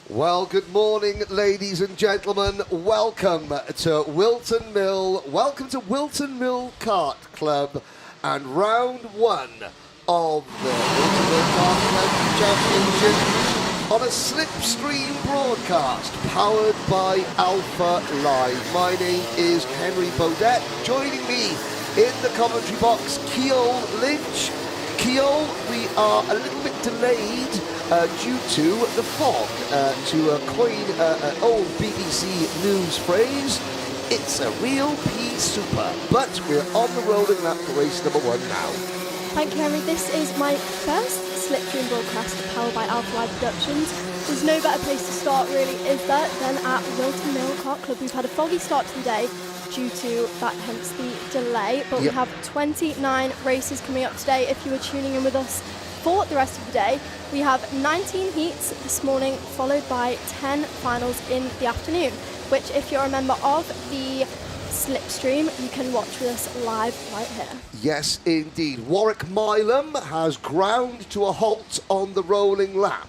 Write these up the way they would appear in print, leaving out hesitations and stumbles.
Well, good morning, ladies and gentlemen. Welcome to Wilton Mill. Welcome to Wilton Mill Kart Club and round one of the Wilton Mill Kart Club Championship on a SlipStream broadcast powered by Alpha Live. My name is Henry Beaudette. Joining me in the commentary box, Keol Lynch. Keol, we are a little bit delayed due to the fog. To coin an old BBC news phrase, it's a real pea super. But we're on the rolling lap for race number one now. Thank you, Henry. This is my first SlipStream broadcast powered by Alpha Live Productions. There's no better place to start, really, is there, than at Wilton Mill Kart Club. We've had a foggy start to the day due to that, hence the delay. But we have 29 races coming up today. If you were tuning in with us for the rest of the day, we have 19 heats this morning, followed by 10 finals in the afternoon, which, if you're a member of the SlipStream, you can watch with us live right here. Yes, indeed. Warwick Milam has ground to a halt on the rolling lap.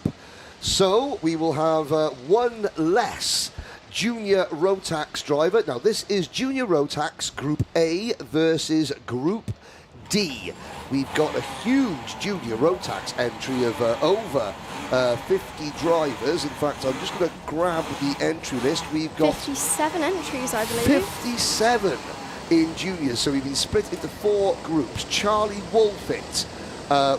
So we will have one less Junior Rotax driver. Now, this is Junior Rotax Group A versus Group D. We've got a huge Junior Rotax entry of over 50 drivers. In fact, I'm just going to grab the entry list. We've got 57 entries, I believe. 57 in juniors. So we've been split into 4 groups. Charlie Wolfit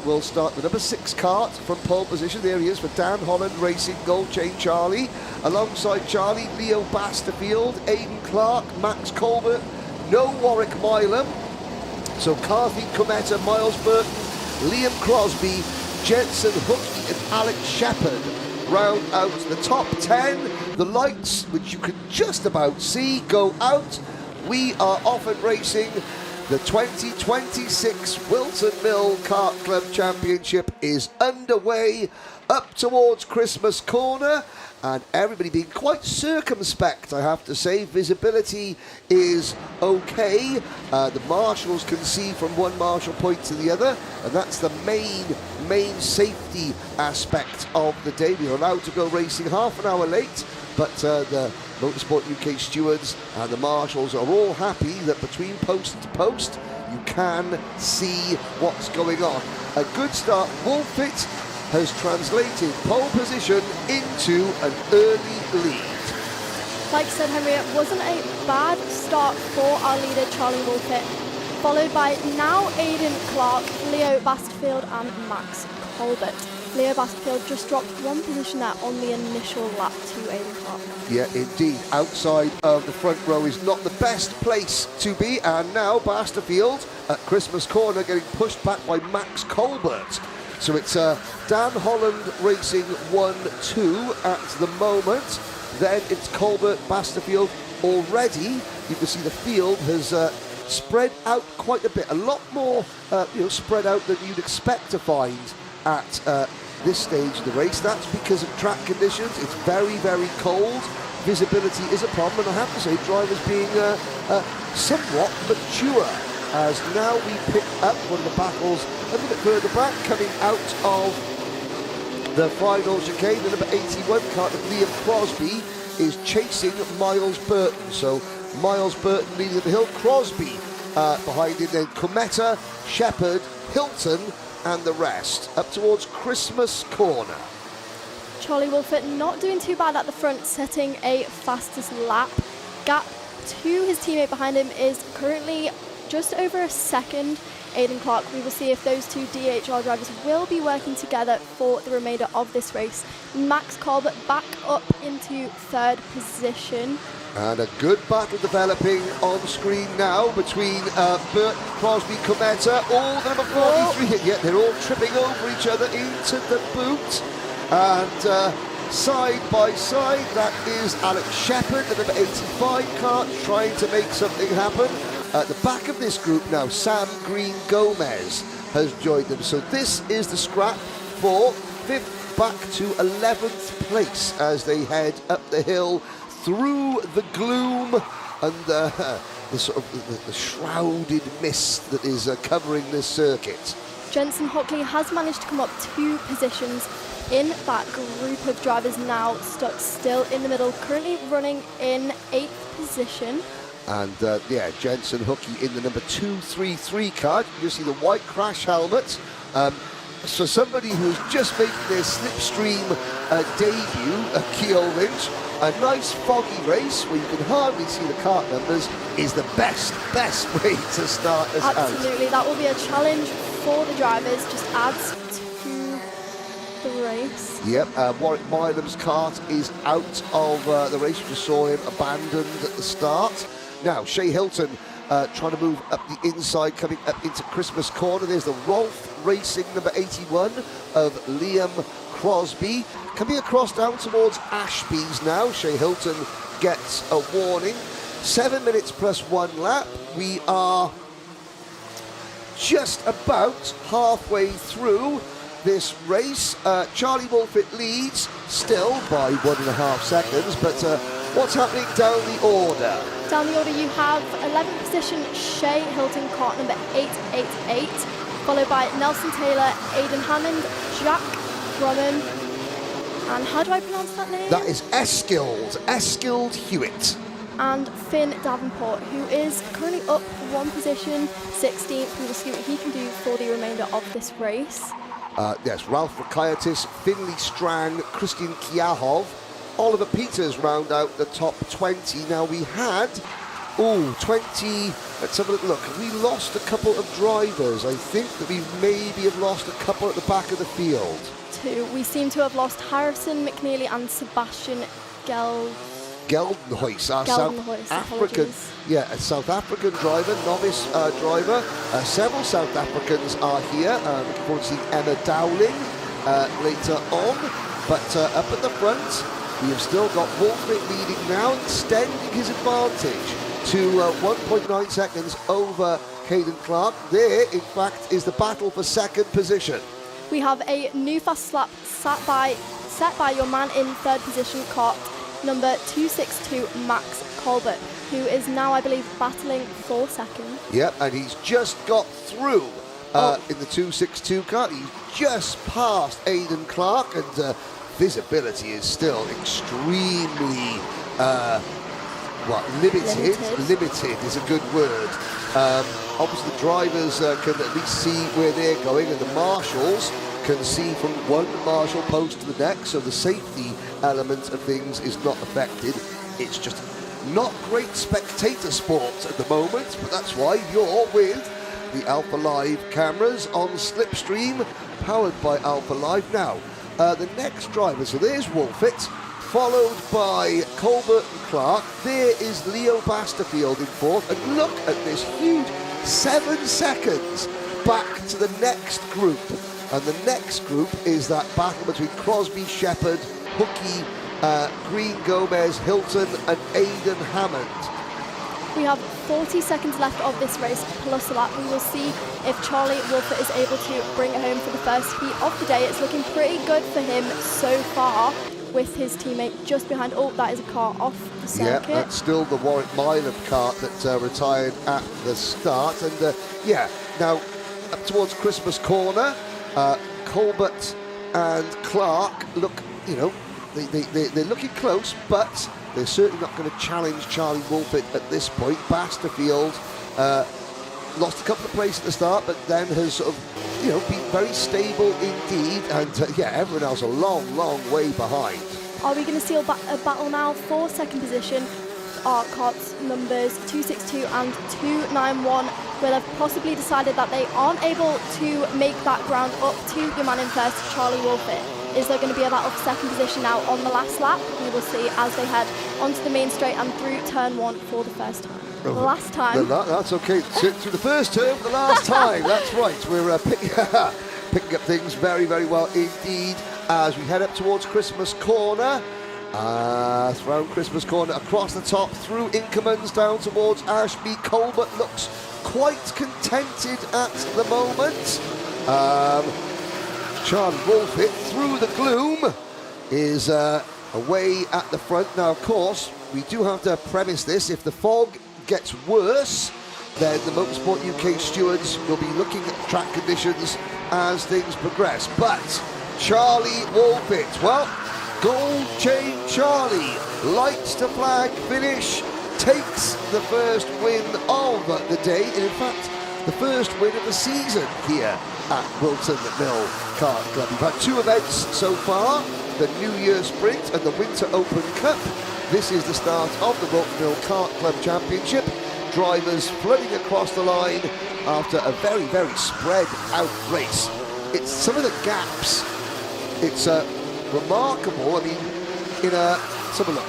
will start the number 6 kart from pole position. There he is for Dan Holland Racing, Gold Chain Charlie. Alongside Charlie, Leo Basterfield, Aidan Clark, Max Colbert, no Warwick Milam. So Carthy Cometa, Miles Burton, Liam Crosby, Jensen Hookie and Alex Shepard round out the top 10. The lights, which you can just about see, go out. We are off and racing. The 2026 Wilton Mill Kart Club Championship is underway up towards Christmas Corner, and everybody being quite circumspect, I have to say. Visibility is okay. The marshals can see from one marshal point to the other, and that's the main safety aspect of the day. We are allowed to go racing half an hour late, but the Motorsport UK stewards and the marshals are all happy that between post to post you can see what's going on. A good start. Wolfit has translated pole position into an early lead. Like I said, Henry, it wasn't a bad start for our leader, Charlie Wolfit, followed by now Aidan Clark, Leo Basterfield and Max Colbert. Leo Basterfield just dropped one position there on the initial lap to Aidan Clark. Yeah, indeed. Outside of the front row is not the best place to be, and now Basterfield at Christmas Corner getting pushed back by Max Colbert. So it's Dan Holland Racing 1-2 at the moment. Then it's Colbert, Basterfield. Already, you can see the field has spread out quite a bit. A lot more spread out than you'd expect to find at this stage of the race. That's because of track conditions. It's very, very cold. Visibility is a problem, and I have to say, drivers being somewhat mature, as now we pick up one of the battles a little bit further back, coming out of the final chicane. The number 81 kart of Liam Crosby is chasing Miles Burton. So Miles Burton leading the hill, Crosby behind him, then Cometa, Shepard, Hilton, and the rest up towards Christmas Corner. Charlie Wolfit not doing too bad at the front, setting a fastest lap. Gap to his teammate behind him is currently just over a second. Aidan Clark, we will see if those two DHR drivers will be working together for the remainder of this race. Max Colbert back up into 3rd position. And a good battle developing on screen now between Burton, Crosby, Cometa, all the number 43. Yet they're all tripping over each other into the boot. And side by side, that is Alex Shepard, the number 85 kart, trying to make something happen. At the back of this group now, Sam Green Gomez has joined them. So this is the scrap for 5th back to 11th place as they head up the hill through the gloom and the sort of the shrouded mist that is covering this circuit. Jensen Hockley has managed to come up 2 positions in that group of drivers now stuck still in the middle, currently running in 8th position. And yeah, Jensen Hookie in the number 233 car. You see the white crash helmet. So somebody who's just making their slipstream debut, Keel Lynch, a nice foggy race where you can hardly see the kart numbers is the best way to start us out. Absolutely, that will be a challenge for the drivers, just adds to the race. Yep, Warwick Milam's kart is out of the race. You just saw him abandoned at the start. Now, Shea Hilton trying to move up the inside, coming up into Christmas Corner. There's the Rolf Racing number 81 of Liam Crosby. Coming across down towards Ashby's now. Shea Hilton gets a warning. 7 minutes plus 1 lap. We are just about halfway through this race. Charlie Wolfett leads still by 1.5 seconds, but what's happening down the order? Down the order, you have 11th position Shea Hilton, kart number 888, followed by Nelson Taylor, Aidan Hammond, Jack Drummond, and how do I pronounce that name? That is Eskild Hewitt. And Finn Davenport, who is currently up 1 position, 16th. We will see what he can do for the remainder of this race. Yes, Ralph Rakaitis, Finley Strang, Christian Kiahov, Oliver Peters round out the top 20. Now we had, 20, let's have a little look. We lost a couple of drivers. I think that we maybe have lost a couple at the back of the field. 2. We seem to have lost Harrison McNeely and Sebastian Geldenhuis, our South African, a South African driver, novice driver. Several South Africans are here. Looking forward to seeing Emma Dowling later on. But up at the front, we have still got Wolfett leading now, extending his advantage to 1.9 seconds over Caden Clark. There, in fact, is the battle for second position. We have a new fast lap set by your man in 3rd position, kart number 262, Max Colbert, who is now, I believe, battling for second. Yep, and he's just got through in the 262 kart. He's just passed Aidan Clark, and visibility is still extremely limited. Limited is a good word. Obviously, the drivers can at least see where they're going, and the marshals can see from one marshal post to the next, so the safety element of things is not affected. It's just not great spectator sport at the moment, but that's why you're with the Alpha Live cameras on Slipstream, powered by Alpha Live. Now, the next driver, so there's Wolfett, followed by Colbert and Clark. There is Leo Basterfield in 4th, and look at this huge 7 seconds back to the next group. And the next group is that battle between Crosby, Shepherd, Hookie, Green, Gomez, Hilton, and Aidan Hammond. We have 40 seconds left of this race, plus a lap. We will see if Charlie Wolfett is able to bring it home for the first heat of the day. It's looking pretty good for him so far, with his teammate just behind. Oh, that is a car off the circuit. Yeah, that's still the Warwick Milam kart that retired at the start. And now up towards Christmas Corner, Colbert and Clark look, they're looking close, but they're certainly not going to challenge Charlie Wolfett at this point. Basterfield lost a couple of places at the start, but then has sort of, been very stable indeed. And everyone else a long way behind. Are we going to see a battle now for second position? Our karts numbers 262 and 291, where they've possibly decided that they aren't able to make that ground up to your man in first, Charlie Wolfett. Is there going to be a battle for second position now on the last lap? We will see as they head onto the main straight and through turn 1 for the first time. The last time. That's okay. Through the first turn for the last time. That's right. We're picking up things very well indeed as we head up towards Christmas Corner. Around Christmas Corner, across the top, through Inkermans, down towards Ashby. Colbert looks quite contented at the moment. Charlie Wolfett, through the gloom, is away at the front. Now, of course, we do have to premise this. If the fog gets worse, then the Motorsport UK stewards will be looking at track conditions as things progress. But Charlie Wolfit. Well, Gold Chain Charlie lights the flag finish, takes the first win of the day, and in fact, the first win of the season here at Wilton Mill Kart Club. We've had 2 events so far, the New Year Sprint and the Winter Open Cup. This is the start of the Wilton Mill Kart Club Championship. Drivers flooding across the line after a very, very spread out race. It's some of the gaps. It's remarkable. I mean, in a, let's have a look,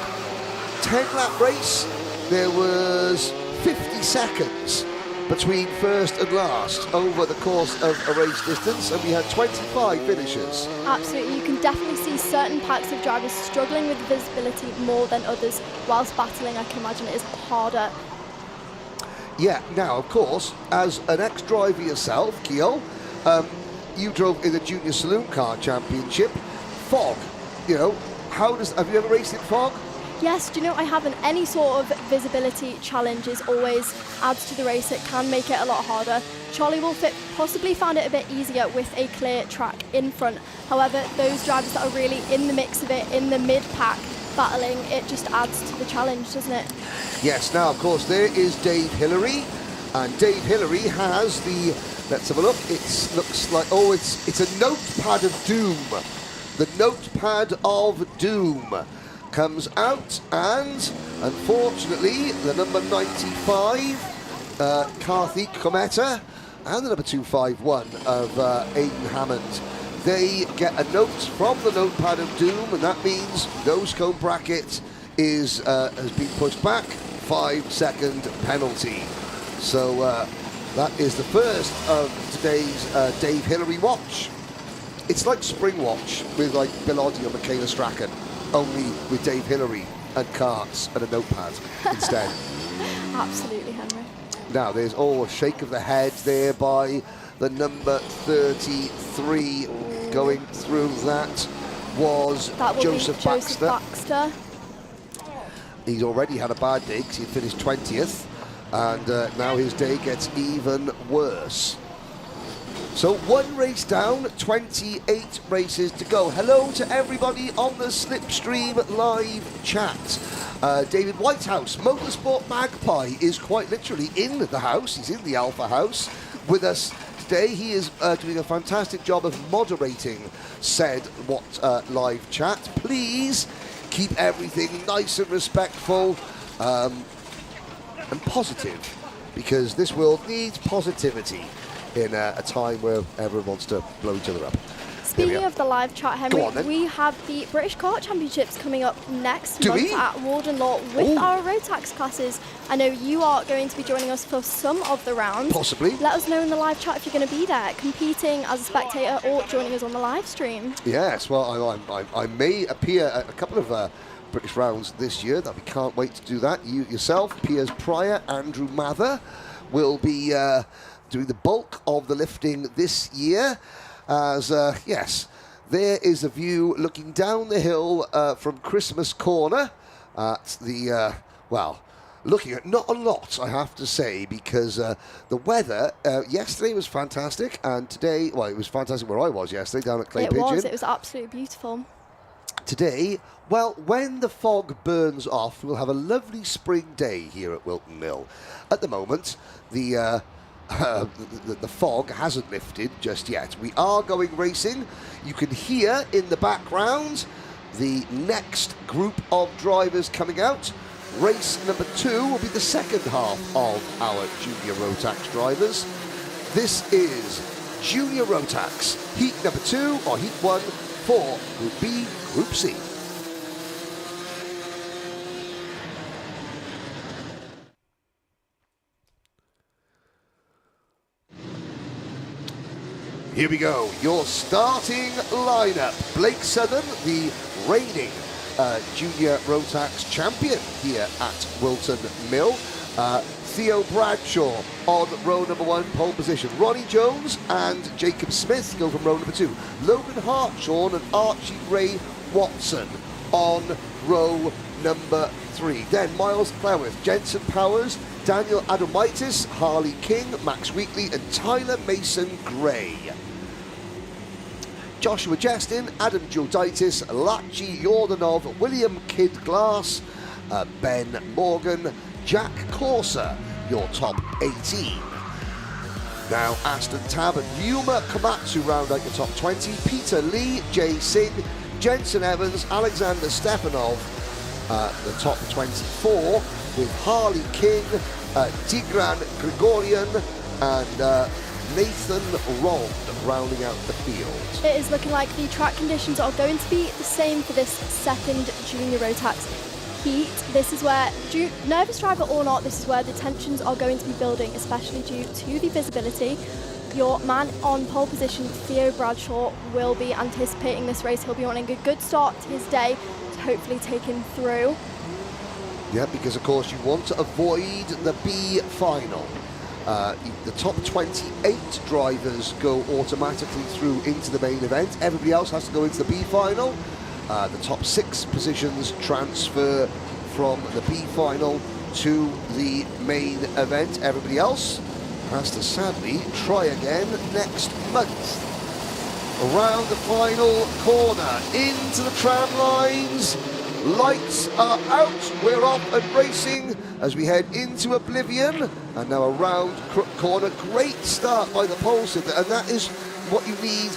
10-lap race, there was 50 seconds between first and last over the course of a race distance, and we had 25 finishers. Absolutely, you can definitely see certain packs of drivers struggling with visibility more than others whilst battling. I can imagine it is harder. Yeah, now of course, as an ex-driver yourself, Keo, you drove in the Junior Saloon Car Championship. Fog, you know, have you ever raced in fog? Yes, do you know, I haven't. Any sort of visibility challenges always adds to the race. It can make it a lot harder. Charlie Wolfit possibly found it a bit easier with a clear track in front. However, those drivers that are really in the mix of it, in the mid-pack, battling, it just adds to the challenge, doesn't it? Yes, now of course there is Dave Hillary, and Dave Hillary has the, let's have a look, it looks like, oh, it's a notepad of doom. The notepad of doom comes out, and unfortunately the number 95 Karthik Kometa and the number 251 of Aidan Hammond, they get a note from the notepad of doom, and that means nose cone bracket is has been pushed back, 5-second penalty. So that is the first of today's Dave Hillary watch. It's like Spring Watch with like Bill Oddie or Michaela Strachan, only with Dave Hillary and karts and a notepad instead. Absolutely, Henry. Now there's a shake of the head there by the number 33. Going through that was Joseph Baxter. He's already had a bad day because he finished 20th, and now his day gets even worse. So 1 race down, 28 races to go. Hello to everybody on the Slipstream live chat. David Whitehouse, Motorsport Magpie, is quite literally in the house. He's in the Alpha House with us today. He is doing a fantastic job of moderating said live chat. Please keep everything nice and respectful and positive, because this world needs positivity in a time where everyone wants to blow each other up. Speaking of the live chat, Henry, we have the British Kart Championships coming up next month at Warden Law with our Rotax classes. I know you are going to be joining us for some of the rounds. Possibly. Let us know in the live chat if you're going to be there, competing as a spectator or joining us on the live stream. Yes, well, I may appear at a couple of British rounds this year. That we can't wait to do that. You yourself, Piers Pryor, Andrew Mather will be doing the bulk of the lifting this year. As, yes, there is a view looking down the hill from Christmas Corner at the, well, looking at not a lot, I have to say, because the weather yesterday was fantastic, and today, well, it was fantastic where I was yesterday, down at Clay Pigeon. It was absolutely beautiful. Today, well, when the fog burns off, we'll have a lovely spring day here at Wilton Mill. At the moment, the fog hasn't lifted just yet. We are going racing. You can hear in the background the next group of drivers coming out. Race number 2 will be the second half of our Junior Rotax drivers. This is Junior Rotax, heat number 2 or heat 1 for Group B, Group C. Here we go, your starting lineup. Blake Southern, the reigning Junior Rotax champion here at Wilton Mill. Theo Bradshaw on row number 1, pole position. Ronnie Jones and Jacob Smith go from row number 2. Logan Hartshorn and Archie Ray Watson on row number 3. Then Miles Cleworth, Jensen Powers, Daniel Adomaitis, Harley King, Max Wheatley and Tyler Mason Gray. Joshua Jestin, Adam Giuditis, Lachi Yordanov, William Kidd Glass, Ben Morgan, Jack Corser, your top 18. Now Aston Tab and Yuma Komatsu round out your top 20. Peter Lee, Jay Singh, Jensen Evans, Alexander Stepanov, the top 24, with Harley King, Tigran Grigorian, and Nathan Rond rounding out the field. It is looking like the track conditions are going to be the same for this second Junior Rotax heat. This is where, nervous driver or not, this is where the tensions are going to be building, especially due to the visibility. Your man on pole position, Theo Bradshaw, will be anticipating this race. He'll be wanting a good start to his day to hopefully take him through. Yeah, because of course you want to avoid the B final. The top 28 drivers go automatically through into the main event. Everybody else has to go into the B final. The top 6 positions transfer from the B final to the main event. Everybody else has to sadly try again next month. Around the final corner, into the tram lines. Lights are out, we're off and racing as we head into oblivion. And now around Crook Corner, great start by the pole sitter, and that is what you need.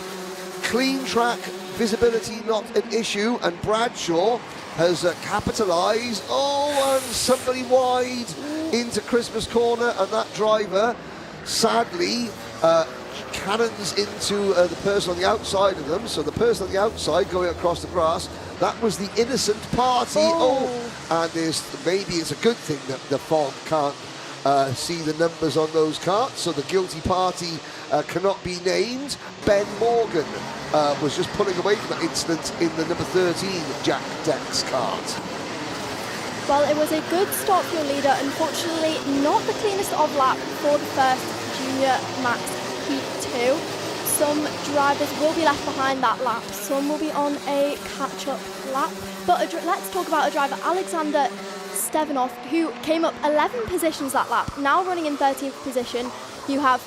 Clean track, visibility not an issue, and Bradshaw has capitalised. Oh, and somebody wide into Christmas Corner, and that driver sadly cannons into the person on the outside of them. So the person on the outside going across the grass, that was the innocent party. Oh, and maybe it's a good thing that the fog can't see the numbers on those carts, so the guilty party cannot be named. Ben Morgan was just pulling away from that incident in the number 13 Jack Deck's cart. Well, it was a good start for your leader. Unfortunately, not the cleanest of lap for the first Junior Max Heat 2. Some drivers will be left behind that lap. Some will be on a catch-up lap. But let's talk about a driver, Alexander Stepanov, who came up 11 positions that lap. Now running in 13th position. You have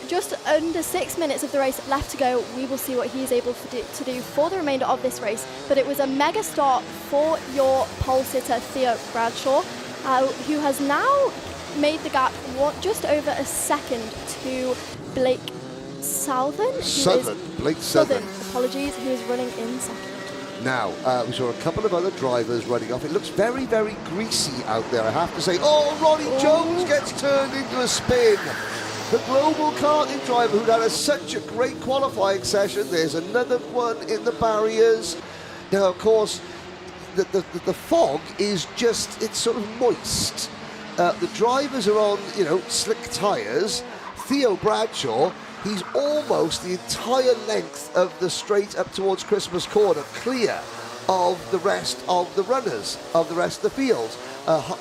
just under 6 minutes of the race left to go. We will see what he's able to do for the remainder of this race. But it was a mega start for your pole sitter, Theo Bradshaw, who has now made the gap just over a second to Blake Blake Southern, apologies, who is running in second. Now, we saw a couple of other drivers running off. It looks very, very greasy out there, I have to say. Oh, Ronnie Jones gets turned into a spin. The global karting driver who'd had such a great qualifying session. There's another one in the barriers. Now, of course, the fog is just, it's sort of moist. The drivers are on, slick tyres. Theo Bradshaw, he's almost the entire length of the straight up towards Christmas Corner clear of the rest of the runners, of the rest of the field.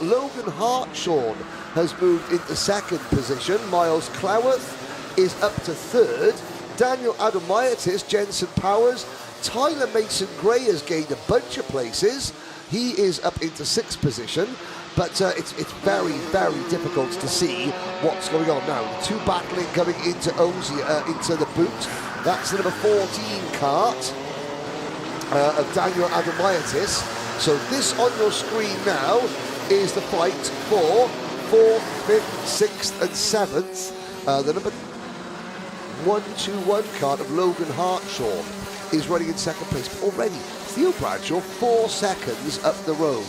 Logan Hartshorn has moved into second position. Miles Cloworth is up to third. Daniel Adomaitis, Jensen Powers, Tyler Mason-Gray has gained a bunch of places. He is up into sixth position. But it's very, very difficult to see what's going on now. The two battling coming into into the boot. That's the number 14 cart of Daniel Adomaitis. So this on your screen now is the fight for 4th, 5th, 6th and 7th. The number 121 cart of Logan Hartshorn is running in second place. But already, Theo Bradshaw 4 seconds up the road,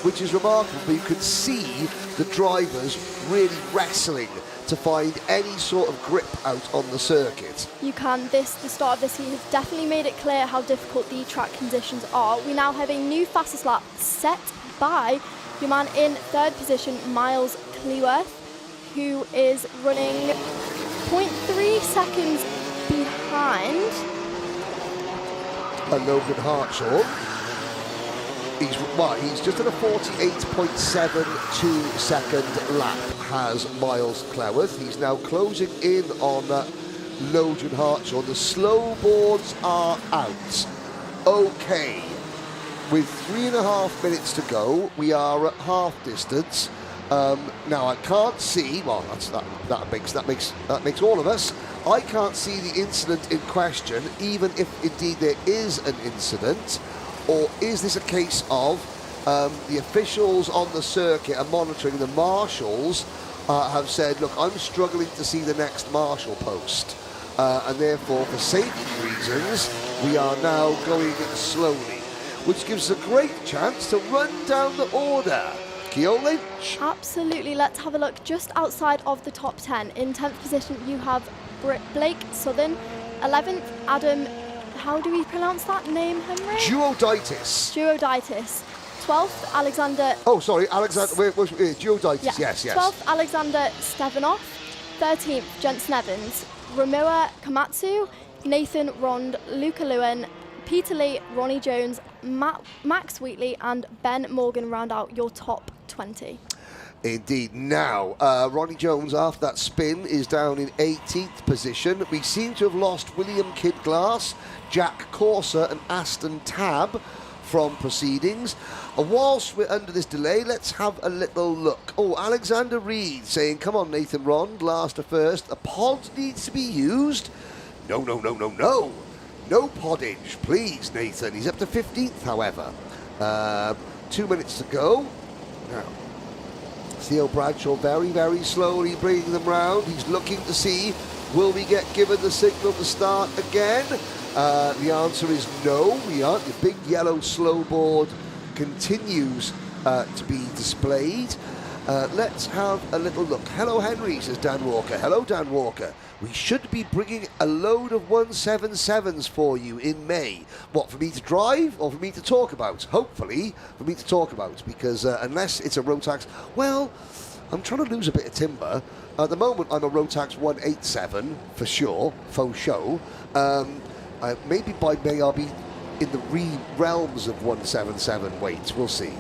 which is remarkable, but you can see the drivers really wrestling to find any sort of grip out on the circuit. You can. The start of this heat has definitely made it clear how difficult the track conditions are. We now have a new fastest lap set by your man in third position, Miles Cleworth, who is running 0.3 seconds behind Logan Hartshorn. He's just at a 48.72 second lap, has Miles Cleworth. He's now closing in on Logan Hartshorn. The slow boards are out. Okay, with 3.5 minutes to go, we are at half distance. Now I can't see. Well, that makes all of us. I can't see the incident in question, even if indeed there is an incident, or is this a case of the officials on the circuit are monitoring? The marshals have said, look, I'm struggling to see the next marshal post, and therefore, for safety reasons, we are now going slowly, which gives us a great chance to run down the order. Keo Lynch. Absolutely. Let's have a look just outside of the top 10. In 10th position, you have Blake Southern. 11th, Adam, how do we pronounce that name, Henry? Duoditis. 12th, Alexander. Oh, sorry, Alexander. Duoditis. Yes. 12th, Alexander Stevanoff. 13th, Jensen Evans. Romoa Komatsu. Nathan Rond. Luca Lewin. Peter Lee, Ronnie Jones, Max Wheatley, and Ben Morgan round out your top 20. Indeed. Now, Ronnie Jones, after that spin, is down in 18th position. We seem to have lost William Kidglass, Jack Corser, and Aston Tab from proceedings. Whilst we're under this delay, let's have a little look. Oh, Alexander Reed saying, come on, Nathan Rond, last to first. A pod needs to be used. No. No poddage, please, Nathan. He's up to 15th, however. 2 minutes to go. Now, Theo Bradshaw very, very slowly bringing them round. He's looking to see, will we get given the signal to start again? The answer is no, we aren't. The big yellow slow board continues to be displayed. Let's have a little look. Hello, Henry, says Dan Walker. Hello, Dan Walker. We should be bringing a load of 177s for you in May. What, for me to drive or for me to talk about? Hopefully for me to talk about, because unless it's a Rotax, well, I'm trying to lose a bit of timber. At the moment, I'm a Rotax 187 for sure, faux show. Maybe by May I'll be in the realms of 177 weights. We'll see.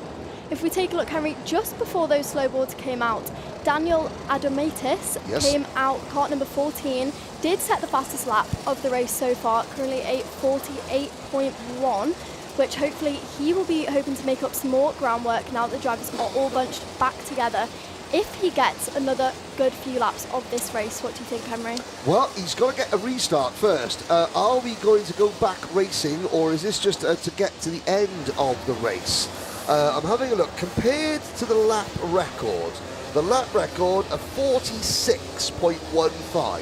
If we take a look, Henry, just before those slow boards came out, Daniel Adomatis came out, kart number 14, did set the fastest lap of the race so far, currently a 48.1, which hopefully he will be hoping to make up some more groundwork now that the drivers are all bunched back together. If he gets another good few laps of this race, what do you think, Henry? Well, he's got to get a restart first. Are we going to go back racing, or is this just to get to the end of the race? I'm having a look. Compared to the lap record of 46.15.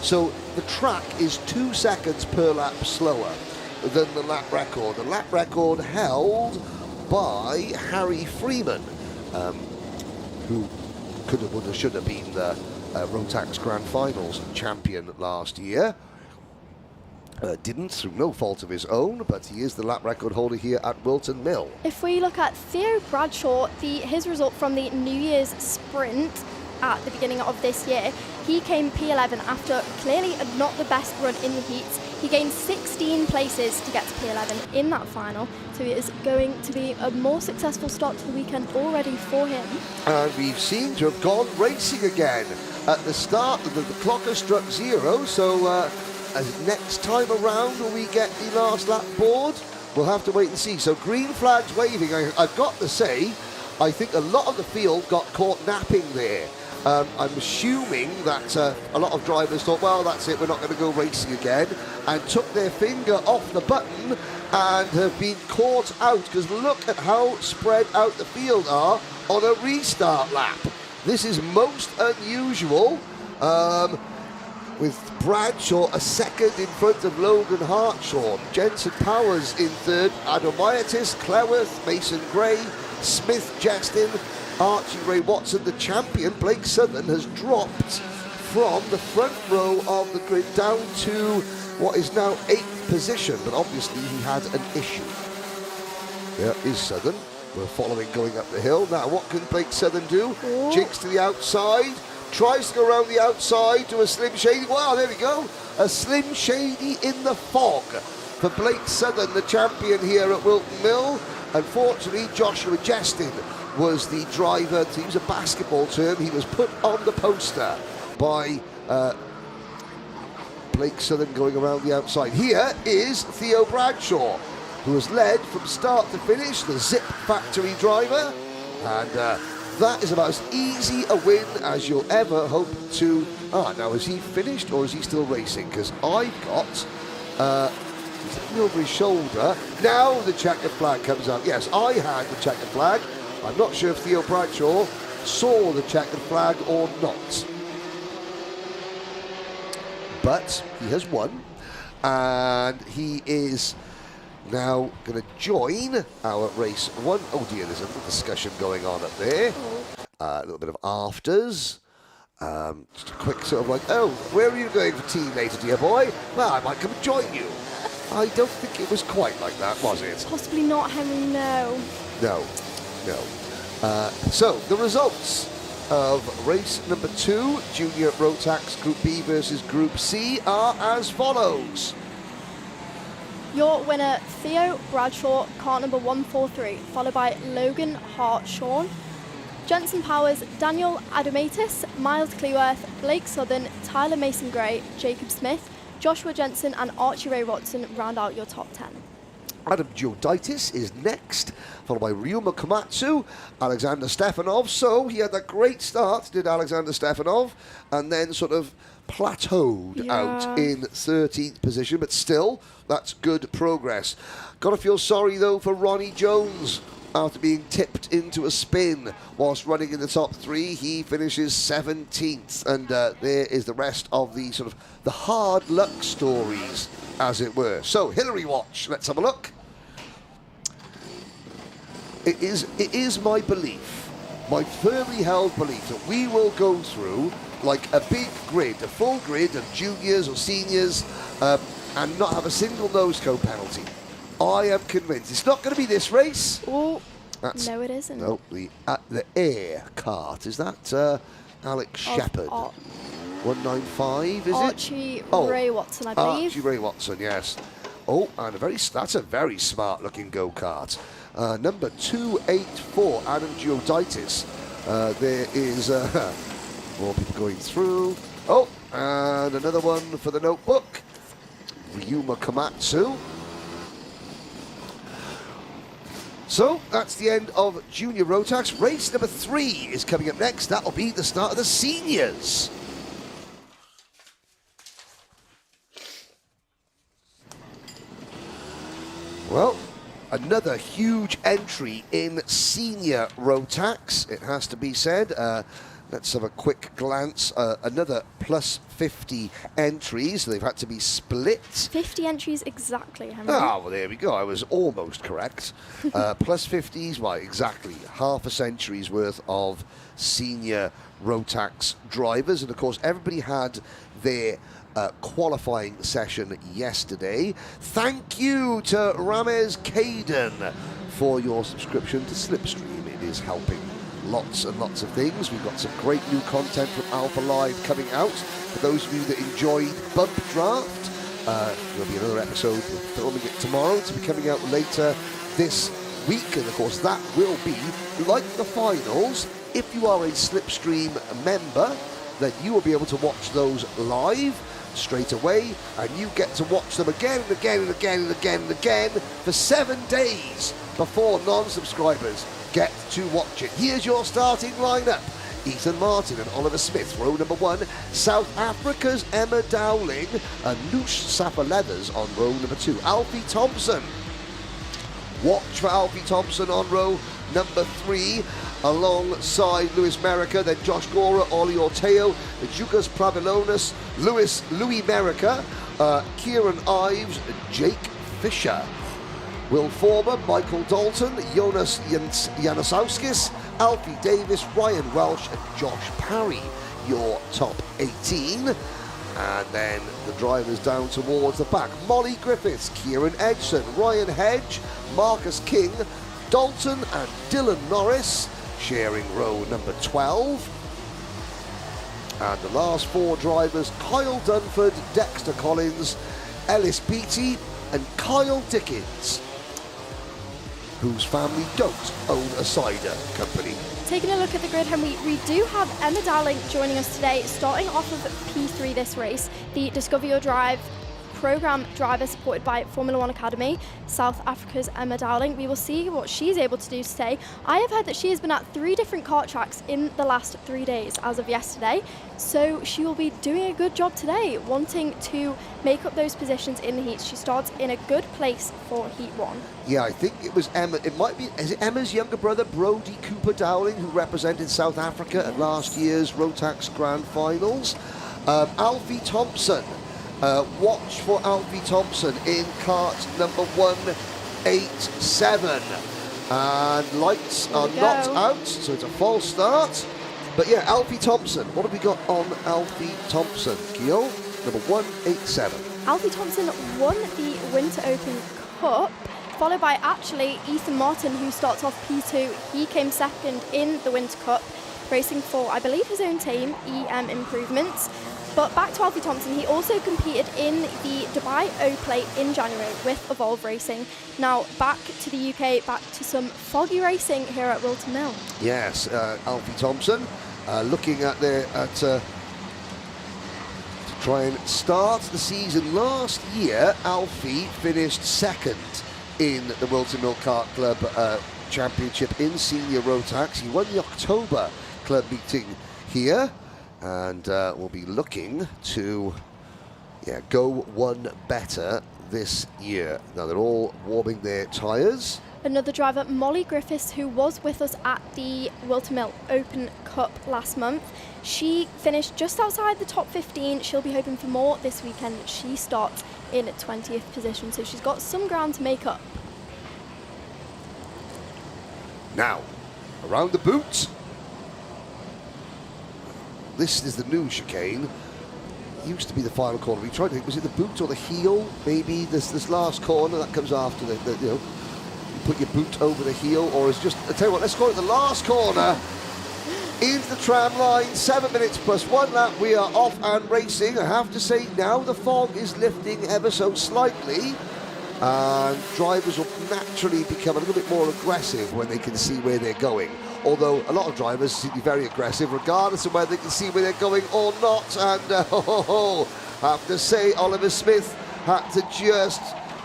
So the track is 2 seconds per lap slower than the lap record. The lap record held by Harry Freeman, who could have, would have, should have been the Rotax Grand Finals champion last year. Didn't, through no fault of his own, but he is the lap record holder here at Wilton Mill. If we look at Theo Bradshaw, his result from the New Year's sprint at the beginning of this year, he came P11 after clearly not the best run in the heats. He gained 16 places to get to P11 in that final, so it is going to be a more successful start to the weekend already for him. And we've seemed to have gone racing again. At the start, the clock has struck 0, so next time around when we get the last lap board, we'll have to wait and see. So green flags waving. I've got to say, I think a lot of the field got caught napping there. I'm assuming that a lot of drivers thought, well, that's it, we're not going to go racing again, and took their finger off the button and have been caught out, because look at how spread out the field are on a restart lap. This is most unusual. With Bradshaw a second in front of Logan Hartshorn. Jensen Powers in third. Adomaitis, Cleworth, Mason Gray, Smith, Justin, Archie Ray Watson. The champion, Blake Southern, has dropped from the front row of the grid down to what is now 8th position, but obviously he had an issue. There is Southern. We're following going up the hill. Now what can Blake Southern do? Jinx to the outside. Tries to go around the outside to a Slim Shady. Wow, there we go. A Slim Shady in the fog for Blake Southern, the champion here at Wilton Mill. Unfortunately, Joshua Justin was the driver, to use a basketball term. He was put on the poster by Blake Southern going around the outside. Here is Theo Bradshaw, who has led from start to finish, the Zip Factory driver. And That is about as easy a win as you'll ever hope to. Now is he finished or is he still racing? Because I've got, he's looking over his shoulder. Now the checkered flag comes out. Yes, I had the checkered flag. I'm not sure if Theo Bradshaw saw the checkered flag or not. But he has won, and he is now going to join our race one. Oh dear, there's a little discussion going on up there. A little bit of afters. Just a quick sort of like, oh, where are you going for tea later, dear boy? Well, I might come and join you. I don't think it was quite like that, was it? Possibly not, Henry, no. No. So, the results of race number 2, Junior Rotax Group B versus Group C, are as follows. Your winner, Theo Bradshaw, car number 143, followed by Logan Hartshawn, Jensen Powers, Daniel Adamatis, Miles Cleworth, Blake Southern, Tyler Mason-Gray, Jacob Smith, Joshua Jensen and Archie Ray Watson round out your top 10. Adam Beaudette is next, followed by Ryuma Komatsu, Alexander Stefanov. So he had a great start, did Alexander Stefanov, and then sort of plateaued out in 13th position, but still, that's good progress. Got to feel sorry, though, for Ronnie Jones. After being tipped into a spin whilst running in the top 3, he finishes 17th. And there is the rest of the sort of the hard luck stories, as it were. So, Hillary Watch, let's have a look. It is my belief, my firmly held belief, that we will go through like a big grid, a full grid of juniors or seniors, and not have a single nose cone penalty. I am convinced. It's not going to be this race. Oh, no it isn't. No, the air kart. Is that Alex Shepherd? 195, is Archie Ray Watson, I believe. Archie Ray Watson, yes. Oh, and that's a very smart-looking go-kart. Number 284, Adam Geoditis. There is more people going through. Oh, and another one for the notebook. Ryuma Komatsu. So, that's the end of Junior Rotax. Race number 3 is coming up next. That'll be the start of the seniors. Well, another huge entry in Senior Rotax, it has to be said. Let's have a quick glance. Another plus 50 entries. They've had to be split. 50 entries exactly, Henry. Ah, well, there we go. I was almost correct. Plus 50s, well, exactly. Half a century's worth of Senior Rotax drivers. And, of course, everybody had their qualifying session yesterday. Thank you to Ramez Caden for your subscription to SlipStream. It is helping lots and lots of things. We've got some great new content from Alpha Live coming out. For those of you that enjoyed Bump Draft, there'll be another episode. We're filming it tomorrow to be coming out later this week. And of course, that will be like the finals. If you are a Slipstream member, then you will be able to watch those live straight away, and you get to watch them again and again and again and again and again for 7 days before non-subscribers get to watch it. Here's your starting lineup. Ethan Martin and Oliver Smith, row number 1. South Africa's Emma Dowling and Noosh Sapper Leathers on row number 2. Alfie Thompson. Watch for Alfie Thompson on row number 3, alongside Lewis Merica, then Josh Gora, Ollie Orteo, Jukas Pravilonis, Louis Merica, Kieran Ives, Jake Fisher. Will Former, Michael Dalton, Jonas Janosowskis, Alfie Davis, Ryan Welsh and Josh Parry, your top 18. And then the drivers down towards the back. Molly Griffiths, Kieran Edson, Ryan Hedge, Marcus King, Dalton and Dylan Norris sharing row number 12. And the last 4 drivers, Kyle Dunford, Dexter Collins, Ellis Beattie and Kyle Dickens, whose family don't own a cider company. Taking a look at the grid, Henry, we do have Emma Dowling joining us today, starting off of P3 this race, the Discover Your Drive programme driver supported by Formula One Academy, South Africa's Emma Dowling. We will see what she's able to do today. I have heard that she has been at 3 different kart tracks in the last 3 days as of yesterday, so she will be doing a good job today, wanting to make up those positions in the heats. She starts in a good place for Heat 1. Yeah, I think it was Emma. It might be, is it Emma's younger brother, Brodie Cooper Dowling, who represented South Africa at last year's Rotax Grand Finals. Alfie Thompson. Watch for Alfie Thompson in kart number 187. And lights are not out, so it's a false start. But yeah, Alfie Thompson. What have we got on Alfie Thompson? Kyo, number 187. Alfie Thompson won the Winter Open Cup, followed by actually Ethan Martin, who starts off P2. He came second in the Winter Cup, racing for, I believe, his own team, EM Improvements. But back to Alfie Thompson, he also competed in the Dubai O-Plate in January with Evolve Racing. Now back to the UK, back to some foggy racing here at Wilton Mill. Yes, Alfie Thompson looking at to try and start the season. Last year, Alfie finished second in the Wilton Mill Kart Club Championship in Senior Rotax. He won the October club meeting here. And we'll be looking to go one better this year. Now they're all warming their tyres. Another driver, Molly Griffiths, who was with us at the Wilton Mill Open Cup last month. She finished just outside the top 15. She'll be hoping for more this weekend. She starts in 20th position, so she's got some ground to make up. Now, around the boot. This is the new chicane. Used to be the final corner. We tried to think, was it the boot or the heel? Maybe this last corner that comes after the you know, you put your boot over the heel, or is just, I tell you what, let's call it the last corner. Into the tram line, 7 minutes plus 1 lap. We are off and racing. I have to say now the fog is lifting ever so slightly. And drivers will naturally become a little bit more aggressive when they can see where they're going. Although a lot of drivers seem to be very aggressive, regardless of whether they can see where they're going or not. And I have to say, Oliver Smith had to just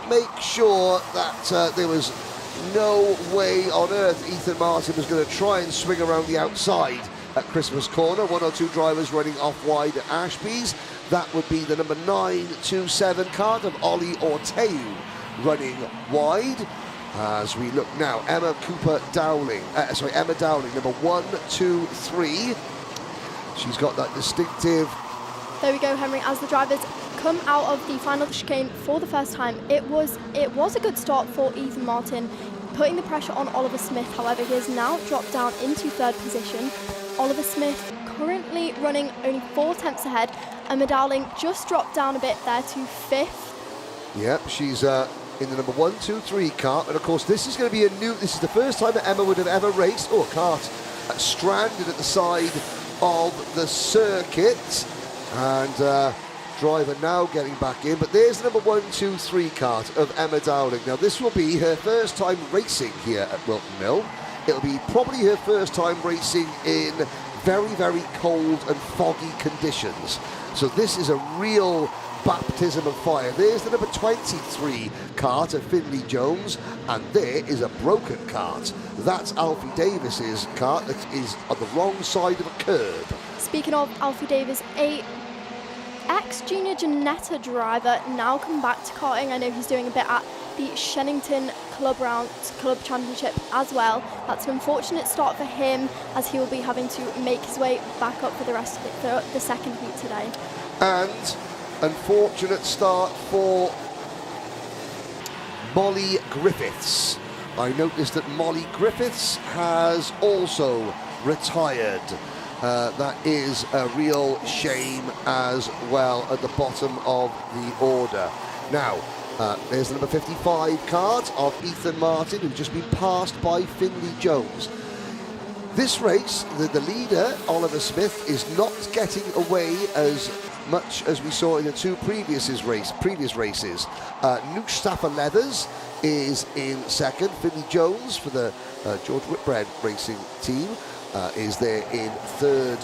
make sure that there was no way on earth Ethan Martin was going to try and swing around the outside at Christmas Corner. 1 or 2 drivers running off wide at Ashby's. That would be the number 927 kart of Ollie Orteu running wide. As we look now, Emma Dowling, number 1, 2, 3. She's got that distinctive. There we go, Henry. As the drivers come out of the final chicane for the first time, it was a good start for Ethan Martin, putting the pressure on Oliver Smith. However, he has now dropped down into 3rd position. Oliver Smith currently running only 4 tenths ahead. Emma Dowling just dropped down a bit there to 5th. Yep, she's in the number 1, 2, 3 kart, and of course this is going to be this is the first time that Emma would have ever raced, kart stranded at the side of the circuit, and driver now getting back in, but there's the number 1, 2, 3 kart of Emma Dowling. Now this will be her first time racing here at Wilton Mill. It'll be probably her first time racing in very, very cold and foggy conditions. So this is a real baptism of fire. There's the number 23 kart of Finley Jones, and there is a broken kart. That's Alfie Davis's kart that is on the wrong side of a curb. Speaking of Alfie Davis, a ex-Junior Janetta driver now come back to karting. I know he's doing a bit at the Shennington Club Championship as well. That's an unfortunate start for him, as he will be having to make his way back up for the rest of it, for the second heat today. And unfortunate start for Molly Griffiths. I noticed that Molly Griffiths has also retired. That is a real shame as well at the bottom of the order. Now, there's the number 55 kart of Ethan Martin, who's just been passed by Finley Jones. This race, the leader, Oliver Smith, is not getting away as much as we saw in the 2 previous races. Mustafa Leathers is in second. Finley Jones for the George Whitbread racing team is there in third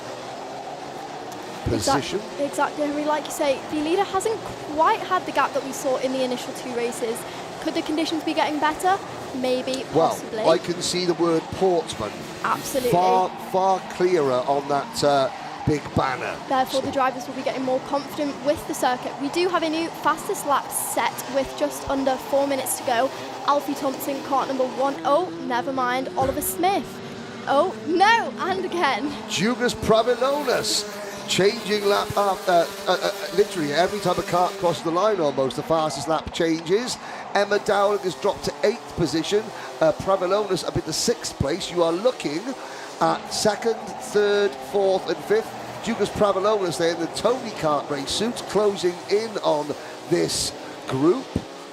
position. Exactly, Henry. Like you say, the leader hasn't quite had the gap that we saw in the initial 2 races. Could the conditions be getting better? Maybe, possibly. Well, I can see the word Portsmouth Absolutely. far clearer on that big banner. Therefore, the drivers will be getting more confident with the circuit. We do have a new fastest lap set with just under 4 minutes to go. Alfie Thompson, kart number 1. Oh, never mind. Oliver Smith. Oh, no, and again. Jugas Pravilonis changing lap after, literally every time a kart crosses the line almost, the fastest lap changes. Emma Dowling has dropped to 8th position. Pravilonis up in the 6th place. You are looking at 2nd, 3rd, 4th and 5th. Jugas Pravilonis there in the Tony kart race suit, closing in on this group.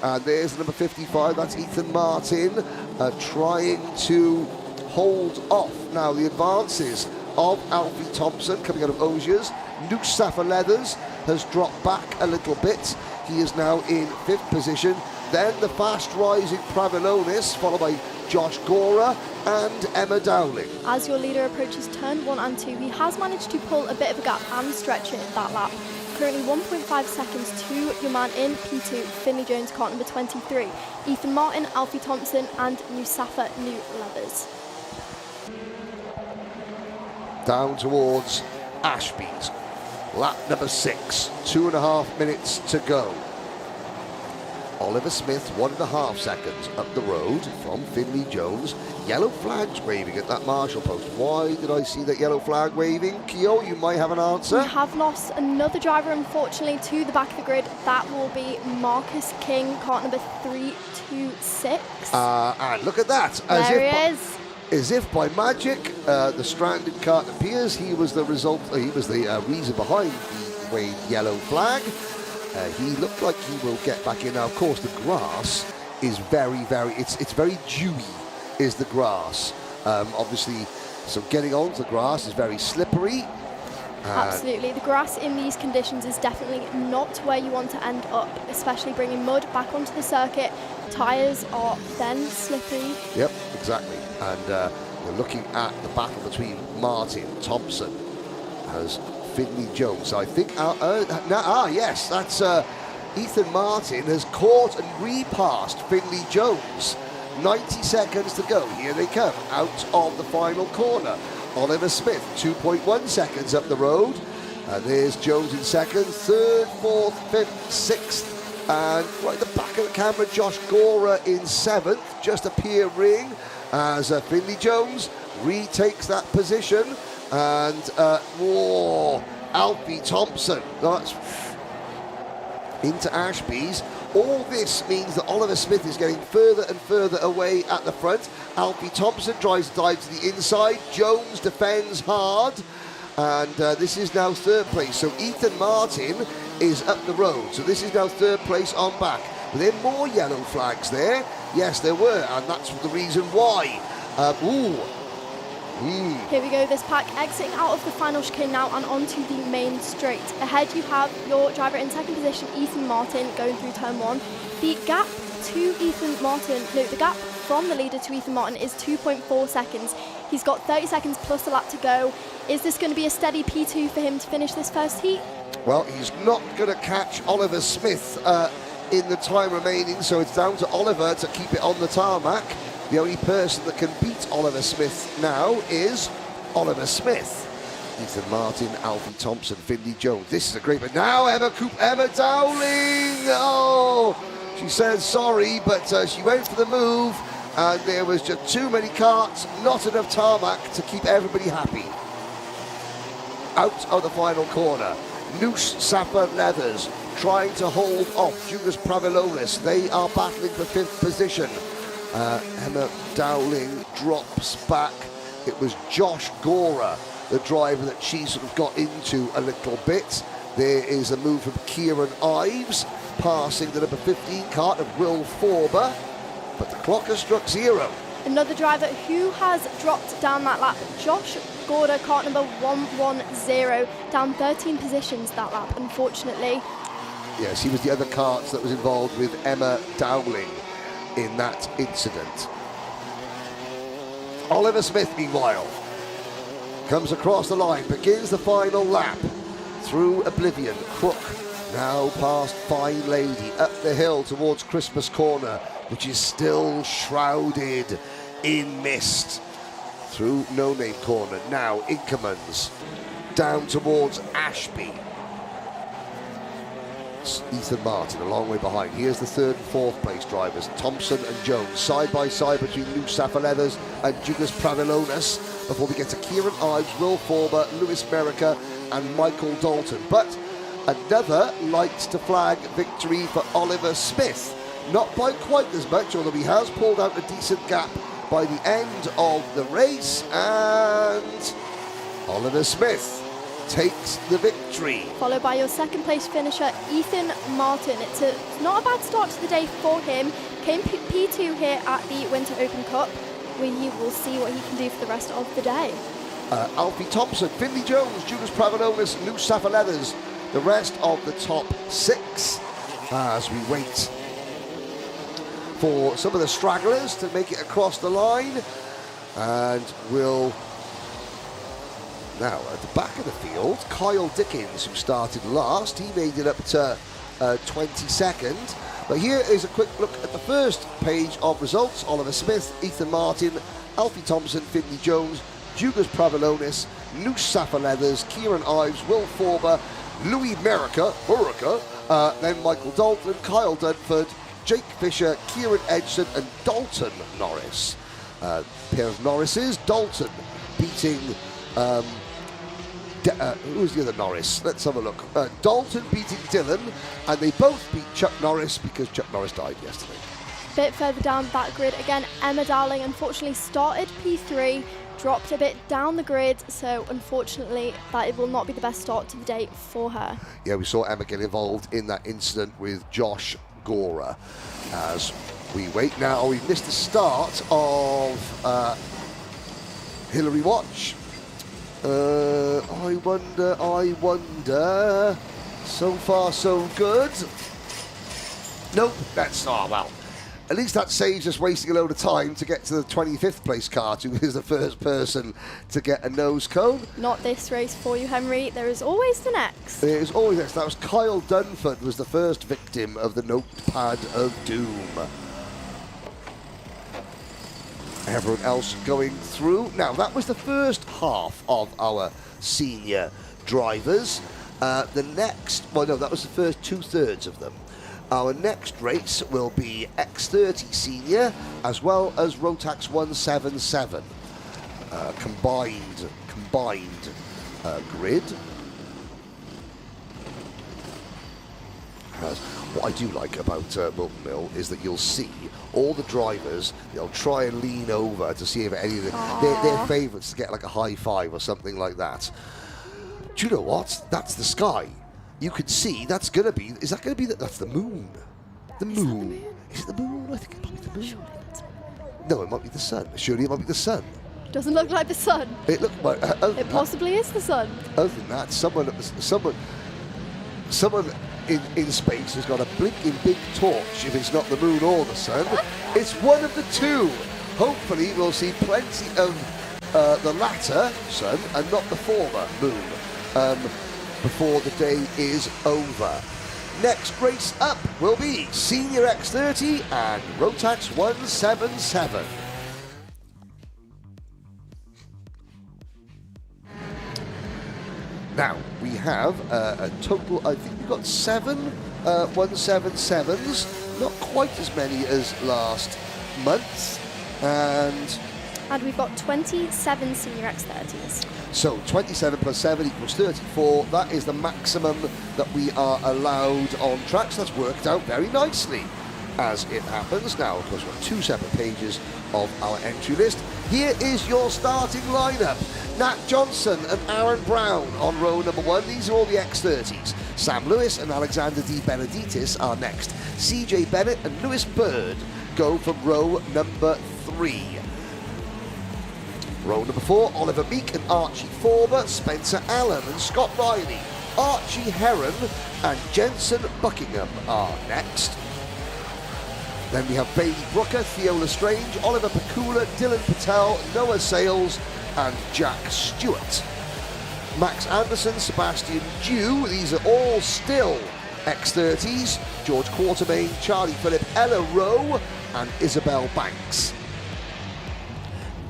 And there's number 55, that's Ethan Martin, trying to hold off now the advances of Alfie Thompson coming out of Osiers. Noosh Safa Leathers has dropped back a little bit. He is now in 5th position. Then the fast rising Pravilonis, followed by Josh Gora and Emma Dowling. As your leader approaches turn 1 and 2, he has managed to pull a bit of a gap and stretch it that lap. Currently 1.5 seconds to your man in P2, Finley Jones, kart number 23. Ethan Martin, Alfie Thompson and Nusafa New Leathers. Down towards Ashby's. Lap number 6, 2.5 minutes to go. Oliver Smith, 1.5 seconds up the road from Finley Jones. Yellow flags waving at that marshal post. Why did I see that yellow flag waving? Kyo, you might have an answer. We have lost another driver, unfortunately, to the back of the grid. That will be Marcus King, kart number 326. And look at that. There he is. As if by magic, the stranded kart appears. He was the result. He was the reason behind the waved yellow flag. He looked like he will get back in. Now, of course, the grass is it's very dewy, is the grass. Obviously, so getting onto the grass is very slippery. Absolutely. The grass in these conditions is definitely not where you want to end up, especially bringing mud back onto the circuit. Tyres are then slippery. Yep, exactly. And we're looking at the battle between Martin, Thompson, as Finley Jones. I think, yes, that's Ethan Martin has caught and repassed Finley Jones. 90 seconds to go. Here they come out of the final corner. Oliver Smith, 2.1 seconds up the road. There's Jones in 2nd, 3rd, 4th, 5th, 6th. And right at the back of the camera, Josh Gora in 7th, just appearing as Finley Jones retakes that position. And Alfie Thompson, that's into Ashby's. All this means that Oliver Smith is getting further and further away at the front. Alfie Thompson tries to dive to the inside. Jones defends hard. And this is now 3rd place. So Ethan Martin is up the road. So this is now 3rd place on back. Were there more yellow flags there? Yes, there were. And that's the reason why. Here we go, this pack exiting out of the final chicane now and onto the main straight. Ahead you have your driver in 2nd position, Ethan Martin, going through turn 1. The gap the gap from the leader to Ethan Martin is 2.4 seconds. He's got 30 seconds plus a lap to go. Is this going to be a steady P2 for him to finish this first heat? Well, he's not going to catch Oliver Smith in the time remaining, so it's down to Oliver to keep it on the tarmac. The only person that can beat Oliver Smith now is Oliver Smith. Ethan Martin, Alfie Thompson, Finley Jones. This is a great, but now Emma Dowling. Oh, she says sorry, but she went for the move, and there was just too many carts, not enough tarmac to keep everybody happy. Out of the final corner, Noosh Safa Leathers trying to hold off Jugas Pravilonis. They are battling for 5th position. Emma Dowling drops back. It was Josh Gora, the driver that she sort of got into a little bit. There is a move from Kieran Ives, passing the number 15 kart of Will Forber, but the clock has struck 0. Another driver who has dropped down that lap, Josh Gora, kart number 110, down 13 positions that lap, unfortunately. Yes, he was the other kart that was involved with Emma Dowling in that incident. Oliver Smith, meanwhile, comes across the line, begins the final lap. through Oblivion. Crook now past Fine Lady, up the hill towards Christmas Corner, which is still shrouded in mist. Through No Name Corner, now Inkermans, down towards Ashby. Ethan Martin a long way behind. Here's the third and fourth place drivers, Thompson and Jones, side by side between Lou Safa-Leathers and Jugas Pravilonis, before we get to Kieran Ives, Will Forber, Lewis Merica and Michael Dalton. But another lights to flag victory for Oliver Smith. Not by quite as much, although he has pulled out a decent gap by the end of the race, and Oliver Smith takes the victory. Followed by your second place finisher, Ethan Martin. It's not a bad start to the day for him. Came P2 here at the Winter Open Cup. We will see what he can do for the rest of the day. Alfie Thompson, Finley Jones, Judas Pravanonis, Lou Safa-Leathers, the rest of the top six, as we wait for some of the stragglers to make it across the line. And we'll now at the back of the field, Kyle Dickens, who started last, he made it up to 22nd. But here is a quick look at the first page of results. Oliver Smith, Ethan Martin, Alfie Thompson, Finley Jones, Jugas Pravilonis, Noose Safa-Leathers, Kieran Ives, Will Forber, Louis Merica, then Michael Dalton, Kyle Dunford, Jake Fisher, Kieran Edson and Dalton Norris. Pair of Norrises, Dalton beating who was the other Norris? Let's have a look. Dalton beating Dylan, and they both beat Chuck Norris because Chuck Norris died yesterday. Bit further down that grid, again, Emma Dowling unfortunately started P3, dropped a bit down the grid, so unfortunately that it will not be the best start to the day for her. Yeah, we saw Emma get involved in that incident with Josh Gora. As we wait now, we've missed the start of Hillary Watch. I wonder. So far, so good. Nope, that's not well. At least that saves us wasting a load of time to get to the 25th place kart, who is the first person to get a nose cone. Not this race for you, Henry. There is always the next. There is always next. That was Kyle Dunford, was the first victim of the notepad of doom. Everyone else going through. Now, that was the first half of our senior drivers. The next, well, no, that was the first 2/3 of them. Our next race will be X30 Senior as well as Rotax 177. Combined grid. What I do like about Milton Mill is that you'll see all the drivers, they'll try and lean over to see if any of their favourites to get like a high five or something like that. Do you know what? That's the sky. You can see that's going to be, is that going to be, that's the moon. The moon. Is it the moon? I think it might be the moon. No, it might be the sun. Surely it might be the sun. Doesn't look like the sun. It looked like, it possibly is the sun. Other than that, someone in space has got a blinking big torch, if it's not the moon or the sun. It's one of the two. Hopefully we'll see plenty of the latter sun and not the former moon before the day is over. Next race up will be Senior X30 and Rotax 177. Now, we have a total, I think we've got 7 177s, not quite as many as last month, and we've got 27 Senior X30s. So 27 plus 7 equals 34. That is the maximum that we are allowed on tracks. That's worked out very nicely as it happens. Now, of course, we've got 2 separate pages of our entry list. Here is your starting lineup. Nat Johnson and Aaron Brown on row number 1. These are all the X30s. Sam Lewis and Alexander D. Benedictis are next. CJ Bennett and Lewis Bird go from row number 3. Row number 4, Oliver Meek and Archie Forber, Spencer Allen and Scott Riley. Archie Heron and Jensen Buckingham are next. Then we have Bailey Brooker, Theo Lestrange, Oliver Pakula, Dylan Patel, Noah Sales and Jack Stewart. Max Anderson, Sebastian Dew, these are all still X30s. George Quartermain, Charlie Phillip, Ella Rowe and Isabel Banks.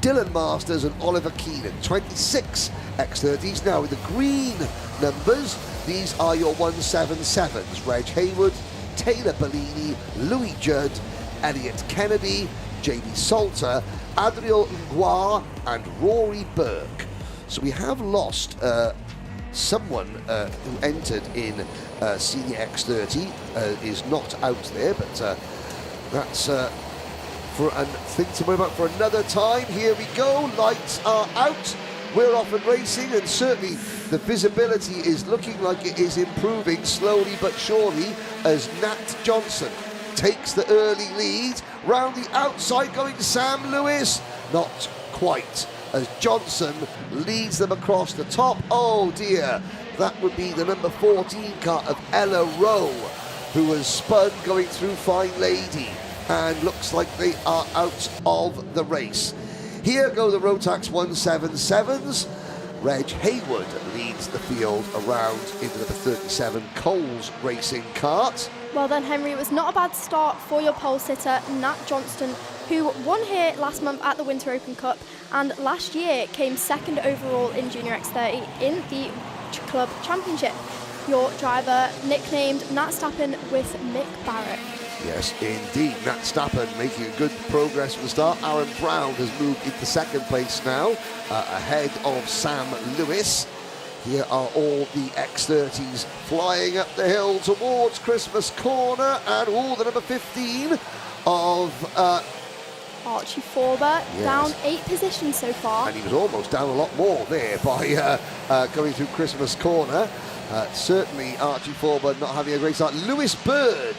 Dylan Masters and Oliver Keenan, 26 X30s. Now with the green numbers, these are your 177s. Reg Haywood, Taylor Bellini, Louis Judd, Elliot Kennedy, Jamie Salter, Adriel Ngwa and Rory Burke. So we have lost someone who entered in Senior X30, is not out there, but that's for a thing to worry about for another time. Here we go, lights are out, we're off and racing, and certainly the visibility is looking like it is improving slowly but surely as Nat Johnson takes the early lead. Round the outside going to Sam Lewis, not quite, as Johnson leads them across the top. Oh dear, that would be the number 14 car of Ella Rowe, who was spun going through Fine Lady, and looks like they are out of the race. Here go the Rotax 177s. Reg Haywood leads the field around into the 37 Coles Racing kart. Well then, Henry, it was not a bad start for your pole sitter, Nat Johnston, who won here last month at the Winter Open Cup and last year came second overall in Junior X30 in the Club Championship. Your driver nicknamed Nat Stappen with Mick Barrett. Yes, indeed. Nat Stappen making a good progress from the start. Aaron Brown has moved into second place now, ahead of Sam Lewis. Here are all the X30s flying up the hill towards Christmas Corner, and all the number 15 of Archie Forber, yes, down 8 positions so far. And he was almost down a lot more there by going through Christmas Corner. Certainly Archie Forber not having a great start. Lewis Bird,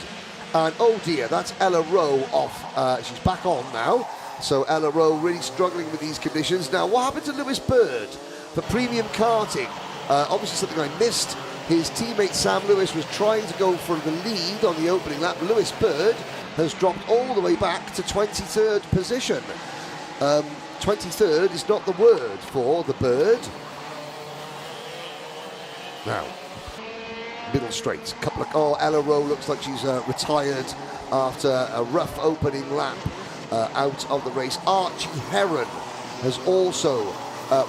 and oh dear, that's Ella Rowe off. She's back on now. So Ella Rowe really struggling with these conditions. Now, what happened to Lewis Bird for premium karting? Obviously something I missed. His teammate Sam Lewis was trying to go for the lead on the opening lap. Lewis Bird has dropped all the way back to 23rd position. 23rd is not the word for the bird. Now, middle straight, couple of, oh, Ella Rowe looks like she's retired after a rough opening lap out of the race. Archie Heron has also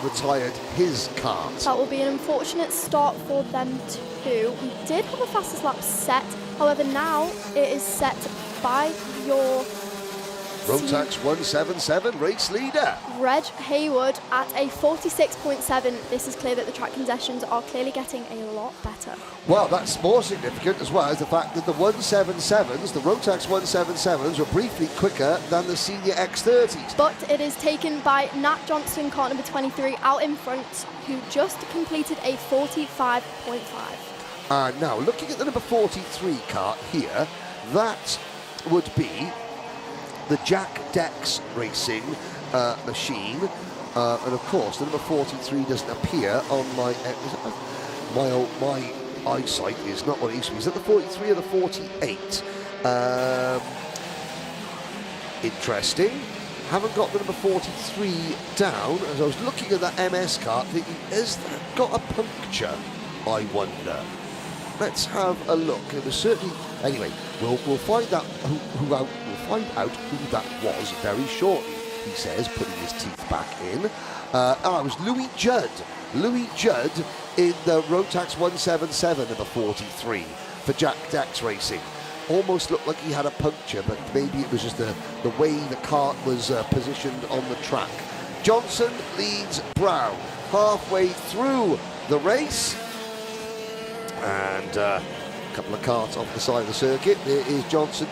retired his kart. That will be an unfortunate start for them too. We did have a fastest lap set, however now it is set by your Rotax 177 race leader Reg Haywood at a 46.7. This is clear that the track conditions are clearly getting a lot better. Well, that's more significant as well as the fact that the 177s, the Rotax 177s, were briefly quicker than the Senior X30s. But it is taken by Nat Johnston, car number 23, out in front, who just completed a 45.5. Now, looking at the number 43 kart here, that would be the Jack Dex Racing machine, and of course the number 43 doesn't appear on my eyesight is not what it used to be. Is that the 43 or the 48? Interesting. Haven't got the number 43 down. As I was looking at that MS kart, thinking, has that got a puncture? I wonder. Let's have a look. It was certainly. Anyway, we'll find out we'll find out who that was very shortly. He says, putting his teeth back in. It was Louis Judd. Louis Judd in the Rotax 177 number 43 for Jack Dex Racing. Almost looked like he had a puncture, but maybe it was just the way the kart was positioned on the track. Johnson leads Brown halfway through the race, and a couple of karts off the side of the circuit. There is Johnson,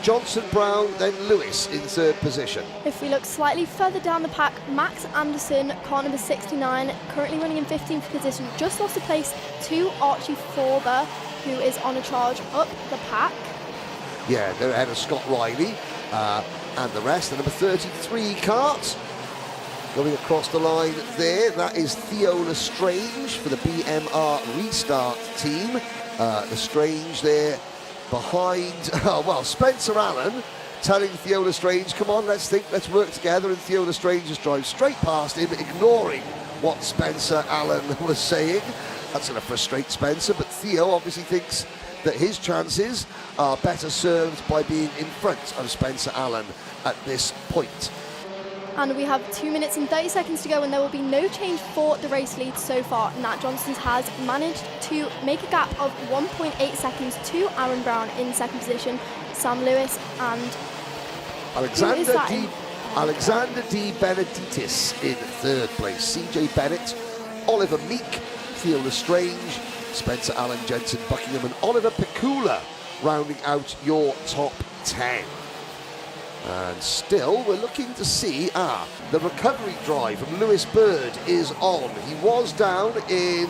Brown, then Lewis in third position. If we look slightly further down the pack, Max Anderson, car number 69, currently running in 15th position, just lost a place to Archie Forber, who is on a charge up the pack. Yeah, they're ahead of Scott Riley and the rest. The number 33 kart going across the line there. That is Theo Lestrange for the BMR Restart team. Lestrange there behind, well, Spencer Allen telling Theo Lestrange, come on, let's think, let's work together, and Theo Lestrange just drives straight past him, ignoring what Spencer Allen was saying. That's going to frustrate Spencer, but Theo obviously thinks that his chances are better served by being in front of Spencer Allen at this point. And we have 2 minutes and 30 seconds to go, and there will be no change for the race lead so far. Nat Johnston has managed to make a gap of 1.8 seconds to Aaron Brown in second position, Sam Lewis and Alexander D. Benedictis in third place. CJ Bennett, Oliver Meek, Theo Lestrange, Spencer Allen, Jensen Buckingham and Oliver Picula rounding out your top 10. And still, we're looking to see, the recovery drive from Lewis Bird is on. He was down in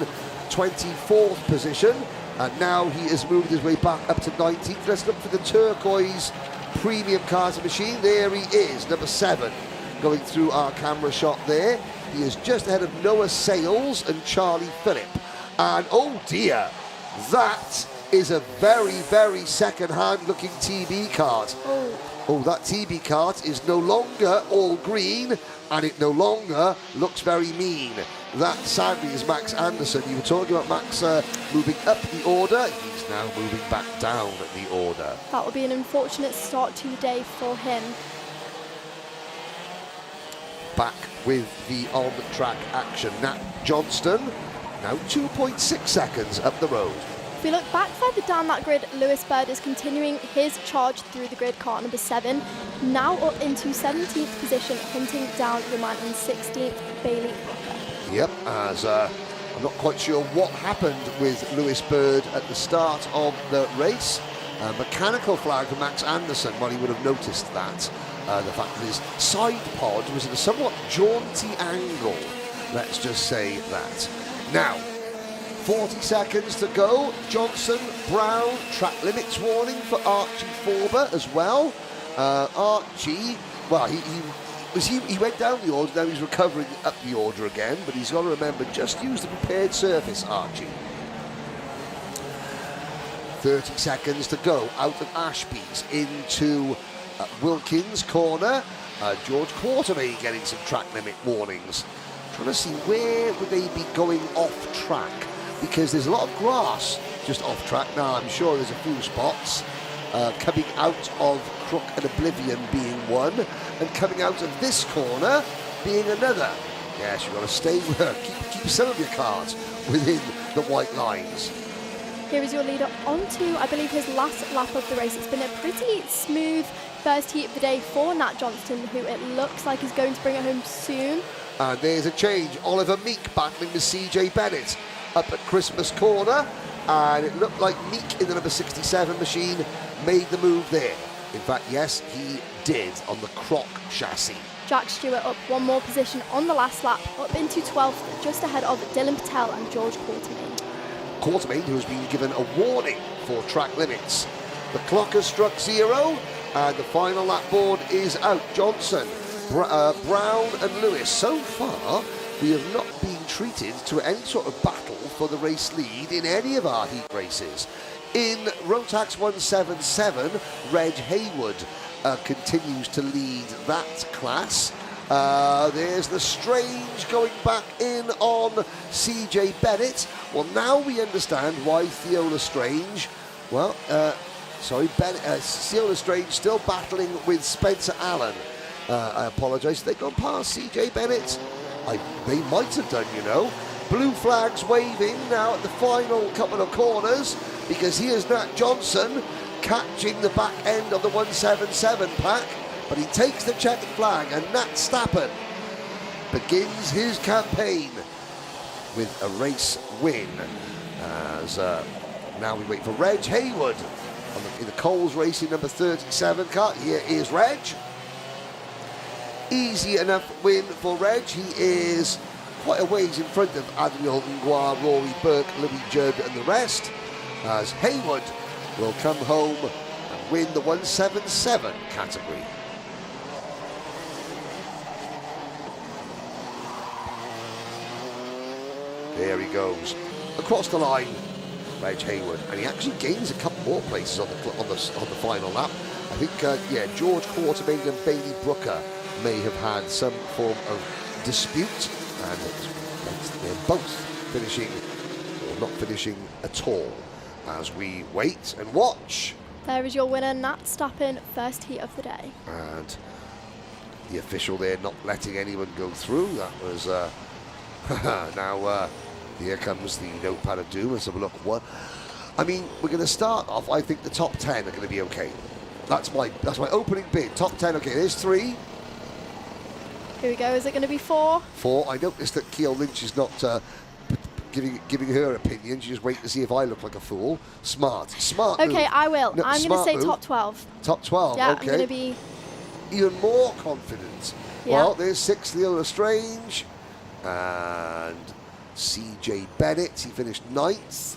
24th position, and now he has moved his way back up to 19th. Let's look for the turquoise premium karting machine. There he is, number 7, going through our camera shot there. He is just ahead of Noah Sales and Charlie Phillip. And oh dear, that is a very, very second-hand looking TB cart. Oh, that TB cart is no longer all green, and it no longer looks very mean. That, sadly, is Max Anderson. You were talking about Max moving up the order. He's now moving back down the order. That will be an unfortunate start to the day for him. Back with the on-track action. Nat Johnston, now 2.6 seconds up the road. If we look back further down that grid, Lewis Bird is continuing his charge through the grid, car number 7, now up into 17th position, hunting down the man in 16th, Bailey Brooker. Yep, as I'm not quite sure what happened with Lewis Bird at the start of the race. Mechanical flag for Max Anderson, well, he would have noticed that. The fact that his side pod was at a somewhat jaunty angle, let's just say that. Now, 40 seconds to go. Johnson, Brown, track limits warning for Archie Forber as well. Archie, well, he went down the order, now he's recovering up the order again, but he's got to remember, just use the prepared surface, Archie. 30 seconds to go out of Ashby's into Wilkins corner. George Quartermain getting some track limit warnings. Trying to see where would they be going off track, because there's a lot of grass just off track. Now I'm sure there's a few spots coming out of Crook and Oblivion being one, and coming out of this corner being another. Yes, you've got to stay with her. Keep some of your cars within the white lines. Here is your leader onto, I believe, his last lap of the race. It's been a pretty smooth first heat of the day for Nat Johnston, who it looks like is going to bring it home soon. And there's a change. Oliver Meek battling with CJ Bennett up at Christmas corner, and it looked like Meek in the number 67 machine made the move there. In fact, yes, he did on the Croc chassis. Jack Stewart up one more position on the last lap, up into 12th, just ahead of Dylan Patel and George Quartermain. Quartermain, who has been given a warning for track limits. The clock has struck 0, and the final lap board is out. Johnson, Brown and Lewis. So far, we have not been treated to any sort of battle for the race lead in any of our heat races. In Rotax 177, Reg Haywood continues to lead that class. There's the Strange going back in on CJ Bennett. Well, now we understand why Theo Lestrange, Theo Lestrange still battling with Spencer Allen. I apologise, they've gone past CJ Bennett. They might have done, you know. Blue flags waving now at the final couple of corners, because here's Nat Johnson catching the back end of the 177 pack, but he takes the checkered flag, and Nat Stappen begins his campaign with a race win. As now we wait for Reg Haywood in the Coles Racing number 37 car. Here is Reg. Easy enough win for Reg. He is quite a ways in front of Adriel Ngoire, Rory Burke, Louis Judd and the rest, as Haywood will come home and win the 177 category. There he goes across the line, Reg Haywood, and he actually gains a couple more places on the final lap. I think George Quartermain and Bailey Brooker may have had some form of dispute, and they're both finishing not finishing at all. As we wait and watch. There is your winner, Nat Stappen, first heat of the day. And the official there not letting anyone go through. That was now here comes the notepad of doom. Let's have a look. What? I mean, we're going to start off. I think the top 10 are going to be okay. That's my opening bid. Top 10. Okay, there's 3. Here we go. Is it going to be 4? 4. I noticed that Keel Lynch is not giving her opinion. She just waiting to see if I look like a fool. Smart. Okay, move. I will. No, I'm going to say move. top 12. Top 12. Yeah, okay. I'm going to be even more confident. Yeah. Well, there's 6th, Leo Lestrange, and CJ Bennett. He finished 9th.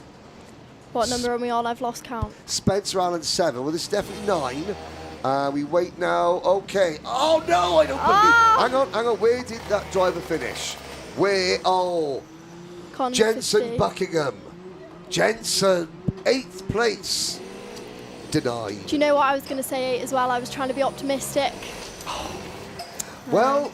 What number are we on? I've lost count. Spencer Allen 7. Well, this is definitely 9. We wait now. Okay. Oh no, I don't believe. Hang on. Where did that driver finish? Where? Oh, Con Jensen 50. Buckingham. Jensen, 8th place. Denied. Do you know what I was going to say 8 as well? I was trying to be optimistic. Well,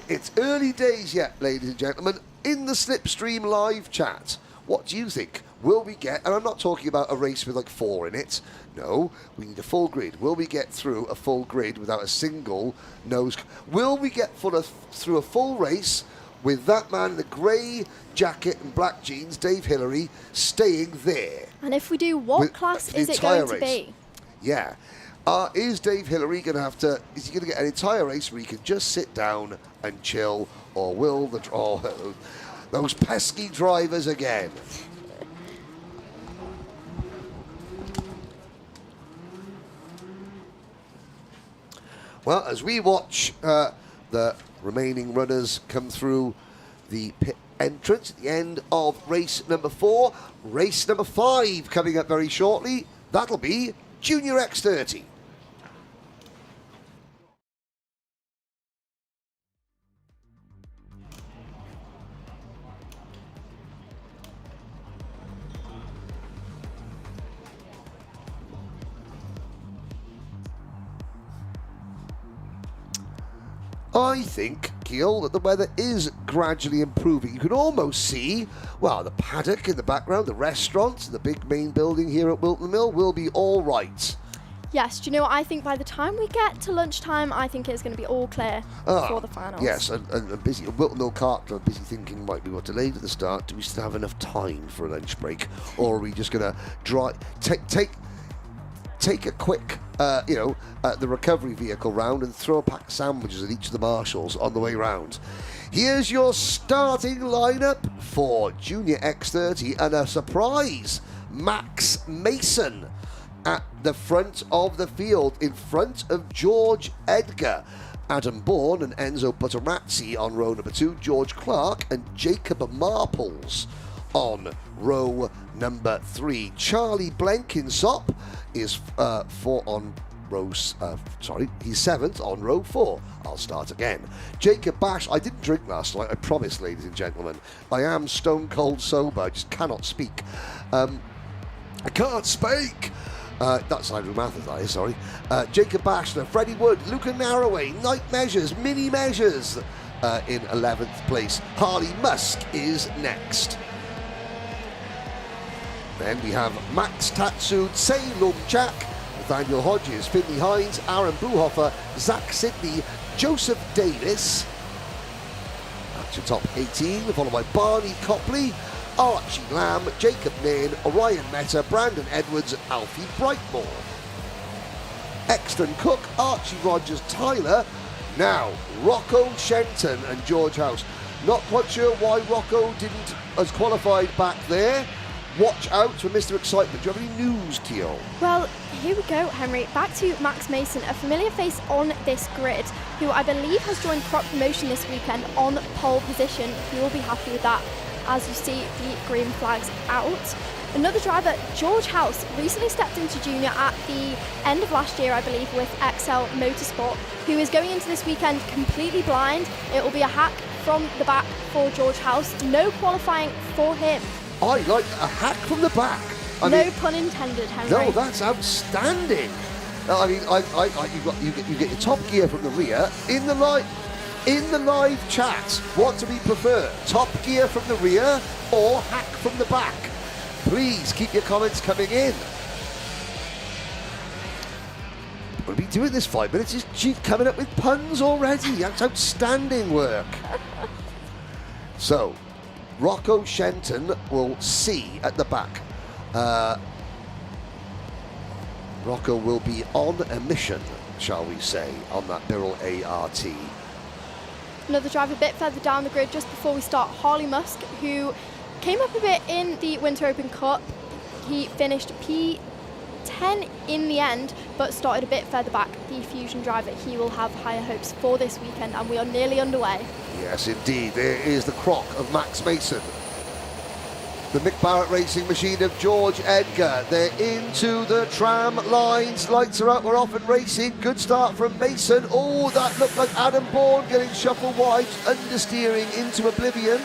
it's early days yet, ladies and gentlemen. In the Slipstream live chat, what do you think? Will we get, and I'm not talking about a race with like 4 in it. No, we need a full grid. Will we get through a full grid without a single nose? Will we get through a full race with that man in the grey jacket and black jeans, Dave Hillary, staying there? And if we do, what class is it going to be? Yeah. Is Dave Hillary going to have to, is he going to get an entire race where he can just sit down and chill, or will those pesky drivers again? Well, as we watch the remaining runners come through the pit entrance at the end of race number 4, race number 5 coming up very shortly. That'll be Junior X30. I think, Keel, that the weather is gradually improving. You can almost see, well, the paddock in the background, the restaurants, the big main building here at Wilton Mill will be all right. Yes, do you know what? I think by the time we get to lunchtime, I think it's going to be all clear for the finals. Yes, and busy. Wilton Mill Kart Club busy thinking, right, we got delayed at the start. Do we still have enough time for a lunch break? Or are we just going to take a quick, the recovery vehicle round and throw a pack of sandwiches at each of the marshals on the way round? Here's your starting lineup for Junior X30, and a surprise, Max Mason at the front of the field, in front of George Edgar, Adam Bourne and Enzo Butterazzi on row number 2, George Clark and Jacob Marples on row number 3. Charlie Blenkinsop is he's 7th on row 4. I'll start again. Jacob Bash, I didn't drink last night, I promise, ladies and gentlemen. I am stone cold sober, I just cannot speak. I can't speak! That's Andrew Mathers, that is, sorry. Jacob Bashner, Freddie Wood, Luca Narroway, Night Measures, Mini Measures in 11th place. Harley Musk is next. Then we have Max Tatsud, Say Lum Chak, Nathaniel Hodges, Finley Hines, Aaron Buhofer, Zach Sidney, Joseph Davis. That's your top 18, followed by Barney Copley, Archie Lamb, Jacob Nairn, Orion Meta, Brandon Edwards, and Alfie Brightmore. Exton Cook, Archie Rogers, Tyler. Now, Rocco Shenton and George House. Not quite sure why Rocco has qualified back there. Watch out for Mr. Excitement. Do you have any news, Keel? Well, here we go, Henry. Back to Max Mason, a familiar face on this grid, who I believe has joined Crop Promotion this weekend on pole position. He will be happy with that, as you see the green flags out. Another driver, George House, recently stepped into junior at the end of last year, I believe, with XL Motorsport, who is going into this weekend completely blind. It will be a hack from the back for George House. No qualifying for him. I like a hack from the back. No pun intended, Henry. No, that's outstanding. I mean, you get your top gear from the rear in the live chat. What do we prefer? Top gear from the rear or hack from the back? Please keep your comments coming in. We'll be doing this 5 minutes. She's coming up with puns already. That's outstanding work. So, Rocco Shenton will see at the back. Rocco will be on a mission, shall we say, on that Birrell ART. Another driver a bit further down the grid just before we start, Harley Musk, who came up a bit in the Winter Open Cup. He finished P10 in the end, but started a bit further back. The Fusion driver, he will have higher hopes for this weekend, and we are nearly underway. Yes, indeed. There is the croc of Max Mason. The Mick Barrett Racing Machine of George Edgar. They're into the tram lines. Lights are out. We're off and racing. Good start from Mason. Oh, that looked like Adam Bourne getting shuffled wide, understeering into oblivion.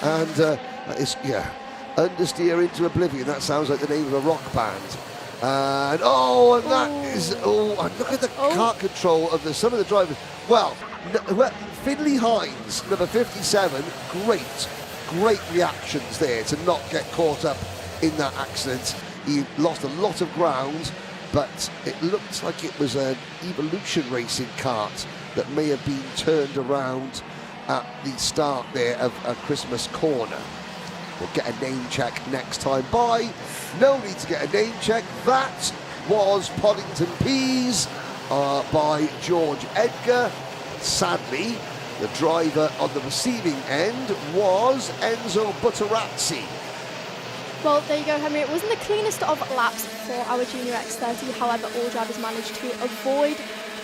And that is, yeah, understeer into oblivion. That sounds like the name of a rock band. And that is, and look at the cart control of some of the drivers. Well, Finley Hines, number 57, great reactions there to not get caught up in that accident. He lost a lot of ground, but it looked like it was an Evolution Racing kart that may have been turned around at the start there of a Christmas corner. We'll get a name check next time by. No need to get a name check. That was Poddington Peas by George Edgar. Sadly, the driver on the receiving end was Enzo Butterazzi. Well, there you go, Henry. It wasn't the cleanest of laps for our Junior X30. However, all drivers managed to avoid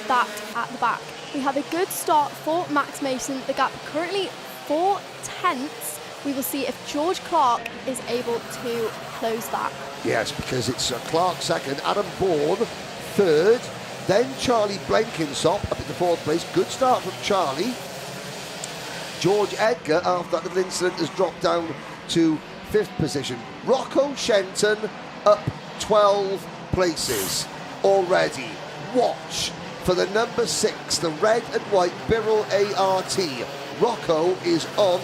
that at the back. We have a good start for Max Mason. The gap currently 4 tenths. We will see if George Clark is able to close that. Yes, because it's Clark second, Adam Bourne third, then Charlie Blenkinsop up in the 4th place. Good start from Charlie. George Edgar, after that little incident, has dropped down to 5th position. Rocco Shenton up 12 places already. Watch for the number 6, the red and white Birrell ART. Rocco is on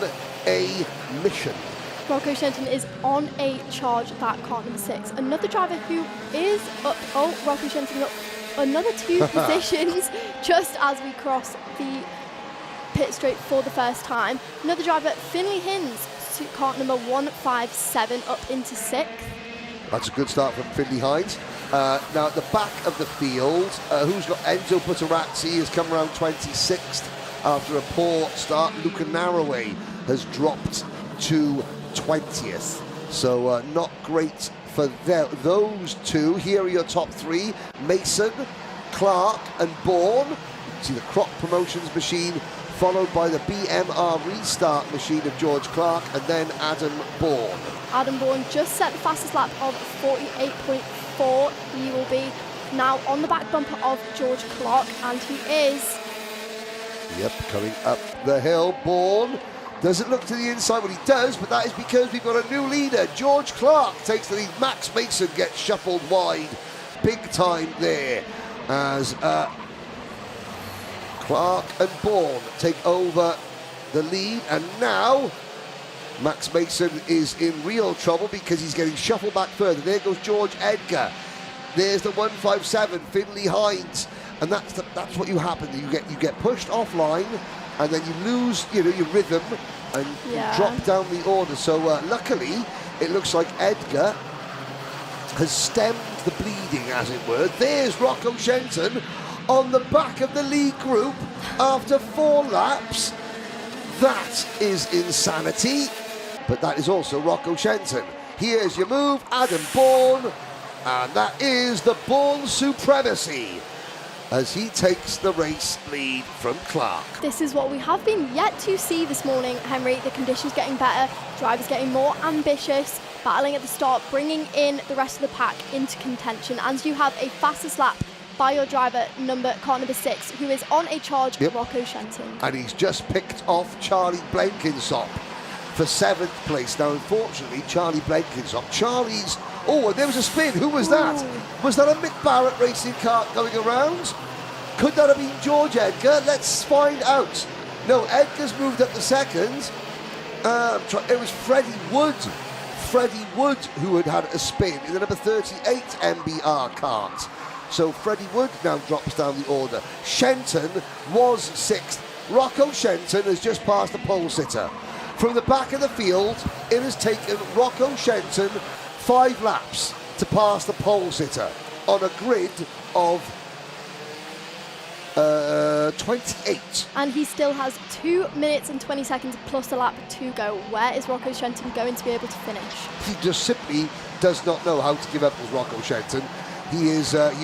a mission. Rocco Shenton is on a charge, that kart number 6. Another driver who is up, Rocco Shenton up another 2 positions just as we cross the pit straight for the first time. Another driver, Finley Hinds, kart number 157 up into 6th. That's a good start from Finley Hines. Now at the back of the field, who's got Enzo Butterazzi has come around 26th after a poor start. Luca Narroway has dropped to 20th. So not great for those two. Here are your top 3, Mason, Clark and Bourne. See the Croc Promotions machine, followed by the BMR Restart machine of George Clark, and then Adam Bourne. Adam Bourne just set the fastest lap of 48.4. He will be now on the back bumper of George Clark, and he is... Yep, coming up the hill. Bourne doesn't look to the inside when he does, but that is because we've got a new leader. George Clark takes the lead. Max Mason gets shuffled wide. Big time there as Clark and Bourne take over the lead, and now Max Mason is in real trouble because he's getting shuffled back further. There goes George Edgar. There's the 157, Finley Hines, and that's what you happen. You get pushed offline, and then you lose your rhythm and you drop down the order. So luckily, it looks like Edgar has stemmed the bleeding, as it were. There's Rocco Shenton on the back of the lead group after 4 laps. That is insanity. But that is also Rocco Shenton. Here's your move, Adam Bourne, and that is the Bourne supremacy as he takes the race lead from Clark. This is what we have been yet to see this morning, Henry. The conditions getting better, drivers getting more ambitious, battling at the start, bringing in the rest of the pack into contention. And you have a fastest lap by your driver, car number 6, who is on a charge, Rocco Shenton. And he's just picked off Charlie Blenkinsop for 7th place. Now, unfortunately, Charlie Blenkinsop, and there was a spin. Who was that? Was that a Mick Barrett racing kart going around? Could that have been George Edgar? Let's find out. No, Edgar's moved up to 2nd. It was Freddie Wood. Freddie Wood, who had a spin in the number 38 MBR kart. So Freddie Wood now drops down the order. Shenton was 6th. Rocco Shenton has just passed the pole sitter. From the back of the field, it has taken Rocco Shenton 5 laps to pass the pole sitter on a grid of 28. And he still has 2 minutes and 20 seconds plus a lap to go. Where is Rocco Shenton going to be able to finish? He just simply does not know how to give up with Rocco Shenton. He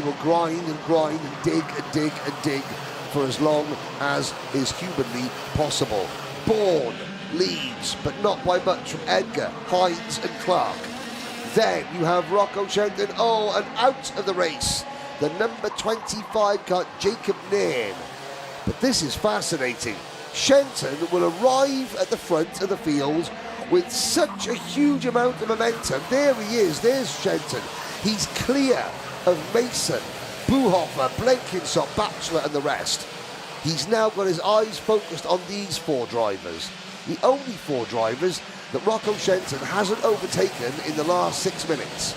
will grind and grind and dig and dig and dig for as long as is humanly possible. Bourne leads, but not by much, from Edgar, Hines and Clark. Then you have Rocco Shenton, and out of the race, the number 25 car, Jacob Nairn. But this is fascinating. Shenton will arrive at the front of the field with such a huge amount of momentum. There he is, there's Shenton. He's clear of Mason, Buhofer, Blenkinsop, Batchelor and the rest. He's now got his eyes focused on these 4 drivers. The only 4 drivers that Rocco Shenton hasn't overtaken in the last 6 minutes.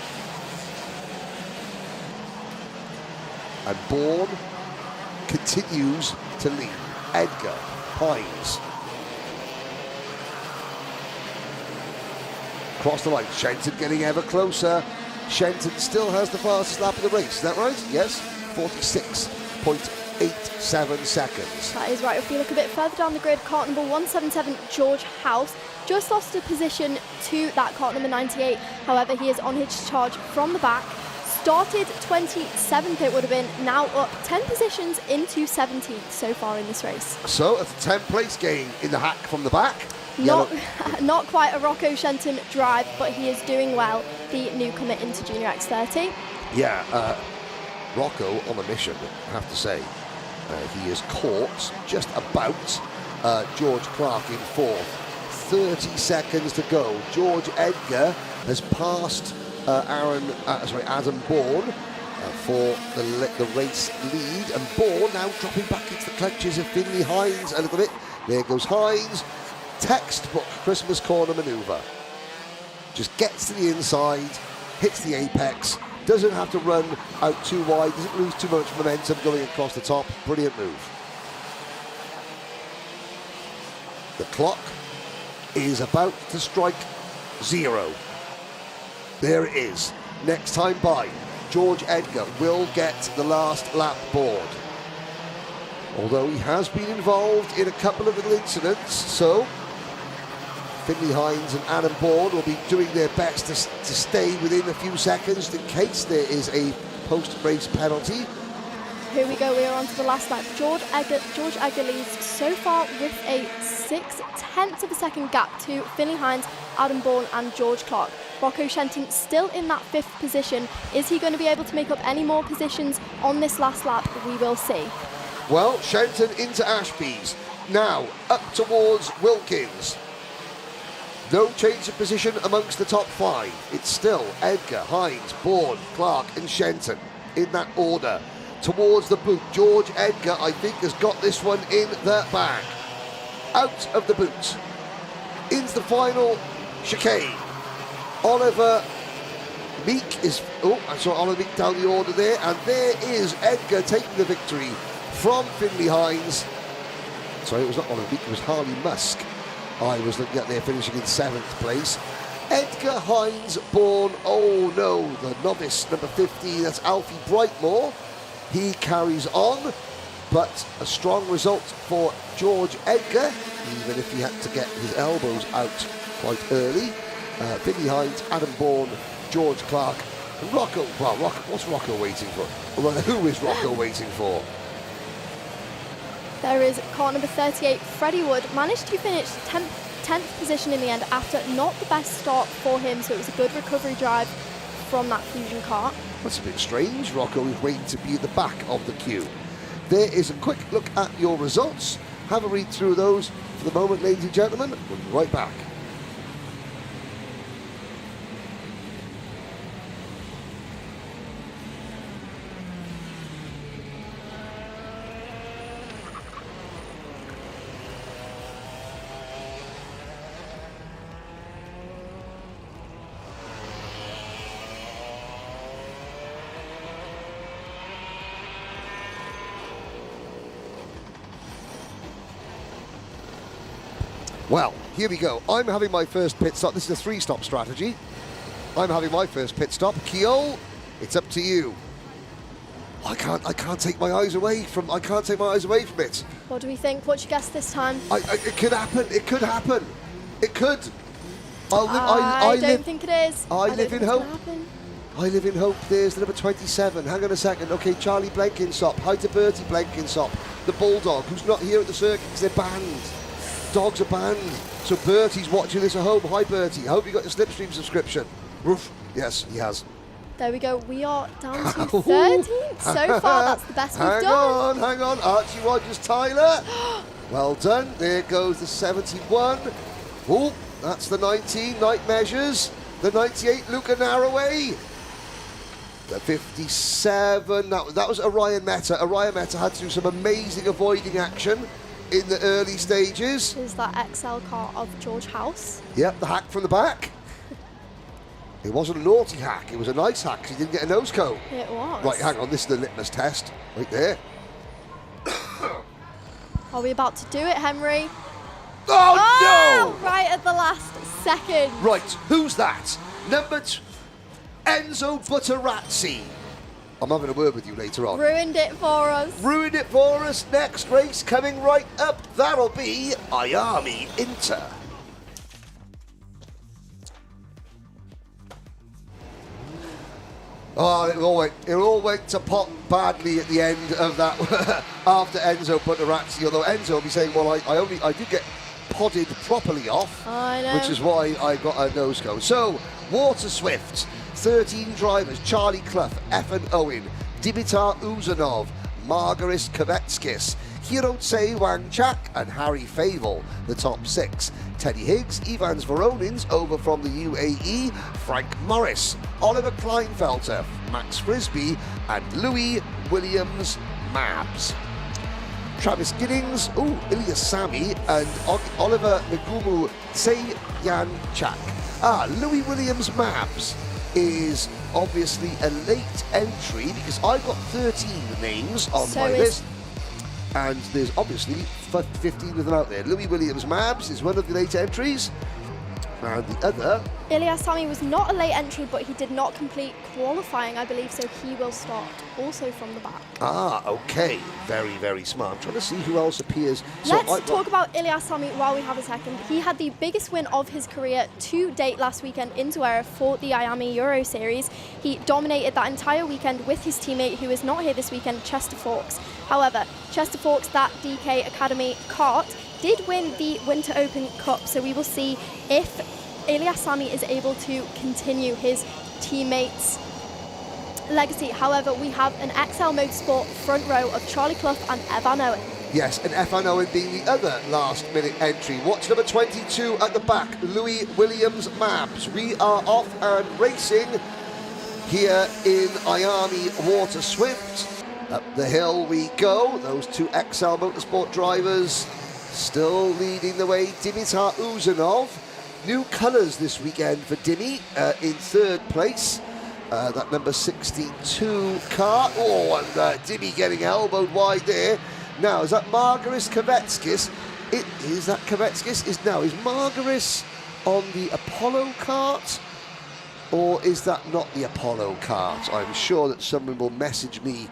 And Bourne continues to lead. Edgar, Hines. Across the line, Shenton getting ever closer. Shenton still has the fastest lap of the race, is that right? Yes, 46.87 seconds. That is right. If we look a bit further down the grid, kart number 177, George House, just lost a position to that kart number 98. However, he is on his charge from the back. Started 27th, it would have been, now up 10 positions into 17th so far in this race. So, it's a 10th place gain in the hack from the back. Not quite a Rocco Shenton drive, but he is doing well, the newcomer into Junior X30. Yeah, Rocco on a mission, I have to say. He is caught just about George Clark in 4th. 30 seconds to go. George Edgar has passed Adam Bourne for the race lead, and Bourne now dropping back into the clutches of Finley Hines a little bit. There goes Hines. Textbook Christmas corner manoeuvre. Just gets to the inside, hits the apex, doesn't have to run out too wide, doesn't lose too much momentum going across the top. Brilliant move. The clock is about to strike 0. There it is. Next time by, George Edgar will get the last lap board. Although he has been involved in a couple of little incidents, so Finley Hines and Adam Bourne will be doing their best to stay within a few seconds in case there is a post-race penalty. Here we go, we are on to the last lap. George Edgar leads so far with a 0.6 of a second gap to Finley Hines, Adam Bourne and George Clark. Rocco Shenton still in that 5th position. Is he going to be able to make up any more positions on this last lap? We will see. Well, Shenton into Ashby's. Now up towards Wilkins. No change of position amongst the top 5. It's still Edgar, Hines, Bourne, Clark and Shenton in that order. Towards the boot, George Edgar, I think, has got this one in the bag. Out of the boot. Into the final chicane. Oliver Meek is... I saw Oliver Meek down the order there. And there is Edgar taking the victory from Finley Hines. Sorry, it was not Oliver Meek, it was Harley Musk. I was looking at there, finishing in 7th place. Edgar, Hines, Bourne, oh no, the novice, number 50, that's Alfie Brightmore. He carries on, but a strong result for George Edgar, even if he had to get his elbows out quite early. Finley Hines, Adam Bourne, George Clark, and Rocco. Well, what's Rocco waiting for? Well, who is Rocco waiting for? There is car number 38, Freddie Wood, managed to finish 10th position in the end after not the best start for him, so it was a good recovery drive from that Fusion car. That's a bit strange. Rocco is waiting to be at the back of the queue. There is a quick look at your results. Have a read through those. For the moment, ladies and gentlemen, we'll be right back. Well, here we go. I'm having my first pit stop. This is a 3-stop strategy. I'm having my first pit stop. Kiel, it's up to you. I can't take my eyes away from it. What do we think? What do you guess this time? It could happen. It could happen. It could. I don't think it is. I live in hope. Happen. I live in hope. There's the number 27. Hang on a second. Okay, Charlie Blenkinsop. Hi to Bertie Blenkinsop. The Bulldog, who's not here at the circuit because they're banned. Dogs are banned. So Bertie's watching this at home. Hi, Bertie. I hope you got your Slipstream subscription. Roof. Yes, he has. There we go. We are down to 13th so far. That's the best we've done. Hang on. Archie Rogers Tyler. Well done. There goes the 71. Oh, that's the 19. Night Measures. The 98. Luca Narroway. The 57. That was Orion Meta. Orion Meta had to do some amazing avoiding action in the early stages. Is that XL car of George House? Yep, the hack from the back. It wasn't a naughty hack, it was a nice hack because he didn't get a nose cone. It was. Right, hang on, this is the litmus test. Right there. Are we about to do it, Henry? Oh, no! Right at the last second. Right, who's that? Number Enzo Butterazzi. I'm having a word with you later on. Ruined it for us. Ruined it for us. Next race coming right up. That'll be Miami Inter. Oh, it all went to pot badly at the end of that after Enzo Butterazzi. Although Enzo will be saying, well, I did get podded properly off, I know. which is why I got a nose cone. So, Waterswift, 13 drivers: Charlie Clough, Efan Owen, Dimitar Uzanov, Margaris Kvetskis, Hirotse Wangchak and Harry Favel, the top 6. Teddy Higgs, Ivans Voronins over from the UAE, Frank Morris, Oliver Kleinfelter, Max Frisbee and Louis Williams Mabs. Travis Giddings, Ilya Sami and Oliver Ngumu Tseyan Chak. Louis Williams Mabs is obviously a late entry because I got 13 names on my list. And there's obviously 15 of them out there. Louis Williams Mabs is one of the late entries. And the other... Ilya Sami was not a late entry, but he did not complete qualifying, I believe, so he will start also from the back. Okay. Very, very smart. I'm trying to see who else appears. Let's talk about Ilya Sami while we have a second. He had the biggest win of his career to date last weekend in Tsuera for the Miami Euro Series. He dominated that entire weekend with his teammate, who is not here this weekend, Chester Fawkes. However, Chester Fawkes, that DK Academy kart, did win the Winter Open Cup, so we will see if Ilya Sami is able to continue his teammates' legacy. However, we have an XL Motorsport front row of Charlie Clough and Evan Owen. Yes, and Efan Owen being the other last-minute entry. Watch number 22 at the back, Louis Williams Mabs. We are off and racing here in Miami Waterswift. Up the hill we go. Those two XL Motorsport drivers still leading the way. Dimitar Uzanov. New colours this weekend for Dimi in 3rd place. That number 62 car. And Dimi getting elbowed wide there. Now, is that Margaris Kvetskis? Is that Kvetskis? Is Margaris on the Apollo kart? Or is that not the Apollo kart? I'm sure that someone will message me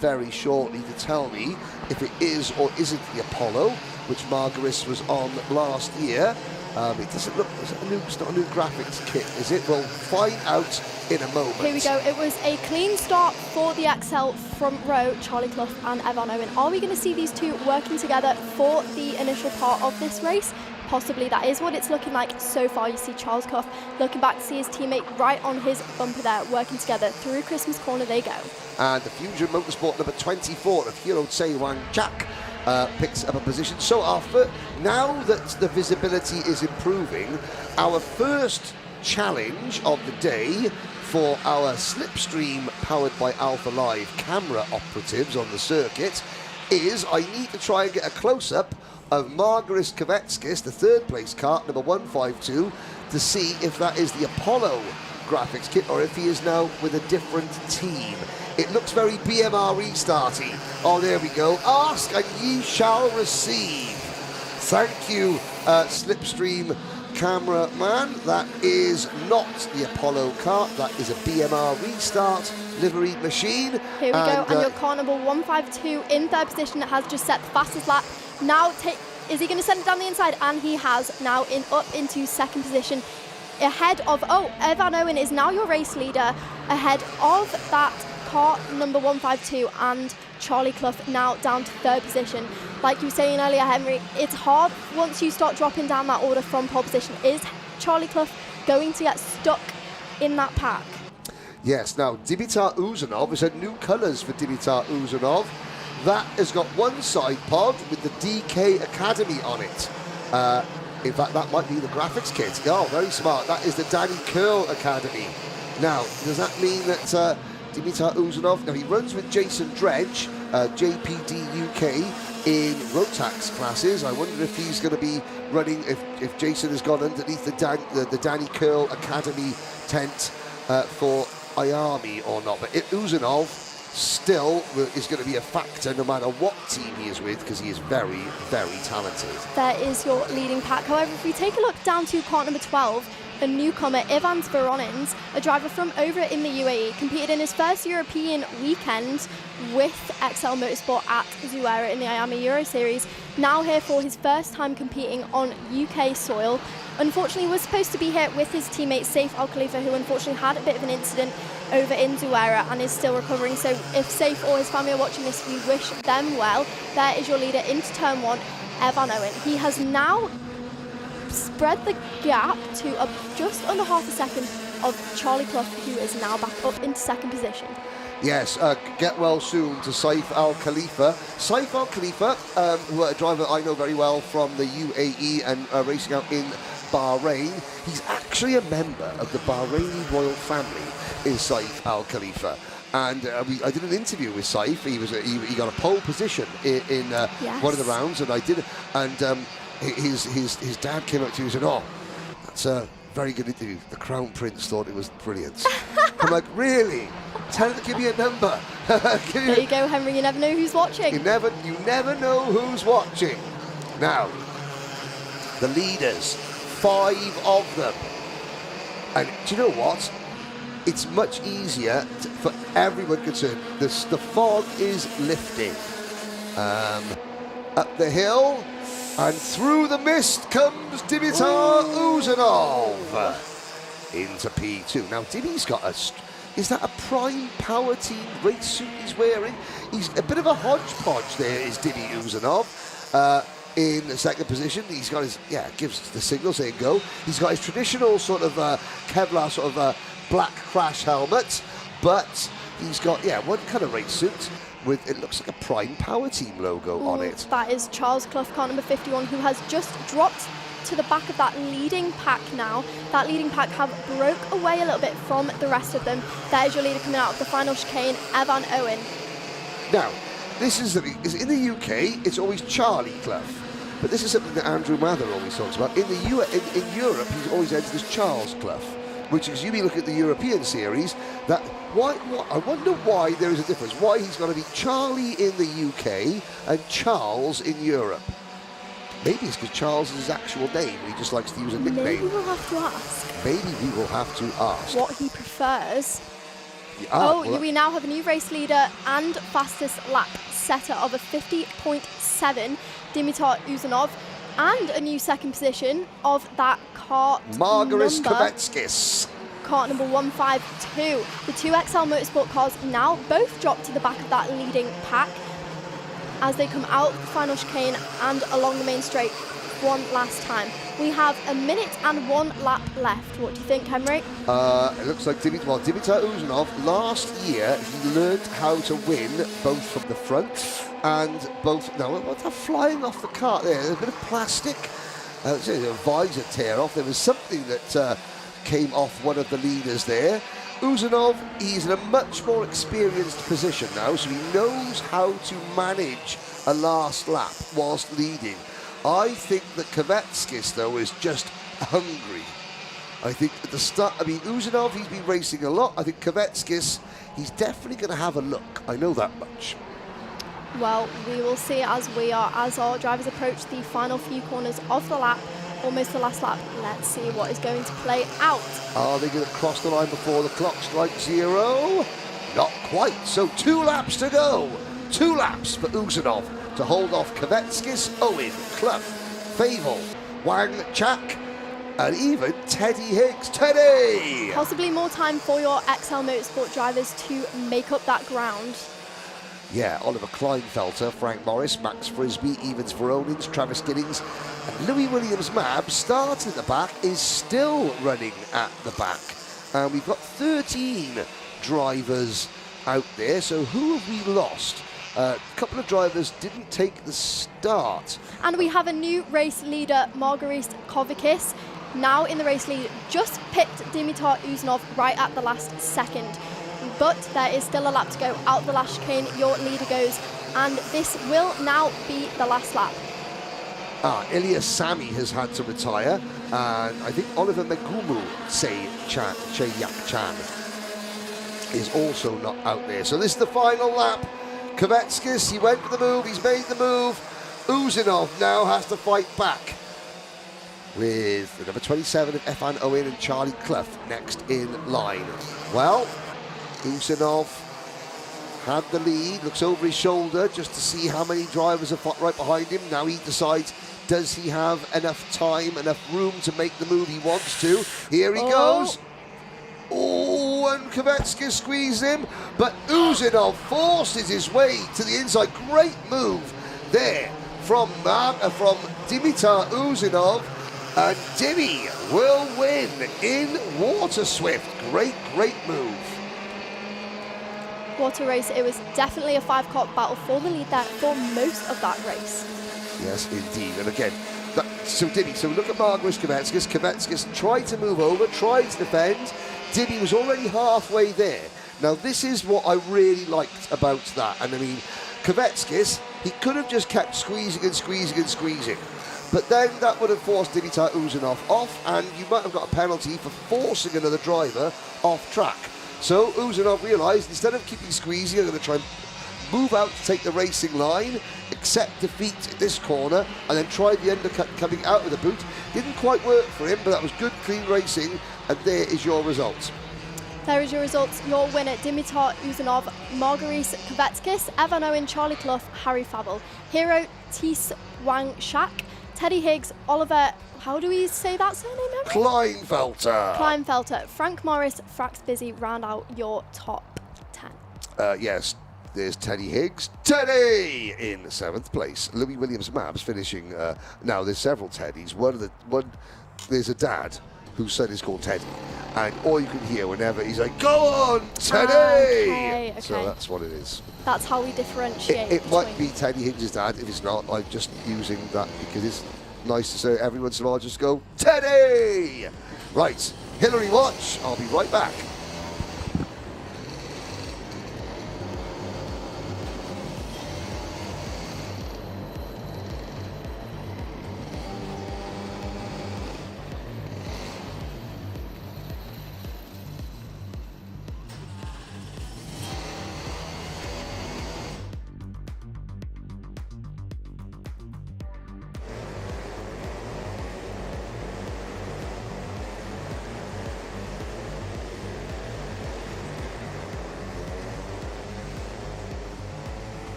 very shortly to tell me if it is or isn't the Apollo, which Margaris was on last year. It doesn't look, it's not a new graphics kit, is it? We'll find out in a moment. Here we go. It was a clean start for the XL front row, Charlie Clough and Evan Owen. Are we going to see these two working together for the initial part of this race? Possibly. That is what it's looking like so far. You see Charles Clough looking back to see his teammate right on his bumper there, working together. Through Christmas Corner they go. And the Fusion Motorsport number 24 of Hirotse Wangchak picks up a position. So now that the visibility is improving, our first challenge of the day for our Slipstream powered by Alpha Live camera operatives on the circuit is I need to try and get a close-up of Margaris Kvetskis, the 3rd place kart, number 152, to see if that is the Apollo graphics kit or if he is now with a different team. It looks very BMR restarty. Oh, there we go. Ask and ye shall receive. Thank you, Slipstream cameraman. That is not the Apollo kart. That is a BMR restart livery machine. Here we go, and your car number 152 in third position has just set the fastest lap. Now, is he going to send it down the inside? And he has now up into second position. Ahead of, Evan Owen is now your race leader, ahead of that car number 152 and Charlie Clough now down to third position. Like you were saying earlier, Henry, it's hard once you start dropping down that order from pole position. Is Charlie Clough going to get stuck in that pack? Yes, now Dimitar Uzanov has had new colours for Dimitar Uzanov. That has got one side pod with the DK Academy on it. In fact, that might be the graphics kit. Oh, very smart. That is the Danny Curl Academy. Now, does that mean that Dimitar Uzanov, now he runs with Jason Dredge, JPD UK, in Rotax classes. I wonder if he's going to be running, if Jason has gone underneath the Danny Curl Academy tent for IARMY or not. But Uzanov still is going to be a factor no matter what team he is with, because he is very, very talented. There is your leading pack. However, if we take a look down to kart number 12, a newcomer, Ivans Veronins, a driver from over in the UAE, competed in his first European weekend with XL Motorsport at Zuera in the IAMA Euro Series. Now here for his first time competing on UK soil. Unfortunately, was supposed to be here with his teammate Saif Al Khalifa, who unfortunately had a bit of an incident over in Zuera and is still recovering. So if Saif or his family are watching this, we wish them well. There is your leader into turn 1, Evan Owen. He has now spread the gap to just under half a second of Charlie Clough, who is now back up into second position. Yes, get well soon to Saif Al Khalifa. Saif Al Khalifa, who a driver I know very well from the UAE and racing out in Bahrain. He's actually a member of the Bahraini royal family, is Saif Al Khalifa. And I did an interview with Saif. He got a pole position in yes. one of the rounds, and I did it. And his dad came up to me and said, "Oh, that's a very good interview. The Crown Prince thought it was brilliant." I'm like, "Really? Tell him to give me a number." There you go, Henry. You never know who's watching. You never know who's watching. Now, the leaders, 5 of them. And do you know what? It's much easier for everyone concerned. The fog is lifting. Up the hill and through the mist comes Dimitar Uzanov into P2. Now, Dimi's got is that a Prime Power Team race suit he's wearing? He's a bit of a hodgepodge there, is Dimi Uzanov. In the second position, he's got his, gives the signal saying go. He's got his traditional sort of Kevlar sort of black crash helmet, but he's got, one kind of race suit with, it looks like a Prime Power Team logo on it. That is Charles Clough, car number 51, who has just dropped to the back of that leading pack now. That leading pack have broke away a little bit from the rest of them. There's your leader coming out of the final chicane, Evan Owen. Now, this is in the UK, it's always Charlie Clough. But this is something that Andrew Mather always talks about. In Europe, he's always entered as Charles Clough, which is, you look at the European series, I wonder why there is a difference. Why he's got to be Charlie in the UK and Charles in Europe. Maybe it's because Charles is his actual name and he just likes to use a nickname. Maybe we'll have to ask. Maybe we will have to ask. What he prefers. We now have a new race leader and fastest lap setter of a 50.7, Dimitar Uzanov, and a new second position of that kart Margaris number. Kovetskis. Kart number 152. The 2 XL Motorsport cars now both drop to the back of that leading pack as they come out of the final chicane and along the main straight one last time. We have a minute and 1 lap left. What do you think, Henry? It looks like Dimitar Uzanov, last year he learned how to win both from the front and both. Now, what's that flying off the cart there? There's a bit of plastic. A visor tear off. There was something that came off one of the leaders there. Uzanov, he's in a much more experienced position now, so he knows how to manage a last lap whilst leading. I think that Kovetskis, though, is just hungry. I think at the start, Uzanov, he's been racing a lot. I think Kovetskis, he's definitely going to have a look. I know that much. Well, we will see as our drivers approach the final few corners of the lap, almost the last lap. Let's see what is going to play out. Are they going to cross the line before the clock strikes 0? Not quite. So 2 laps to go. 2 laps for Uzanov to hold off Kvetskis, Owen, Clough, Favel, Wang Chak, and even Teddy Higgs. Teddy! Possibly more time for your XL Motorsport drivers to make up that ground. Yeah, Oliver Kleinfelter, Frank Morris, Max Frisbee, Evans Veronins, Travis Giddings, and Louis Williams-Mab, starting at the back, is still running at the back. And we've got 13 drivers out there, so who have we lost? A couple of drivers didn't take the start. And we have a new race leader, Margaris Kovakis, now in the race lead, just picked Dimitar Uzanov right at the last second. But there is still a lap to go out the last chicane. Your leader goes, and this will now be the last lap. Ilya Sami has had to retire, and I think Oliver Megumu Che-Yak Chan is also not out there. So this is the final lap. Kvetskis, he went for the move, he's made the move. Uzanov now has to fight back with the number 27 of Efan Owen and Charlie Clough next in line. Well, Uzanov had the lead, looks over his shoulder just to see how many drivers are right behind him. Now he decides, does he have enough time, enough room to make the move he wants to? Here he goes. Oh, and Kvetskis squeezed him, but Uzanov forces his way to the inside. Great move there from Dimitar Uzanov, and Dimmy will win in Waterswift. Great move. What a race. It was definitely a 5-car battle for the lead there for most of that race. Yes, indeed. And again, so look at Margaris Kvetskis. Kvetskis tried to move over, tried to defend. Dimmy was already halfway there. Now, this is what I really liked about that. And I mean, Kvetskis, he could have just kept squeezing and squeezing and squeezing. But then that would have forced Dimitar Uzanov off, and you might have got a penalty for forcing another driver off track. So Uzanov realised, instead of keeping squeezing, I'm going to try and move out to take the racing line, accept defeat at this corner, and then try the undercut coming out of the boot. Didn't quite work for him, but that was good, clean racing, and there is your results. There is your results. Your winner, Dimitar Uzanov, Margaris Kvetskis, Evan Owen, Charlie Clough, Harry Fabel, Hero Tis Wang Shak, Teddy Higgs, Oliver, how do we say that surname, Emery? Kleinfelter, Frank Morris, Frax Busy, round out your top 10. Yes, there's Teddy Higgs. Teddy in 7th place. Louis Williams-Mabs finishing. Now, there's several Teddys. There's a dad whose son is called Teddy. And all you can hear whenever he's like, go on, Teddy! Okay. So that's what it is. That's how we differentiate. It might be Teddy Higgs' dad. If it's not, I'm just using that because it's nice to say every once in a while just go, Teddy! Right, Hillary watch. I'll be right back.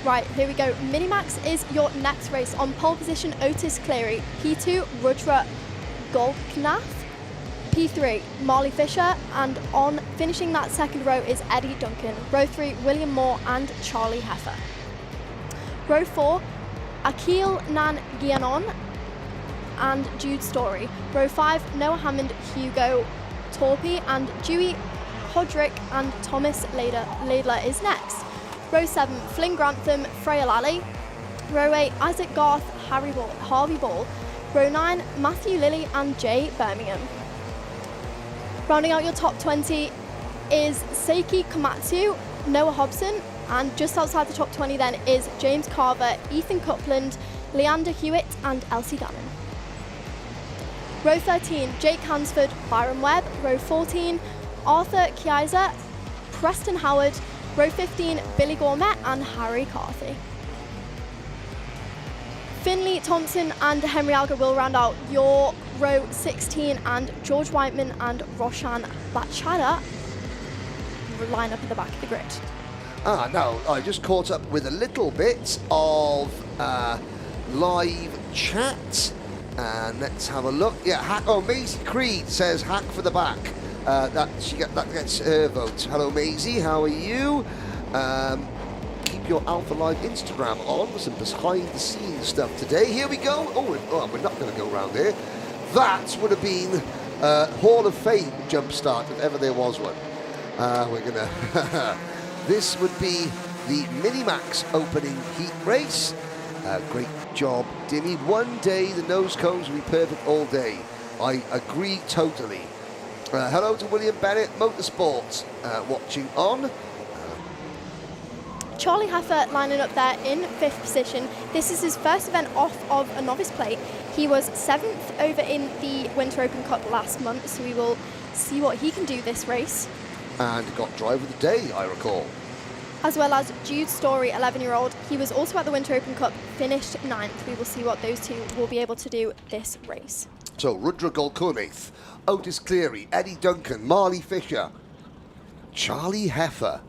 Right, here we go. Minimax is your next race. On pole position, Otis Cleary. P2, Rudra Golknath. P3, Marley Fisher. And on finishing that second row is Eddie Duncan. Row 3, William Moore and Charlie Heffer. Row 4, Akil Nan Guianon and Jude Story. Row 5, Noah Hammond, Hugo Torpy and Dewey Hodrick and Thomas Laidler is next. Row 7, Flynn Grantham, Freya Lally. Row 8, Isaac Garth, Harvey Ball. Row 9, Matthew Lilly and Jay Birmingham. Rounding out your top 20 is Seiki Komatsu, Noah Hobson, and just outside the top 20 then is James Carver, Ethan Coupland, Leander Hewitt and Elsie Gannon. Row 13, Jake Hansford, Byron Webb. Row 14, Arthur Kiaiser, Preston Howard. Row 15, Billy Gourmet and Harry Carthy. Finley Thompson and Henry Alger will round out your row 16, and George Whiteman and Roshan Bachada line up at the back of the grid. Now, I just caught up with a little bit of live chat, and let's have a look. Yeah, Maisie Creed says hack for the back. That gets her vote. Hello, Maisie, how are you? Keep your Alpha Live Instagram on for some behind-the-scenes stuff today. Here we go. Oh, we're not going to go around there. That would have been Hall of Fame jump start if ever there was one. We're gonna. This would be the Minimax opening heat race. Great job, Dimmy. One day the nose cones will be perfect all day. I agree totally. Hello to William Bennett Motorsports watching on. Charlie Heffer lining up there in 5th position. This is his first event off of a novice plate. He was 7th over in the Winter Open Cup last month, so we will see what he can do this race. And got driver of the day, I recall. As well as Jude Story, 11-year-old. He was also at the Winter Open Cup, finished 9th. We will see what those two will be able to do this race. So Rudra Golkunath, Otis Cleary, Eddie Duncan, Marley Fisher, Charlie Heffer,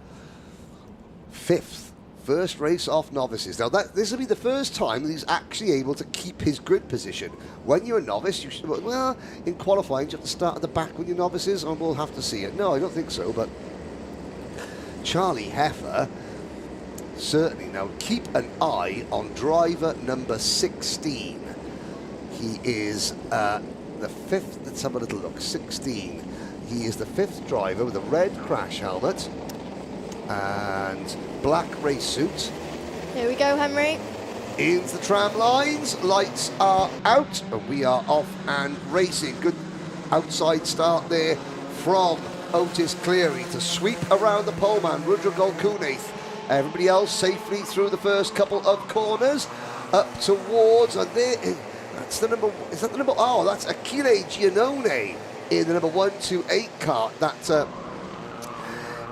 5th. First race off novices. Now this will be the first time that he's actually able to keep his grid position. When you're a novice, you should, well, in qualifying, you have to start at the back when you're novices, and we'll have to see it. No, I don't think so, but Charlie Heffer, certainly. Now keep an eye on driver number 16. He is the 5th, let's have a little look, 16. He is the 5th driver with a red crash helmet and black race suit. Here we go, Henry. Into the tram lines, lights are out, and we are off and racing. Good outside start there from Otis Cleary to sweep around the poleman, Rudra Golkunath. Everybody else safely through the first couple of corners, up towards, and there, that's the number, is that the number, oh, that's Achille Giannone in the number 128 cart. That's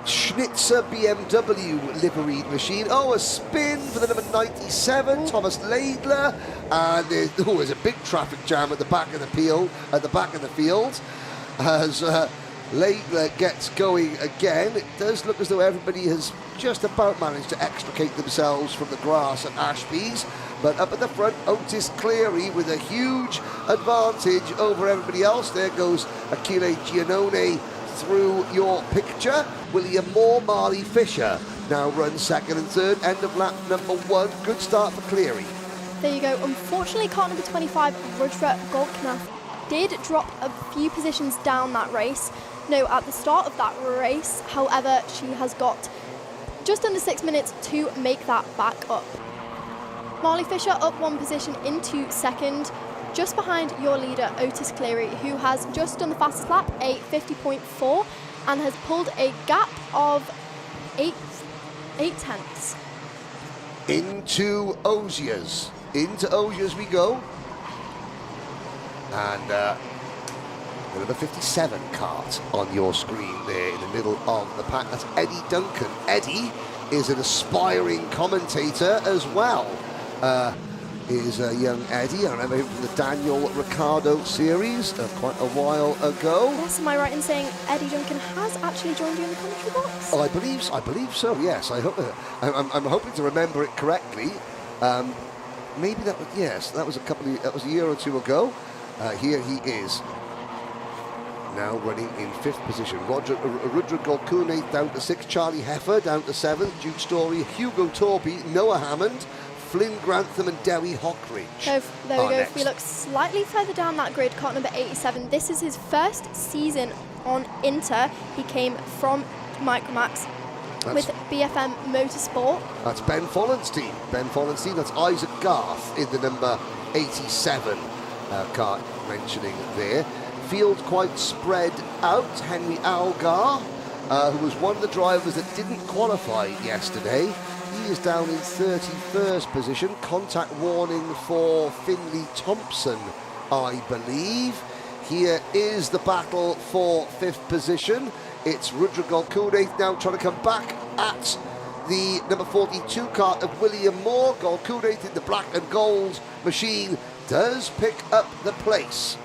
Schnitzer BMW liveried machine. Oh, a spin for the number 97, Thomas Laidler, and there's a big traffic jam at the back of the field. As Laidler gets going again, it does look as though everybody has just about managed to extricate themselves from the grass at Ashby's. But up at the front, Otis Cleary with a huge advantage over everybody else. There goes Achille Giannone through your picture. William Moore, Marley Fisher now runs 2nd and 3rd. End of lap number 1. Good start for Cleary. There you go. Unfortunately, car number 25, Rudra Golkunath, did drop a few positions down that race. No, at the start of that race, however, she has got just under 6 minutes to make that back up. Marley Fisher up 1 position into 2nd, just behind your leader, Otis Cleary, who has just done the fastest lap, a 50.4, and has pulled a gap of 8 tenths. Into Ozias. Into Ozias we go. And the number 57 cart on your screen there in the middle of the pack. That's Eddie Duncan. Eddie is an aspiring commentator as well. Is young Eddie. I remember him from the Daniel Ricciardo series quite a while ago. Yes, am I right in saying Eddie Duncan has actually joined you in the commentary box? Oh, I believe so. Yes, I hope. I'm hoping to remember it correctly. Maybe that was, yes, that was that was a year or two ago. Here he is. Now running in 5th position. Rudra Golkunath down to 6th. Charlie Heffer down to 7th. Jude Story, Hugo Torby, Noah Hammond, Flynn Grantham and Dewi Hockridge. So there we go. Next. If we look slightly further down that grid, cart number 87. This is his first season on Inter. He came from Micromax with BFM Motorsport. That's Ben Follen's team. That's Isaac Garth in the number 87 cart mentioning there. Field quite spread out. Henry Algar, who was one of the drivers that didn't qualify yesterday. He is down in 31st position. Contact warning for Finley Thompson, I believe. Here is the battle for 5th position. It's Rudra Golkude now trying to come back at the number 42 kart of William Moore. Golkude in the black and gold machine does pick up the place.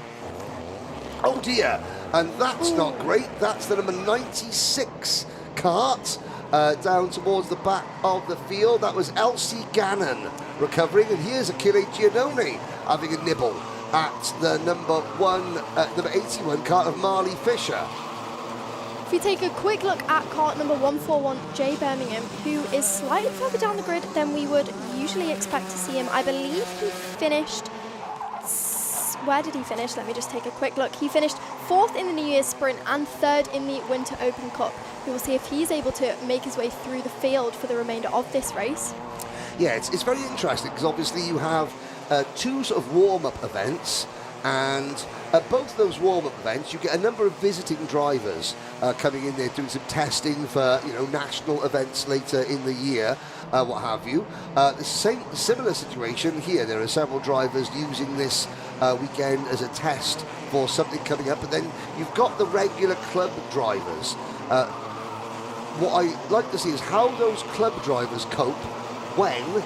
Oh dear, and that's not great. That's the number 96 kart down towards the back of the field. That was Elsie Gannon recovering, and here's Achille Giannone having a nibble at the number 81 kart of Marley Fisher. If we take a quick look at kart number 141, Jay Birmingham, who is slightly further down the grid than we would usually expect to see him. I believe he finished... Where did he finish? Let me just take a quick look. He finished 4th in the New Year's Sprint and 3rd in the Winter Open Cup. We will see if he's able to make his way through the field for the remainder of this race. Yeah, it's very interesting because obviously you have 2 sort of warm-up events, and at both those warm-up events you get a number of visiting drivers coming in there doing some testing for national events later in the year, what have you. The similar situation here. There are several drivers using this weekend as a test for something coming up, but then you've got the regular club drivers. What I like to see is how those club drivers cope when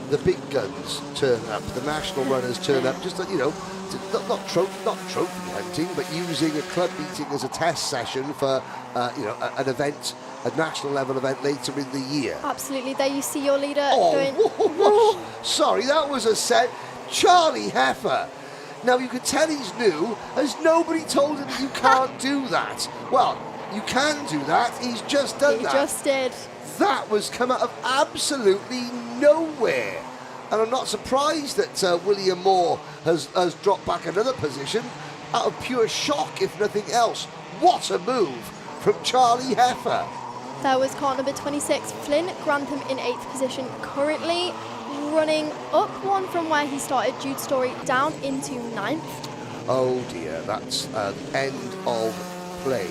the big guns turn up, the national runners turn up, just not trophy hunting, but using a club meeting as a test session for an event, a national level event later in the year. Absolutely. There you see your leader going... Sorry, that was a set. Charlie Heffer. Now you can tell he's new, as nobody told him that you can't do that. Well, you can do that. He's just done that. He just did. That was come out of absolutely nowhere. And I'm not surprised that William Moore has dropped back another position out of pure shock, if nothing else. What a move from Charlie Heffer. There was car number 26, Flynn Grantham in 8th position, currently running up one from where he started. Jude Story down into 9th. Oh dear, that's the end of play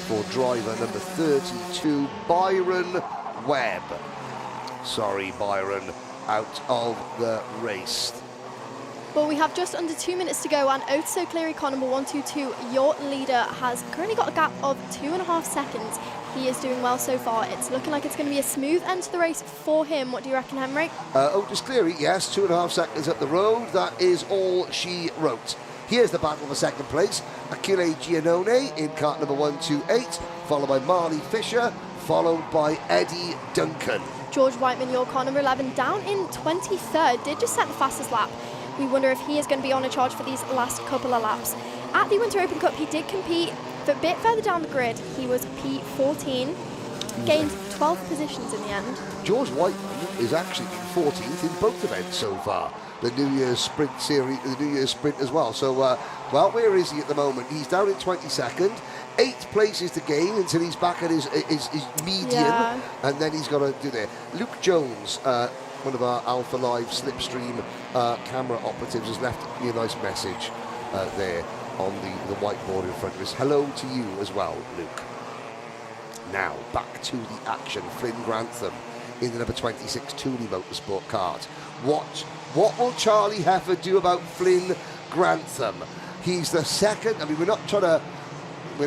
for driver number 32, Byron Webb. Sorry, Byron, out of the race. Well, we have just under 2 minutes to go, and Otis O'Cleary, car number 122, your leader, has currently got a gap of 2.5 seconds. He is doing well so far. It's looking like it's going to be a smooth end to the race for him. What do you reckon, Henry? Otis Cleary, yes, 2.5 seconds up the road. That is all she wrote. Here's the battle for second place. Achille Giannone in kart number 128, followed by Marley Fisher, followed by Eddie Duncan. George Whiteman, your car number 11, down in 23rd, did just set the fastest lap. We wonder if he is going to be on a charge for these last couple of laps. At the Winter Open Cup, he did compete a bit further down the grid. He was P14, gained 12 positions in the end. George Whiteman is actually 14th in both events so far. The New Year's Sprint series, the New Year's Sprint as well. So, well, where is he at the moment? He's down in 22nd. 8 places to gain until he's back at his median, and then he's got to do there. Luke Jones, one of our Alpha Live Slipstream camera operatives, has left me a nice message there on the whiteboard in front of us. Hello to you as well, Luke. Now, back to the action. Flynn Grantham in the number 26 Thule Motorsport kart. What will Charlie Heffer do about Flynn Grantham? He's the second. I mean, we're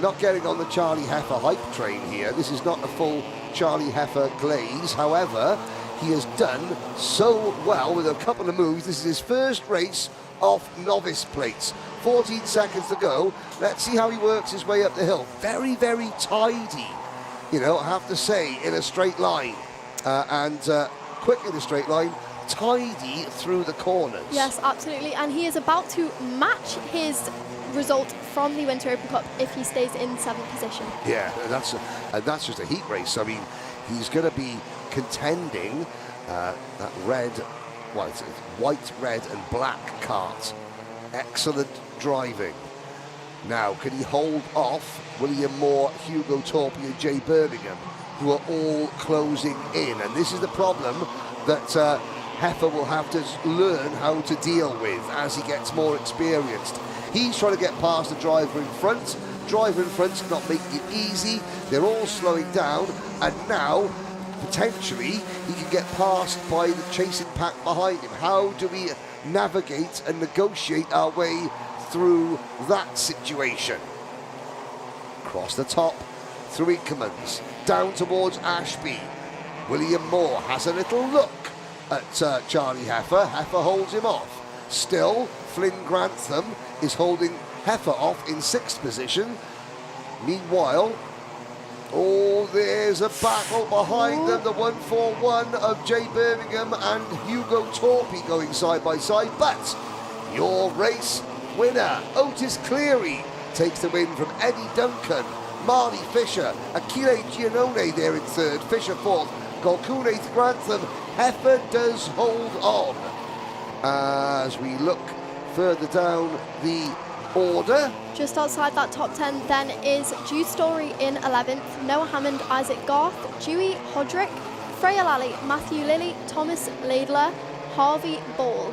not getting on the Charlie Heffer hype train here. This is not a full Charlie Heffer glaze. However, he has done so well with a couple of moves. This is his first race off novice plates. 14 seconds to go. Let's see how he works his way up the hill. Very, very tidy, I have to say, in a straight line. And quick in a straight line, tidy through the corners. Yes, absolutely. And he is about to match his result from the Winter Open Cup if he stays in 7th position. Yeah, and that's just a heat race. I mean, he's going to be contending that it's white, red and black kart. Excellent driving. Now, can he hold off William Moore, Hugo Torpy and Jay Birmingham, who are all closing in? And this is the problem that Heffer will have to learn how to deal with as he gets more experienced. He's trying to get past the driver in front. Driver in front's not making it easy. They're all slowing down, and now potentially he can get passed by the chasing pack behind him. How do we navigate and negotiate our way through that situation. Across the top, through Inkermans, down towards Ashby. William Moore has a little look at Charlie Heffer. Heffer holds him off. Still, Flynn Grantham is holding Heffer off in 6th position. Meanwhile, oh, there's a battle behind them. The 1-4-1 of Jay Birmingham and Hugo Torpy going side by side. But your race winner, Otis Cleary, takes the win from Eddie Duncan. Marley Fisher, Akile Giannone there in 3rd, Fisher 4th, Golkune to Grantham. Heffer does hold on. As we look further down the order. Just outside that top 10 then is Jude Story in 11th, Noah Hammond, Isaac Garth, Dewey Hodrick, Freya Lally, Matthew Lilly, Thomas Laidler, Harvey Ball,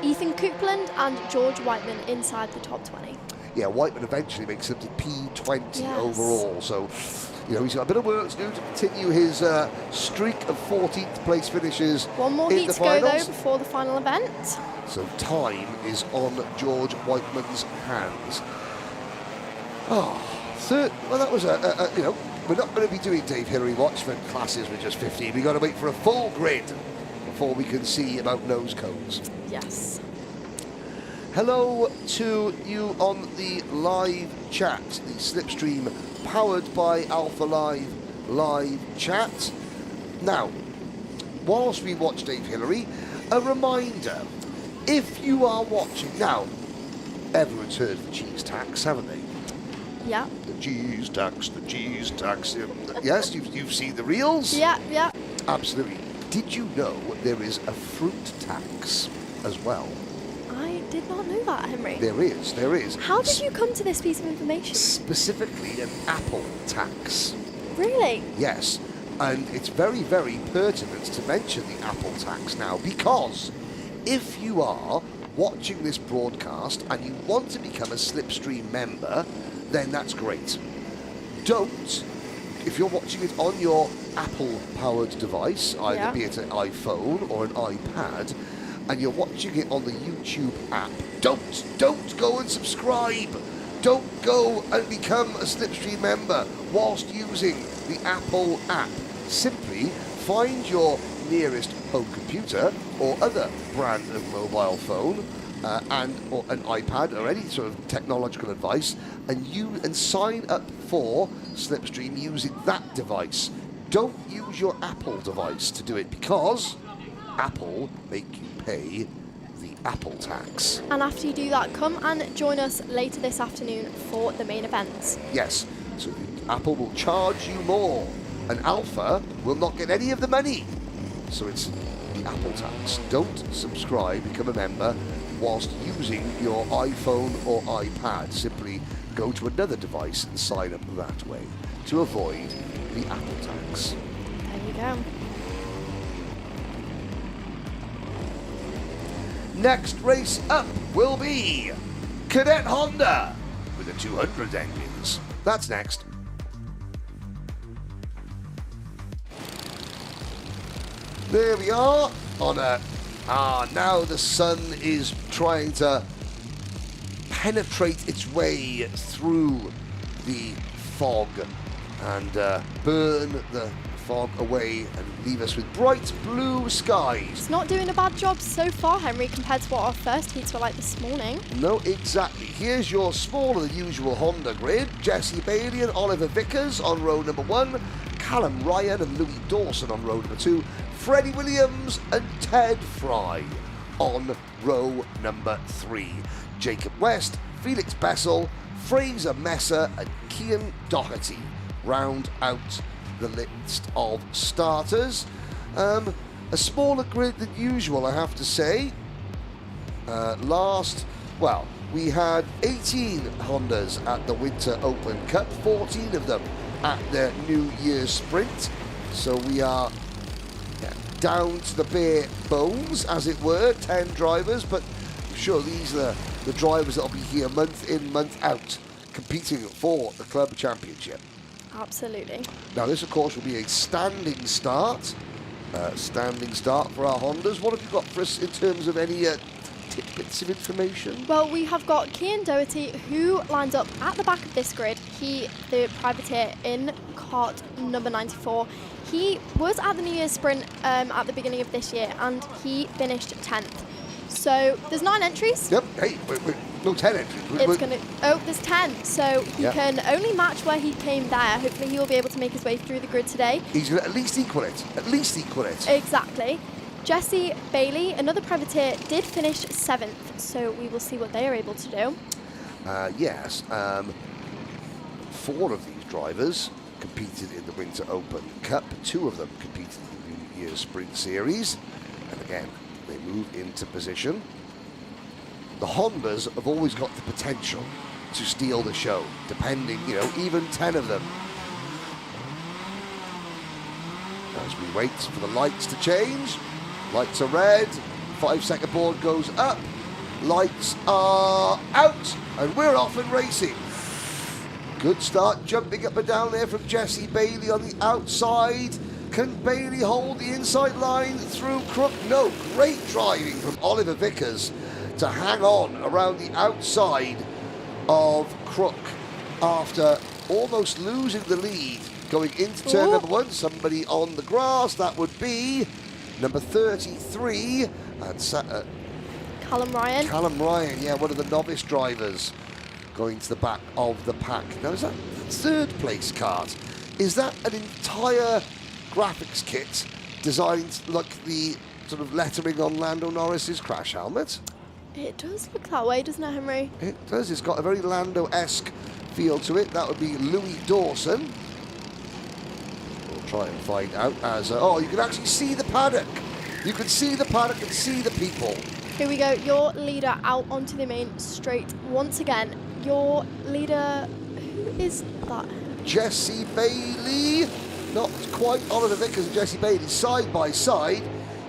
Ethan Coupland and George Whiteman inside the top 20. Yeah, Whiteman eventually makes it to P20 Yes. overall, so he's got a bit of work to do to continue his streak of 14th place finishes. One more in heat the to go though finals. before the final event. So time is on George Whiteman's hands. Oh, well, that was we're not going to be doing Dave Hillary Watchman classes with just 15. We've got to wait for a full grid before we can see about nose cones. Yes. Hello to you on the live chat, the Slipstream powered by Alpha live chat. Now, whilst we watch Dave Hillary, a reminder, if you are watching, now, everyone's heard of the cheese tax, haven't they? Yeah. The cheese tax, the cheese tax. Yes, you've seen the reels? Yeah, yeah. Absolutely. Did you know there is a fruit tax as well? I did not know that, Henry. There is. How did you come to this piece of information? Specifically an apple tax. Really? Yes, and it's very, very pertinent to mention the apple tax now, because if you are watching this broadcast and you want to become a Slipstream member, then that's great. Don't, if you're watching it on your Apple-powered device, either be it an iPhone or an iPad, and you're watching it on the YouTube app, don't go and subscribe. Don't go and become a Slipstream member whilst using the Apple app. Simply find your nearest home computer or other brand of mobile phone or an iPad or any sort of technological device, and sign up for Slipstream using that device. Don't use your Apple device to do it, because Apple make you pay the Apple tax. And after you do that, come and join us later this afternoon for the main events. Yes, so Apple will charge you more, and Alpha will not get any of the money. So it's the Apple tax. Don't subscribe, become a member whilst using your iPhone or iPad. Simply go to another device and sign up that way to avoid the Apple tax. There you go. Next race up will be Cadet Honda with the 200 engines. That's next. There we are on a... now the sun is trying to penetrate its way through the fog and burn the fog away and leave us with bright blue skies. It's not doing a bad job so far, Henry, compared to what our first heats were like this morning. No, exactly. Here's your smaller than usual Honda grid. Jesse Bailey and Oliver Vickers on row number 1. Callum Ryan and Louis Dawson on row number 2. Freddie Williams and Ted Fry on row number 3. Jacob West, Felix Bessel, Fraser Messer and Cian Doherty round out the list of starters. A smaller grid than usual, I have to say. We had 18 Hondas at the Winter Open Cup, 14 of them at the New Year's Sprint. So we are down to the bare bones, as it were, 10 drivers, but I'm sure these are the drivers that will be here month in, month out, competing for the Club Championship. Absolutely. Now this, of course, will be a standing start. For our Hondas. What have you got for us in terms of any tidbits of information? Well, we have got Cian Doherty, who lines up at the back of this grid. He, the privateer in kart number 94. He was at the New Year's Sprint at the beginning of this year, and he finished 10th. So there's 9 entries. Yep. Hey, no, 10 entries. There's 10. So he can only match where he came there. Hopefully he will be able to make his way through the grid today. He's going to at least equal it. At least equal it. Exactly. Jesse Bailey, another privateer, did finish 7th. So we will see what they are able to do. Yes. 4 of these drivers competed in the Winter Open Cup. 2 of them competed in the New Year's Sprint Series. And again, they move into position. The Hondas have always got the potential to steal the show, depending, even 10 of them. As we wait for the lights to change, lights are red, 5-second board goes up, lights are out, and we're off and racing. Good start, jumping up and down there from Jesse Bailey on the outside. Can Bailey hold the inside line through Crook? No, great driving from Oliver Vickers to hang on around the outside of Crook after almost losing the lead going into turn number 1. Somebody on the grass, that would be number 33. And Callum Ryan. Callum Ryan, yeah, one of the novice drivers going to the back of the pack. Now, is that 3rd place kart? Is that an entire graphics kit designed like the sort of lettering on Lando Norris's crash helmet? It does look that way, doesn't it, Henry? It does. It's got a very Lando-esque feel to it. That would be Louis Dawson. We'll try and find out as... oh, you can actually see the paddock. You can see the paddock and see the people. Here we go. Your leader out onto the main straight once again. Your leader... Who is that? Jesse Bailey. Not quite Oliver Vickers and Jesse Bailey side by side.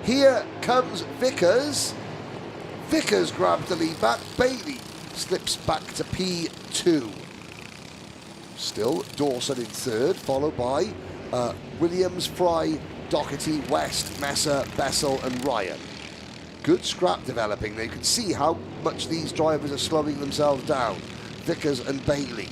Here comes Vickers. Vickers grabs the lead back. Bailey slips back to P2. Still Dawson in 3rd, followed by Williams, Fry, Doherty, West, Messer, Bessel and Ryan. Good scrap developing. They can see how much these drivers are slowing themselves down. Vickers and Bailey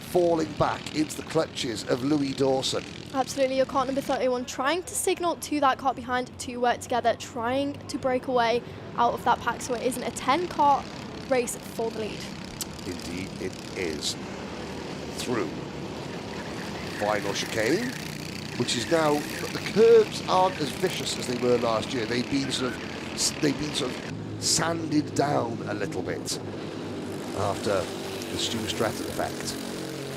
falling back into the clutches of Louis Dawson. Absolutely, your kart number 31 trying to signal to that kart behind to work together, trying to break away out of that pack so it isn't a 10-kart race for the lead. Indeed it is. Through final chicane, which is now, the curbs aren't as vicious as they were last year. They've been sort of sanded down a little bit after the Stu Stratton effect.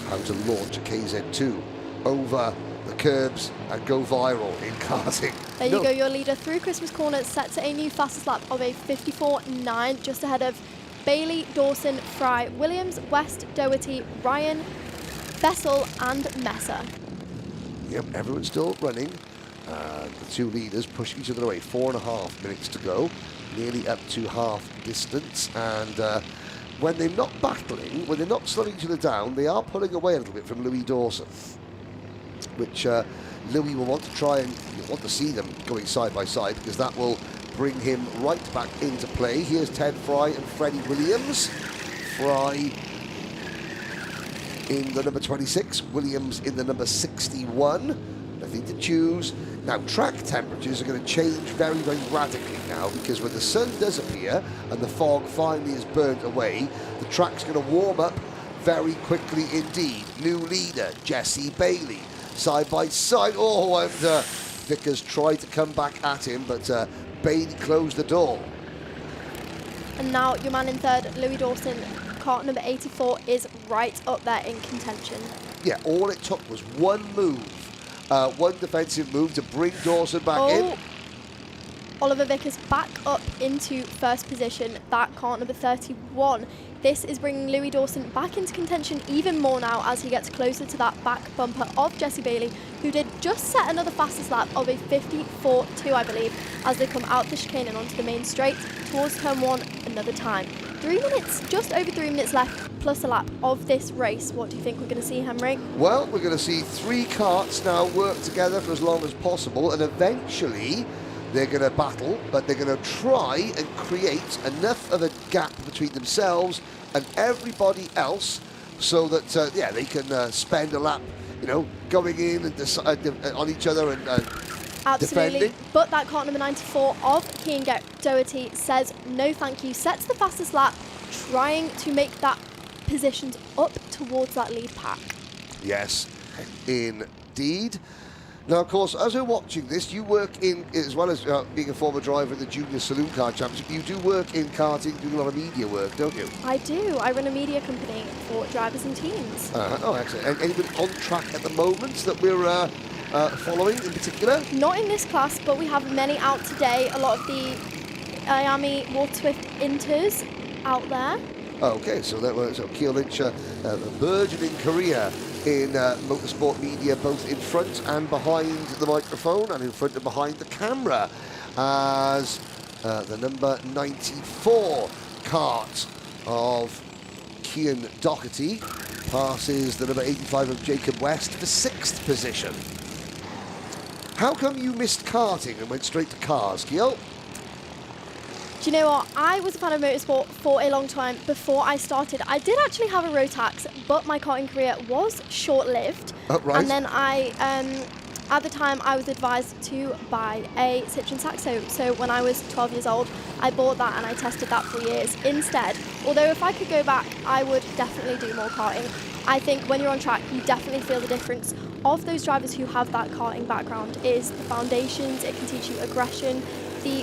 How to launch a KZ2 over the curbs and go viral in karting. There you go, your leader through Christmas corner, set to a new fastest lap of a 54.9, just ahead of Bailey, Dawson, Fry, Williams, West, Doherty, Ryan, Bessel and Messer. Yep, everyone's still running. The 2 leaders pushing each other away. 4.5 minutes to go, nearly up to half distance. And when they're not battling, when they're not slowing each other down, they are pulling away a little bit from Louis Dawson, which Louis will want to try and want to see them going side by side, because that will bring him right back into play. Here's Ted Fry and Freddie Williams. Fry in the number 26, Williams in the number 61. Nothing to choose. Now, track temperatures are going to change very, very radically now, because when the sun does appear and the fog finally is burnt away, the track's going to warm up very quickly indeed. New leader, Jesse Bailey, side by side. Oh, and Vickers tried to come back at him, but Bailey closed the door. And now your man in 3rd, Louis Dawson, kart number 84, is right up there in contention. Yeah, all it took was one move, one defensive move to bring Dawson back in. Oliver Vickers back up into 1st position, that kart number 31. This is bringing Louis Dawson back into contention even more now as he gets closer to that back bumper of Jesse Bailey, who did just set another fastest lap of a 54.2, I believe, as they come out the chicane and onto the main straight towards turn 1 another time. 3 minutes, just over 3 minutes left, plus a lap of this race. What do you think we're going to see, Henry? Well, we're going to see 3 karts now work together for as long as possible, and eventually they're going to battle, but they're going to try and create enough of a gap between themselves and everybody else so that, yeah, they can spend a lap, you know, going in and on each other and Absolutely, defending. but that cart number 94 of Cammie Doherty says no thank you, sets the fastest lap, trying to make that positions up towards that lead pack. Yes, indeed. Now, of course, as we're watching this, you work in, as well as being a former driver in the Junior Saloon Car Championship, you do work in karting, doing a lot of media work, don't you? I do. I run a media company for drivers and teams. Oh, excellent. And anybody on track at the moment that we're following in particular? Not in this class, but we have many out today. A lot of the Miami Waterswift Inters out there. Okay, so that was Keel Lynch, a burgeoning career in motorsport media, both in front and behind the microphone and in front and behind the camera, as the number 94 kart of Cammie Doherty passes the number 85 of Jacob West for 6th position. How come you missed karting and went straight to cars, Keel? Do you know what? I was a fan of motorsport for a long time before I started. I did actually have a Rotax, but my karting career was short-lived. Right. And then I, at the time, I was advised to buy a Citroen Saxo. So when I was 12 years old, I bought that and I tested that for years instead. Although if I could go back, I would definitely do more karting. I think when you're on track, you definitely feel the difference of those drivers who have that karting background is the foundations. It can teach you aggression.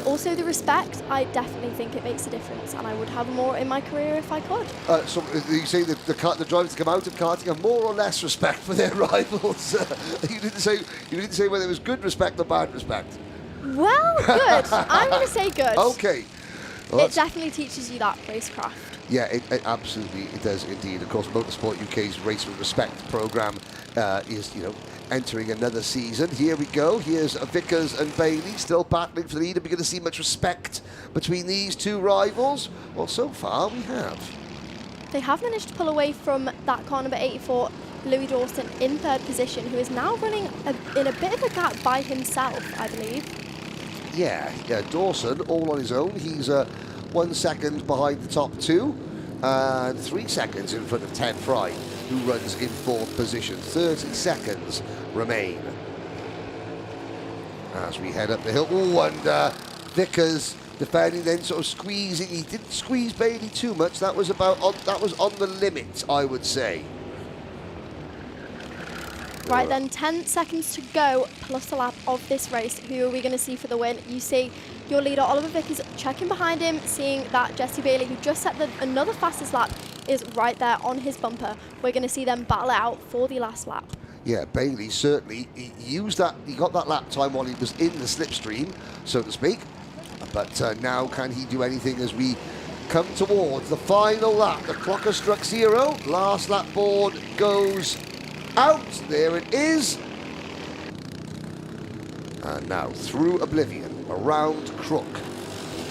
Also the respect, I definitely think it makes a difference, and I would have more in my career if I could. So you say that the drivers that come out of karting have more or less respect for their rivals. You didn't say whether it was good respect or bad respect. Well, good. I'm going to say good. Okay. Well, it definitely teaches you that racecraft. Yeah, it absolutely it does indeed. Of course, Motorsport UK's Race with Respect programme is, you know, entering another season. Here we go. Here's Vickers and Bailey still battling for the lead. Are we going to see much respect between these two rivals? Well, so far we have. They have managed to pull away from that car number 84, Louis Dawson, in 3rd position, who is now running in a bit of a gap by himself, I believe. Yeah, Dawson all on his own. He's 1 second behind the top 2 and 3 seconds in front of Ted Fry, who runs in 4th position. 30 seconds remain as we head up the hill. Oh, and Vickers defending, then sort of squeezing. He didn't squeeze Bailey too much. That was on the limit, I would say. Right then, 10 seconds to go, plus a lap of this race. Who are we going to see for the win? You see your leader, Oliver Vickers, checking behind him, seeing that Jesse Bailey, who just set another fastest lap, is right there on his bumper. We're going to see them battle out for the last lap. Yeah, Bailey certainly used that. He got that lap time while he was in the slipstream, so to speak. But now can he do anything as we come towards the final lap? The clock has struck 0. Last lap board goes out. There it is. And now through Oblivion, around Crook.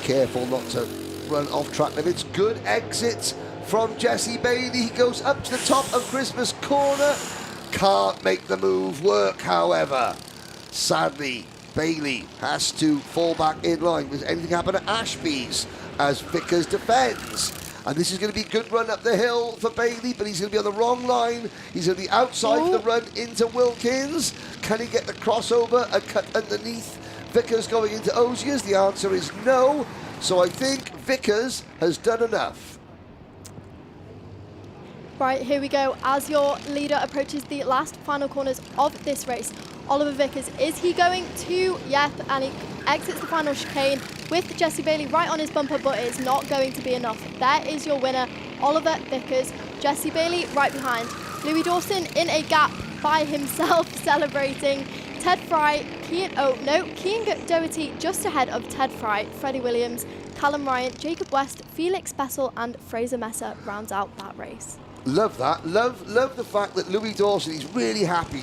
Careful not to run off track limits. Good exit from Jesse Bailey. He goes up to the top of Christmas Corner. Can't make the move work, however. Sadly, Bailey has to fall back in line. Does anything happen at Ashby's as Vickers defends? And this is going to be a good run up the hill for Bailey, but he's going to be on the wrong line. He's going to be outside the run into Wilkins. Can he get the crossover and cut underneath Vickers going into Osiers? The answer is no. So I think Vickers has done enough. Right, here we go. As your leader approaches the last final corners of this race, Oliver Vickers, is he going to? Yep, and he exits the final chicane with Jesse Bailey right on his bumper, but it's not going to be enough. There is your winner, Oliver Vickers. Jesse Bailey right behind. Louis Dawson in a gap by himself, celebrating. Ted Fry, Cammie Doherty just ahead of Ted Fry, Freddie Williams, Callum Ryan, Jacob West, Felix Bessel, and Fraser Messer rounds out that race. Love that. Love the fact that Louis Dawson is really happy.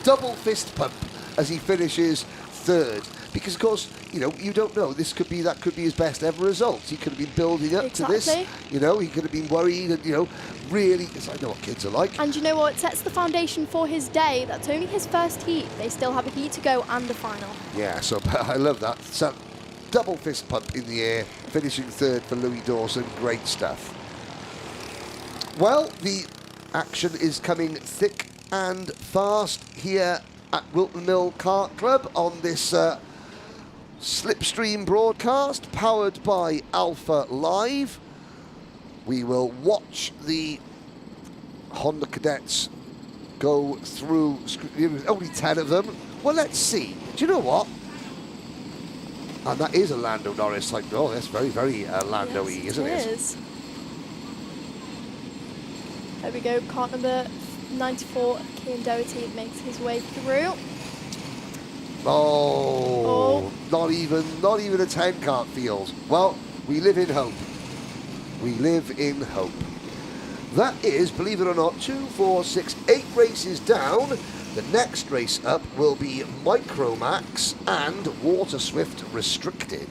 Double fist pump as he finishes 3rd. because of course, you know, you don't know. That could be his best ever result. He could have been building up to this. You know, he could have been worried and, you know, really, because I know what kids are like. And you know what? It sets the foundation for his day. That's only his first heat. They still have a heat to go and a final. Yeah, so I love that. So, double fist pump in the air, finishing third for Louis Dawson. Great stuff. Well, the action is coming thick and fast here at Wilton Mill Kart Club on this Slipstream broadcast powered by Alpha Live. We will watch the Honda Cadets go through, only 10 of them. Well, let's see. Do you know what? And that is a Lando Norris type. Oh, that's very, very Lando-y, yes, isn't it? It is. There we go. Kart number 94, Cian Doherty makes his way through. Oh, not even a 10 kart field. Well, we live in hope. We live in hope. That is, believe it or not, 2, 4, 6, 8 races down. The next race up will be Micromax and Waterswift Restricted.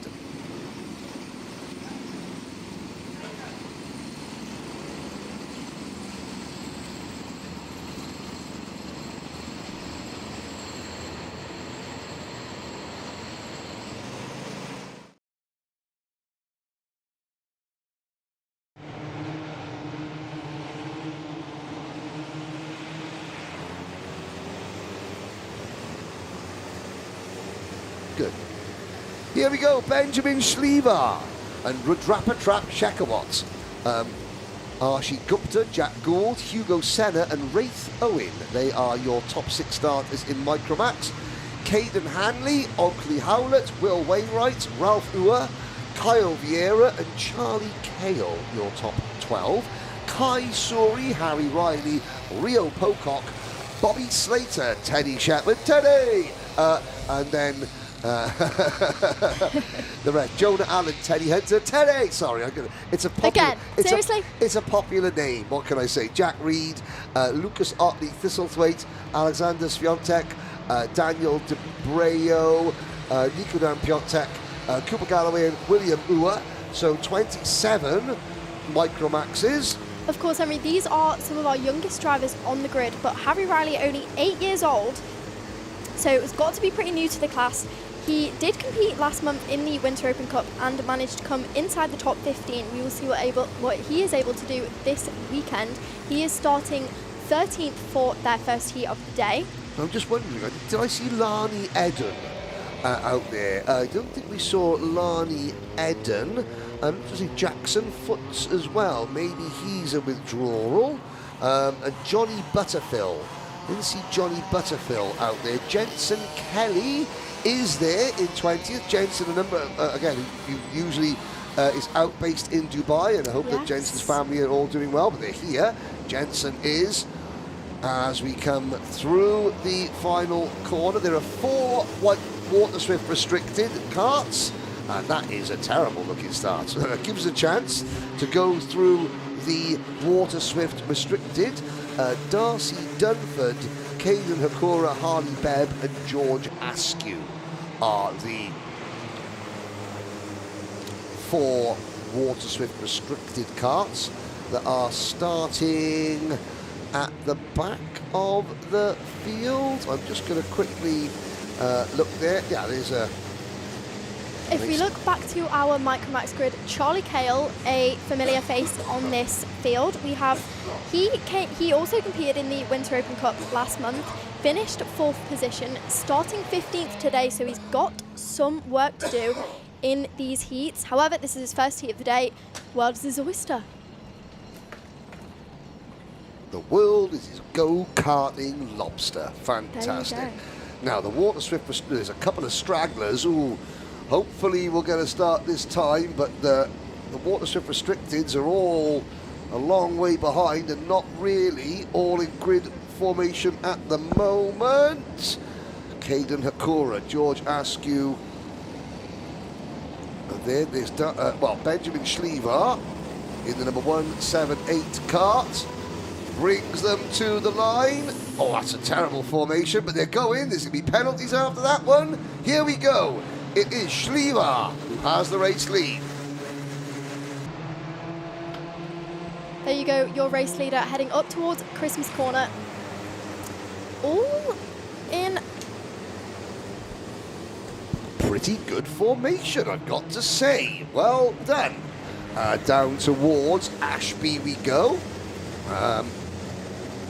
Good. Here we go, Benjamin Schliever and Rudrapatrap Shekhawat. Archie Gupta, Jack Gould, Hugo Senna and Wraith Owen. They are your top 6 starters in Micromax. Caden Hanley, Oakley Howlett, Will Wainwright, Ralph Ua, Kyle Vieira and Charlie Cale, your top 12. Kai Suri, Harry Riley, Rio Pocock, Bobby Slater, Teddy Shepard, Teddy! And then the rest, Jonah Allen, Teddy Hunter, Teddy! Sorry, it's a popular... Again, seriously? It's a popular name, what can I say? Jack Reed, Lucas Otley, Thistlethwaite, Alexander Sviontek, Daniel DeBreo, Nico Dan Piontek, Cooper Galloway and William Ua. So 27 Micromaxes. Of course, Henry, these are some of our youngest drivers on the grid, but Harry Riley, only 8 years old, so it's got to be pretty new to the class. He did compete last month in the Winter Open Cup and managed to come inside the top 15. We will see what he is able to do this weekend. He is starting 13th for their first heat of the day. I'm just wondering, did I see Lani Eden out there? I don't think we saw Lani Eden. I see Jackson Foots as well. Maybe he's a withdrawal. And Johnny Butterfill. Didn't see Johnny Butterfill out there. Jensen Kelly is there in 20th. Jensen, a number, again, who usually is out based in Dubai, and I hope that Jensen's family are all doing well, but they're here. Jensen is. As we come through the final corner, there are 4 white Waterswift restricted karts, and that is a terrible looking start. So it gives us a chance to go through the Waterswift restricted. Darcy Dunford, Caden Hakura, Harley Bebb and George Askew are the 4 Waterswift restricted karts that are starting at the back of the field. I'm just going to quickly look there. Yeah, there's a... If we look back to our Micromax grid, Charlie Cale, a familiar face on this field. We have, he also competed in the Winter Open Cup last month, finished 4th position, starting 15th today, so he's got some work to do in these heats. However, this is his first heat of the day. World is his oyster. The world is his go-karting lobster. Fantastic. Now, the Waterswift, there's a couple of stragglers. Ooh, hopefully we're going to start this time, but the Waterswift restricteds are all a long way behind and not really all in grid formation at the moment. Caden Hakura, George Askew. There's Benjamin Schliever in the number 178 kart. Brings them to the line. Oh, that's a terrible formation, but they're going. There's going to be penalties after that one. Here we go. it is Schliever who has the race lead. There you go, your race leader heading up towards Christmas corner. All in pretty good formation, I've got to say. Well done. Down towards Ashby we go.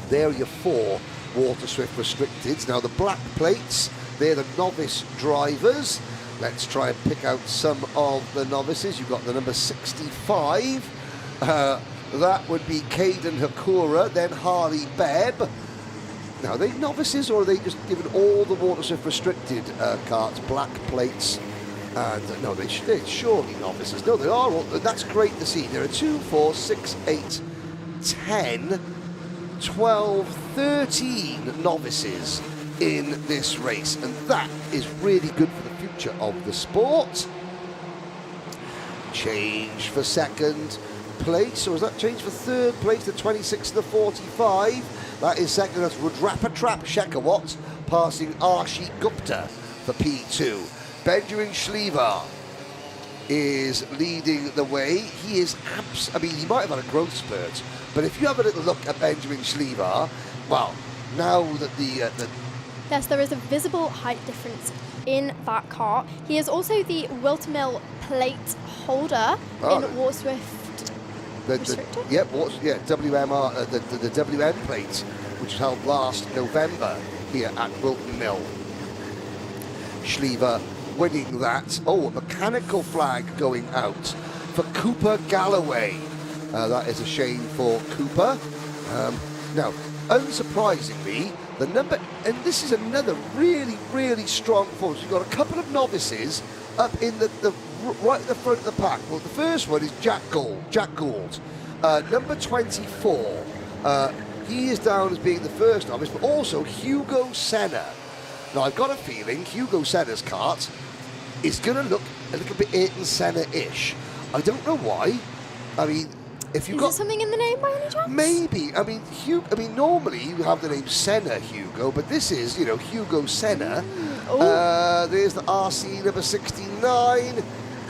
There are your 4 Waterswift restricteds. Now the black plates, they're the novice drivers. Let's try and pick out some of the novices. You've got the number 65. That would be Caden Hakura, then Harley Bebb. Now, are they novices, or are they just given all the Waterswift restricted carts, black plates? And no, they're surely novices. No, they are all. That's great to see. There are 2, 4, 6, 8, 10, 12, 13 novices in this race, and that is really good for the future of the sport. Change for second place, or is that change for third place? The 26 and the 45. That is second. That's Rudrapatrap Shekhawat passing Arshi Gupta for P2. Benjamin Schliever is leading the way. He is I mean, he might have had a growth spurt, but if you have a little look at Benjamin Schliever, well, now that the yes, there is a visible height difference in that car. He is also the Wiltermill plate holder in Waterswift. WMR, the WM plate, which was held last November here at Wilton Mill. Schliever winning that. Oh, a mechanical flag going out for Cooper Galloway. That is a shame for Cooper. Now, unsurprisingly, the number, and this is another really, really strong force. You've got a couple of novices up in the right at the front of the pack. Well, the first one is Jack Gould, number 24. He is down as being the first novice, but also Hugo Senna. Now, I've got a feeling Hugo Senna's kart is going to look a little bit Ayrton Senna-ish. I don't know why. I mean, if you've got... Is there something in the name by any chance? Maybe. I mean, normally you have the name Senna Hugo, but this is, you know, Hugo Senna. There's the RC number 69.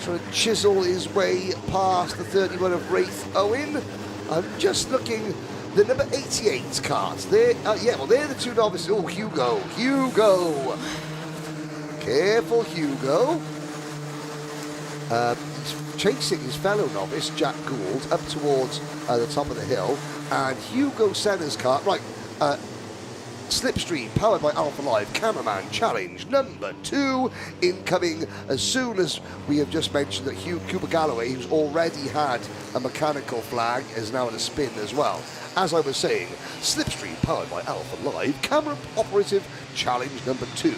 Trying to chisel his way past the 31 of Wraith Owen. I'm just looking... The number 88's carts. They're the 2 novices. Oh, Hugo. Careful, Hugo. He's chasing his fellow novice, Jack Gould, up towards the top of the hill. And Hugo Senna's cart, right, Slipstream, powered by Alpha Live, Cameraman Challenge number 2, incoming as soon as we have just mentioned that Cooper Galloway, who's already had a mechanical flag, is now in a spin as well. As I was saying, Slipstream, powered by Alpha Live, Camera Operative Challenge number 2.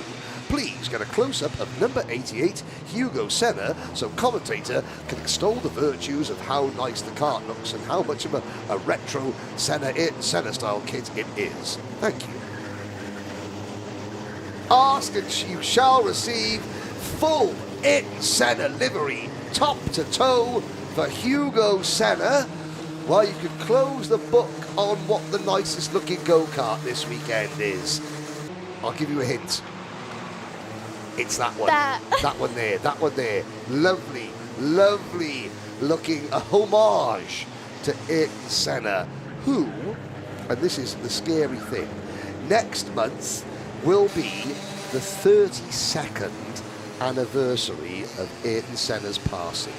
Please get a close-up of number 88, Hugo Senna, so Commentator can extol the virtues of how nice the kart looks and how much of a retro Senna-style kit it is. Thank you. Ask and you shall receive full Senna livery, top to toe for Hugo Senna. Well, you can close the book on what the nicest looking go-kart this weekend is. I'll give you a hint. It's that one. That one there. Lovely, lovely looking, a homage to Ayrton Senna, who, and this is the scary thing, next month will be the 32nd anniversary of Ayrton Senna's passing.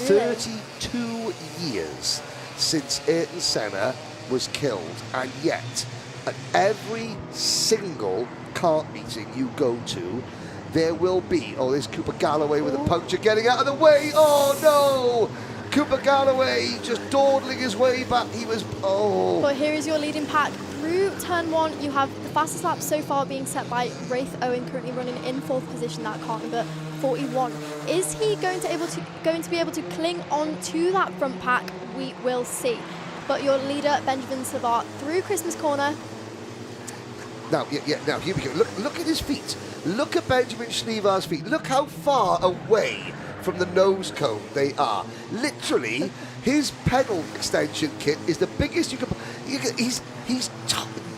Really? 32 years since Ayrton Senna was killed, and yet at every single kart meeting you go to, there will be, oh, there's Cooper Galloway with a puncture getting out of the way. Oh no! Cooper Galloway just dawdling his way back. He was, But here is your leading pack. Through turn 1, you have the fastest lap so far being set by Wraith Owen, currently running in 4th position, that kart number 41. Is he going to be able to cling on to that front pack? We will see. But your leader, Benjamin Savard, through Christmas corner. Now, now here we go. Look at his feet. Look at Benjamin Schliever's feet. Look how far away from the nose cone they are. Literally, his pedal extension kit is the biggest you can. He's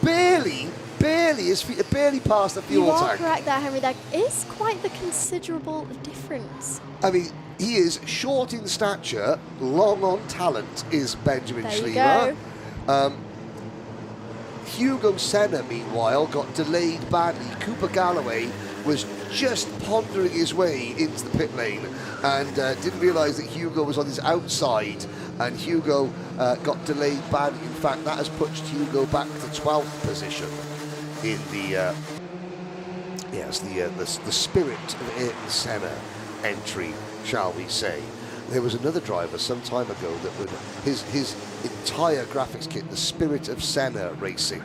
barely his feet are barely past the fuel You are tank. correct there, Henry. There is quite the considerable difference. I mean, he is short in stature, long on talent, is Benjamin There you Schliever. go. Hugo Senna, meanwhile, got delayed badly. Cooper Galloway was just pondering his way into the pit lane and didn't realise that Hugo was on his outside, and Hugo got delayed badly. In fact, that has pushed Hugo back to 12th position in the the spirit of Ayrton Senna entry, shall we say. There was another driver some time ago that would his entire graphics kit, the Spirit of Senna Racing.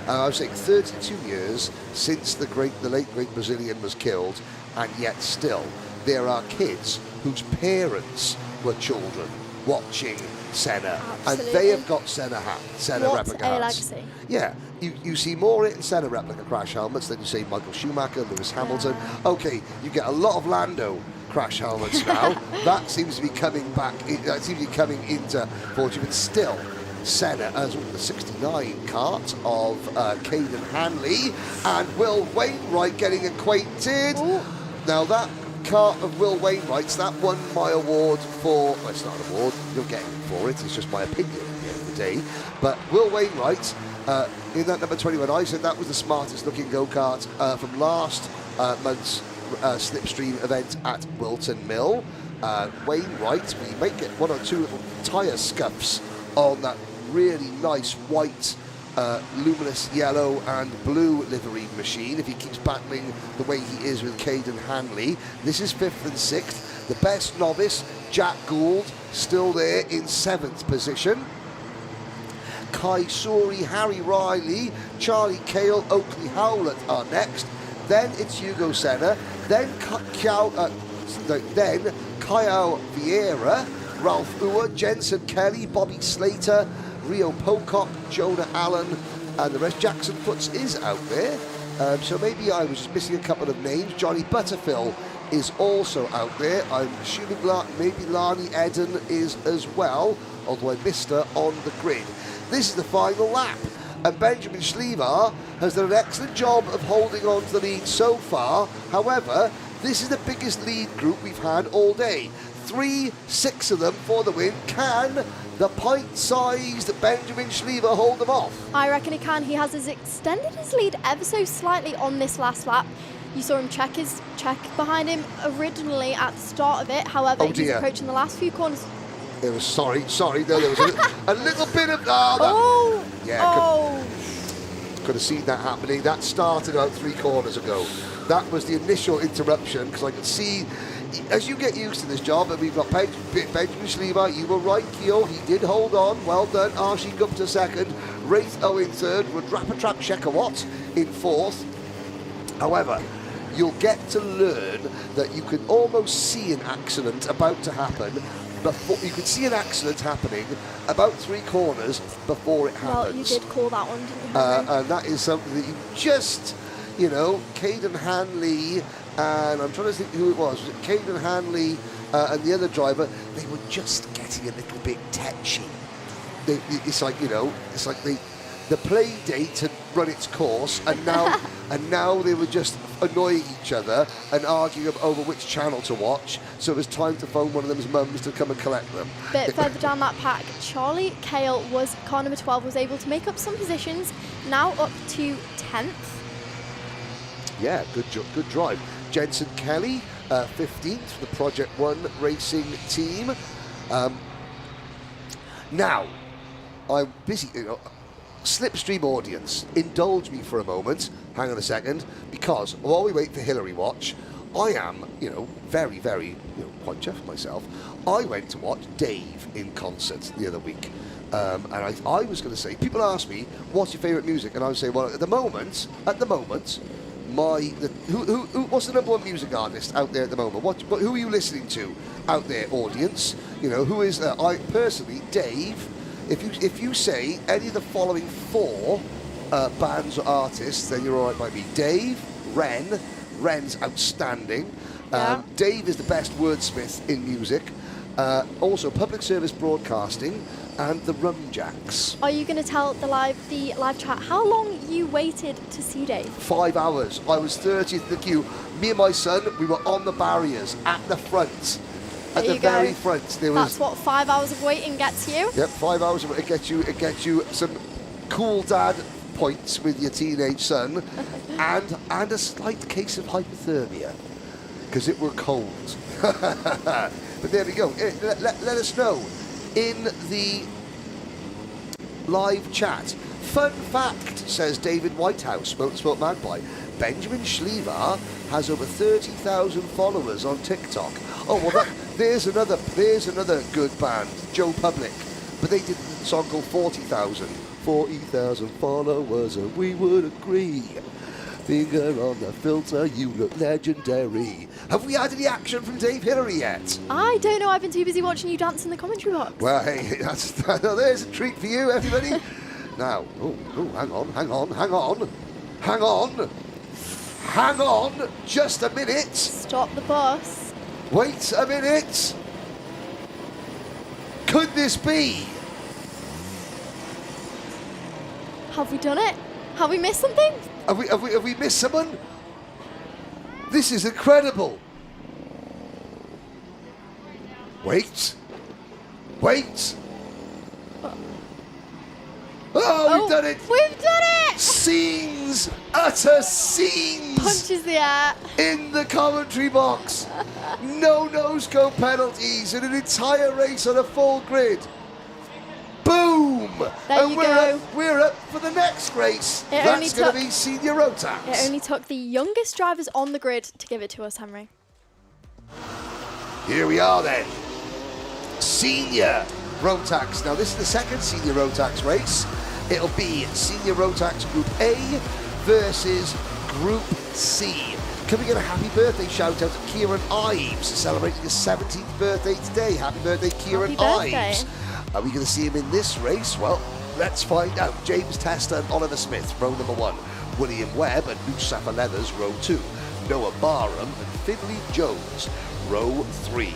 I was saying 32 years since the late great Brazilian was killed, and yet still there are kids whose parents were children watching Senna, and they have got Senna replica What a hats. legacy. Yeah, you see more Ayrton Senna replica crash helmets than you see Michael Schumacher, Lewis Hamilton. Okay, you get a lot of Lando crash helmets now. That seems to be coming back. That seems to be coming into fortune, but still, Senna as the 69 kart of Caden Hanley and Will Wainwright getting acquainted. Ooh. Now that kart of Will Wainwright's, that won my award for, well, it's not an award, you'll get anything for it, it's just my opinion at the end of the day. But Will Wainwright, in that number 21, I said that was the smartest looking go-kart from last month's Slipstream event at Wilton Mill. Wainwright, we might get one or two little tyre scuffs on that really nice white, luminous yellow and blue livery machine if he keeps battling the way he is with Caden Hanley. This is 5th and 6th. The best novice, Jack Gould, still there in 7th position. Kai Suri, Harry Riley, Charlie Cale, Oakley Howlett are next. Then it's Hugo Senna. Then Kyle Vieira, Ralph Uwer, Jensen Kelly, Bobby Slater, Rio Pocock, Jonah Allen, and the rest. Jackson Foots is out there. So maybe I was just missing a couple of names. Johnny Butterfill is also out there. I'm assuming maybe Lani Eden is as well, although I missed her on the grid. This is the final lap, and Benjamin Schliever has done an excellent job of holding on to the lead so far. However, this is the biggest lead group we've had all day. 6 of them for the win. Can the pint-sized Benjamin Schliever hold them off? I reckon he can. He has extended his lead ever so slightly on this last lap. You saw him check behind him originally at the start of it. However, he's approaching the last few corners. It was sorry. There was a little bit of could have seen that happening. That started about 3 corners ago. That was the initial interruption, because I could see, as you get used to this job, and we've got Benjamin Schliever, you were right, Keo, he did hold on, well done. Archie Gupta 2nd, Wraith Owen 3rd, Rudrapatrap Shekhawat in 4th. However, you'll get to learn that you can almost see an accident about to happen. You could see an accident happening about 3 corners before it happens. Well, you did call that one, didn't you, Henry? And that is something that you just, Caden Hanley, and I'm trying to think who it was. Was it Caden Hanley and the other driver? They were just getting a little bit tetchy. It's like the play date had run its course, and now they were just annoying each other and arguing over which channel to watch. So it was time to phone one of them's mums to come and collect them. Bit further down that pack, Charlie Cale car number 12, was able to make up some positions, now up to 10th. Yeah, good drive. Jensen Kelly, 15th for the Project One racing team. Now, I'm busy. Slipstream audience, indulge me for a moment. Hang on a second, because while we wait for Hillary Watch, I am, very, very, quite chuffed myself. I went to watch Dave in concert the other week, and I was going to say, people ask me, what's your favourite music? And I would say, well, at the moment, what's the number 1 music artist out there at the moment? Who are you listening to out there, audience? Who is? I personally, Dave. If you say any of the following 4 bands or artists, then you're all right by me. Dave, Ren's outstanding. Yeah. Dave is the best wordsmith in music. Also public service broadcasting and the Rumjacks. Are you going to tell the live chat how long you waited to see Dave? 5 hours. I was 30th in the queue. Me and my son, we were on the barriers at the front. At the very front. That's what 5 hours of waiting gets you? Yep, 5 hours of it gets you some cool dad points with your teenage son and a slight case of hypothermia because it were cold. But there we go. Let us know in the live chat. Fun fact, says David Whitehouse, Motorsport Magpie. Benjamin Schliever has over 30,000 followers on TikTok. Oh, well, there's another good band, Joe Public. But they did a song called 40,000. 40,000 followers and we would agree. Finger on the filter, you look legendary. Have we had any action from Dave Hillary yet? I don't know, I've been too busy watching you dance in the commentary box. Well, hey, there's a treat for you, everybody. Now, hang on, just a minute. Stop the bus. Wait a minute. Could this be? Have we done it? Have we missed something? Have we missed someone? This is incredible. Wait. Oh, we've done it. We've done it. Scenes, utter scenes. Punches the air. In the commentary box. No no-scope penalties in an entire race on a full grid. Boom! There you go. We're up for the next race. That's going to be Senior Rotax. It only took the youngest drivers on the grid to give it to us, Henry. Here we are then. Senior Rotax. Now this is the second Senior Rotax race. It'll be Senior Rotax Group A versus Group C. Can we get a happy birthday shout out to Kieran Ives, celebrating his 17th birthday today. Happy birthday, Kieran Ives. Are we going to see him in this race? Well, let's find out. James Tester and Oliver Smith, row number 1. William Webb and Loose Sapphire Leathers, row 2. Noah Barham and Finley Jones, row 3.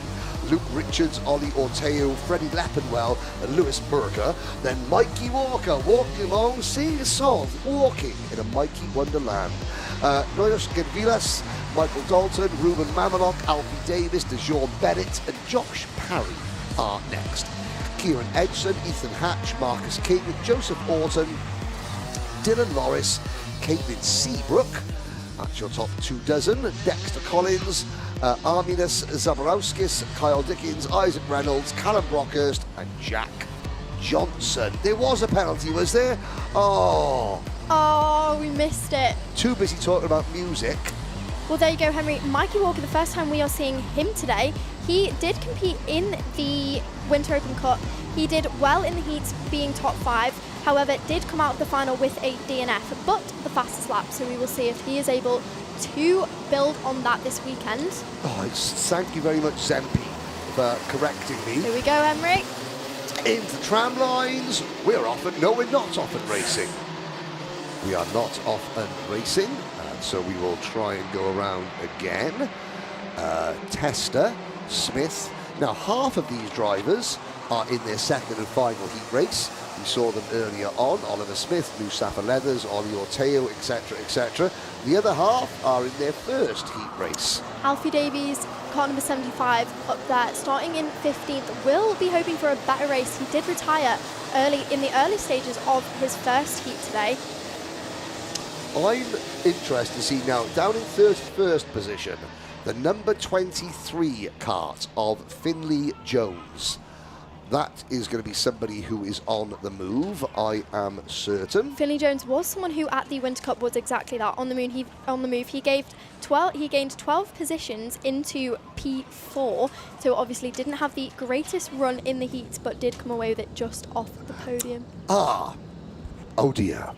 Luke Richards, Ollie Orteo, Freddie Leppenwell and Lewis Burger. Then Mikey Walker walking along, singing a song, walking in a Mikey Wonderland. Noyos Gedvilas, Michael Dalton, Ruben Mamalok, Alfie Davis, DeJean Bennett and Josh Parry are next. Kieran Edson, Ethan Hatch, Marcus King, Joseph Orton, Dylan Morris, Caitlin Seabrook, that's your top 24. Dexter Collins, Arminus Zaborowskis, Kyle Dickens, Isaac Reynolds, Callum Brockhurst and Jack Johnson. There was a penalty, was there? Oh, we missed it. Too busy talking about music. Well, there you go, Henry. Mikey Walker, the first time we are seeing him today. He did compete in the Winter Open Cup. He did well in the heats, being top 5. However, did come out of the final with a DNF, but the fastest lap. So we will see if he is able to build on that this weekend. Oh, thank you very much, Zempi, for correcting me. Here we go, Henry. Into tram lines. We're off and no, we're not off and racing. We are not off and racing. So we will try and go around again. Tester, Smith. Now, half of these drivers are in their second and final heat race. We saw them earlier on. Oliver Smith, Lou Sapphire Leathers, Ollie Orteo, etc., etc. The other half are in their first heat race. Alfie Davies, car number 75, up there, starting in 15th. Will be hoping for a better race. He did retire in the early stages of his first heat today. I'm interested to see now, down in 31st position, the number 23 kart of Finley Jones. That is going to be somebody who is on the move, I am certain. Finley Jones was someone who at the Winter Cup was exactly that, on the move. He gained 12 positions into P4, so obviously didn't have the greatest run in the heats, but did come away with it just off the podium. Oh dear.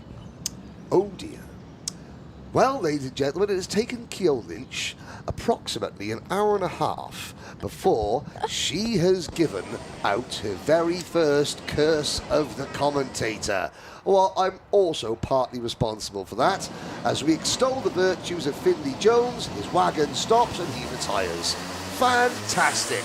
Well, ladies and gentlemen, it has taken Keogh Lynch approximately an hour and a half before she has given out her very first curse of the commentator. Well, I'm also partly responsible for that. As we extol the virtues of Finley Jones, his wagon stops and he retires. Fantastic.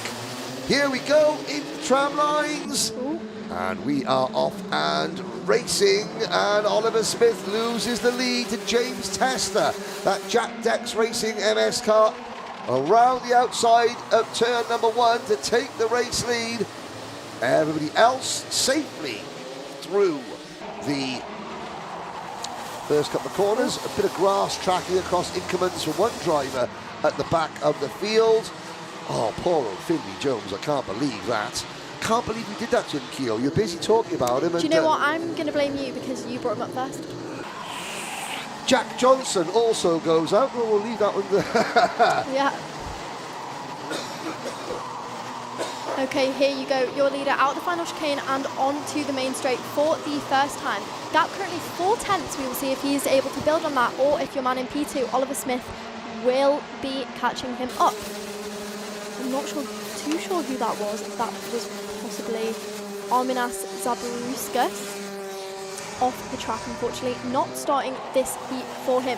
Here we go in tram lines. Ooh. And we are off and racing, and Oliver Smith loses the lead to James Tester. That Jack Dex Racing MS car around the outside of turn number 1 to take the race lead. Everybody else safely through the first couple of corners. A bit of grass tracking across increments for one driver at the back of the field. Oh, poor old Finley Jones, I can't believe that. Can't believe you did that, Jim Keogh. You're busy talking about him. Do you know what? I'm going to blame you because you brought him up first. Jack Johnson also goes out. Well, we'll leave that one there. Yeah. Okay, here you go. Your leader out the final chicane and onto the main straight for the first time. Gap currently 4 tenths. We will see if he is able to build on that, or if your man in P2, Oliver Smith, will be catching him up. I'm not too sure who that was. That was possibly Arminas Zabruskas off the track, unfortunately. Not starting this heat for him.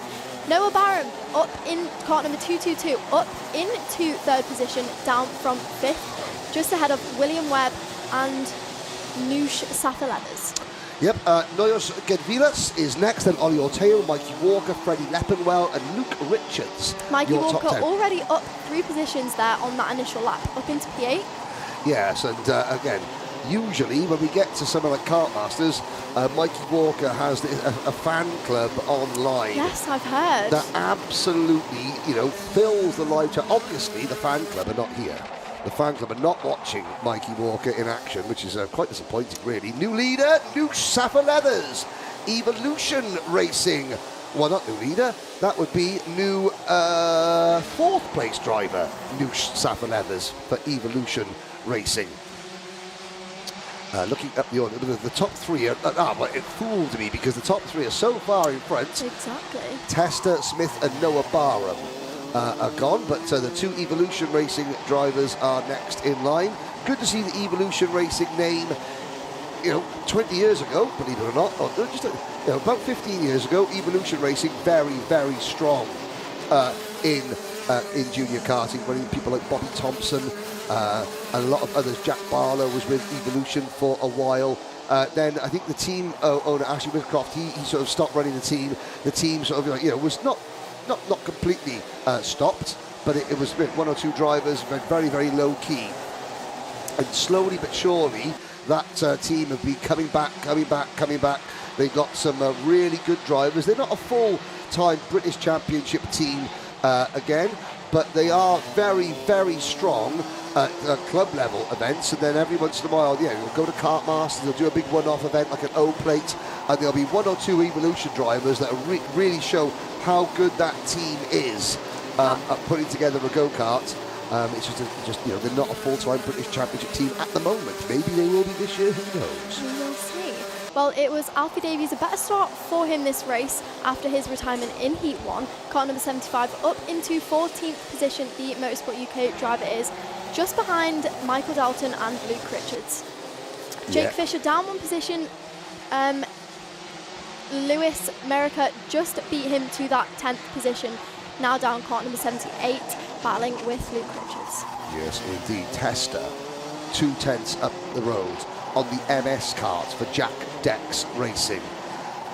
Noah Barham up in kart number 222, up into 3rd position, down from 5th, just ahead of William Webb and Noosh Safaleathers. Yep, Noyos Gedvilas is next, then Ollie Orteo, Mikey Walker, Freddie Leppenwell and Luke Richards. Mikey Walker already up 3 positions there on that initial lap, up into P8. Yes, and again, usually when we get to somewhere like Kartmasters, Mikey Walker has a fan club online. Yes, I've heard. That absolutely, fills the live chat. Obviously, the fan club are not here. The fan club are not watching Mikey Walker in action, which is quite disappointing, really. New leader, Noosh Safaleathers, Evolution Racing. Well, not new leader, that would be new 4th place driver, Noosh Safaleathers for Evolution Racing. Looking up the order, the top 3 are, but it fooled me because the top 3 are so far in front. Exactly. Tester, Smith and Noah Barham are gone, but the 2 Evolution Racing drivers are next in line. Good to see the Evolution Racing name, 20 years ago, believe it or not, or just about 15 years ago, Evolution Racing very, very strong in junior karting, running people like Bobby Thompson and a lot of others. Jack Barlow was with Evolution for a while. Then I think the team owner Ashley Whitcroft, he sort of stopped running the team. The team sort of was not completely stopped, but it was 1 or 2 drivers, very, very low key. And slowly but surely, that team have been coming back. They've got some really good drivers. They're not a full-time British Championship team again, but they are very, very strong at club level events. And then every once in a while, you'll go to Kartmasters, they'll do a big one-off event like an O-plate, and there'll be 1 or 2 Evolution drivers that really show how good that team is at putting together a go-kart. It's just they're not a full-time British Championship team at the moment. Maybe they will be this year, who knows? We will see. Well, it was Alfie Davies, a better start for him this race after his retirement in Heat 1. Car number 75 up into 14th position, the Motorsport UK driver is, just behind Michael Dalton and Luke Richards. Jake Fisher down 1 position. Lewis Merica just beat him to that 10th position. Now down kart number 78, battling with Luke Richards. Yes, indeed. Tester, 2 tenths up the road on the MS kart for Jack Dex Racing.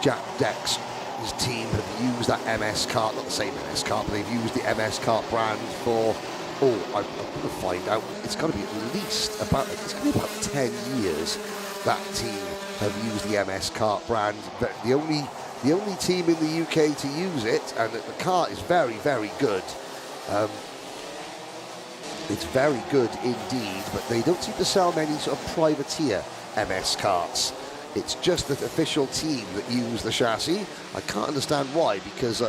Jack Dex, his team have used that MS kart, not the same MS kart, but they've used the MS kart brand for, I'm going to find out, it's got to be at least about 10 years that team have used the MS kart brand. The only team in the UK to use it, and the kart is very, very good. It's very good indeed, but they don't seem to sell many sort of privateer MS karts. It's just the official team that use the chassis. I can't understand why, because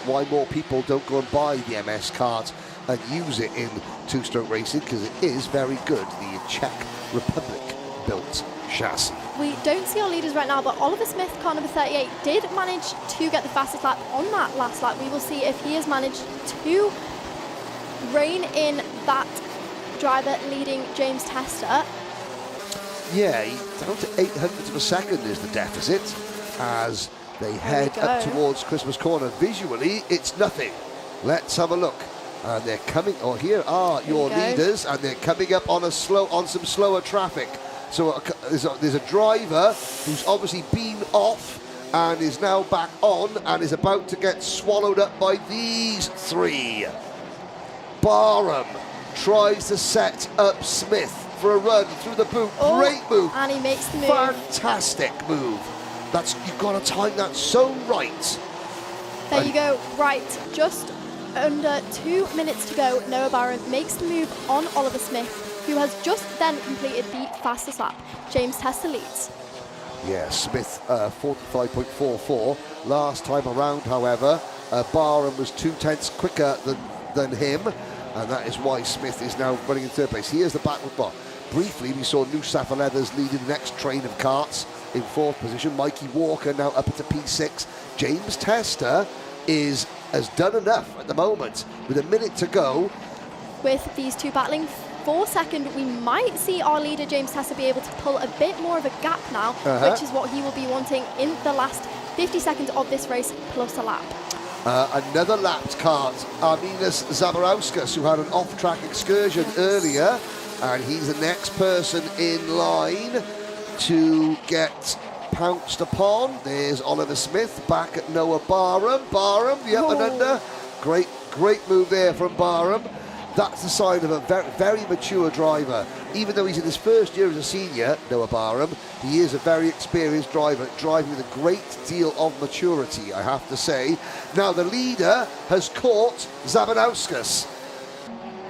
why more people don't go and buy the MS kart and use it in 2-stroke racing, because it is very good, the Czech Republic built chassis. We don't see our leaders right now, but Oliver Smith, car number 38, did manage to get the fastest lap on that last lap. We will see if he has managed to rein in that driver leading James Tester. Yeah, down to 800ths of a second is the deficit as they head up towards Christmas Corner. Visually, it's nothing. Let's have a look And they're coming, here are your leaders, and they're coming up on some slower traffic. So there's a driver who's obviously been off and is now back on and is about to get swallowed up by these three. Barham tries to set up Smith for a run through the boot. Great move. And he makes the move. Fantastic move. You've got to time that so right. There you go. Right, just under 2 minutes to go. Noah Barham makes the move on Oliver Smith, who has just then completed the fastest lap. James Tester leads. Yeah, Smith 45.44. Last time around, however, Barham was 0.2 quicker than him, and that is why Smith is now running in third place. Here's the backward bar. Briefly, we saw New Safa Leathers leading the next train of karts in fourth position. Mikey Walker now up into P6. James Tester has done enough at the moment. With a minute to go. With these two battling for second, we might see our leader James Tester be able to pull a bit more of a gap now, which is what he will be wanting in the last 50 seconds of this race, plus a lap. Another lapped kart, Arminas Zabarauskas, who had an off-track excursion earlier, and he's the next person in line to get pounced upon. There's Oliver Smith back at Noah Barham. Barham, the up and under. Great move there from Barham. That's the sign of a very, very mature driver. Even though he's in his first year as a senior, Noah Barham, he is a very experienced driver, driving with a great deal of maturity, I have to say. Now the leader has caught Zabarauskas.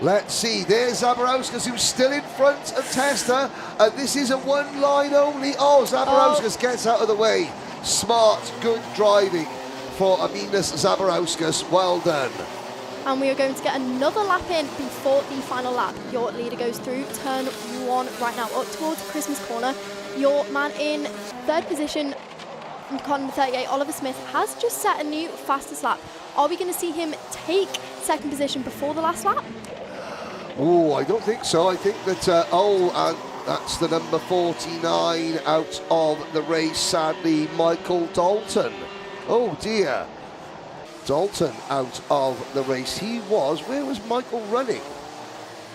Let's see, there's Zabarauskas, who's still in front of Tester, and this is a one line only. Zabarauskas gets out of the way. Smart, good driving for Arminas Zabarauskas. Well done. And we are going to get another lap in before the final lap. Your leader goes through turn 1 right now, up towards Christmas corner. Your man in third position, Con 38, Oliver Smith, has just set a new fastest lap. Are we going to see him take second position before the last lap? Oh, I don't think so. I think that, that's the number 49 out of the race, sadly, Michael Dalton. Oh dear. Dalton out of the race. Where was Michael running?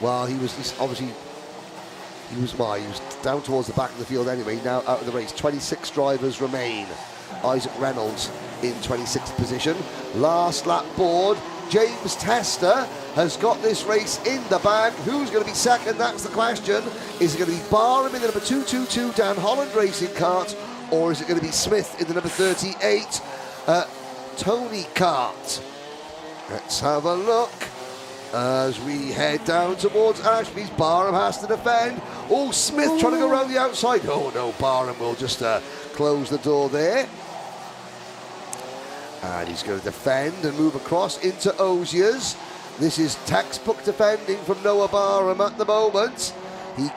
Well, he was down towards the back of the field anyway, now out of the race. 26 drivers remain. Isaac Reynolds in 26th position. Last lap board. James Tester has got this race in the bag. Who's going to be second? That's the question. Is it going to be Barham in the number 222 Dan Holland racing kart, or is it going to be Smith in the number 38 Tony kart? Let's have a look as we head down towards Ashby's. Barham has to defend. Smith trying to go around the outside. No, Barham will just close the door there. And he's going to defend and move across into Osiers. This is textbook defending from Noah Barham at the moment. He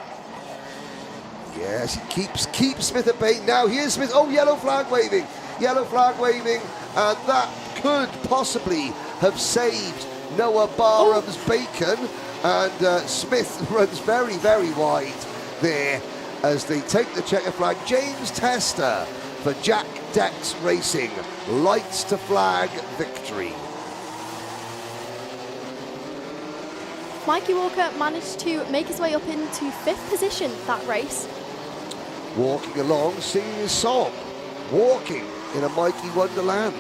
keeps Smith at bay. Now here's Smith. Yellow flag waving. Yellow flag waving. And that could possibly have saved Noah Barham's bacon. And Smith runs very, very wide there as they take the checker flag. James Tester for Jack Dex Racing. Lights to flag victory. Mikey Walker managed to make his way up into 5th position that race. Walking along, singing his song. Walking in a Mikey Wonderland.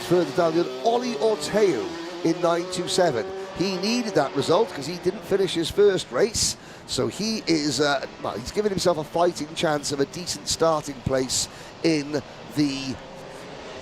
Further down the other, Ollie Orteu in 927. He needed that result because he didn't finish his first race. So he is, he's given himself a fighting chance of a decent starting place in the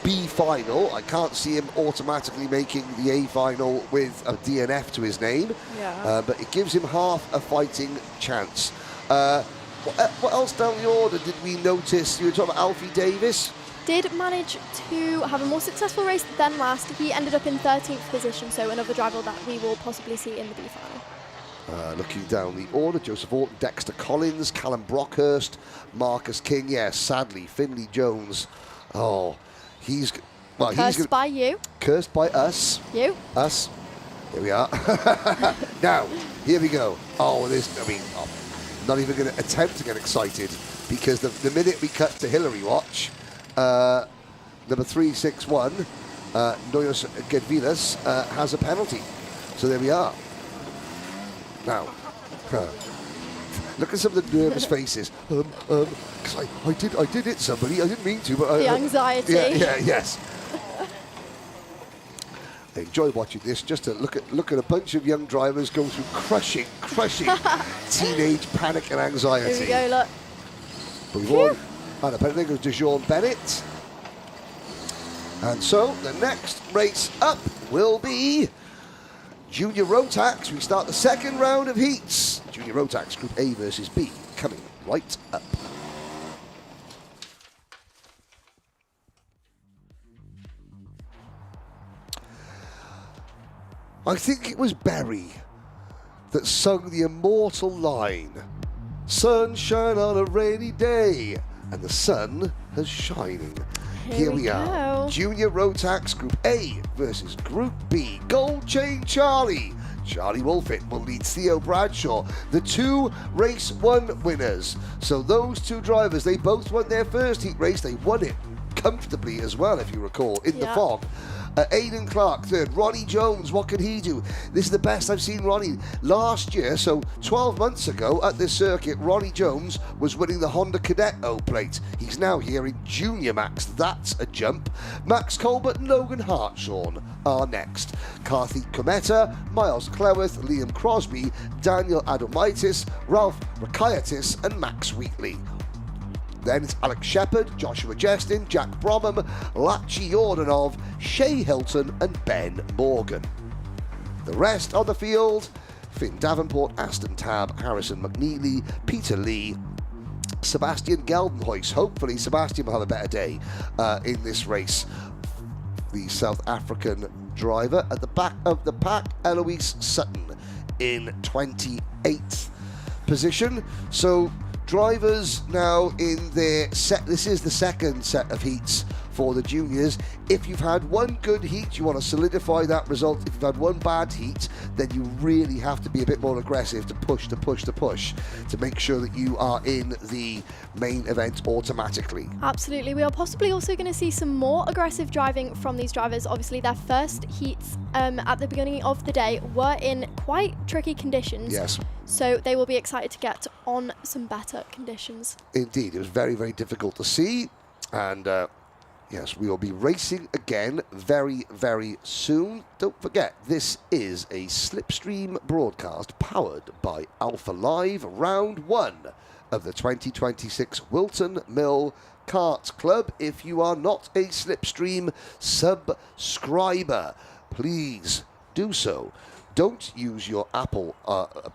B final. I can't see him automatically making the A final with a DNF to his name. Yeah. But it gives him half a fighting chance. What else down the order did we notice? You were talking about Alfie Davis. Did manage to have a more successful race than last. He ended up in 13th position, so another driver that we will possibly see in the B final. Looking down the order, Joseph Orton, Dexter Collins, Callum Brockhurst, Marcus King. Yes, sadly, Finley Jones. He's cursed by you. Cursed by us. You. Us. Here we are. Now, here we go. Not even going to attempt to get excited because the minute we cut to Hillary Watch, number 361 Noyos Gedvilas has a penalty. So there we are. Now, look at some of the nervous faces. Because I did hit somebody. I didn't mean to, but the anxiety. Yes. I enjoy watching this. Just to look at a bunch of young drivers go through crushing teenage panic and anxiety. Here we go. Look. But we've all had a penalty. Goes to Jean Bennett. And so the next race up will be Junior Rotax. We start the second round of heats. Junior Rotax Group A versus B coming right up. I think it was Barry that sung the immortal line, "Sunshine on a rainy day, and the sun has shining." Here we are. Junior Rotax Group A versus Group B. Gold Chain Charlie. Charlie Wolfett will lead Theo Bradshaw, the two race 1 winners. So those two drivers, they both won their first heat race. They won it comfortably as well, if you recall, in the fog. Aidan Clark third. Ronnie Jones, what can he do? This is the best I've seen Ronnie. Last year, so 12 months ago at this circuit, Ronnie Jones was winning the Honda Cadet O-Plate. He's now here in Junior Max. That's a jump. Max Colbert and Logan Hartshorn are next. Carthy Cometa, Miles Cleworth, Liam Crosby, Daniel Adomaitis, Ralph Rakaitis and Max Wheatley. Then it's Alex Shepard, Joshua Jestin, Jack Bromham, Lachi Yordanov, Shea Hilton and Ben Morgan. The rest on the field, Finn Davenport, Aston Tabb, Harrison McNeely, Peter Lee, Sebastian Geldenhuis. Hopefully Sebastian will have a better day in this race. The South African driver at the back of the pack, Eloise Sutton in 28th position. So drivers now in their set. This is the second set of heats for the juniors. If you've had one good heat, you want to solidify that result. If you've had one bad heat, then you really have to be a bit more aggressive to push to make sure that you are in the main event automatically. Absolutely. We are possibly also going to see some more aggressive driving from these drivers. Obviously, their first heats at the beginning of the day were in quite tricky conditions. Yes. So they will be excited to get on some better conditions. Indeed. It was very, very difficult to see. And yes, we will be racing again very, very soon. Don't forget, this is a Slipstream broadcast powered by Alpha Live, round 1 of the 2026 Wilton Mill Kart Club. If you are not a Slipstream subscriber, please do so. Don't use your Apple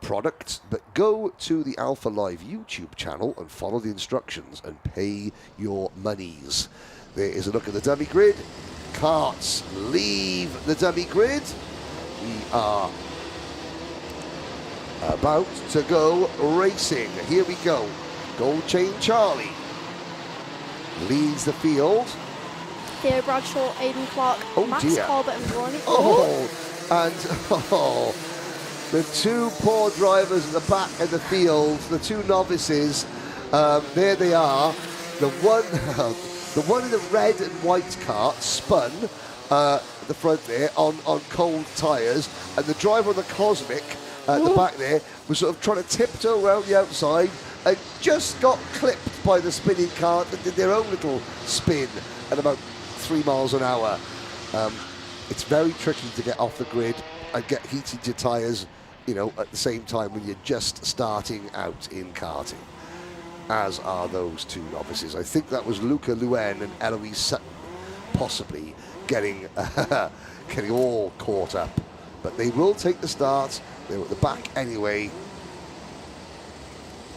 product, but go to the Alpha Live YouTube channel and follow the instructions and pay your monies. There is a look at the dummy grid. Karts leave the dummy grid. We are about to go racing. Here we go. Gold Chain Charlie leads the field. Theo Bradshaw, Aidan Clark, Max Colbert and Ronnie. And the two poor drivers at the back of the field, the two novices, there they are. The one in the red and white cart spun at the front there on cold tyres, and the driver on the Cosmic at the back there was sort of trying to tiptoe around the outside and just got clipped by the spinning cart and did their own little spin at about 3 miles an hour. It's very tricky to get off the grid and get heated your tyres, you know, at the same time when you're just starting out in karting, as are those two novices. I think that was Luca Luen and Eloise Sutton possibly getting all caught up. But they will take the start. They're at the back anyway.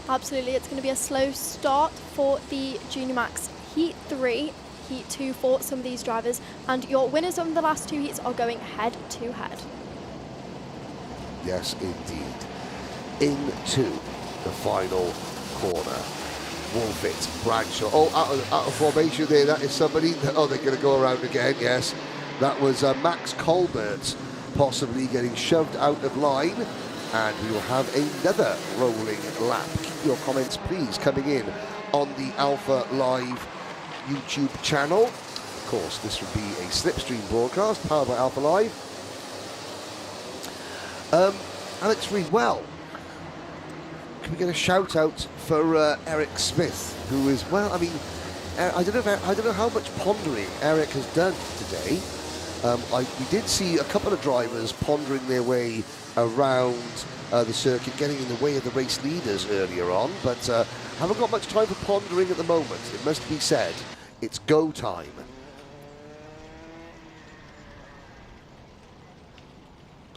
Absolutely, it's going to be a slow start for the Junior Max Heat 3. Heat 2 for some of these drivers, and your winners of the last 2 heats are going head to head. Yes, indeed. Into the final corner. Wolfett, Bradshaw. Oh, out of formation there. That is somebody. Oh, they're going to go around again. Yes, that was Max Colbert possibly getting shoved out of line, and we will have another rolling lap. Keep your comments, please, coming in on the Alpha Live YouTube channel. course, this would be a slipstream broadcast powered by Alpha Live. Alex Reed, well, can we get a shout out for Eric Smith, who is, well, I mean, I don't know how much pondering Eric has done today. We did see a couple of drivers pondering their way around the circuit, getting in the way of the race leaders earlier on, but haven't got much time for pondering at the moment. It must be said, it's go time.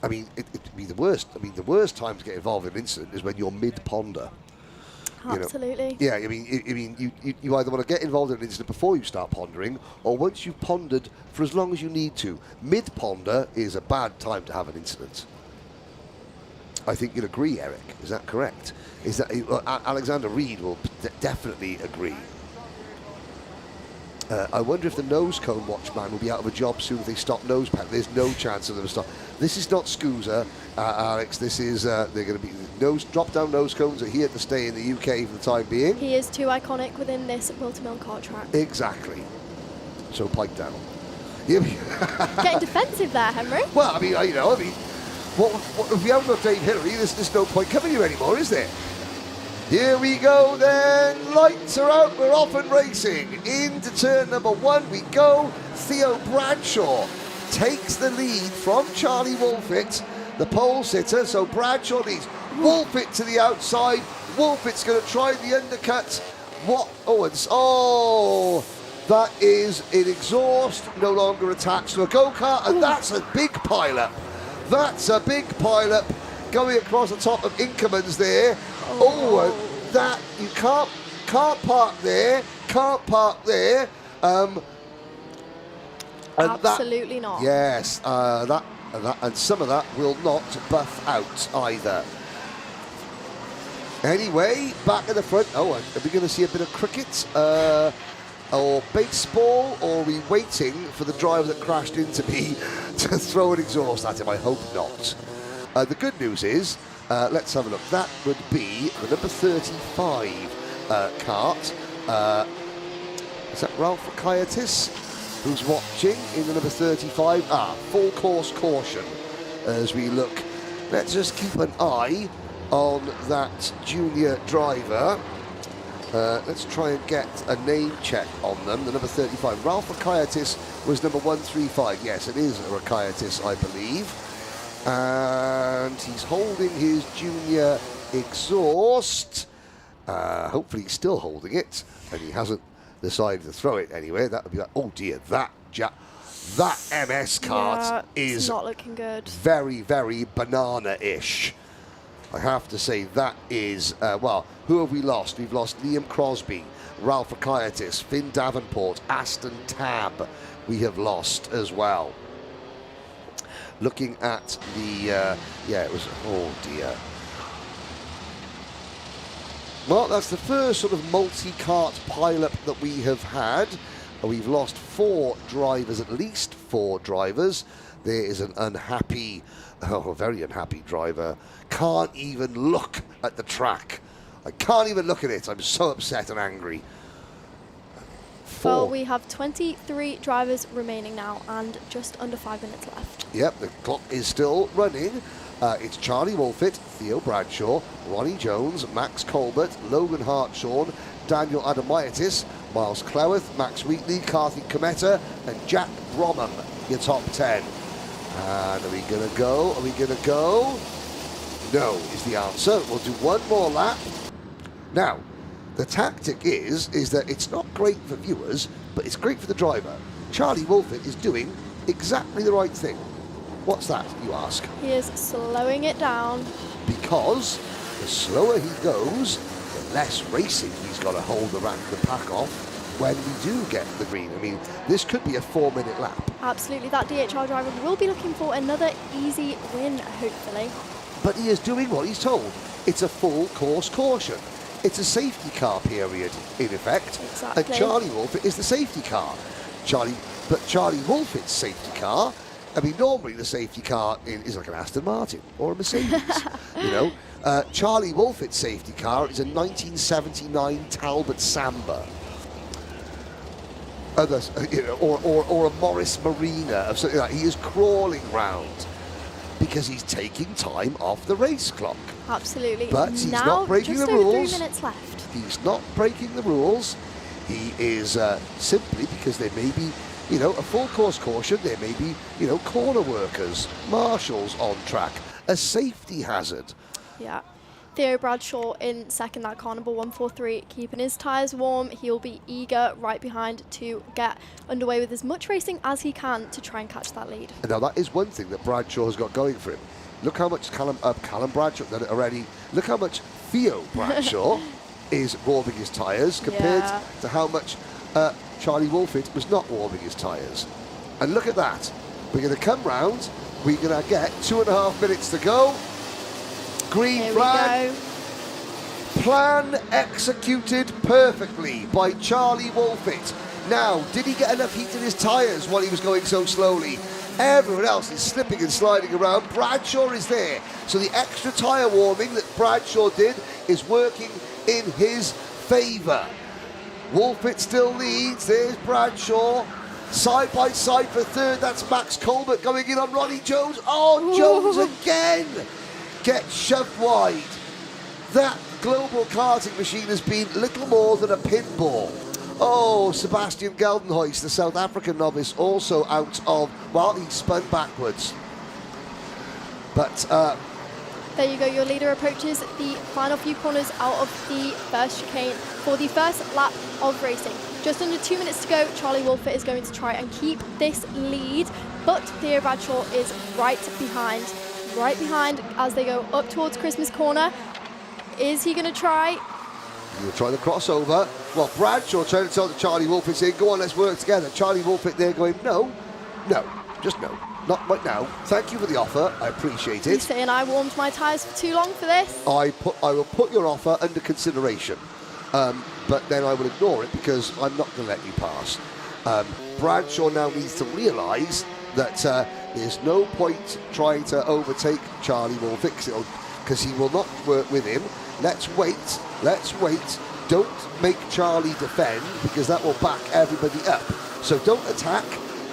I mean, it'd be the worst. I mean, the worst time to get involved in an incident is when you're mid-ponder. Absolutely. You know? Yeah, I mean, you either want to get involved in an incident before you start pondering, or once you've pondered for as long as you need to. Mid-ponder is a bad time to have an incident. I think you'd agree, Eric. Is that correct? Is that Alexander Reed will definitely agree. I wonder if the nose cone watchman will be out of a job soon if they stop nose pen. There's no chance of them stop. This is not SCUSA, Alex. This is they're going to be drop-down nose cones are here to stay in the UK for the time being. He is too iconic within this Wilton kart track. Exactly. So pipe down. Getting defensive there, Henry. Well, I mean, what if we haven't got Dave Hillary? There's no point coming here anymore, is there? Here we go then, lights are out, we're off and racing. Into turn number 1 we go. Theo Bradshaw takes the lead from Charlie Wolfett, the pole sitter, so Bradshaw leads. Wolfett to the outside, Wolfett's going to try the undercut. That is an exhaust, no longer attached to a go-kart, and that's a big pile-up. That's a big pile-up going across the top of Inkerman's there. That you can't park there. And absolutely not. Yes, and some of that will not buff out either. Anyway, back in the front. Are we going to see a bit of cricket or baseball, or are we waiting for the driver that crashed into me to throw an exhaust at him? I hope not. The good news is, let's have a look. That would be the number 35 kart. Is that Ralph Kaiatis who's watching in the number 35? Full course caution as we look. Let's just keep an eye on that junior driver. Let's try and get a name check on them. The number 35, Ralph Kaiatis was number 135. Yes, it is a Kaiatis, I believe. And he's holding his junior exhaust. Hopefully he's still holding it, and he hasn't decided to throw it anyway. That would be like, oh dear, that MS kart is not looking good. Very, very banana-ish. I have to say that is, who have we lost? We've lost Liam Crosby, Ralph Kaiatis, Finn Davenport, Aston Tab we have lost as well. Looking at the, it was, oh dear. Well, that's the first sort of multi-kart pileup that we have had. We've lost 4 drivers, at least 4 drivers. There is an unhappy, very unhappy driver. Can't even look at the track. I can't even look at it. I'm so upset and angry. 4. Well, we have 23 drivers remaining now and just under 5 minutes left. Yep, the clock is still running. It's Charlie Wolfett, Theo Bradshaw, Ronnie Jones, Max Colbert, Logan Hartshorn, Daniel Adamaitis, Miles Cleworth, Max Wheatley, Karthik Kometa, and Jack Bromham, your top 10. And are we going to go? Are we going to go? No is the answer. We'll do one more lap. Now, the tactic is that it's not great for viewers, but it's great for the driver. Charlie Wolfett is doing exactly the right thing. What's that, you ask? He is slowing it down. Because the slower he goes, the less racing he's got to hold the pack off when we do get the green. I mean, this could be a 4-minute lap. Absolutely, that DHR driver will be looking for another easy win, hopefully. But he is doing what he's told. It's a full course caution. It's a safety car period, in effect. Exactly. And Charlie Wolfett is the safety car. But Charlie Wolfett's safety car, I mean, normally the safety car is like an Aston Martin or a Mercedes, you know. Charlie Wolfett's safety car is a 1979 Talbot Samba. others, or a Morris Marina or something like that. He is crawling round because he's taking time off the race clock. Absolutely. But he's now, not breaking just the over rules. 3 minutes left. He's not breaking the rules. He is simply because there may be, a full course caution. There may be, corner workers, marshals on track, a safety hazard. Yeah. Theo Bradshaw in second, that car number 143, keeping his tyres warm. He'll be eager right behind to get underway with as much racing as he can to try and catch that lead. And now that is one thing that Bradshaw has got going for him. Look how much Callum Bradshaw done it already. Look how much Theo Bradshaw is warming his tyres compared to how much Charlie Wolfett was not warming his tyres. And look at that. We're going to come round. We're going to get 2.5 minutes to go. Green flag. Plan executed perfectly by Charlie Wolfett. Now, did he get enough heat in his tyres while he was going so slowly? Everyone else is slipping and sliding around. Bradshaw is there. So the extra tyre warming that Bradshaw did is working in his favour. Wolfett still leads. There's Bradshaw. Side by side for third. That's Max Colbert going in on Ronnie Jones. Oh, Jones again gets shoved wide. That global karting machine has been little more than a pinball. Oh, Sebastian Geldenhuys, the South African novice, also out of, well, he spun backwards. But there you go, your leader approaches the final few corners out of the first chicane for the first lap of racing. Just under 2 minutes to go. Charlie Wolfett is going to try and keep this lead, but Theo Bradshaw is right behind as they go up towards Christmas corner. Is he going to try? He'll try the crossover. Well, Bradshaw trying to tell Charlie Wolfett, saying, go on, let's work together. Charlie Wolfett there going, no, just no. Not right now. Thank you for the offer. I appreciate it. He's saying I warmed my tyres for too long for this. I will put your offer under consideration, but then I will ignore it because I'm not going to let you pass. Bradshaw now needs to realise that there's no point trying to overtake Charlie Wolfett because he will not work with him. Let's wait. Don't make Charlie defend because that will back everybody up. So don't attack.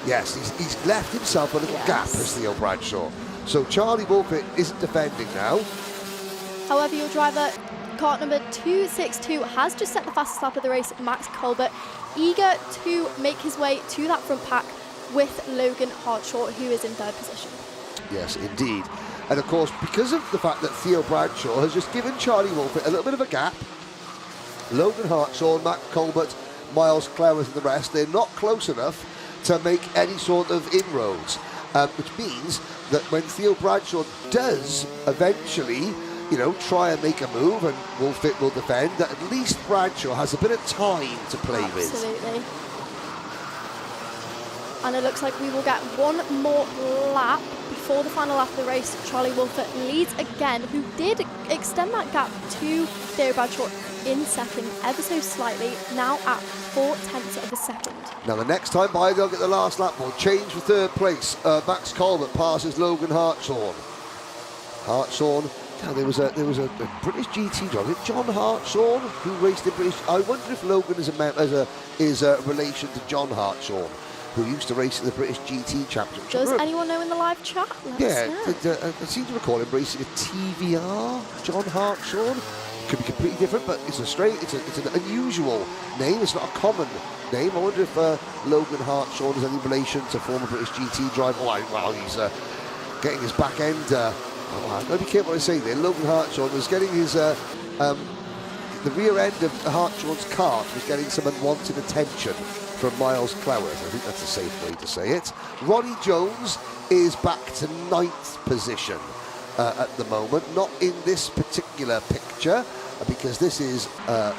Yes, he's left himself a little gap as Theo Bradshaw. So Charlie Wolfett isn't defending now. However, your driver, kart number 262, has just set the fastest lap of the race, Max Colbert, eager to make his way to that front pack with Logan Hartshaw, who is in third position. Yes, indeed. And of course, because of the fact that Theo Bradshaw has just given Charlie Wolfett a little bit of a gap, Logan Hartshaw, Max Colbert, Miles Clowers and the rest, they're not close enough to make any sort of inroads, which means that when Theo Bradshaw does eventually, try and make a move and Wolfett will defend, that at least Bradshaw has a bit of time to play with. Absolutely. And it looks like we will get one more lap before the final lap of the race. Charlie Wolfett leads again, who did extend that gap to Theo Bradshaw in second ever so slightly, now at 0.4 of a second. Now the next time by they'll get the last lap. Will change for third place. Max Colbert passes Logan Hartshaw. Now there was a British GT driver, John Hartshaw, who raced in British. I wonder if Logan is a relation to John Hartshaw, who used to race in the British GT Championship. Does anyone know in the live chat? I seem to recall him racing a TVR, John Hartshaw. Could be completely different, but it's an unusual name. It's not a common name. I wonder if Logan Hartshaw is any relation to former British GT driver. Well, he's getting his back end. I've got to be careful what I say there. Logan Hartshaw was getting his the rear end of Hartshaw's cart was getting some unwanted attention from Miles Clowers. I think that's a safe way to say it. Ronnie Jones is back to 9th position at the moment. Not in this particular picture, because this is the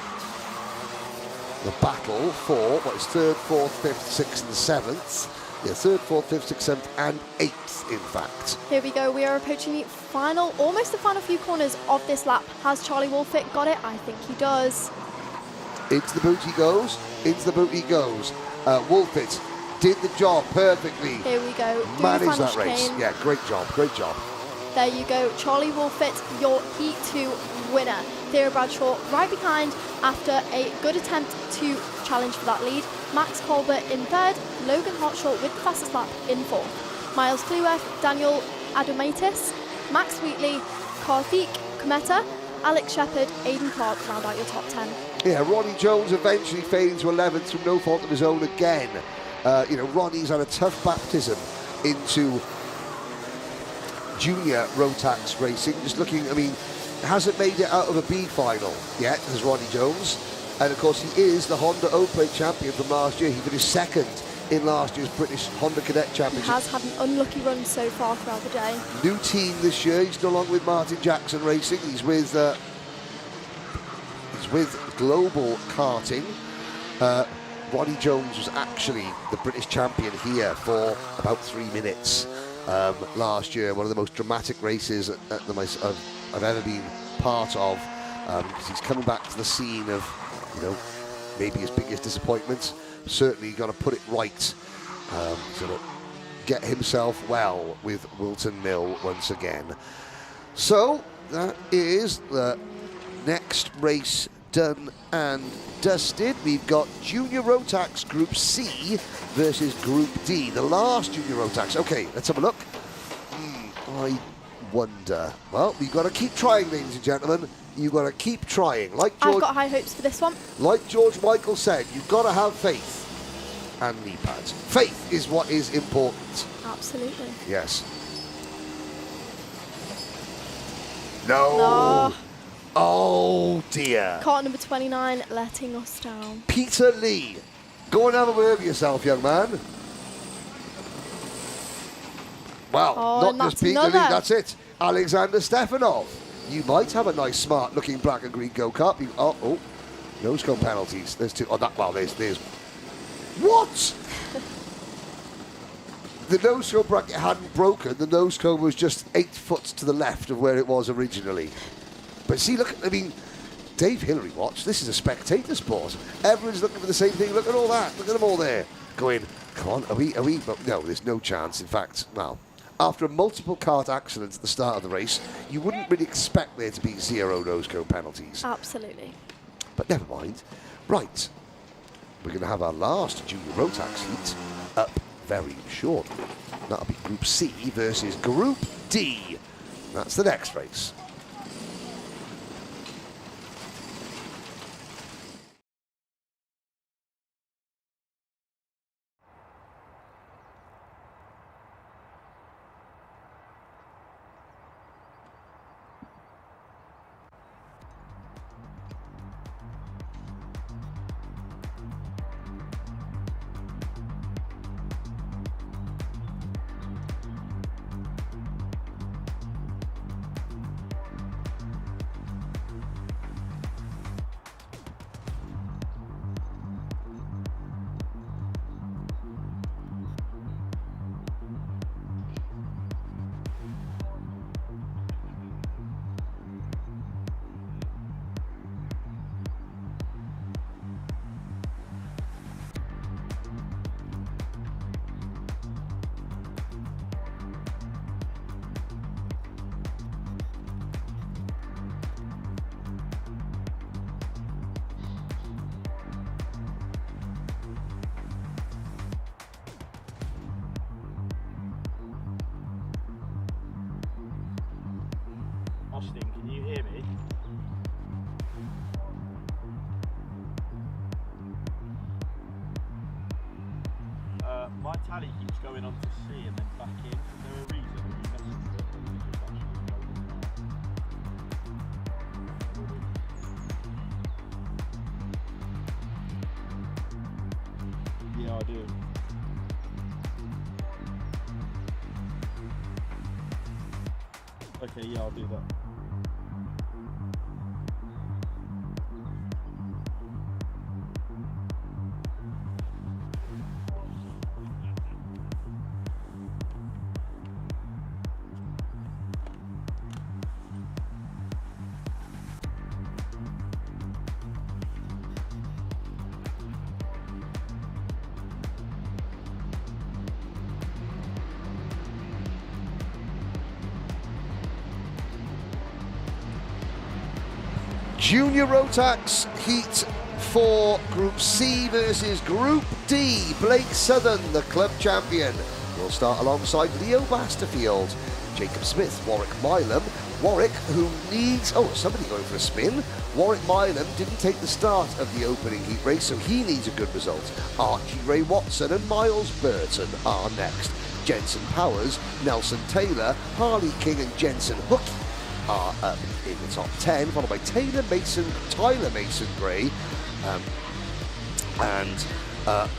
battle for what is 3rd, 4th, 5th, 6th and 7th. Yeah, 3rd, 4th, 5th, 6th, 7th and 8th, in fact. Here we go. We are approaching the final, almost the final few corners of this lap. Has Charlie Wolfett got it? I think he does. Into the boot he goes. Wolfett did the job perfectly. Here we go. Managed that race. Yeah, great job. There you go. Charlie Wolfett, your Heat 2 winner. Theo Bradshaw right behind after a good attempt to challenge for that lead. Max Colbert in third, Logan Hartshaw with the fastest lap in fourth. Miles Cleworth, Daniel Adomaitis, Max Wheatley, Karthik Kometa, Alex Shepherd, Aidan Clark round out your top 10. Yeah, Ronnie Jones eventually fading to 11th through no fault of his own again. You know, Ronnie's had a tough baptism into Junior Rotax racing. Just looking, I mean, hasn't made it out of a B final yet, as Ronnie Jones. And of course, he is the Honda O-Plate champion from last year. He finished second in last year's British Honda Cadet Championship. He has had an unlucky run so far throughout the day. New team this year. He's no longer with Martin Jackson Racing. He's with Global Karting. Ronnie Jones was actually the British champion here for about 3 minutes last year. One of the most dramatic races I've ever been part of. Because he's coming back to the scene of, you know, maybe his biggest disappointment. Certainly got to put it right. Sort of get himself well with Wilton Mill once again. So that is the next race done and dusted. We've got Junior Rotax Group C versus Group D, the last Junior Rotax. Okay, let's have a look. I wonder. Well, we've got to keep trying, ladies and gentlemen. You've got to keep trying. Like George, I've got high hopes for this one. Like George Michael said, you've got to have faith and knee pads. Faith is what is important. Absolutely. Yes. No. Oh dear. Cart number 29 letting us down. Peter Lee, go and have a word with yourself, young man. Well, not just Peter Lee, that's it. Alexander Stefanov. You might have a nice, smart-looking black and green go-kart. Oh, nose cone penalties. There's two. Oh, there's. What? The nose cone bracket hadn't broken. The nose cone was just 8 foot to the left of where it was originally. But see, look, I mean, Dave Hillary watch. This is a spectator sport. Everyone's looking for the same thing. Look at all that. Look at them all there. Going, come on, are we? But no, there's no chance. In fact, well, after a multiple kart accident at the start of the race, you wouldn't really expect there to be 0 nose cone penalties. Absolutely. But never mind. Right. We're going to have our last Junior Rotax heat up very shortly. That'll be Group C versus Group D. That's the next race. Austin, can you hear me? My tally keeps going on to C and then back in. Is there a reason? Yeah, I do. Okay, yeah, I'll do that. Junior Rotax Heat 4, Group C versus Group D. Blake Southern, the club champion, will start alongside Leo Basterfield, Jacob Smith, Warwick Milam. Warwick, who needs... Oh, somebody going for a spin. Warwick Milam didn't take the start of the opening heat race, so he needs a good result. Archie Ray Watson and Miles Burton are next. Jensen Powers, Nelson Taylor, Harley King and Jensen Hook are up in the top 10, followed by Tyler Mason Gray, and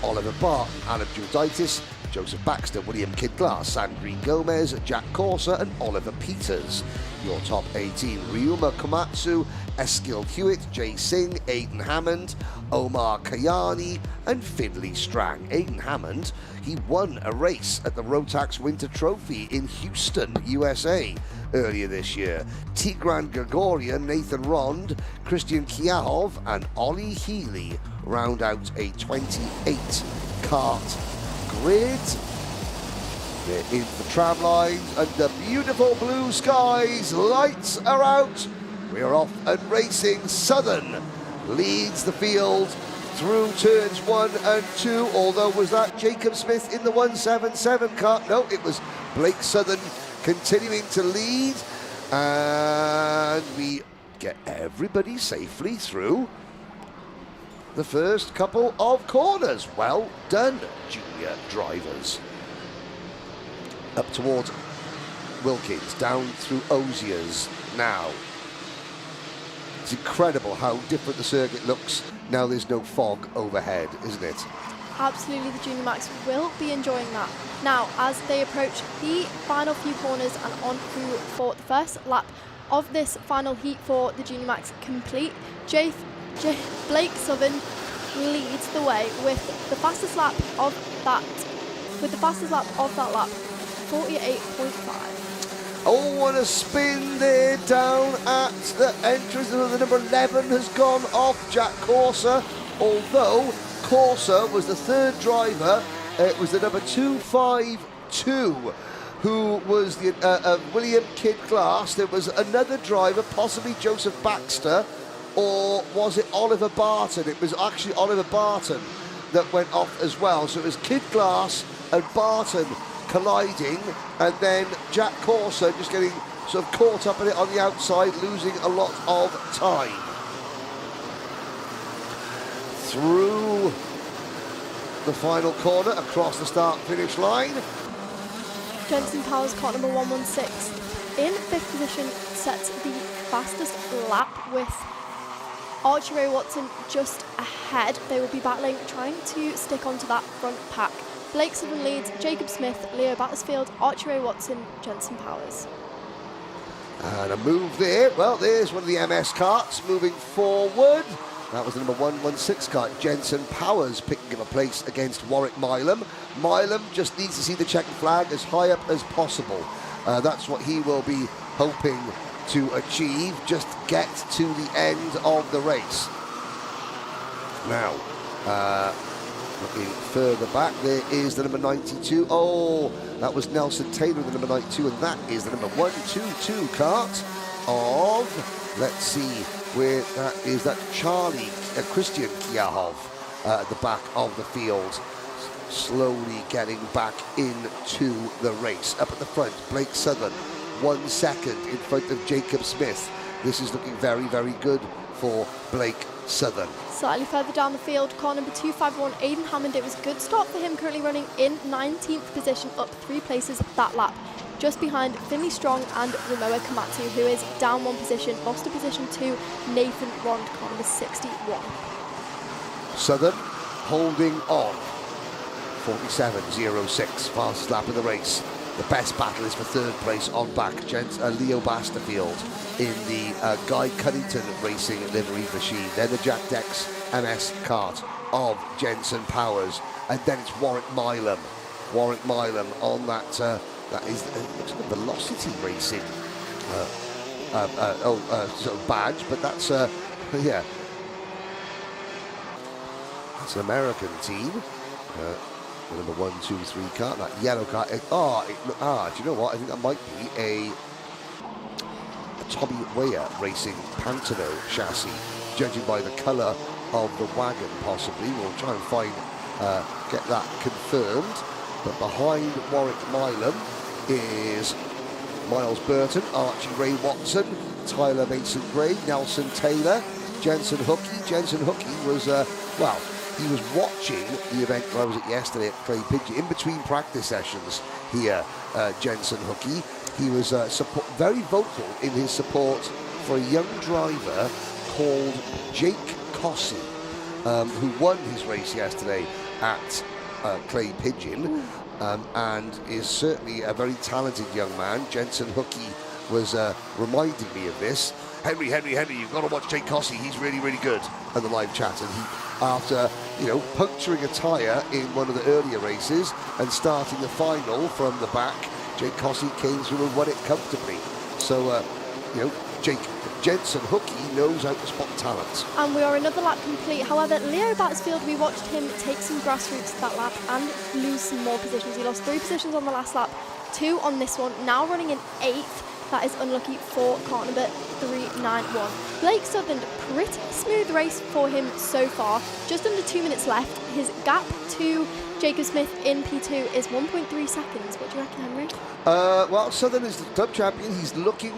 Oliver Barr, Alan Juditis, Joseph Baxter, William Kidd Glass, Sandrine Gomez, Jack Corser and Oliver Peters. Your top 18, Ryuma Komatsu, Eskil Hewitt, Jay Singh, Aidan Hammond, Omar Kayani and Finley Strang. Aidan Hammond, he won a race at the Rotax Winter Trophy in Houston, USA earlier this year. Tigran Gregorian, Nathan Rond, Christian Kiahov and Ollie Healy round out a 28 kart grid. They're in the tram lines under beautiful blue skies. Lights are out. We're off and racing. Southern leads the field through turns 1 and 2. Although, was that Jacob Smith in the 177 car? No, it was Blake Southern continuing to lead. And we get everybody safely through the first couple of corners. Well done, junior drivers. Up towards Wilkins, down through Osiers now. It's incredible how different the circuit looks now there's no fog overhead, isn't it? Absolutely, the Junior Max will be enjoying that. Now, as they approach the final few corners and on through for the first lap of this final heat for the Junior Max complete, Blake Southern leads the way with the fastest lap of that lap, 48.5. Oh, and a spin there down at the entrance. The number 11 has gone off, Jack Corser, although Corser was the third driver. It was the number 252 who was the William Kidd Glass. There was another driver, possibly Joseph Baxter, or was it Oliver Barton? It was actually Oliver Barton that went off as well. So it was Kidd Glass and Barton colliding, and then Jack Corser just getting sort of caught up in it on the outside, losing a lot of time. Through the final corner, across the start-finish line. Jensen Powers, car number 116, in 5th position, sets the fastest lap with Archie Ray Watson just ahead. They will be battling, trying to stick onto that front pack. Blake Southern leads, Jacob Smith, Leo Battersfield, Archie Ray Watson, Jensen Powers. And a move there. Well, there's one of the MS carts moving forward. That was the number 116 cart, Jensen Powers, picking up a place against Warwick Milam. Milam just needs to see the checkered flag as high up as possible. That's what he will be hoping to achieve, just get to the end of the race. Now, looking further back, there is the number 92. Oh, that was Nelson Taylor, the number 92, and that is the number 122 cart of, let's see where that is, that Christian Kiahov at the back of the field, slowly getting back into the race. Up at the front, Blake Southern, 1 second in front of Jacob Smith. This is looking very, very good for Blake Southern. Slightly further down the field, car number 251, Aidan Hammond. It was a good start for him, currently running in 19th position, up 3 places that lap. Just behind Finley Strong and Ryuma Komatsu, who is down 1 position, lost to position 2, Nathan Rond, car number 61. Southern holding on, 47.06, fastest lap of the race. The best battle is for 3rd place on back, Leo Basterfield in the Guy Cunnington Racing livery machine. Then the Jack Dex MS kart of Jensen Powers, and then it's Warwick Milam. Warwick Milam on that, that is looks like a Velocity Racing sort of badge, but that's, yeah, that's an American team. The number 1, 2, 3 car, that yellow car. Do you know what? I think that might be a Tommy Weir Racing Pantano chassis. judging by the colour of the wagon, possibly. We'll try and find, get that confirmed. But behind Warwick Milam is Miles Burton, Archie Ray Watson, Tyler Mason-Gray, Nelson Taylor, Jensen Hookey. Jensen Hookey was, well, he was watching the event where I was at yesterday at Clay Pigeon. In between practice sessions here, Jensen Hookey, he was very vocal in his support for a young driver called Jake Cossey, who won his race yesterday at Clay Pigeon, and is certainly a very talented young man. Jensen Hookey was reminding me of this. Henry, you've got to watch Jake Cossey. He's really, really good. And the live chat, and he, after puncturing a tyre in one of the earlier races and starting the final from the back, Jake Cossey came through and won it comfortably. So, Jensen Hookey knows how to spot talent. And we are another lap complete. However, Leo Batsfield, we watched him take some grassroots that lap and lose some more positions. He lost 3 positions on the last lap, 2 on this one, now running in 8th. That is unlucky for car number 391. Blake Sutherland, pretty smooth race for him so far. Just under 2 minutes left. His gap to Jacob Smith in P2 is 1.3 seconds. What do you reckon, Henry? Well, Sutherland is the Dub champion. He's looking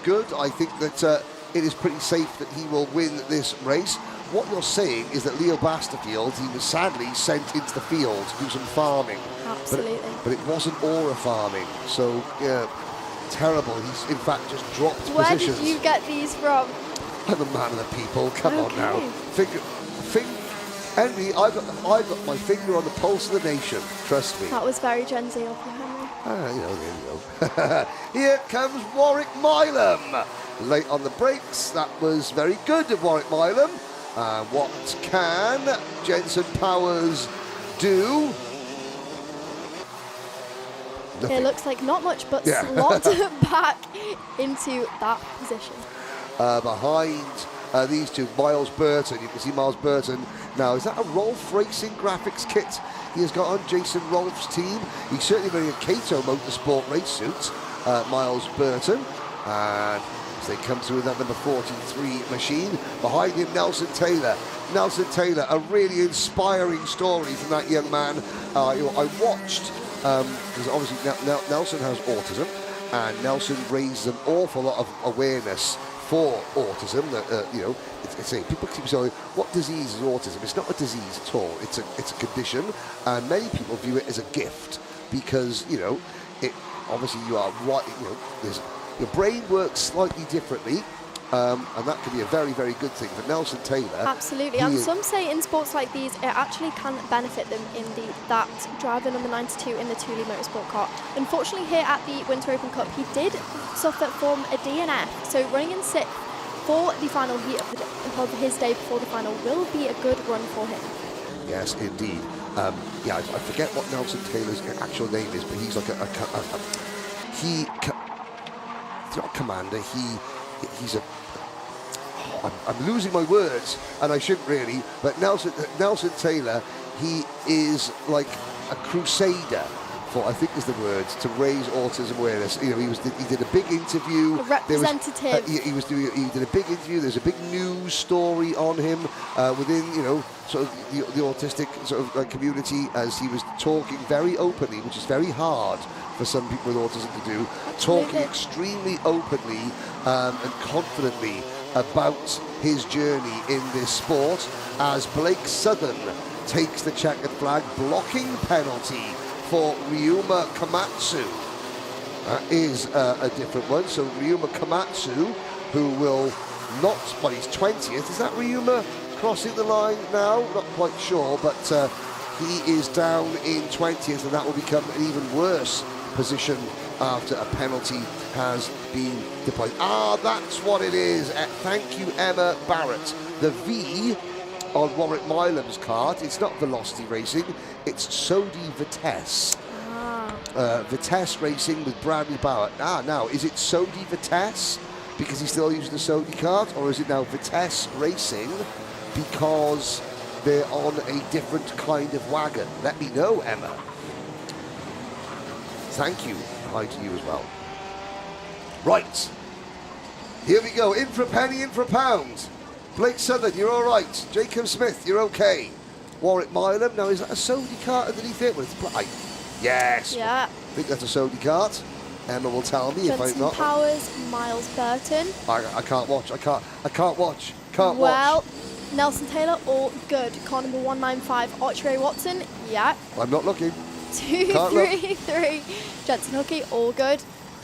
good. I think that it is pretty safe that he will win this race. What you're saying is that Leo Basterfield, he was sadly sent into the field to do some farming. Absolutely. But it wasn't Aura farming. So, yeah. Terrible. He's in fact just dropped positions. Where did you get these from? I'm a man of the people. Come on now. Henry, I've got my finger on the pulse of the nation. Trust me. That was very Gen Z of you, Henry. There you go. Here comes Warwick Milam. Late on the brakes. That was very good of Warwick Milam. What can Jensen Powers do? Nothing. It looks like not much, but slot back into that position. Behind these two, Miles Burton. You can see Miles Burton now. Is that a Rolf Racing graphics kit he has got on? Jason Rolf's team. He's certainly wearing a Kato Motorsport race suit, Miles Burton. And as they come through with that number 43 machine. Behind him, Nelson Taylor. Nelson Taylor, a really inspiring story from that young man. I watched... because obviously Nelson has autism, and Nelson raises an awful lot of awareness for autism. That people keep saying, "What disease is autism?" It's not a disease at all. It's a condition, and many people view it as a gift because it obviously you are right. Your brain works slightly differently. And that could be a very, very good thing for Nelson Taylor. Absolutely, and some say in sports like these, it actually can benefit them in that driver number 92 in the Thule Motorsport car. Unfortunately, here at the Winter Open Cup, he did suffer from a DNF, so running in 6th for the final heat of his day before the final will be a good run for him. Yes, indeed. I forget what Nelson Taylor's actual name is, but he's like he's not a commander, he's a... I'm losing my words, and I shouldn't really, but Nelson Taylor, he is like a crusader for, I think is the word, to raise autism awareness. He did a big interview. A representative. He did a big interview. There's a big news story on him within, sort of the autistic sort of community, as he was talking very openly, which is very hard for some people with autism to do. Absolutely. Talking extremely openly and confidently about his journey in this sport, as Blake Southern takes the checkered flag, blocking penalty for Ryuma Komatsu. That is a different one. So Ryuma Komatsu, who will not, well, he's 20th. Is that Ryuma crossing the line now? Not quite sure, but he is down in 20th, and that will become an even worse position after a penalty has been deployed. That's what it is. Thank you, Emma Barrett. The V on Warwick Milam's kart, it's not Velocity Racing, it's Sodi Vitesse. Vitesse Racing with Bradley Bauer. Now, is it Sodi Vitesse because he's still using the Sodi kart, or is it now Vitesse Racing because they're on a different kind of wagon? Let me know, Emma. Thank you. Hi to you as well. Right. Here we go. In for a penny, in for a pound. Blake Southern, you're all right. Jacob Smith, you're okay. Warwick Milam, now is that a Sodi cart underneath it? Well, yes. Yeah. I think that's a Sodi cart. Emma will tell me if I'm Jensen not. Powers, Miles Burton. I can't watch. I can't watch. Can't Well, watch. Nelson Taylor, all good. Car number 195, Archie Watson, yeah. I'm not looking. 233, Jensen Hookie, all good.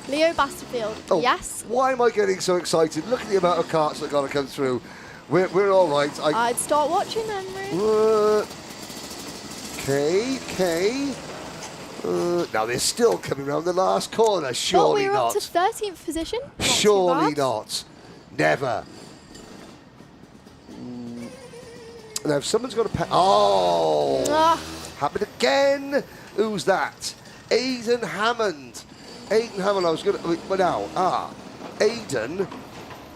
Leo Basterfield, Oh, yes. Why am I getting so excited? Look at the amount of carts that are going to come through. We're all right. I'd start watching then, Ruth. Okay. Now they're still coming around the last corner. Surely we're not. up to 13th position. Not too Surely bad. not. Never. Now, if someone's got to oh! Happened again. Who's that? Aidan Hammond. Aidan Hammond, I was going to... Well, now, Aidan,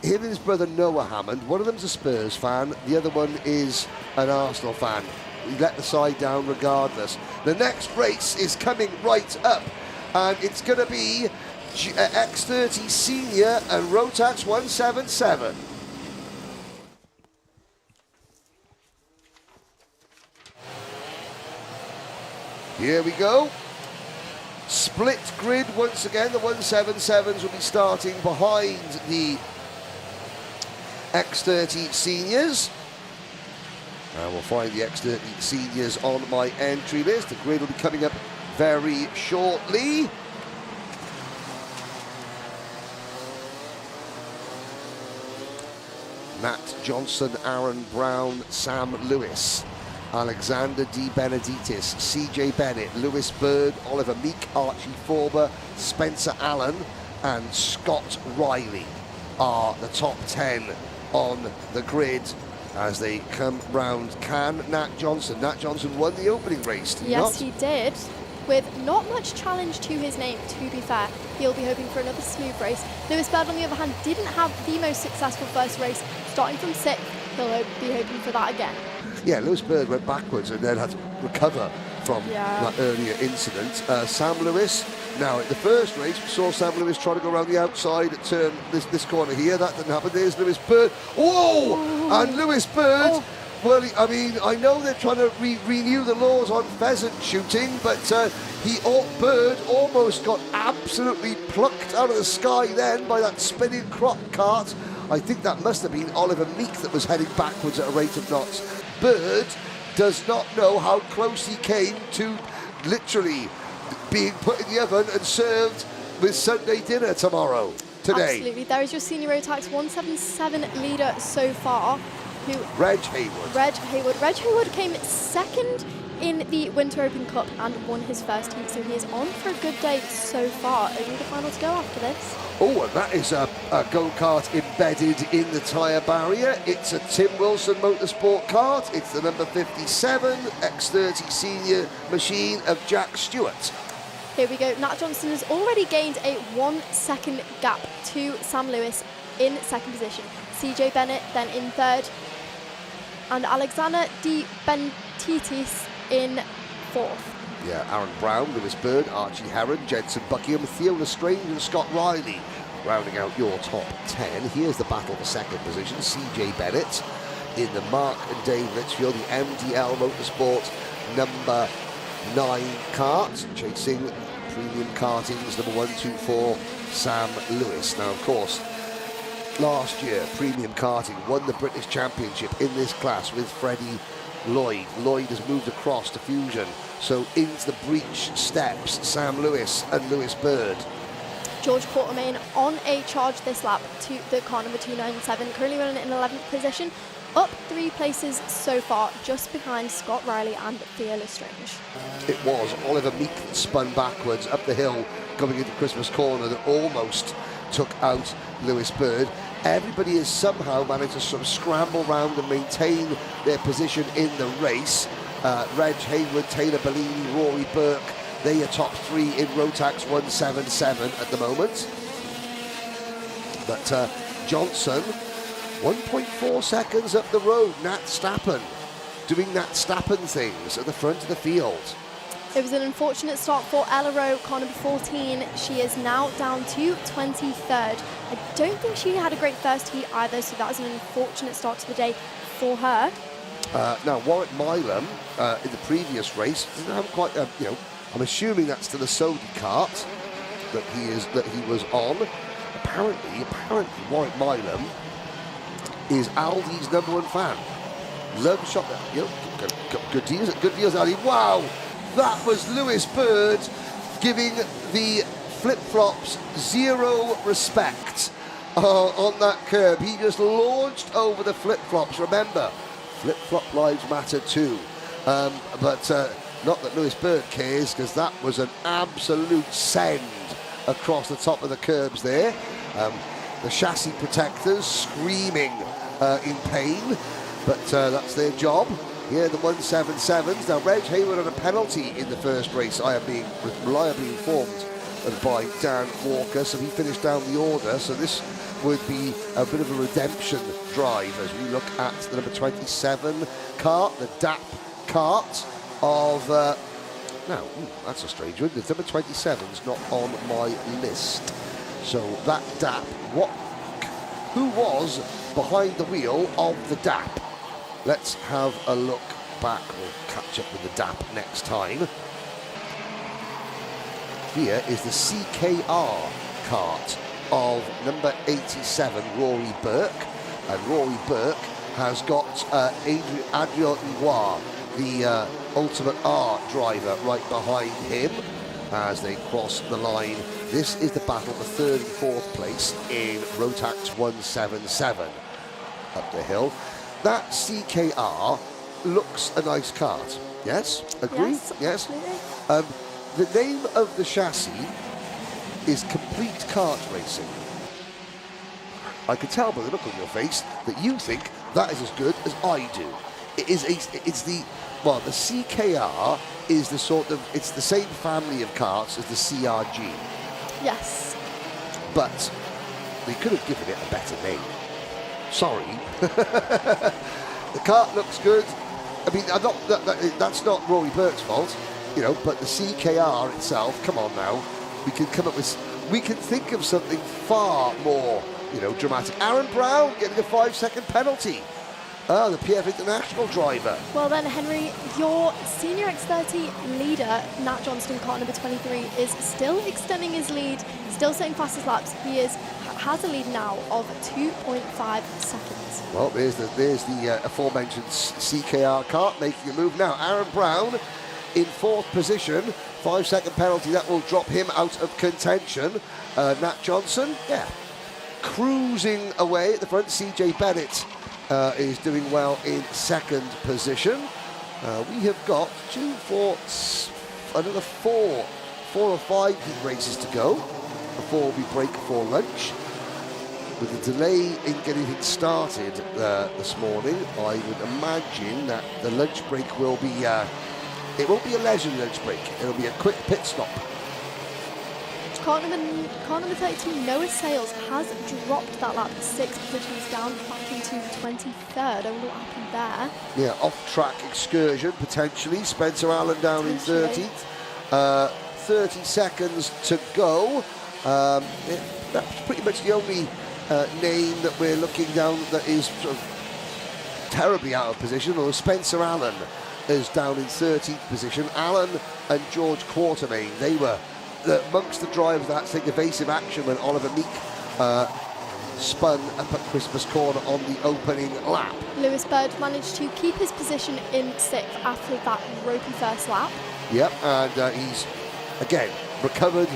him and his brother Noah Hammond, one of them's a Spurs fan, the other one is an Arsenal fan. He let the side down regardless. The next race is coming right up, and it's going to be X30 Senior and Rotax 177. Here we go. Split grid once again. The 177s will be starting behind the X30 Seniors. And we'll find the X30 Seniors on my entry list. The grid will be coming up very shortly. Matt Johnson, Aaron Brown, Sam Lewis, Alexander D. Benedictis, CJ Bennett, Lewis Bird, Oliver Meek, Archie Forber, Spencer Allen and Scott Riley are the top 10 on the grid as they come round. Can Nat Johnson? Nat Johnson won the opening race, did he not? Yes, he did. With not much challenge to his name, to be fair. He'll be hoping for another smooth race. Lewis Bird, on the other hand, didn't have the most successful first race. Starting from 6th, he'll be hoping for that again. Yeah, Lewis Bird went backwards and then had to recover from that earlier incident. Sam Lewis, now at the first race, we saw Sam Lewis try to go around the outside at turn this corner here. That didn't happen. There's Lewis Bird. Whoa! And Lewis Bird, well, I mean, I know they're trying to renew the laws on pheasant shooting, but Bird almost got absolutely plucked out of the sky then by that spinning cart. I think that must have been Oliver Meek that was heading backwards at a rate of knots. Bird does not know how close he came to literally being put in the oven and served with Sunday dinner today. Absolutely. There is your Senior Rotax 177 leader so far. Reg Haywood. Reg Haywood came second in the Winter Open Cup and won his first heat, so he is on for a good day so far. Only the final to go after this. Oh, and that is a go-kart embedded in the tyre barrier. It's a Tim Wilson Motorsport kart. It's the number 57 X30 Senior machine of Jack Stewart. Here we go. Nat Johnson has already gained a 1 second gap to Sam Lewis in second position. CJ Bennett then in third. And Alexander D. Bentitis in fourth. Yeah, Aaron Brown, Lewis Bird, Archie Herron, Jensen Buckingham, Theo Lestrange and Scott Riley rounding out your top 10. Here's the battle for second position. CJ Bennett in the Mark and Dave Litchfield, the MDL Motorsport number 9 kart, chasing Premium Karting's number 124, Sam Lewis. Now, of course, last year, Premium Karting won the British Championship in this class with Freddie Lloyd. Lloyd has moved across to Fusion, so into the breach steps Sam Lewis and Lewis Bird. George Quartermain on a charge this lap to the car number 297, currently running in 11th position, up 3 places so far, just behind Scott Riley and Theo Lestrange. It was Oliver Meek that spun backwards up the hill coming into Christmas Corner that almost took out Lewis Bird. Everybody has somehow managed to sort of scramble around and maintain their position in the race. Reg Haywood, Taylor Bellini, Rory Burke, they are top 3 in Rotax 177 at the moment. But Johnson, 1.4 seconds up the road. Nat Stappen doing Nat Stappen things at the front of the field. It was an unfortunate start for Ella Rowe, car number 14. She is now down to 23rd. I don't think she had a great first heat either, so that was an unfortunate start to the day for her. Now, Warwick Milam, in the previous race, didn't have quite, you know, I'm assuming that's still a Sodi kart that he was on. Apparently, Warwick Milam is Aldi's #1 fan. Love shot that, you know, good deals, Aldi. Wow, that was Lewis Bird giving the flip-flops zero respect on that curb. He just launched over the flip-flops. Remember, flip-flop lives matter too. But not that Lewis Bird cares, because that was an absolute send across the top of the curbs there. The chassis protectors screaming in pain, but that's their job. Yeah, the 177s. Now, Reg Hayward on a penalty in the first race, I am being reliably informed by Dan Walker, so he finished down the order. So this would be a bit of a redemption drive as we look at the number 27 kart, the DAP kart of... now, that's a strange one. The number 27's not on my list. So that DAP, who was behind the wheel of the DAP? Let's have a look back. We'll catch up with the DAP next time. Here is the CKR kart of number 87, Rory Burke. And Rory Burke has got Adrien Ivoire, the Ultimate R driver, right behind him as they cross the line. This is the battle for 3rd and 4th place in Rotax 177 up the hill. That CKR looks a nice kart. Yes? Agree? Yes. The name of the chassis is Complete Kart Racing. I can tell by the look on your face that you think that is as good as I do. The CKR is the sort of, it's the same family of karts as the CRG. Yes. But they could have given it a better name. Sorry. The kart looks good. I mean, that's not Rory Burke's fault, you know, but the CKR itself, come on now. We can think of something far more, you know, dramatic. Aaron Brown getting a 5-second penalty. The PF International driver. Well then, Henry, your senior X30 leader, Nat Johnston, car number 23, is still extending his lead, still setting fastest laps. He has a lead now of 2.5 seconds. Well, there's the aforementioned CKR kart making a move now. Aaron Brown in 4th position, 5-second penalty, that will drop him out of contention. Nat Johnson, yeah, cruising away at the front. CJ Bennett is doing well in 2nd position. We have got another 4 or 5 heat races to go before we break for lunch. With the delay in getting things started this morning, I would imagine that the lunch break will be, it won't be a leisure lunch break, it'll be a quick pit stop. Car number 32, Noah Sales, has dropped that lap 6 positions down back into 23rd. I wonder what happened there. Yeah, off-track excursion, potentially. Spencer Allen down in 13th. 30 seconds to go. That's pretty much the only name that we're looking down that is sort of terribly out of position, although Spencer Allen is down in 13th position. Allen and George Quartermain, they were amongst the drivers that take evasive action when Oliver Meek spun up at Christmas Corner on the opening lap. Lewis Bird managed to keep his position in 6th after that ropey first lap. Yep, and he's, again, recovered.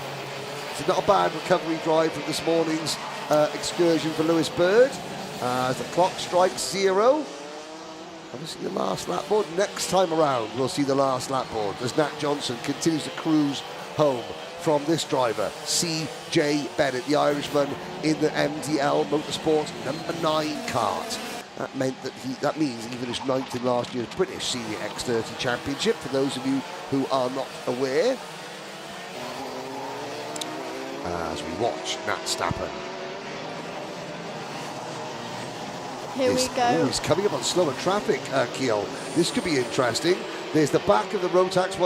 It's not a bad recovery drive from this morning's excursion for Lewis Bird. As the clock strikes 0. Obviously the last lap board. Next time around, we'll see the last lap board as Nat Johnson continues to cruise home from this driver, CJ Bennett, the Irishman in the MDL Motorsport number 9 kart. That means he finished 9th in last year's British Senior X30 Championship, for those of you who are not aware. As we watch Nat Stappen. Here we go. He's coming up on slower traffic, Kiel. This could be interesting. There's the back of the Rotax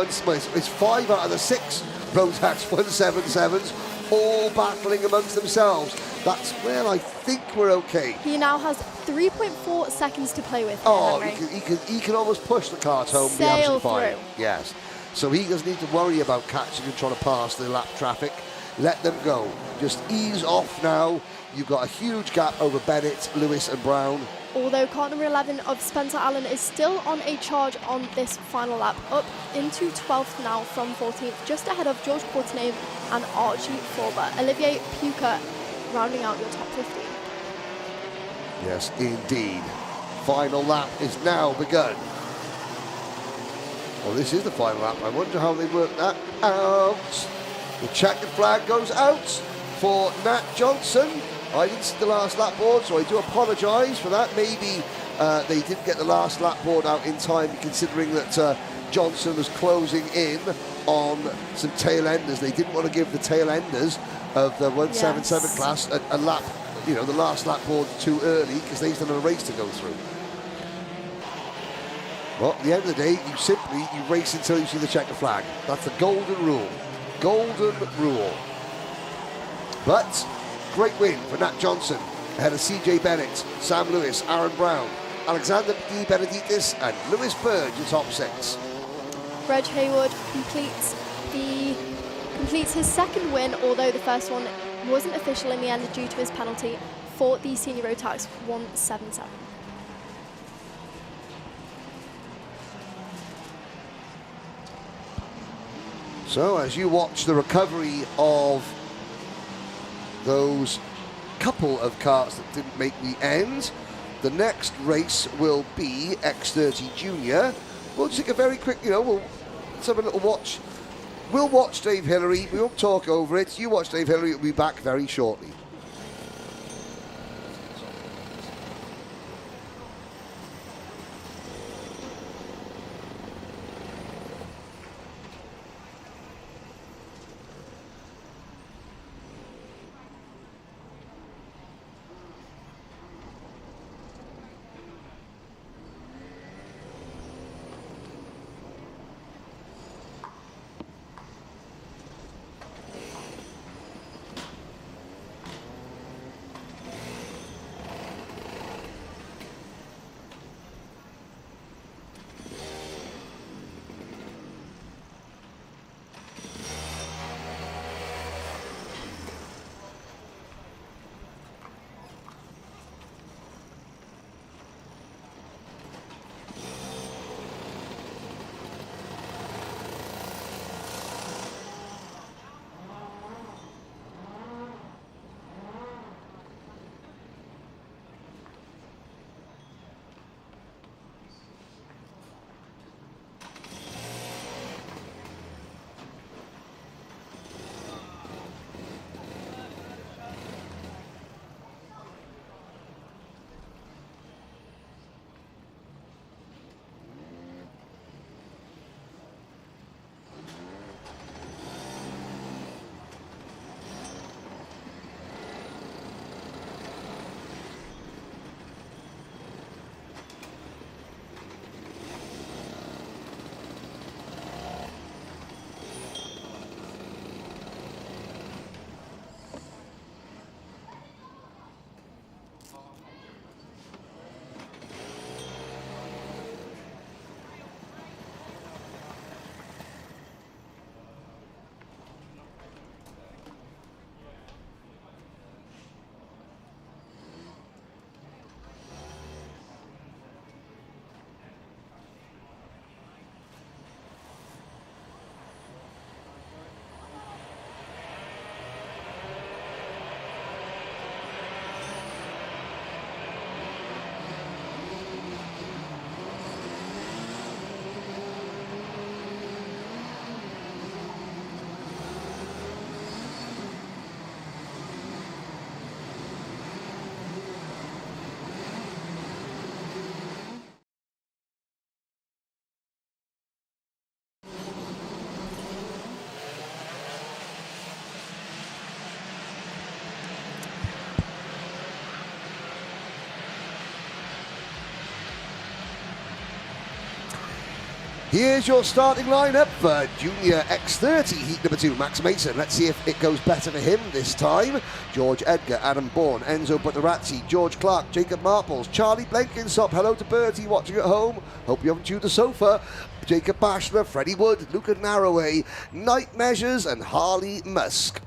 it's 5 out of the 6 Rotax 177s all battling amongst themselves. That's where I think we're okay. He now has 3.4 seconds to play with. Oh, Henry. he can almost push the cart home and be Sail absolutely fine. through. Yes. So he doesn't need to worry about catching and trying to pass the lap traffic. Let them go. Just ease off now. You've got a huge gap over Bennett, Lewis and Brown. Although car number 11 of Spencer Allen is still on a charge on this final lap, up into 12th now from 14th, just ahead of George Courtenay and Archie Forber. Olivier Puka rounding out your top 15. Yes, indeed. Final lap is now begun. Well, this is the final lap. I wonder how they work that out. The checkered flag goes out for Nat Johnson. I didn't see the last lap board, so I do apologise for that. Maybe they didn't get the last lap board out in time, considering that Johnson was closing in on some tail enders. They didn't want to give the tail enders of the 177 class a lap, you know, the last lap board too early, because they still have a race to go through. Well, at the end of the day, you race until you see the checkered flag. That's the golden rule. Golden rule. But great win for Nat Johnson ahead of CJ Bennett, Sam Lewis, Aaron Brown, Alexander Di Benedictis and Lewis Burge in top 6. Reg Hayward completes his second win, although the first one wasn't official in the end due to his penalty for the Senior Rotax 177. So as you watch the recovery of those couple of karts that didn't make the end, the next race will be X30 Junior. We'll take a very quick, let's have a little watch. We'll watch Dave Hillary. We won't talk over it. You watch Dave Hillary. We'll be back very shortly. Here's your starting lineup for Junior X30 heat number 2, Max Mason. Let's see if it goes better for him this time. George Edgar, Adam Bourne, Enzo Butterazzi, George Clark, Jacob Marples, Charlie Blenkinsop, hello to Bertie watching at home. Hope you haven't chewed the sofa. Jacob Bashler, Freddie Wood, Luca Narroway, Night Measures and Harley Musk.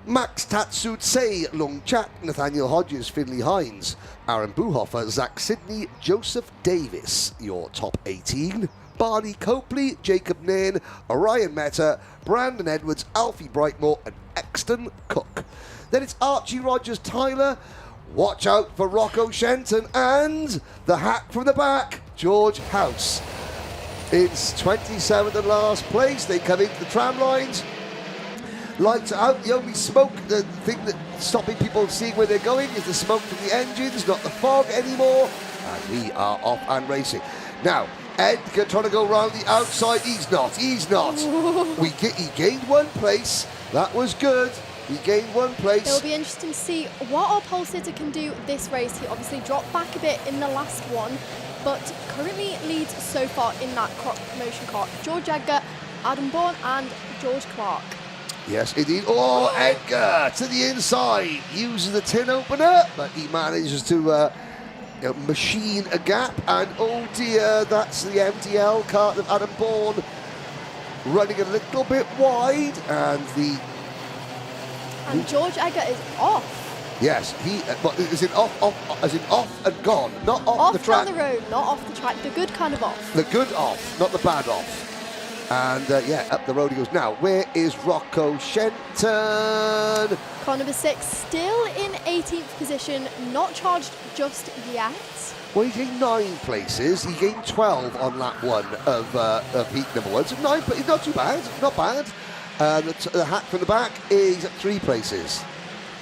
Max Tatsutsei, Lung Chak, Nathaniel Hodges, Finley Hines, Aaron Buhofer, Zach Sidney, Joseph Davis, your top 18. Barney Copley, Jacob Nairn, Orion Mehta, Brandon Edwards, Alfie Brightmore and Exton Cook. Then it's Archie Rogers Tyler. Watch out for Rocco Shenton and the hack from the back, George House. It's 27th and last place. They come into the tram lines. Lights are out. The only smoke, the thing that's stopping people seeing where they're going, is the smoke from the engines, not the fog anymore. And we are off and racing. Now, Edgar trying to go around the outside. He's not. He gained 1 place. That was good. He gained 1 place. It'll be interesting to see what our pole sitter can do this race. He obviously dropped back a bit in the last one, but currently leads so far in that promotion car. George Edgar, Adam Bourne and George Clark. Yes, indeed. Oh, Edgar to the inside. Uses the tin opener, but he manages to machine a gap. And oh dear, that's the MTL car of Adam Bourne running a little bit wide. And George Edgar is off. Yes, he is in off and gone, not off the track. Off down the road, not off the track. The good kind of off. The good off, not the bad off. And yeah, up the road he goes. Now, where is Rocco Shenton? Car number 6, still in 18th position, not charged just yet. Well, he gained 9 places. He gained 12 on lap 1 of heat number 1. So 9, but not too bad, not bad. The hack from the back is at 3 places.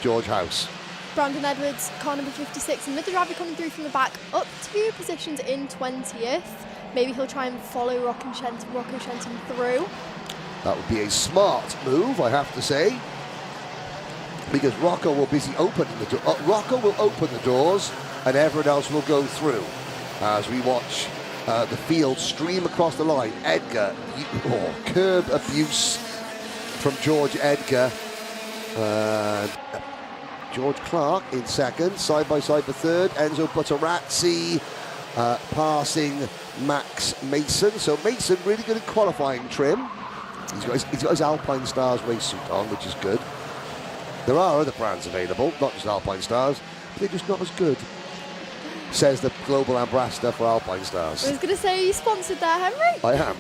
George House. Brandon Edwards, car number 56, and with the driver coming through from the back, up 2 positions in 20th. Maybe he'll try and follow Rocco Shenton through. That would be a smart move, I have to say, because Rocco will busy opening the door. Rocco will open the doors, and everyone else will go through. As we watch the field stream across the line, Edgar, curb abuse from George Edgar. George Clark in second, side by side for third. Enzo Butterazzi passing Max Mason. So Mason really good at qualifying trim. He's got his Alpine Stars race suit on, which is good. There are other brands available, not just Alpine Stars, but they're just not as good, says the global ambassador for Alpine Stars. I was going to say, are you sponsored there, Henry? I am.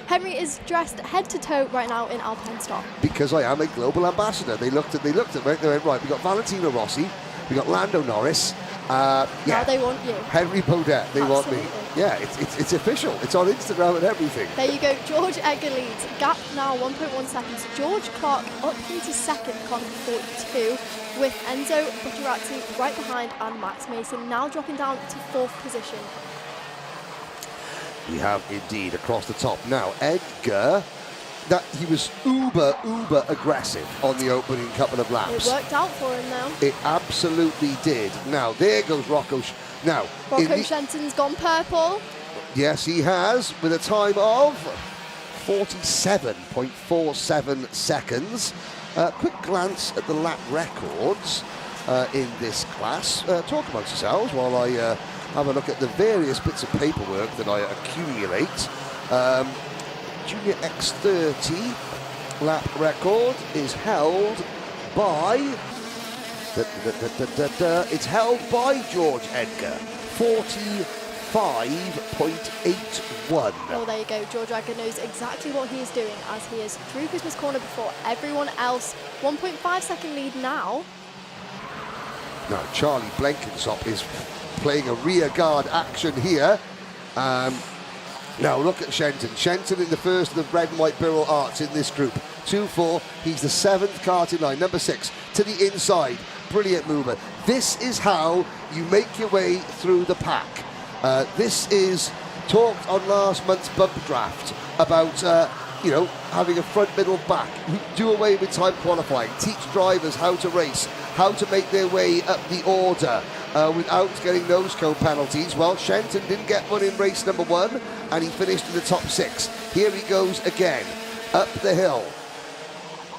Henry is dressed head to toe right now in Alpine Star. Because I am a global ambassador. They looked at me, they went, right, we got Valentino Rossi, we got Lando Norris. Now they want you. Henry Beaudette, they want me. Yeah, it's official. It's on Instagram and everything. There you go. George Edgar leads. Gap now 1.1 seconds. George Clark up into second, car 42, with Enzo Butterazzi right behind and Max Mason now dropping down to 4th position. We have indeed across the top. Now, Edgar, that he was uber aggressive on the opening couple of laps. It worked out for him now. It absolutely did. Now, there goes Rocco. Rocco Shenton's gone purple. Yes, he has, with a time of 47.47 seconds. Quick glance at the lap records in this class. Talk amongst yourselves while I have a look at the various bits of paperwork that I accumulate. Junior X30 lap record is held by it's held by George Edgar, 45.81. Oh, there you go. George Edgar knows exactly what he is doing as he is through Christmas corner before everyone else. 1.5 second lead now. Now, Charlie Blenkinsop is playing a rear guard action here. Now look at Shenton. Shenton in the first of the red and white Birrell Arts in this group. 2-4. He's the 7th kart in line. Number 6 to the inside. Brilliant movement. This is how you make your way through the pack. This is talked on last month's bump draft about having a front, middle, back. Do away with time qualifying. Teach drivers how to race, how to make their way up the order without getting nose cone penalties. Well, Shenton didn't get one in race number 1, and he finished in the top 6. Here he goes again, up the hill,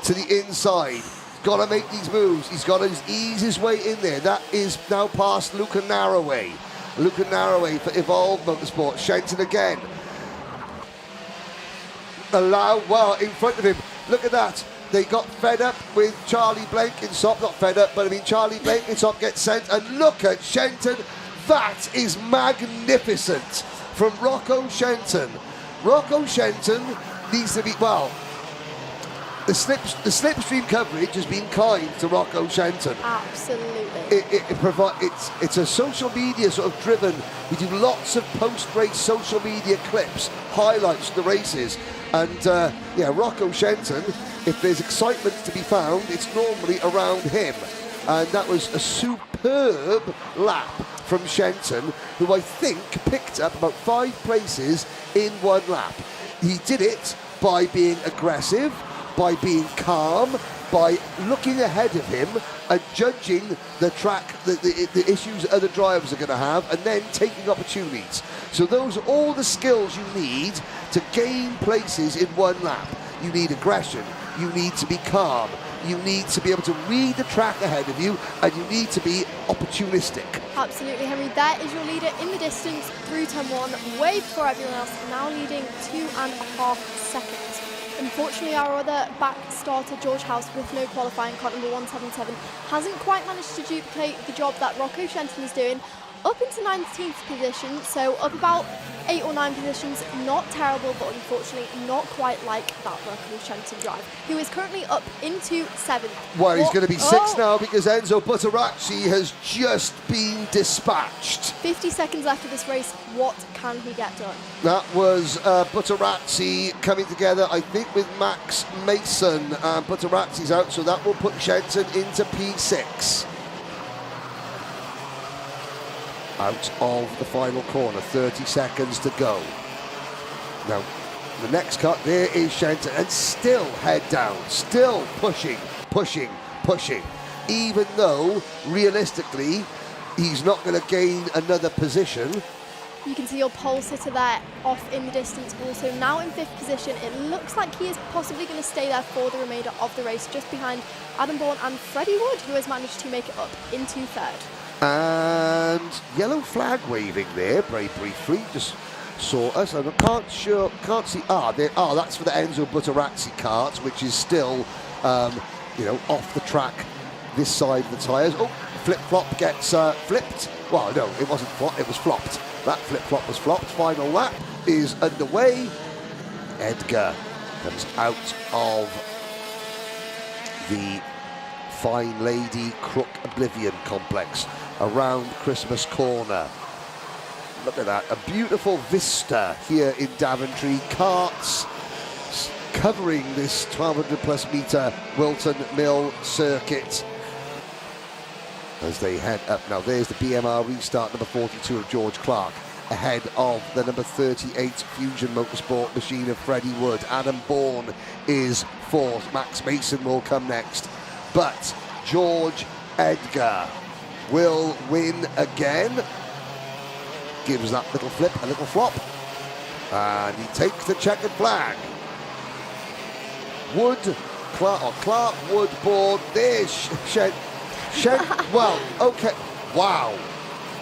to the inside. Got to make these moves. He's got to ease his way in there. That is now past Luca Narroway. Luca Narroway for Evolve Motorsport. Shenton again. Well, in front of him. Look at that. They got fed up with Charlie Blenkinsop. Not fed up, but I mean Charlie Blenkinsop gets sent. And look at Shenton. That is magnificent from Rocco Shenton. Rocco Shenton needs to be, well, the slipstream coverage has been kind to Rocco Shenton. Absolutely. It's a social media sort of driven. We do lots of post-race social media clips, highlights of the races. And yeah, Rocco Shenton, if there's excitement to be found, it's normally around him. And that was a superb lap from Shenton, who I think picked up about 5 places in 1 lap. He did it by being aggressive, by being calm, by looking ahead of him and judging the track, the issues that other drivers are going to have, and then taking opportunities. So those are all the skills you need to gain places in 1 lap. You need aggression, you need to be calm, you need to be able to read the track ahead of you, and you need to be opportunistic. Absolutely, Henry. There is your leader in the distance through turn 1, way before everyone else, now leading 2.5 seconds. Unfortunately, our other back starter, George House, with no qualifying, car number 177, hasn't quite managed to duplicate the job that Rocco Shenton is doing. Up into 19th position, so up about 8 or 9 positions. Not terrible, but unfortunately not quite like that Rocco Shenton drive, who is currently up into 7th. Well, he's going to be 6th now because Enzo Buttaracci has just been dispatched. 50 seconds left of this race. What can he get done? That was Buttaracci coming together, I think, with Max Mason. Buttaracci's out, so that will put Shenton into P6. Out of the final corner, 30 seconds to go. Now, the next cut, there is Shenton, and still head down, still pushing. Even though, realistically, he's not going to gain another position. You can see your pole sitter there off in the distance, also now in 5th position. It looks like he is possibly going to stay there for the remainder of the race, just behind Adam Bourne and Freddie Wood, who has managed to make it up into 3rd. And yellow flag waving there very briefly, just saw us, and I can't see, that's for the Enzo Buttaracci kart, which is still off the track this side of the tyres. Oh, flip-flop gets flipped. Well, no, it wasn't flopped, it was flopped. That flip-flop was flopped. Final lap is underway. Edgar comes out of the Fine Lady Crook Oblivion complex around Christmas Corner. Look at that, a beautiful vista here in Daventry. Karts covering this 1200 plus metre Wilton Mill circuit as they head up. Now there's the BMR restart, number 42 of George Clark, ahead of the number 38 Fusion Motorsport machine of Freddie Wood. Adam Bourne is 4th. Max Mason will come next. But George Edgar will win again. Gives that little flip, a little flop. And he takes the checkered flag. Clark, Wood, Bourne. There's well, okay. Wow.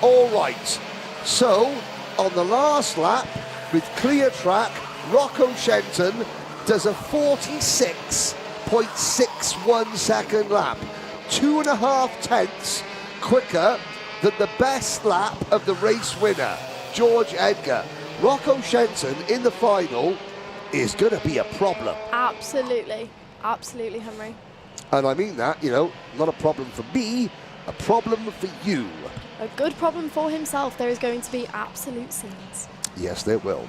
All right. So, on the last lap, with clear track, Rocco Shenton does a 46.61 second lap. 2.5 tenths quicker than the best lap of the race winner, George Edgar. Rocco Shenton in the final is going to be a problem. Absolutely. Absolutely, Henry. And I mean that, not a problem for me, a problem for you. A good problem for himself. There is going to be absolute scenes. Yes, there will.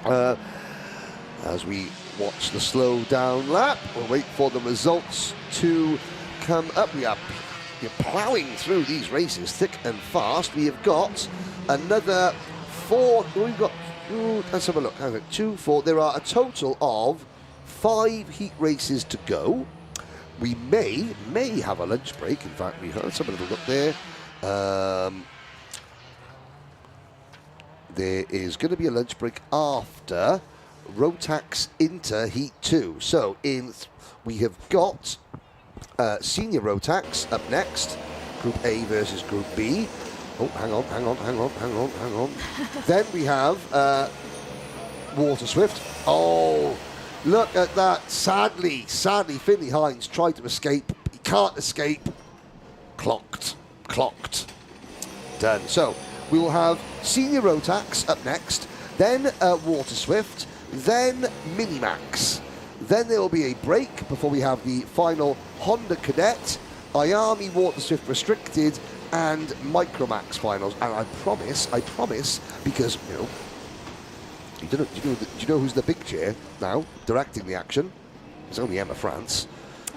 As we watch the slow down lap, we'll wait for the results to come up. You're ploughing through these races thick and fast. We have got another 4. We've got, let's have a look. 2, 4. There are a total of 5 heat races to go. We may have a lunch break. In fact, let's have a little look there. there is going to be a lunch break after Rotax into Heat 2. So we have got Senior Rotax up next, Group A versus Group B. Oh, hang on. Then we have Waterswift. Oh, look at that. Sadly, Finley Hines tried to escape. He can't escape. Clocked. Done. So we will have Senior Rotax up next, then Waterswift, then Minimax. Then there will be a break before we have the final Honda Cadet, Iami Waterswift Restricted, and Micromax finals. And I promise, because do you know who's the big chair now directing the action? It's only Emma France.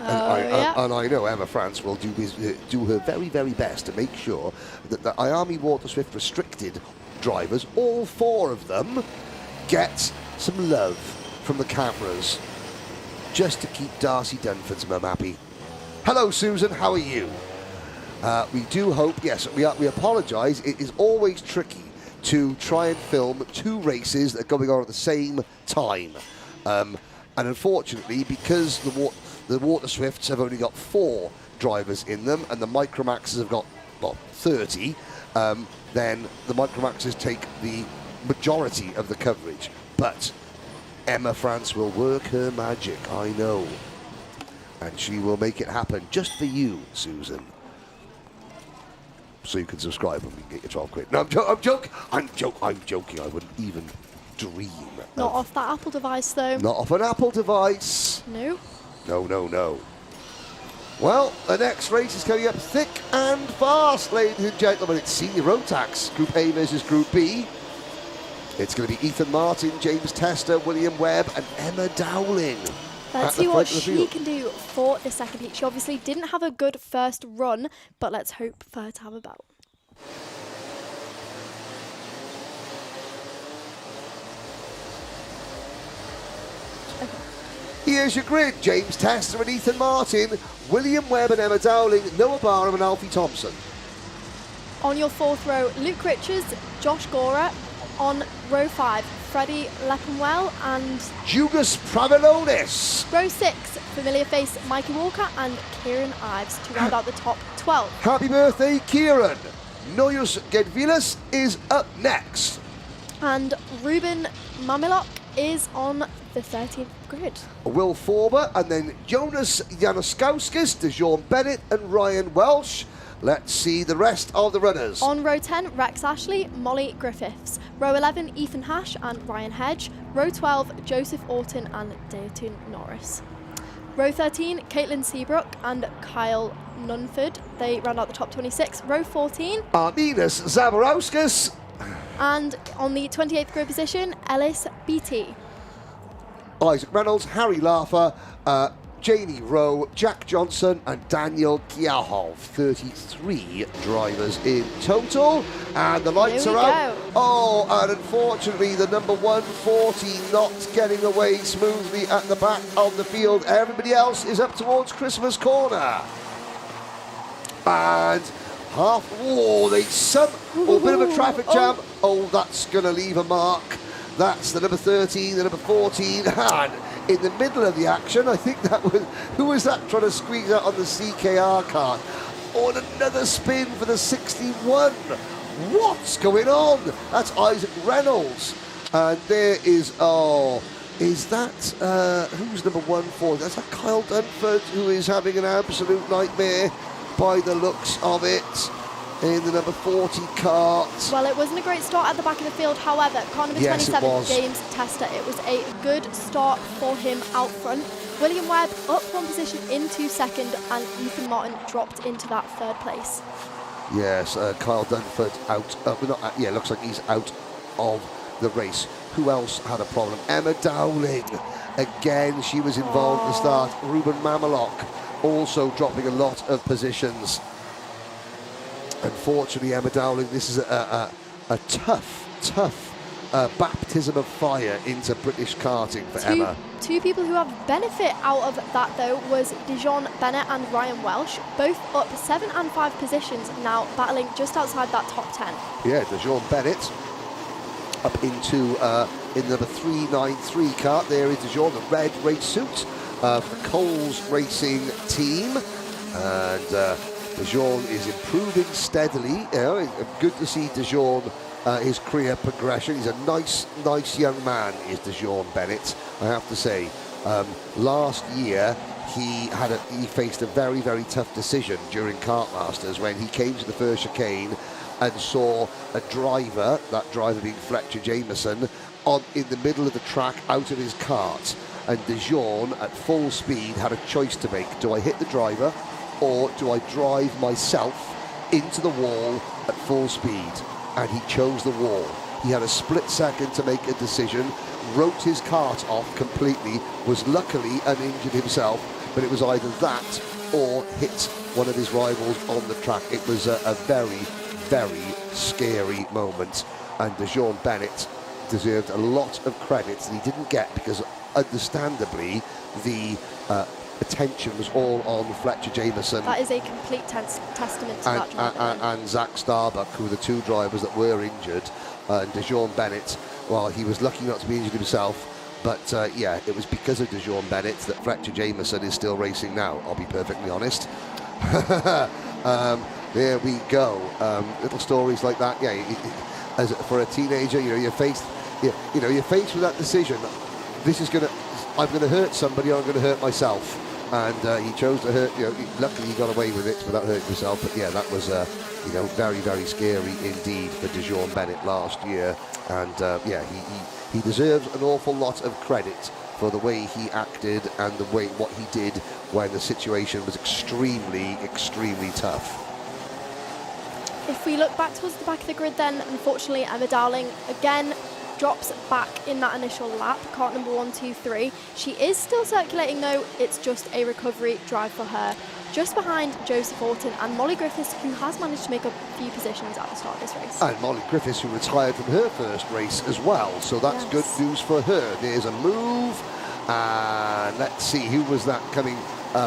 And I know Emma France will do her very, very best to make sure that the Iami Waterswift Restricted drivers, all 4 of them, get some love from the cameras, just to keep Darcy Dunford's mum happy. Hello, Susan. How are you? We do hope. Yes, we apologise. It is always tricky to try and film 2 races that are going on at the same time, and unfortunately, because the Waterswifts have only got 4 drivers in them, and the Micromaxes have got 30. Then the Micromaxes take the majority of the coverage. But Emma France will work her magic, I know, and she will make it happen just for you, Susan. So you can subscribe and we can get your 12 quid. No, I'm joking. I wouldn't even dream. Not off that Apple device, though. Not off an Apple device. No. No. Well, the next race is coming up thick and fast, ladies and gentlemen. It's Senior Rotax, Group A versus Group B. It's going to be Ethan Martin, James Tester, William Webb, and Emma Dowling. Let's see what she can do for the second heat. She obviously didn't have a good first run, but let's hope for her to have a bout. Here's your grid. James Tester and Ethan Martin, William Webb and Emma Dowling, Noah Barham and Alfie Thompson. On your 4th row, Luke Richards, Josh Gora. On row 5, Freddie Leppenwell and Jugas Pravilonis. Row 6, familiar face Mikey Walker and Kieran Ives to round out the top 12. Happy birthday, Kieran. Noyus Gedvilas is up next. And Ruben Mamilok is on the 13th grid. Will Forber, and then Jonas Januskowskis, DeJean Bennett and Ryan Welsh. Let's see the rest of the runners. On row 10, Rex Ashley, Molly Griffiths. Row 11, Ethan Hash and Ryan Hedge. Row 12, Joseph Orton and Dayton Norris. Row 13, Caitlin Seabrook and Kyle Nunford. They round out the top 26. Row 14, Arminas Zabarauskas. And on the 28th grid position, Ellis Beattie. Isaac Reynolds, Harry Laffer, Jamie Rowe, Jack Johnson and Daniel Giahov. 33 drivers in total. And the lights are out. Oh, and unfortunately the number 140 not getting away smoothly at the back of the field. Everybody else is up towards Christmas corner. And a bit of a traffic jam. Oh, that's going to leave a mark. That's the number 13, the number 14, and in the middle of the action, I think that was, who was that trying to squeeze out on the CKR card? Oh, and another spin for the 61. What's going on? That's Isaac Reynolds. And there is, is that, who's number 140? That's that Kyle Dunford, who is having an absolute nightmare by the looks of it. In the number 40 cart. Well, it wasn't a great start at the back of the field. However, car number 27, James Tester, it was a good start for him out front. William Webb up 1 position into 2nd, and Ethan Martin dropped into that 3rd place. Yes, Kyle Dunford out. Looks like he's out of the race. Who else had a problem? Emma Dowling. Again, she was involved at the start. Ruben Mamalok also dropping a lot of positions. Unfortunately, Emma Dowling, this is a tough baptism of fire into British karting for Emma. 2 people who have benefit out of that, though, was DeJean Bennett and Ryan Welsh, both up 7 and 5 positions now, battling just outside that top 10. Yeah, DeJean Bennett up into in number 393 kart. There is DeJean, the red race suit for the Coles Racing team. And DeJean is improving steadily. You know, good to see DeJean, his career progression. He's a nice young man, is DeJean Bennett, I have to say. Last year, he faced a very tough decision during Kart Masters when he came to the first chicane and saw a driver, that driver being Fletcher Jameson, in the middle of the track out of his kart. And DeJean, at full speed, had a choice to make. Do I hit the driver, or do I drive myself into the wall at full speed? And he chose the wall. He had a split second to make a decision, wrote his kart off completely, was luckily uninjured himself, but it was either that or hit one of his rivals on the track. It was a very scary moment, and DeJean Bennett deserved a lot of credit that he didn't get, because understandably the attention was all on Fletcher Jameson. That is a complete testament to that driver. And Zach Starbuck, who were the two drivers that were injured. And DeJean Bennett, well, he was lucky not to be injured himself, but yeah, it was because of DeJean Bennett that Fletcher Jameson is still racing now, I'll be perfectly honest. There we go. Little stories like that. Yeah, as for a teenager, you know, you're faced with that decision. I'm going to hurt somebody, or I'm going to hurt myself. And he chose to hurt. You know, luckily he got away with it without hurting himself. But yeah, that was very scary indeed for DeJean Bennett last year. And yeah, he deserves an awful lot of credit for the way he acted and what he did when the situation was extremely tough. If we look back towards the back of the grid, then unfortunately Emma Dowling again drops back in that initial lap, kart number 1, 2, 3. She is still circulating though. It's just a recovery drive for her, just behind Joseph Horton and Molly Griffiths, who has managed to make up a few positions at the start of this race. And Molly Griffiths, who retired from her first race as well, so that's good news for her. There's a move, and let's see, who was that coming,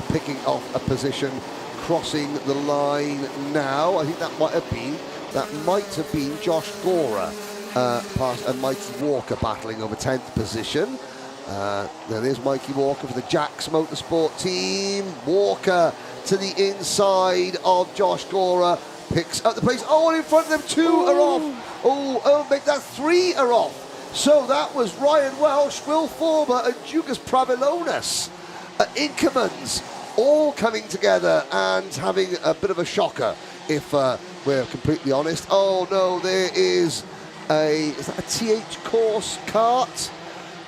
picking off a position, crossing the line now. I think that might have been Josh Gora, past and Mikey Walker battling over 10th position. There is Mikey Walker for the Jacks Motorsport team. Walker to the inside of Josh Gora, picks up the pace. Oh, and in front of them, 2 are off. Oh, make that 3 are off. So that was Ryan Welsh, Will Forber, and Dukas Pravilonis at Inkermans, all coming together and having a bit of a shocker, if we're completely honest. Oh no, there is is that a TH Course kart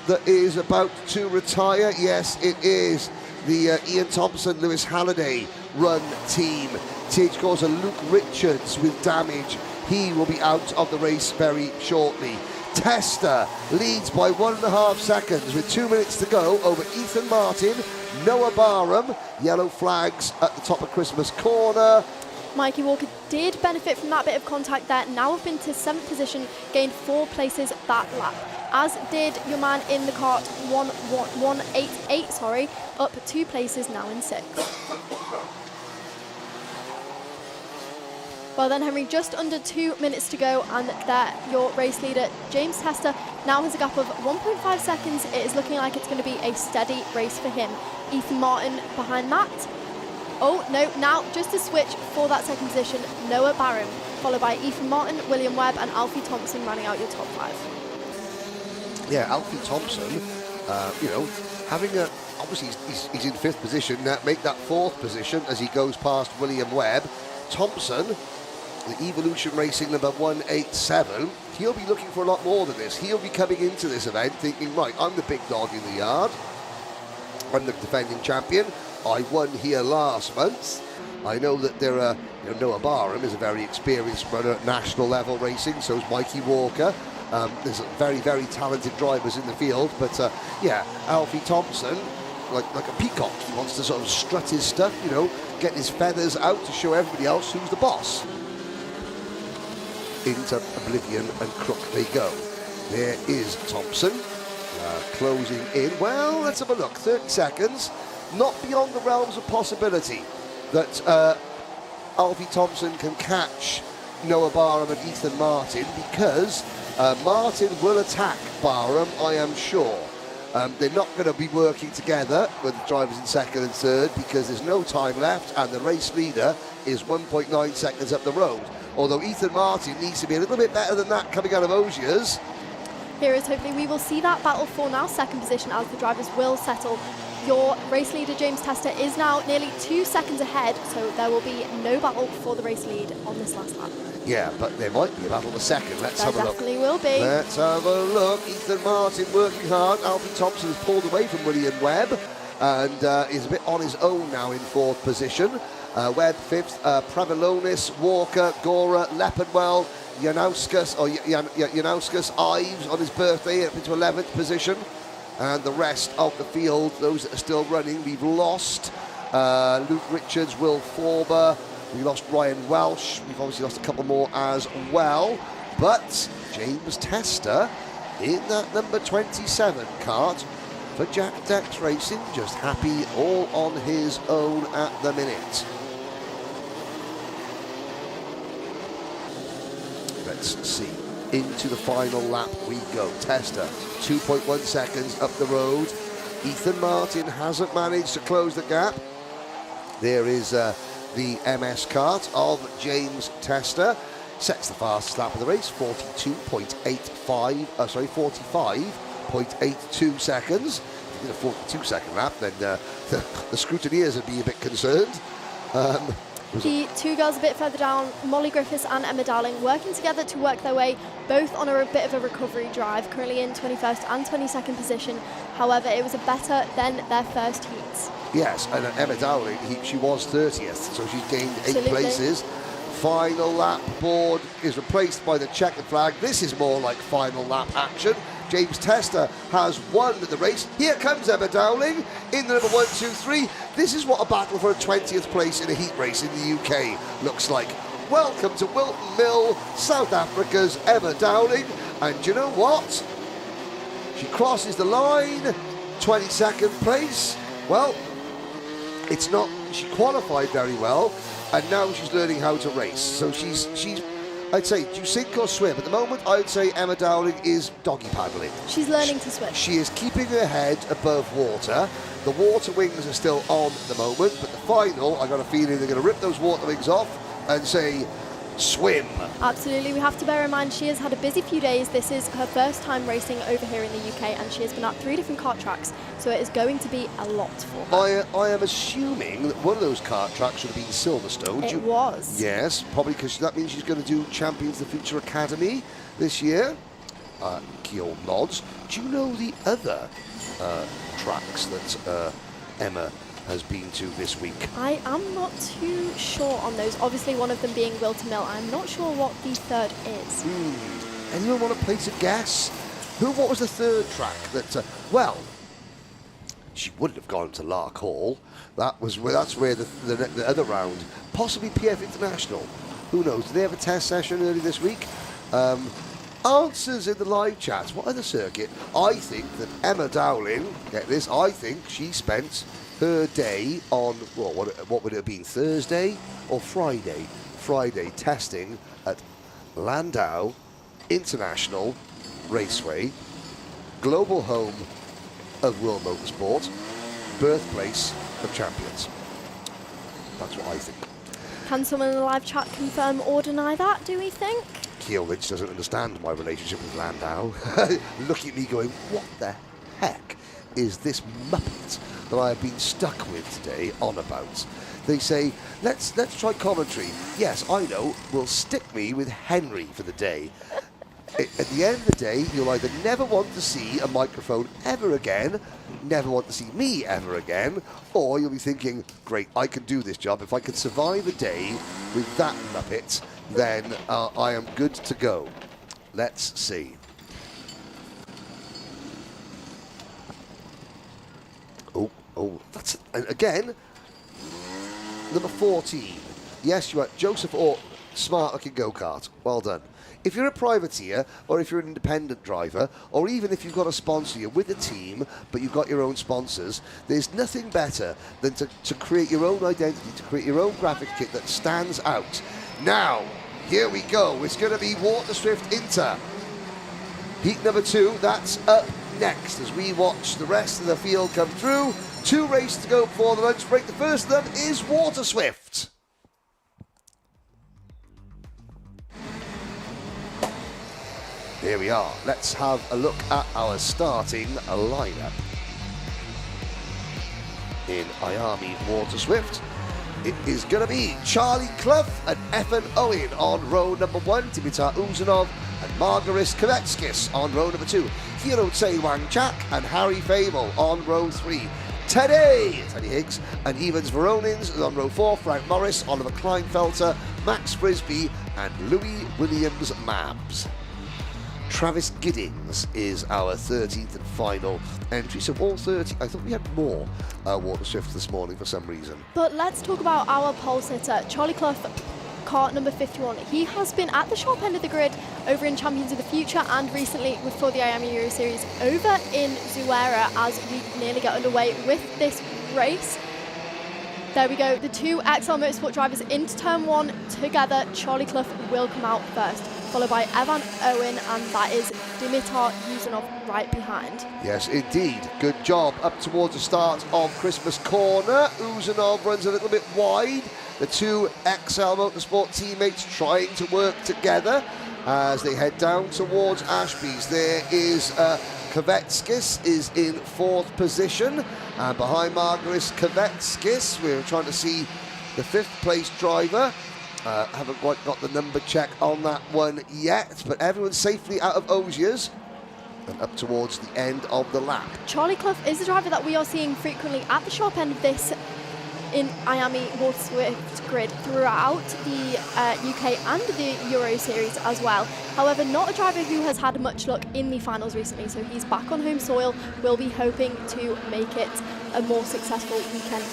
that is about to retire? Yes, it is the Ian Thompson, Lewis Halliday run team. TH Course and Luke Richards with damage. He will be out of the race very shortly. Testa leads by 1.5 seconds with 2 minutes to go over Ethan Martin, Noah Barham. Yellow flags at the top of Christmas Corner. Mikey Walker did benefit from that bit of contact there, now up into 7th position, gained 4 places that lap. As did your man in the kart, 188, up 2 places, now in 6th. Well then, Henry, just under 2 minutes to go, and there your race leader, James Testa, now has a gap of 1.5 seconds. It is looking like it's going to be a steady race for him. Ethan Martin behind that. Oh, no, now just a switch for that 2nd position, Noah Barham, followed by Ethan Martin, William Webb and Alfie Thompson running out your top 5. Yeah, Alfie Thompson, you know, having a, obviously he's in 5th position, make that 4th position as he goes past William Webb. Thompson, the Evolution Racing number 187, he'll be looking for a lot more than this. He'll be coming into this event thinking, right, I'm the big dog in the yard. I'm the defending champion. I won here last month. I know that there are, you know, Noah Barham is a very experienced runner at national level racing, so is Mikey Walker. There's very talented drivers in the field, but yeah, Alfie Thompson, like a peacock, he wants to sort of strut his stuff, you know, get his feathers out to show everybody else who's the boss. Into oblivion and crook they go. There is Thompson, closing in. Well, let's have a look, 30 seconds. Not beyond the realms of possibility that Alfie Thompson can catch Noah Barham and Ethan Martin, because Martin will attack Barham, I am sure. They're not going to be working together with the drivers in second and third because there's no time left and the race leader is 1.9 seconds up the road. Although Ethan Martin needs to be a little bit better than that coming out of Osiers. Here is hopefully we will see that battle for now second position as the drivers will settle. Your race leader, James Tester, is now nearly 2 seconds ahead, so there will be no battle for the race lead on this last lap. Yeah, but there might be a battle for second. Let's have a look. There definitely will be. Let's have a look. Ethan Martin working hard. Alfie Thompson has pulled away from William Webb and is a bit on his own now in fourth position. Webb fifth, Pravilonis, Walker, Gora, Leopardwell, Janauskas Ives on his birthday up into 11th position. And the rest of the field, those that are still running, we've lost Luke Richards, Will Forber, we lost Ryan Welsh, we've obviously lost a couple more as well, but James Tester in that number 27 kart for Jack Dex Racing, just happy all on his own at the minute. Let's see. Into the final lap we go. Tester, 2.1 seconds up the road. Ethan Martin hasn't managed to close the gap. There is the MS kart of James Tester. Sets the fastest lap of the race, 45.82 seconds. If you did a 42-second lap, then the scrutineers would be a bit concerned. The two girls a bit further down, Molly Griffiths and Emma Darling, working together to work their way both on a bit of a recovery drive, currently in 21st and 22nd position. However, it was a better than their first heats. Yes, and Emma Dowling, she was 30th, so she's gained 8 places. Final lap board is replaced by the checkered flag. This is more like final lap action. James Tester has won the race. Here comes Emma Dowling in the number 1, 2, 3. This is what a battle for a 20th place in a heat race in the UK looks like. Welcome to Wilton Mill, South Africa's Emma Dowling. And you know what? She crosses the line, 22nd place. Well, it's not, she qualified very well, and now she's learning how to race. So she's I'd say, do you sink or swim? At the moment, I would say Emma Dowling is doggy paddling. She's learning to swim. She is keeping her head above water. The water wings are still on at the moment, but the final, I got a feeling they're going to rip those water wings off and say, swim. Absolutely. We have to bear in mind she has had a busy few days. This is her first time racing over here in the UK, and she has been at 3 different kart tracks, so it is going to be a lot for her. I am assuming that one of those kart tracks should have been Silverstone. It was. Yes, probably because that means she's going to do Champions of the Future Academy this year. Keel nods. Do you know the other tracks that Emma has been to this week? I am not too sure on those. Obviously, one of them being Wilton Mill. I'm not sure what the third is. Anyone want to place a guess? What was the third track that? Well, she wouldn't have gone to Lark Hall. That's where the other round, possibly PF International. Who knows? Do they have a test session early this week? Answers in the live chat. What other circuit? I think that Emma Dowling, get this, I think she spent her day on, well, what would it have been, Thursday or Friday? Friday, testing at Landau International Raceway, global home of World Motorsport, birthplace of champions. That's what I think. Can someone in the live chat confirm or deny that, do we think? Keel Lynch doesn't understand my relationship with Landau. Looking at me going, what the heck is this muppet that I have been stuck with today on about? They say, let's try commentary. Yes, I know, we'll stick me with Henry for the day. At the end of the day, you'll either never want to see a microphone ever again, never want to see me ever again, or you'll be thinking, great, I can do this job. If I can survive a day with that muppet, then I am good to go. Let's see. Oh, that's, again, number 14. Yes, you are Joseph Orr, smart looking go-kart. Well done. If you're a privateer, or if you're an independent driver, or even if you've got a sponsor, you're with a team, but you've got your own sponsors, there's nothing better than to create your own identity, to create your own graphic kit that stands out. Now, here we go. It's going to be Waterswift Inter. Heat number 2, that's up next as we watch the rest of the field come through. 2 races to go before the lunch break. The first of them is Waterswift. Here we are. Let's have a look at our starting lineup. In Miami Waterswift, it is going to be Charlie Clough and Evan Owen on row number 1, Dimitar Uzanov and Margaris Kovetskis on row number 2, Hiro Tse Wang Chak and Harry Fable on row 3, Teddy Higgs and Evans Veronins on row 4, Frank Morris, Oliver Kleinfelter, Max Frisbee and Louis Williams Mabs. Travis Giddings is our 13th and final entry. So all 30, I thought we had more Waterswift this morning for some reason. But let's talk about our pole sitter, Charlie Clough, kart number 51. He has been at the sharp end of the grid over in Champions of the Future and recently for the IAME Euro Series over in Zuera as we nearly get underway with this race. There we go, the 2 XL Motorsport drivers into turn 1 together. Charlie Clough will come out first, followed by Evan Owen, and that is Dimitar Uzanov right behind. Yes, indeed. Good job. Up towards the start of Christmas Corner. Uzanov runs a little bit wide. The 2 XL Motorsport teammates trying to work together as they head down towards Ashby's. There is Kovetskis is in 4th position, and behind Margaris Kovetskis, we're trying to see the 5th place driver. Haven't quite got the number check on that one yet, but everyone's safely out of Osiers and up towards the end of the lap. Charlie Clough is the driver that we are seeing frequently at the sharp end of this in Miami Waterswift grid throughout the UK and the Euro Series as well. However, not a driver who has had much luck in the finals recently, so he's back on home soil. We'll be hoping to make it a more successful weekend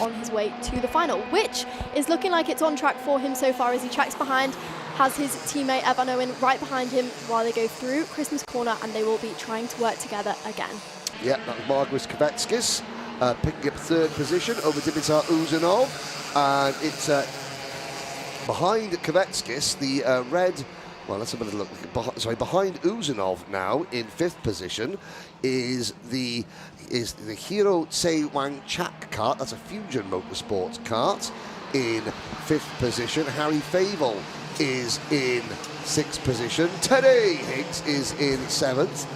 on his way to the final, which is looking like it's on track for him so far as he tracks behind, has his teammate Evan Owen right behind him while they go through Christmas Corner, and they will be trying to work together again. Yep, that was Margaris Kovetskis picking up 3rd position over Dimitar Uzanov, and it's behind Kovetskis, the red. Well, let's have a little look. Sorry, behind Uzanov now in 5th position is the Hiro Tse Wang Chak kart. That's a Fusion Motorsport kart in 5th position. Harry Fable is in 6th position. Teddy Higgs is in 7th.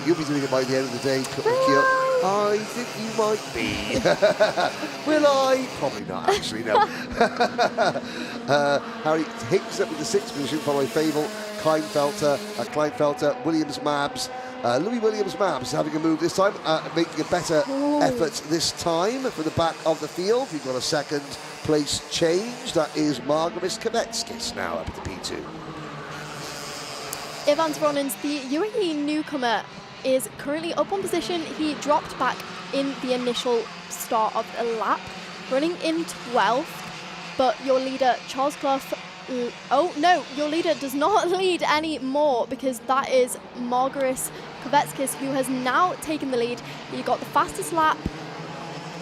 You'll be doing it by the end of the day, Kyo. I think you might be. Will I? Probably not, actually, no. Harry Higgs up in the 6th position, followed by Fable, Kleinfelter, Williams Mabs. Louis Williams Mabs having a move this time, making a better effort this time from the back of the field. We've got a 2nd place change. That is Margaris Kovetskis now up at the P2. Ivan Zvorin's, the UAE newcomer, is currently up on position. He dropped back in the initial start of the lap, running in 12th, but your leader, Charles Clough, oh no, your leader does not lead anymore because that is Margaris Kovetskis, who has now taken the lead. He got the fastest last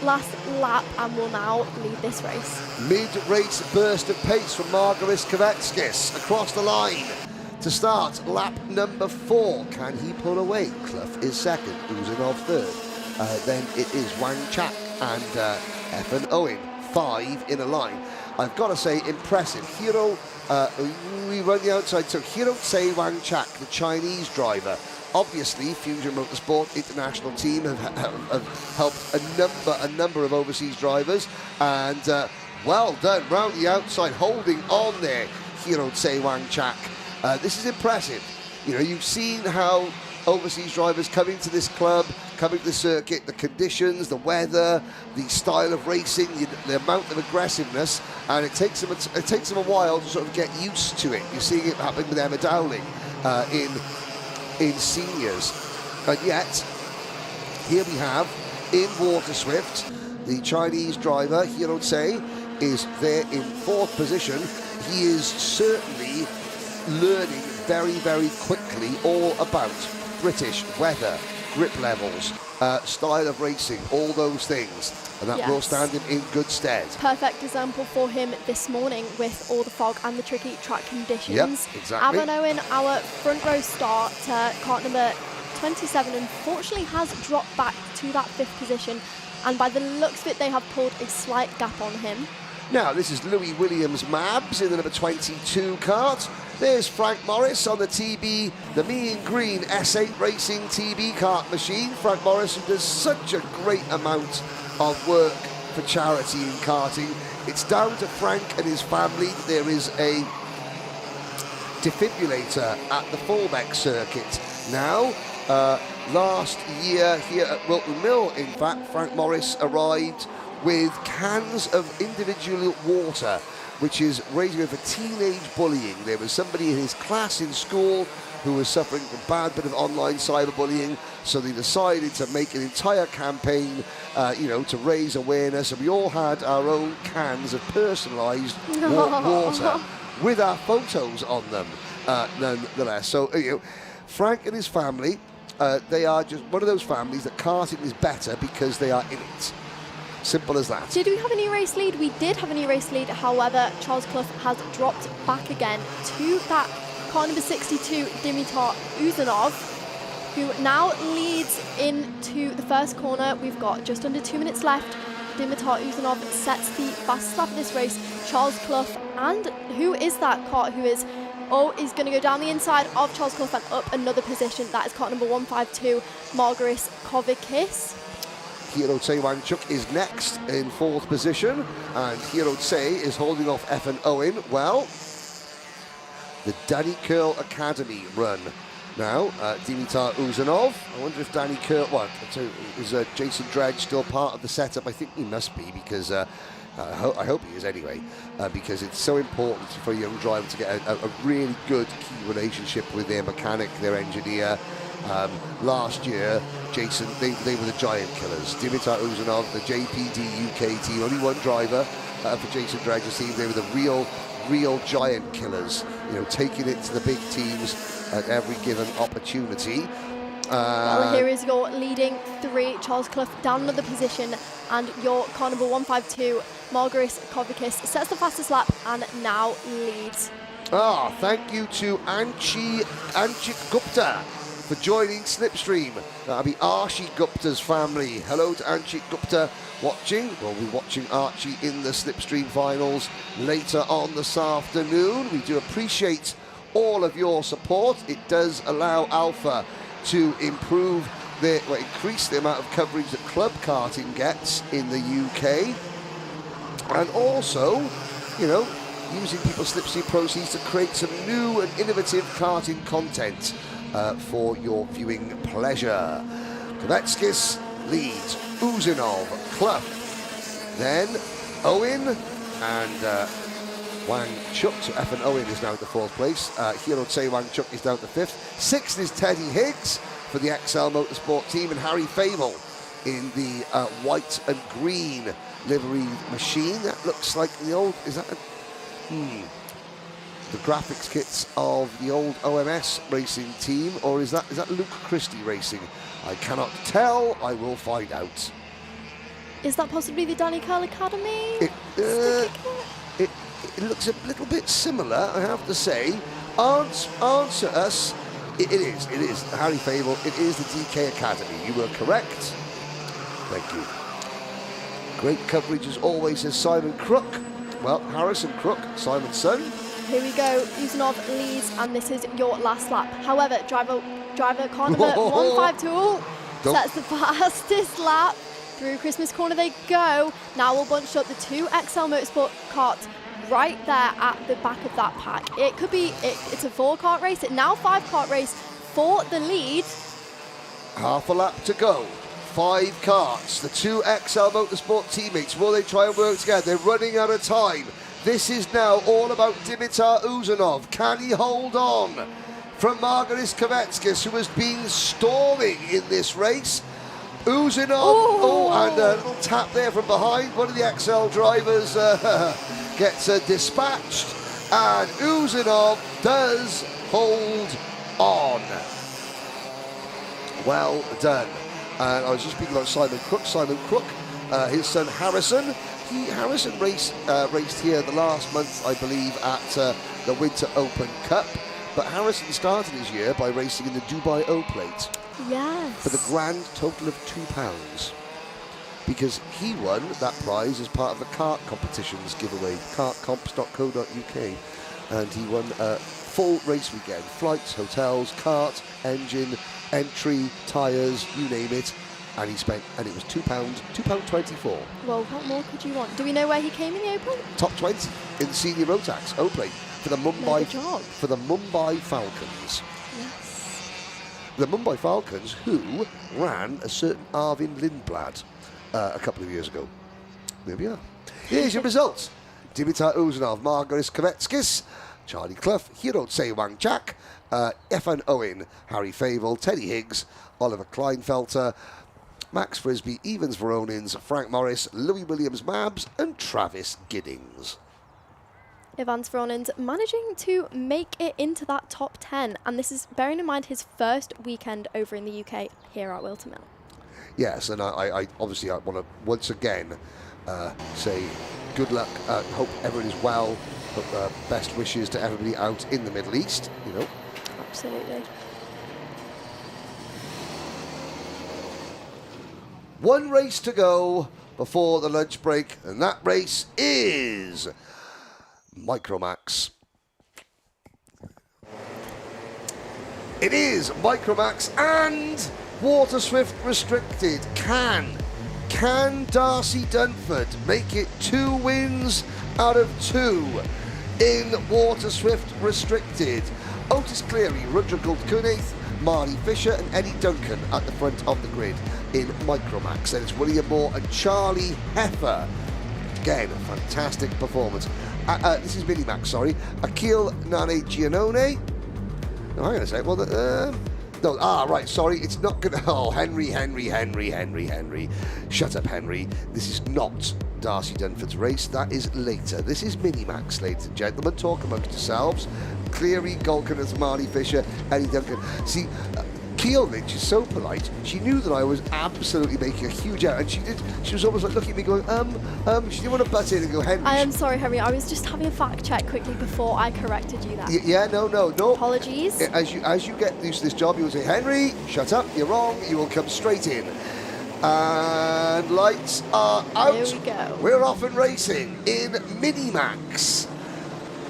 lap and will now lead this race. Mid-race burst of pace from Margaris Kovetskis across the line. To start lap number 4, can he pull away? Clough is 2nd, Uzanov 3rd. Then it is Wang Chak and Evan Owen, 5 in a line. I've got to say, impressive. Hiro, we run the outside, so Hiro Tse Wang Chak, the Chinese driver. Obviously, Fusion Motorsport International team have helped a number of overseas drivers, and well done, round the outside, holding on there, Hiro Tse Wang Chak. This is impressive. You know, you've seen how overseas drivers come into this club, coming to the circuit, the conditions, the weather, the style of racing, the amount of aggressiveness, and it takes them a while to sort of get used to it. You're seeing it happen with Emma Dowling in seniors, and yet here we have in Waterswift the Chinese driver Hiro Tse is there in 4th position. He is certainly learning very, very quickly all about British weather, grip levels, style of racing, all those things. and that will stand him in good stead. Perfect example for him this morning with all the fog and the tricky track conditions. Yep, exactly. Avon Owen, our front row starter, kart number 27, unfortunately has dropped back to that 5th position, and by the looks of it, they have pulled a slight gap on him. Now, this is Louis Williams-Mabs in the number 22 kart. There's Frank Morris on the TB, the Mean Green S8 Racing TB kart machine. Frank Morris, who does such a great amount of work for charity in karting. It's down to Frank and his family. There is a defibrillator at the Fullbeck circuit now. Last year here at Wilton Mill, in fact, Frank Morris arrived with cans of individual water, which is raising for teenage bullying. There was somebody in his class in school who was suffering from a bad bit of online cyberbullying, so they decided to make an entire campaign, to raise awareness, and we all had our own cans of personalised water with our photos on them, nonetheless. So, Frank and his family, they are just one of those families that karting is better because they are in it. Simple as that. Did we have a new race lead? We did have a new race lead. However, Charles Clough has dropped back again to that car number 62, Dimitar Uzanov, who now leads into the first corner. We've got just under 2 minutes left. Dimitar Uzanov sets the fastest lap of this race. Charles Clough, and who is that car who is... Oh, he's going to go down the inside of Charles Clough and up another position. That is car number 152, Margaris Kovikis. Hero Tse Wangchuk is next in 4th position, and Hero Tse is holding off Evan Owen. Well, the Danny Curl Academy run now. Dimitar Uzanov. I wonder if Danny Curl... is Jason Dredge still part of the setup? I think he must be, because... I hope he is anyway, because it's so important for a young driver to get a really good key relationship with their mechanic, their engineer. Last year, Jason, they were the giant killers. Dimitar Uzanov, the JPD UK team, only one driver for Jason Dredge's team. They were the real giant killers, taking it to the big teams at every given opportunity. Well, here is your leading 3, Charles Clough down another position, and your car number 152, Margaris Kovikis, sets the fastest lap and now leads. Thank you to Anchit Gupta for joining Slipstream. That'll be Archie Gupta's family. Hello to Anchit Gupta watching. We'll be watching Archie in the Slipstream finals later on this afternoon. We do appreciate all of your support. It does allow Alpha to increase the amount of coverage that club karting gets in the UK, and also, using people's Slipstream proceeds to create some new and innovative karting content for your viewing pleasure. Kovetskis leads, Uzanov, Clough, then Owen and Wangchuk. So Evan Owen is now at the 4th place. Hero Tse Wangchuk is down to 5th. 6th is Teddy Higgs for the XL Motorsport team, and Harry Fable in the white and green livery machine. That looks like the old... Is that the graphics kits of the old OMS racing team, or is that Luke Christie Racing? I cannot tell. I will find out. Is that possibly the Danny Curl Academy? It looks a little bit similar, I have to say. Answer us. It is Harry Fable. It is the DK Academy. You were correct. Thank you. Great coverage as always, says Simon Crook. Well, Harrison Crook, Simon's son. Here we go. Uzanov leads, and this is your last lap. However, driver car number 152 sets the fastest lap. Through Christmas corner they go. Now we'll bunch up the 2 XL Motorsport karts right there at the back of that pack. It could be, it's a 4-kart race. It's now 5-kart race for the lead. Half a lap to go. 5 karts. The 2 XL Motorsport teammates. Will they try and work together? They're running out of time. This is now all about Dimitar Uzanov. Can he hold on from Margaris Kovetskis, who has been storming in this race? Uzanov, and a little tap there from behind. One of the XL drivers gets dispatched, and Uzanov does hold on. Well done. And I was just speaking about Simon Crook. Simon Crook his son Harrison. Harrison raced here the last month, I believe, at the Winter Open Cup. But Harrison started his year by racing in the Dubai O-Plate. Yes. For the grand total of £2. Because he won that prize as part of the kart competitions giveaway, kartcomps.co.uk. And he won a full race weekend, flights, hotels, kart, engine, entry, tyres, you name it. And he spent, and it was £2.24. Well, what more could you want? Do we know where he came in the Open? Top 20 in the Senior Rotax O-Plate for the Mumbai Falcons. Yes. The Mumbai Falcons, who ran a certain Arvin Lindblad a couple of years ago. There we are. Here's your results. Dimitar Uzanov, Margaris Kovetskis, Charlie Clough, Hiro Tsewang-Chak, Efan Owen, Harry Favel, Teddy Higgs, Oliver Kleinfelter, Max Frisbee, Evans Veronins, Frank Morris, Louis Williams-Mabs, and Travis Giddings. Evans Veronins managing to make it into that top 10, and this is bearing in mind his first weekend over in the UK here at Wilton Mill. Yes, and I obviously I want to once again say good luck. Hope everyone is well. Hope, best wishes to everybody out in the Middle East. You know. Absolutely. One race to go before the lunch break, and that race is Micromax. It is Micromax and Waterswift Restricted. Can Darcy Dunford make it 2 wins out of 2 in Waterswift Restricted? Otis Cleary, Rudra Goldkunath, Marley Fisher and Eddie Duncan at the front of the grid in Micromax. Then it's William Moore and Charlie Heffer. Again, a fantastic performance. This is Minimax, sorry. Akil Nane Giannone. No, hang on a sec. Well, no, right, sorry. It's not going to... Oh, Henry. Shut up, Henry. This is not Darcy Dunford's race. That is later. This is Minimax, ladies and gentlemen. Talk amongst yourselves. Cleary, Golkins, Marley Fisher, Eddie Duncan. See, Keel Lynch is so polite. She knew that I was absolutely making a huge error, and she was almost like looking at me going, she didn't want to butt in and go, Henry. I am sorry, Henry. I was just having a fact check quickly before I corrected you there. Yeah, no. Apologies. As you get used to this job, you will say, Henry, shut up, you're wrong. You will come straight in. And lights are out. Here we go. We're off and racing in Minimax.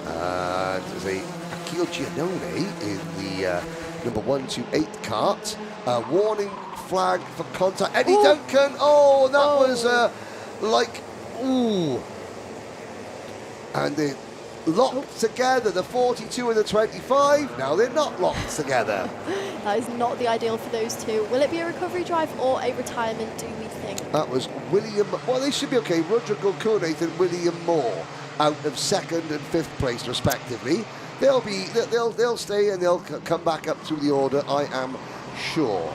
There's a Akil Giannone in the number 128 kart. Warning flag for contact. Eddie Duncan. Oh, that was ooh. And they locked together, the 42 and the 25. Now they're not locked together. That is not the ideal for those two. Will it be a recovery drive or a retirement, do we think? That was William. Well, they should be okay. Rudra Goldkunath and William Moore out of 2nd and 5th place respectively. They'll stay and they'll come back up through the order, I am sure.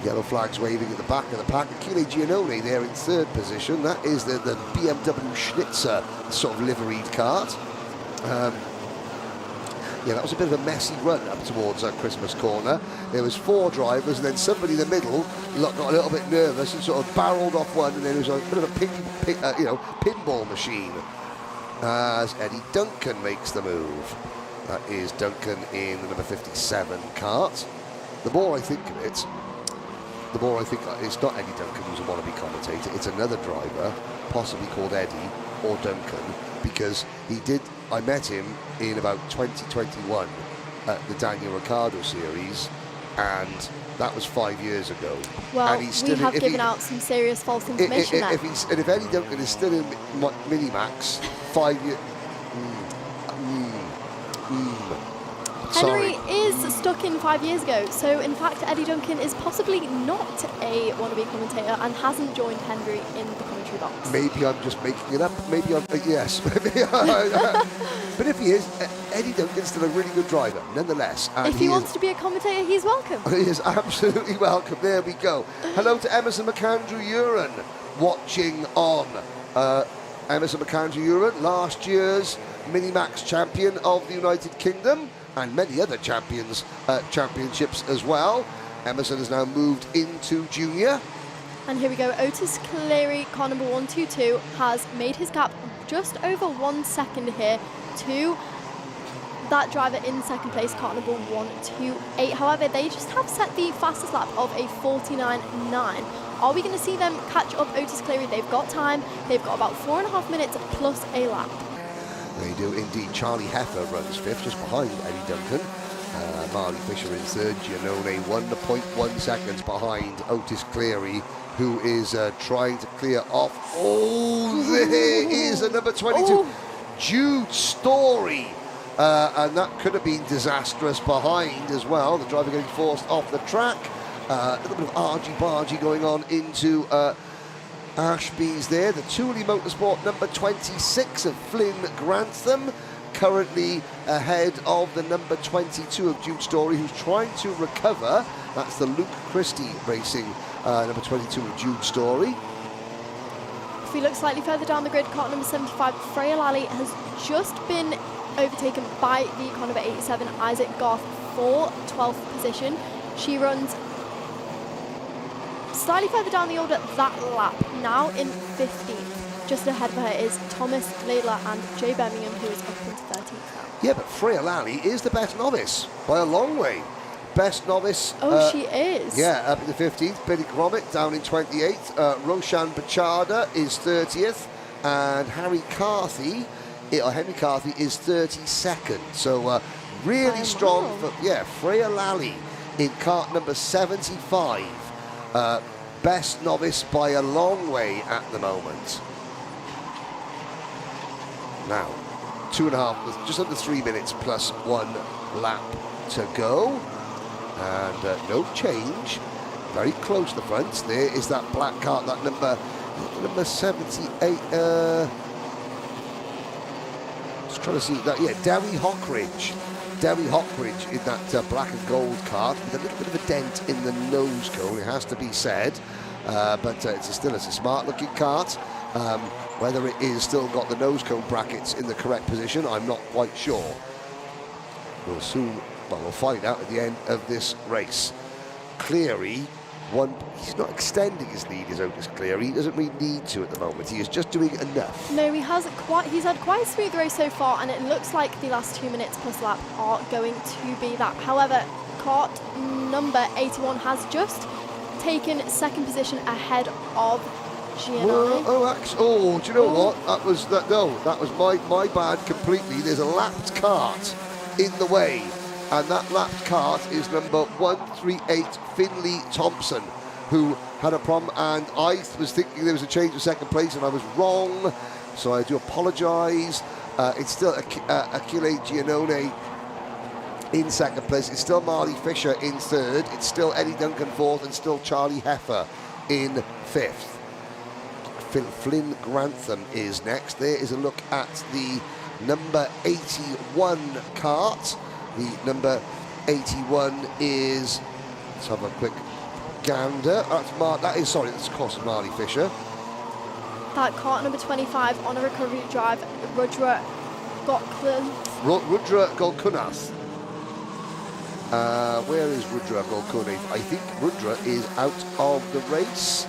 Yellow flags waving at the back of the pack. Akile Giannone there in 3rd position. That is the BMW Schnitzer sort of liveried kart. Yeah, that was a bit of a messy run up towards Christmas Corner. There was 4 drivers, and then somebody in the middle got a little bit nervous and sort of barreled off one, and then it was a bit of a pinball machine. As Eddie Duncan makes the move. That is Duncan in the number 57 kart. The more I think of it, the more I think it's not Eddie Duncan who's a wannabe commentator, it's another driver, possibly called Eddie or Duncan, because I met him in about 2021 at the Daniel Ricciardo series, and that was 5 years ago. Well, and he's still, we have given out some serious false information there. If Eddie Duncan is still in Minimax, 5 years... Henry is stuck in 5 years ago, so in fact Eddie Duncan is possibly not a wannabe commentator and hasn't joined Henry in the commentary box. Maybe I'm just making it up. Maybe I'm... yes. But if he is, Eddie Duncan's still a really good driver, nonetheless. And if he wants to be a commentator, he's welcome. He is absolutely welcome. There we go. Hello to Emerson McAndrew-Uren watching on. Emerson McAndrew-Uren, last year's Minimax champion of the United Kingdom, and many other championships as well. Emerson has now moved into junior, And here we go, Otis Cleary, car number 122, has made his gap just over 1 second here to that driver in second place, car number 128. However, they just have set the fastest lap of a 49.9. Are we going to see them catch up Otis Cleary? They've got time. They've got about 4.5 minutes plus a lap. They do indeed. Charlie Heffer runs fifth, just behind Eddie Duncan. Marley Fisher in third. Giannone 1.1 seconds behind Otis Cleary, who is trying to clear off. Oh, there is a number 22, Ooh. Jude Story. And that could have been disastrous behind as well. The driver getting forced off the track. A little bit of argy-bargy going on into Ashby's there. The Thule Motorsport number 26 of Flynn Grantham, currently ahead of the number 22 of Jude Story, who's trying to recover. That's the Luke Christie Racing number 22 of Jude Story. If we look slightly further down the grid, car number 75, Freya Lally, has just been overtaken by the car number 87, Isaac Goff, for 12th position. She runs slightly further down the order that lap, now in 15th. Just ahead of her is Thomas Laidler and Jay Birmingham, who is up into 13th now. Yeah, but Freya Lally is the best novice by a long way. Best novice. Oh, she is. Yeah, up in the 15th. Billy Gromit down in 28th. Roshan Bachada is 30th. And Henry Carthy is 32nd. So really strong. For, yeah, Freya Lally in kart number 75. Best novice by a long way at the moment. Now, 2.5, just under 3 minutes plus 1 lap to go. And no change. Very close to the front. There is that black cart, that number 78. Just trying to see that. Yeah, Dewi Hockridge. Dewi Hockridge in that black and gold cart with a little bit of a dent in the nose cone, it has to be said. But it's a smart looking cart. Whether it is still got the nose cone brackets in the correct position, I'm not quite sure. We'll find out at the end of this race. Cleary, he's not extending his lead, is Otis Cleary. He doesn't really need to at the moment. He is just doing enough. No, he's had quite a smooth race so far, and it looks like the last 2 minutes plus lap are going to be that. However, kart number 81 has just taken second position ahead of Giannone. Do you know what? That was my bad completely. There's a lapped cart in the way, and that lapped cart is number 138 Finley Thompson, who had a problem, and I was thinking there was a change of second place, and I was wrong, so I do apologise. It's still Achille Giannone in second place. It's still Marley Fisher in third. It's still Eddie Duncan fourth, and still Charlie Heffer in fifth. Flynn Grantham is next. There is a look at the number 81 cart. The number 81 is, let's have a quick gander. That's of course Marley Fisher. That kart number 25 on a recovery drive, Rudra Golkunath. Where is Rudra Golkunath? I think Rudra is out of the race.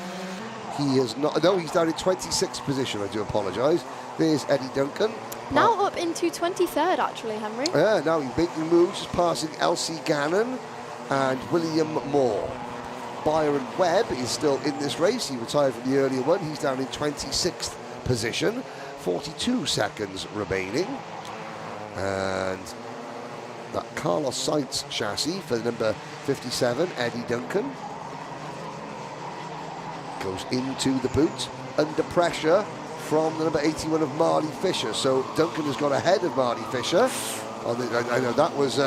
He is not. No, he's down in 26th position. I do apologise. There's Eddie Duncan. Now up into 23rd, actually, Henry. Yeah, now he's making moves, just passing Elsie Gannon and William Moore. Byron Webb is still in this race. He retired from the earlier one. He's down in 26th position. 42 seconds remaining. And that Carlos Sainz chassis for the number 57, Eddie Duncan, goes into the boot under pressure from the number 81 of Marley Fisher. So Duncan has got ahead of Marley Fisher. I know that was,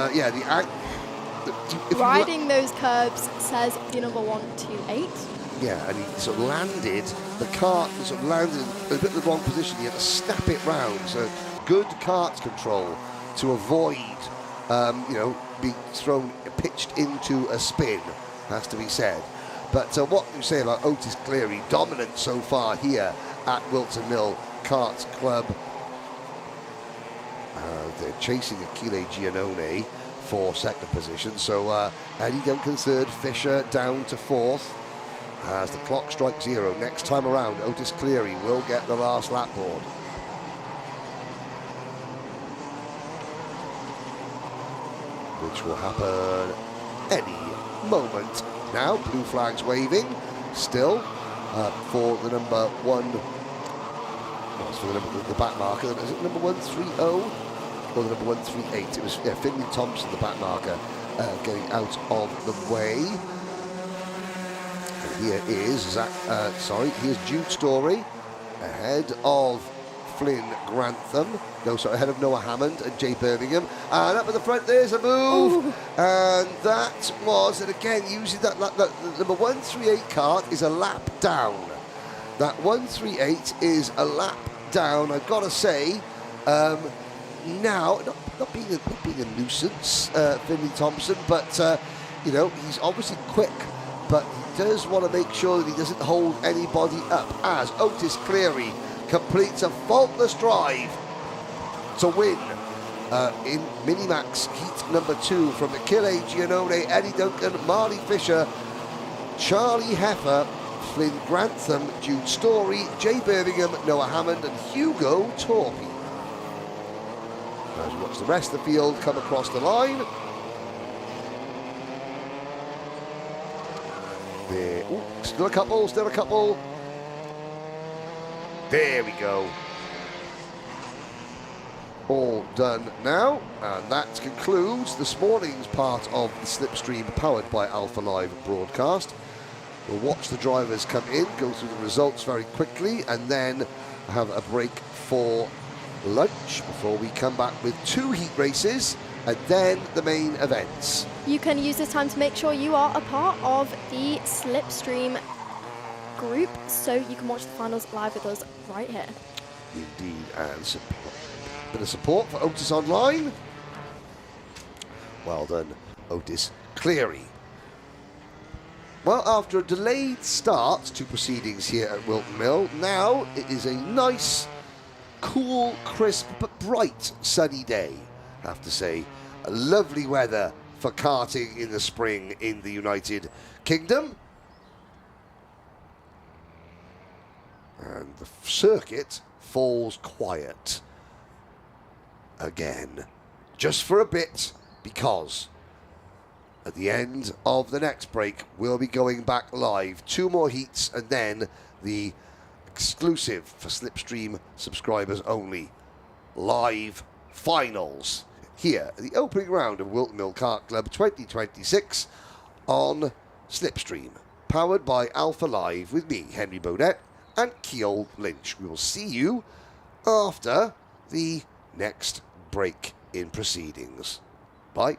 riding those curbs, says the number 128. Yeah, and he sort of landed, the cart sort of landed in a bit of the wrong position. He had to snap it round. So good kart control to avoid, being pitched into a spin, has to be said. But what you say about Otis Cleary, dominant so far here at Wilton Mill Kart Club. They're chasing Achille Giannone for second position. So Eddie Duncan third, Fisher down to fourth. As the clock strikes 0, next time around, Otis Cleary will get the last lap board. Which will happen any moment. Now, blue flags waving, still for the number 1. Well, it's for the back marker. Is it number 130 or the number 138? It was Finley Thompson, the back marker, getting out of the way. And here is here's Jude Story ahead of Flynn Grantham. Ahead of Noah Hammond and Jay Birmingham. And up at the front, there's a move. Ooh. And that was, and again, using that number 138 kart is a lap down. That 138 is a lap down. I've got to say, now, not being a nuisance, Finley Thompson, but, you know, he's obviously quick, but he does want to make sure that he doesn't hold anybody up as Otis Cleary completes a faultless drive to win in Minimax heat number 2 from Achille Giannone, Eddie Duncan, Marley Fisher, Charlie Heffer, Flynn Grantham, Jude Story, Jay Birmingham, Noah Hammond and Hugo Torpy. As we watch the rest of the field come across the line. There, ooh, still a couple. There we go. All done now, and that concludes this morning's part of the Slipstream powered by Alpha Live broadcast. We'll watch the drivers come in, go through the results very quickly, and then have a break for lunch before we come back with 2 heat races and then the main events. You can use this time to make sure you are a part of the Slipstream group, so you can watch the finals live with us right here. Indeed, and bit of support for Otis Online. Well done, Otis Cleary. Well, after a delayed start to proceedings here at Wilton Mill, now it is a nice, cool, crisp, but bright, sunny day. I have to say, a lovely weather for karting in the spring in the United Kingdom. And the circuit falls quiet again, just for a bit, because at the end of the next break we'll be going back live, 2 more heats and then the exclusive for Slipstream subscribers only live finals here at the opening round of Wilton Mill Kart Club 2026 on Slipstream, powered by Alpha Live with me, Henry Beaudette, and Keol Lynch. We will see you after the next break in proceedings. Bye.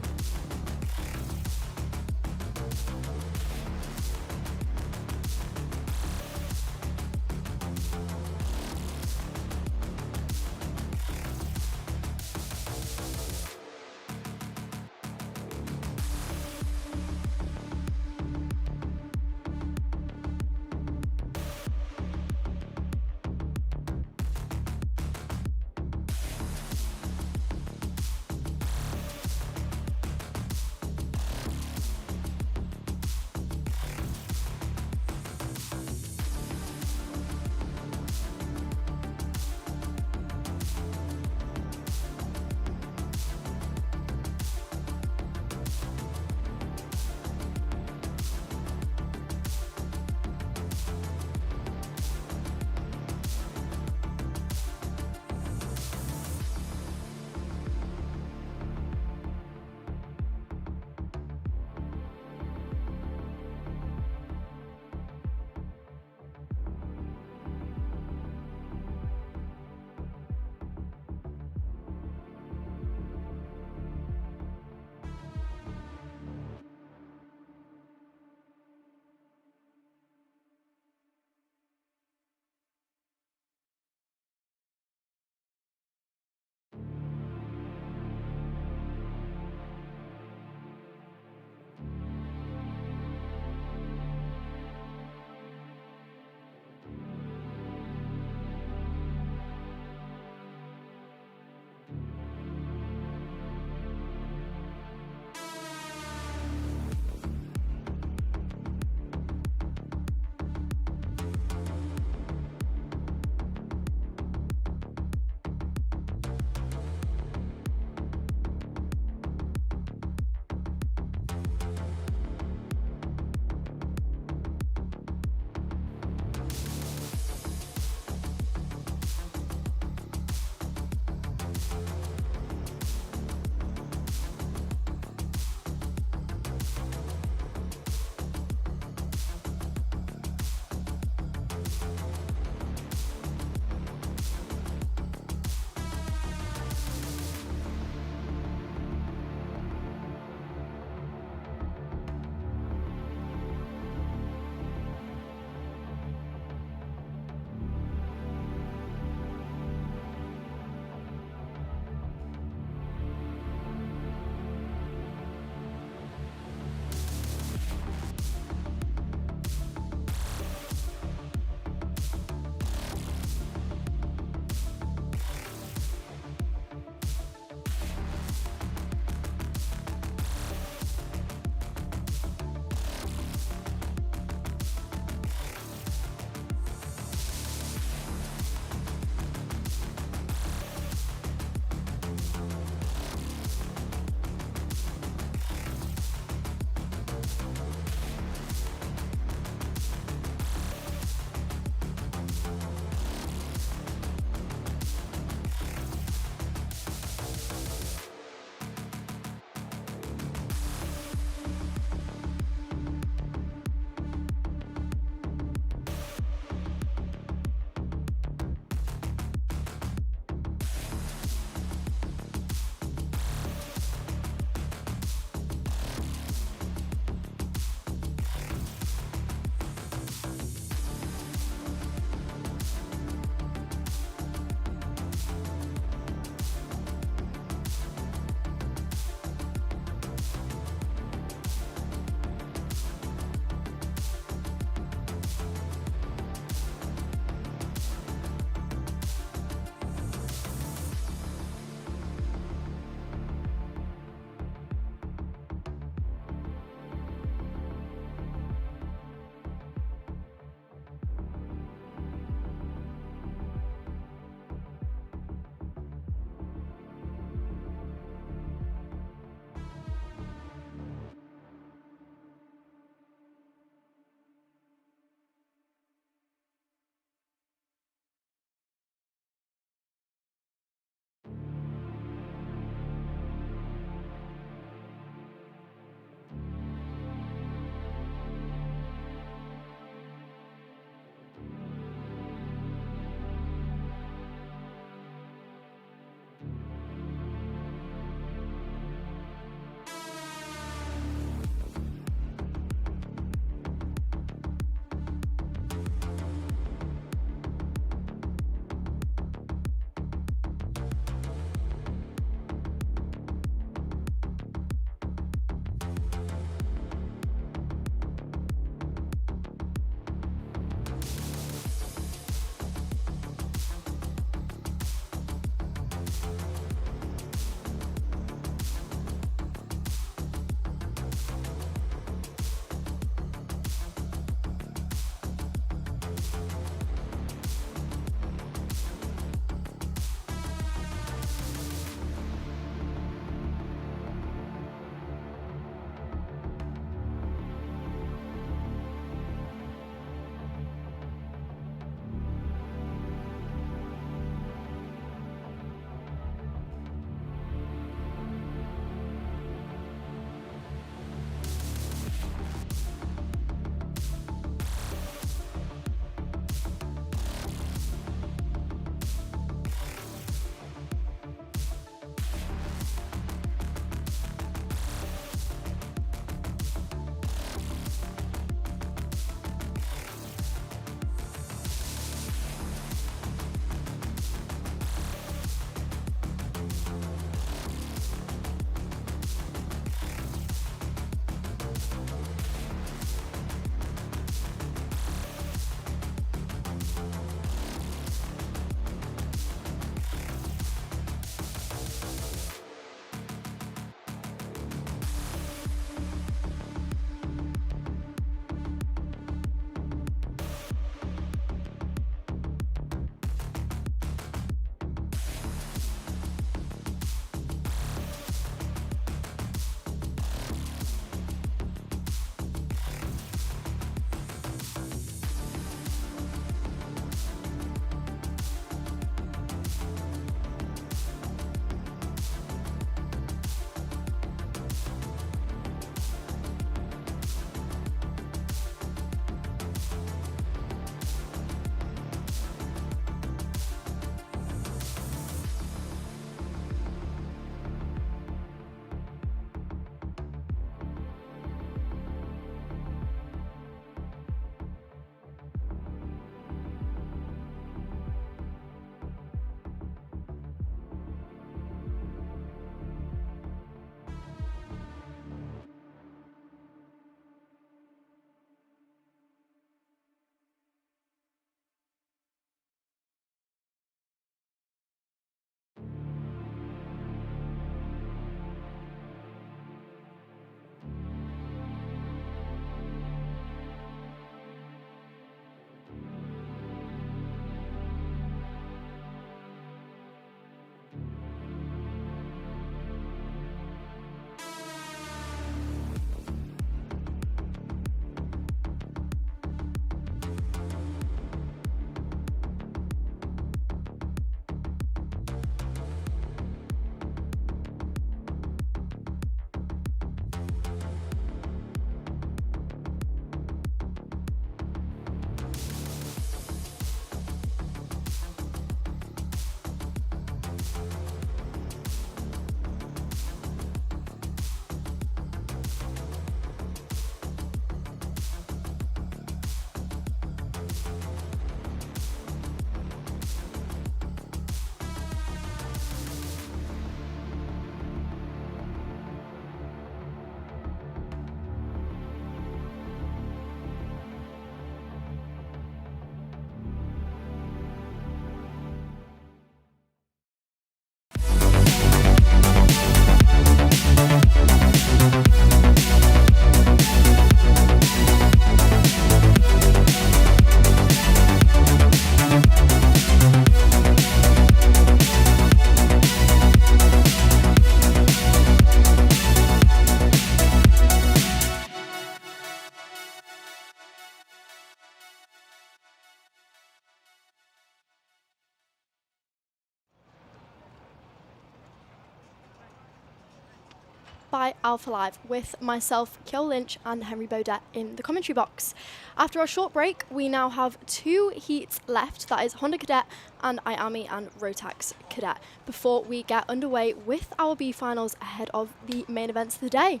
by Alpha Live with myself, Kyo Lynch and Henry Beaudette in the commentary box. After our short break, we now have 2 heats left, that is Honda Cadet and Cammie and Rotax Cadet, before we get underway with our B finals ahead of the main events of the day.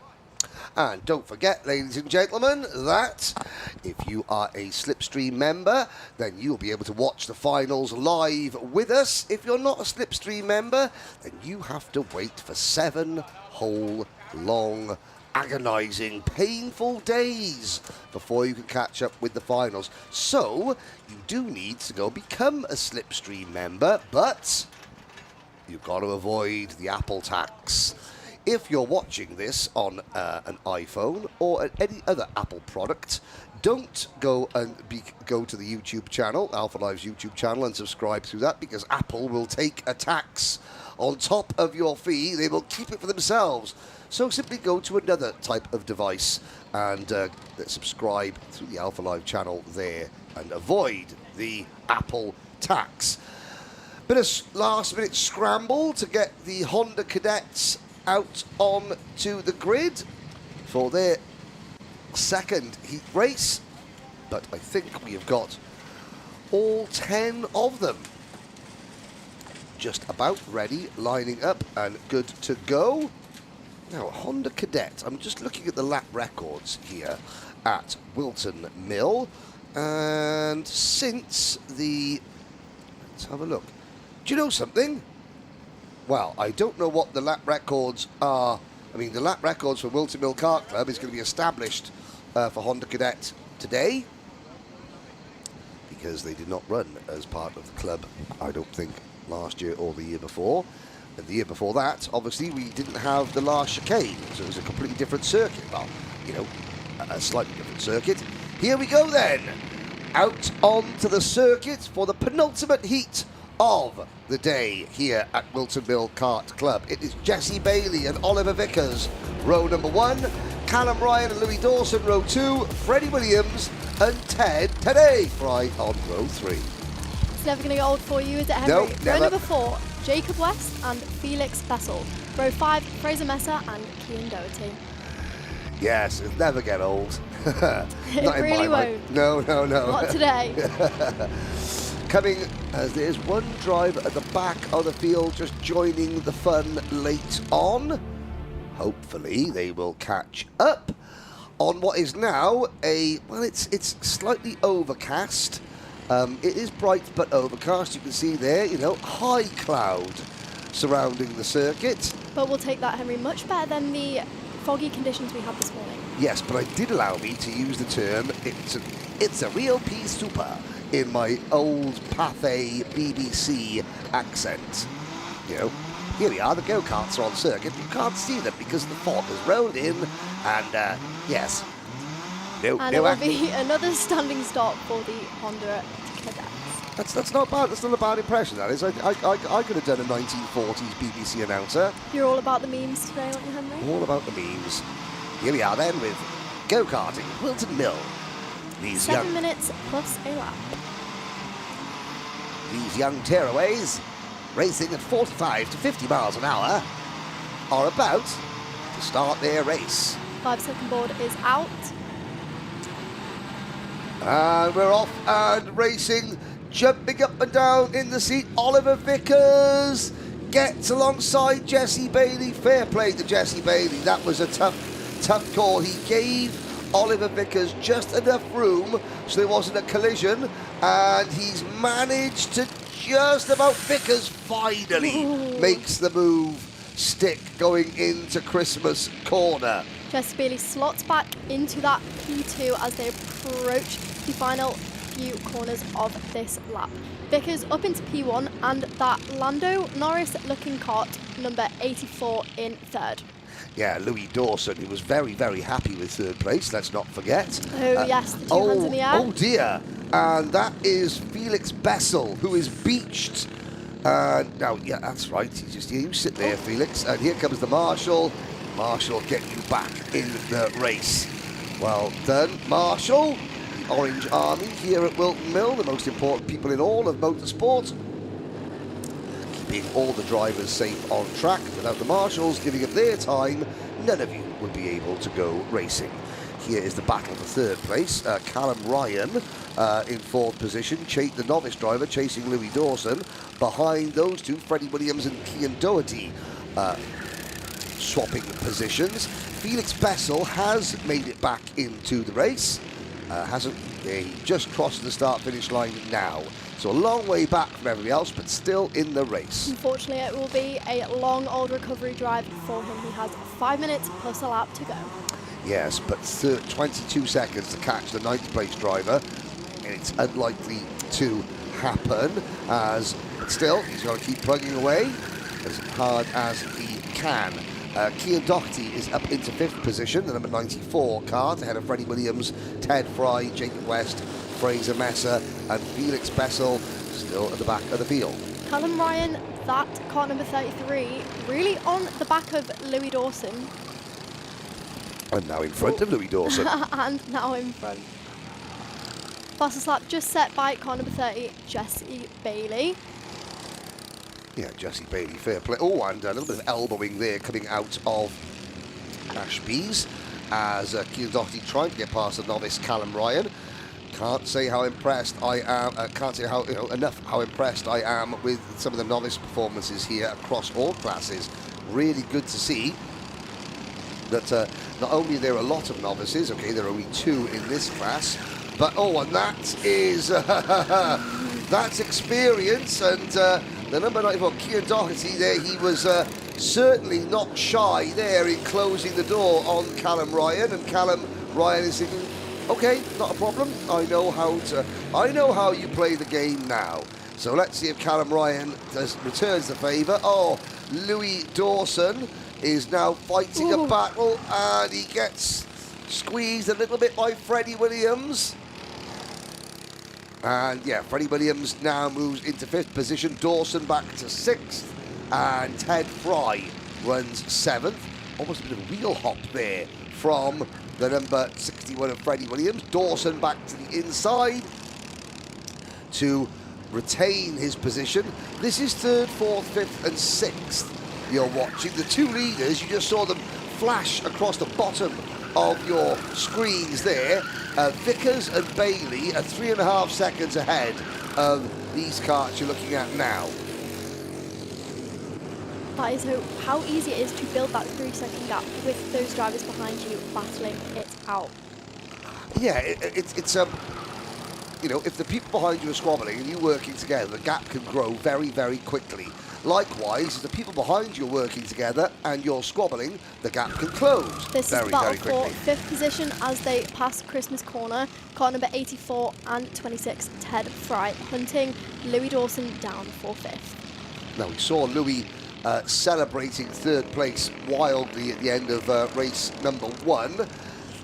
And don't forget, ladies and gentlemen, that if you are a SlipStream member, then you'll be able to watch the finals live with us. If you're not a SlipStream member, then you have to wait for 7 whole, long, agonising, painful days before you can catch up with the finals. So, you do need to go become a SlipStream member, but you've got to avoid the Apple tax. If you're watching this on an iPhone or any other Apple product, don't go to the YouTube channel, Alpha Live's YouTube channel, and subscribe through that, because Apple will take a tax on top of your fee. They will keep it for themselves. So simply go to another type of device and subscribe through the Alpha Live channel there and avoid the Apple tax. Bit of last-minute scramble to get the Honda Cadets out on to the grid for their second heat race, but I think we have got all 10 of them just about ready, lining up and good to go. Now, Honda Cadet, I'm just looking at the lap records here at Wilton Mill, and since the, let's have a look. Do you know something? Well, I don't know what the lap records are. I mean, the lap records for Wilton Mill Kart Club is going to be established for Honda Cadet today, because they did not run as part of the club, I don't think, last year or the year before. And the year before that, obviously, we didn't have the last chicane, so it was a completely different circuit. Well, you know, a slightly different circuit. Here we go then, out onto the circuit for the penultimate heat of the day here at Wilton Mill Kart Club. It is Jesse Bailey and Oliver Vickers, row number 1, Callum Ryan and Louis Dawson, row 2, Freddie Williams and Ted Fry on row 3. It's never going to get old for you, is it, Henry? No, row never. number 4, Jacob West and Felix Bessel. Row 5, Fraser Messer and Cian Doherty. Yes, it'll never get old. It Not in really my mind. won't. No. Not today. Coming as there's one driver at the back of the field just joining the fun late on. Hopefully they will catch up on what is now it's slightly overcast. It is bright but overcast. You can see there, you know, high cloud surrounding the circuit. But we'll take that, Henry, much better than the foggy conditions we had this morning. Yes, but I did allow me to use the term, it's a real pea super, in my old Pathé BBC accent. You know, here we are, the go-karts are on circuit. You can't see them because the fog has rolled in, and yes. And it will be another standing start for the Honda Cadets. That's not bad. That's not a bad impression, that is. I could have done a 1940s BBC announcer. You're all about the memes today, aren't you, Henry? All about the memes. Here we are then with go-karting, Wilton Mill. 7 minutes plus a lap. These young tearaways, racing at 45 to 50 miles an hour, are about to start their race. 5-second board is out. And we're off and racing, jumping up and down in the seat. Oliver Vickers gets alongside Jesse Bailey. Fair play to Jesse Bailey. That was a tough call. He gave Oliver Vickers just enough room so there wasn't a collision, and he's managed to just about, Vickers finally makes the move stick going into Christmas corner. Jesse Bailey slots back into that P2 as they approach the final few corners of this lap. Vickers up into P1 and that Lando Norris looking kart number 84 in third. Yeah, Louis Dawson, who was very, very happy with third place, let's not forget. Oh, yes, the two hands in the air. Oh, dear. And that is Felix Bessel, who is beached. Now, yeah, that's right. You sit there, Felix. And here comes the Marshal. Marshal getting you back in the race. Well done, Marshal. The Orange Army here at Wilton Mill, the most important people in all of motorsport. keeping all the drivers safe on track. Without the marshals giving up their time, none of you would be able to go racing. Here is the battle for third place. Callum Ryan in fourth position, the novice driver chasing Louis Dawson. Behind those two, Freddie Williams and Cian Doherty swapping positions. Felix Bessel has made it back into the race. He just crossed the start-finish line now. So a long way back from everybody else, but still in the race. Unfortunately, it will be a long old recovery drive for him. He has 5 minutes plus a lap to go. Yes, but 22 seconds to catch the 9th place driver. It's unlikely to happen, as still he's got to keep plugging away as hard as he can. Cian Doherty is up into 5th position, the number 94 kart, ahead of Freddie Williams, Ted Fry, Jacob West, Fraser Messer, and Felix Bessel still at the back of the field. Callum Ryan, that kart number 33, really on the back of Louis Dawson. And now in front of Louis Dawson. And now in front. Fastest lap just set by car number 30, Jesse Bailey. Yeah, Jesse Bailey, fair play. Oh, and a little bit of elbowing there coming out of Ashby's as Cian Doherty trying to get past the novice Callum Ryan. Can't say how impressed I am. Can't say how enough how impressed I am with some of the novice performances here across all classes. Really good to see that not only are there a lot of novices. Okay, there are only 2 in this class, but and that is that's experience. And the number 94, Cian Doherty, there he was certainly not shy there in closing the door on Callum Ryan, and Callum Ryan is thinking, okay, not a problem. I know how you play the game now. So let's see if Callum Ryan returns the favour. Oh, Louis Dawson is now fighting a battle, and he gets squeezed a little bit by Freddie Williams. And yeah, Freddie Williams now moves into 5th position, Dawson back to 6th, and Ted Fry runs 7th. Almost a bit of a wheel hop there from the number 61 of Freddie Williams. Dawson back to the inside to retain his position. This is 3rd, 4th, 5th and 6th you're watching. The 2 leaders, you just saw them flash across the bottom of your screens there. Vickers and Bailey are 3.5 seconds ahead of these karts you're looking at now. That is how easy it is to build that 3-second gap with those drivers behind you battling it out. Yeah, it's if the people behind you are squabbling and you working together, the gap can grow very, very quickly. Likewise, if the people behind you are working together and you're squabbling, the gap can close this very, is battle very quickly. For 5th position as they pass Christmas Corner. Car number 84 and 26, Ted Fry, hunting Louis Dawson down for 5th. Now, we saw Louis celebrating 3rd place wildly at the end of race number 1.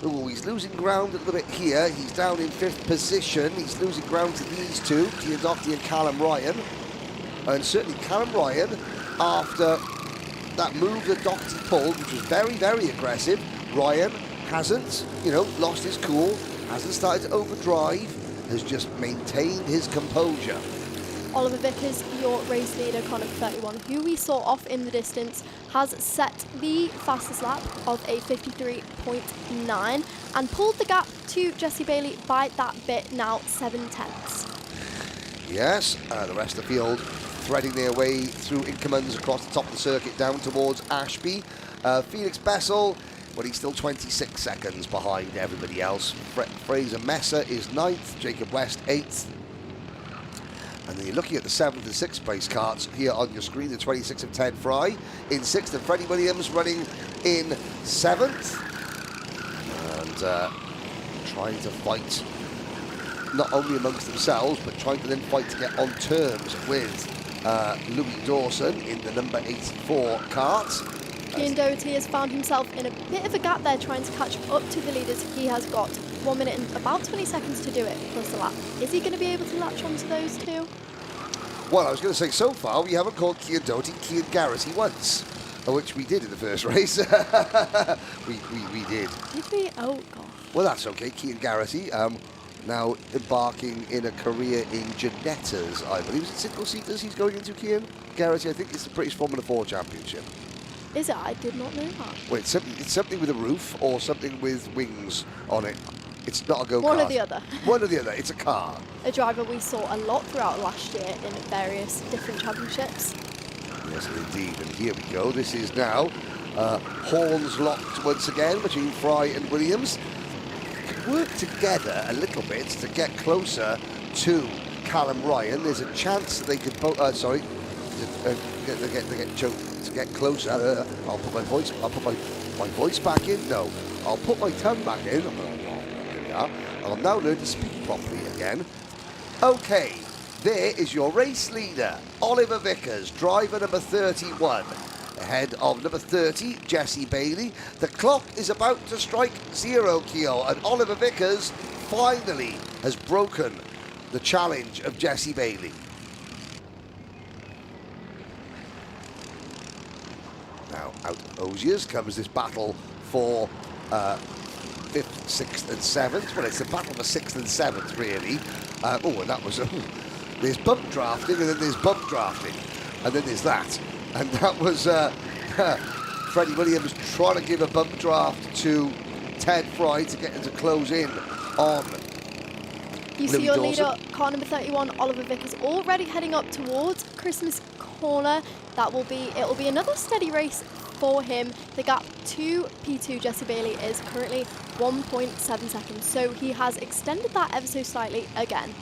Oh, he's losing ground a little bit here. He's down in 5th position. He's losing ground to these 2, Cian Doherty and Callum Ryan. And certainly Callum Ryan, after that move that Doherty pulled, which was very, very aggressive, Ryan hasn't, lost his cool, hasn't started to overdrive, has just maintained his composure. Oliver Vickers, your race leader, car number 31, who we saw off in the distance, has set the fastest lap of a 53.9 and pulled the gap to Jesse Bailey by that bit, now 7/10. Yes, the rest of the field threading their way through Inkermans across the top of the circuit down towards Ashby. Felix Bessel, well, he's still 26 seconds behind everybody else. Fraser Messer is 9th, Jacob West 8th. And then you're looking at the 7th and 6th place karts here on your screen, the 26 of Ted Fry in 6th, and Freddie Williams running in 7th. And trying to fight not only amongst themselves, but trying to then fight to get on terms with Louis Dawson in the number 84 kart. Cian Doherty has found himself in a bit of a gap there, trying to catch up to the leaders. He has got 1 minute and about 20 seconds to do it, plus a lap. Is he going to be able to latch onto those 2? Well, I was going to say, so far, we haven't called Cian Doherty Cian Garrity once, which we did in the first race. we did. Did we? Oh, God. Well, that's okay. Cian Garrity now embarking in a career in Genettas, I believe. Is it single-seaters he's going into, Kian? Garrity, I think it's the British Formula 4 Championship. Is it? I did not know that. Well, it's something with a roof or something with wings on it. It's not a go-kart. One or the other. One or the other. It's a car. A driver we saw a lot throughout last year in various different championships. Yes, indeed. And here we go. This is now horns locked once again between Fry and Williams. Work together a little bit to get closer to Callum Ryan. There's a chance that they could both. Sorry, to get closer. I'll put my voice. I'll put my voice back in. No, I'll put my tongue back in. Here we are. I'll now learn to speak properly again. Okay, there is your race leader, Oliver Vickers, driver number 31. Ahead of number 30, Jesse Bailey. The clock is about to strike 0, Keo, and Oliver Vickers finally has broken the challenge of Jesse Bailey. Now, out of Osiers comes this battle for 5th, 6th and 7th. Well, it's a battle for 6th and 7th, really. Oh, and that was... there's bump drafting, and then there's bump drafting, and then there's that. And that was Freddie Williams trying to give a bump draft to Ted Fry to get him to close in on You see your leader, car number 31, Oliver Vickers, already heading up towards Christmas Corner. It will be another steady race for him. The gap to P2 Jesse Bailey is currently 1.7 seconds, so he has extended that ever so slightly again.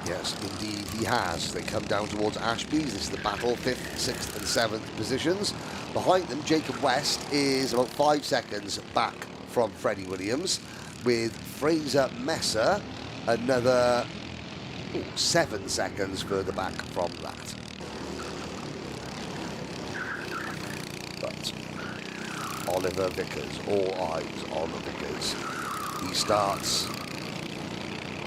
Yes, indeed he has. They come down towards Ashby's. This is the battle, 5th, 6th and 7th positions. Behind them, Jacob West is about 5 seconds back from Freddie Williams, with Fraser Messer another 7 seconds further back from that. But Oliver Vickers, all eyes on Vickers. He starts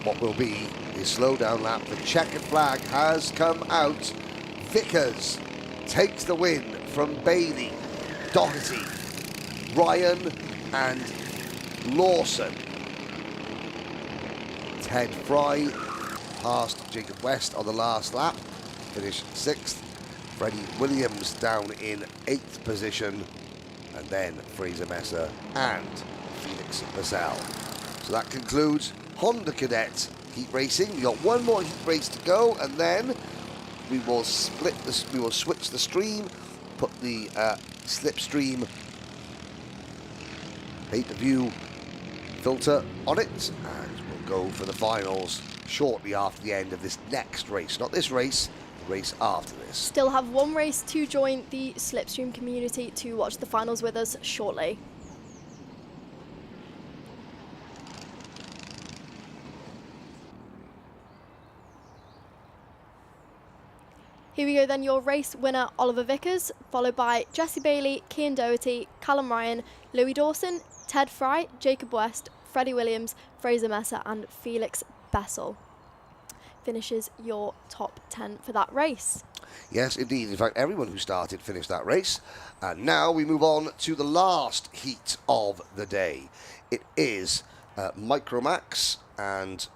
what will be his slow down lap. The checkered flag has come out. Vickers takes the win from Bailey, Doherty, Ryan and Lawson. Ted Fry passed Jacob West on the last lap, finished 6th. Freddie Williams down in 8th position, and then Fraser Messer and Felix Basel. So that concludes Honda Cadet heat racing. We've got one more heat race to go, and then we will switch the stream, put the SlipStream pay-per-view filter on it, and we'll go for the finals shortly after the end of this next race. Not this race, the race after this. Still have one race to join the SlipStream community to watch the finals with us shortly. Here we go then, your race winner, Oliver Vickers, followed by Jesse Bailey, Cian Doherty, Callum Ryan, Louis Dawson, Ted Fry, Jacob West, Freddie Williams, Fraser Messer and Felix Bessel. Finishes your top 10 for that race. Yes, indeed. In fact, everyone who started finished that race. And now we move on to the last heat of the day. It is Micromax and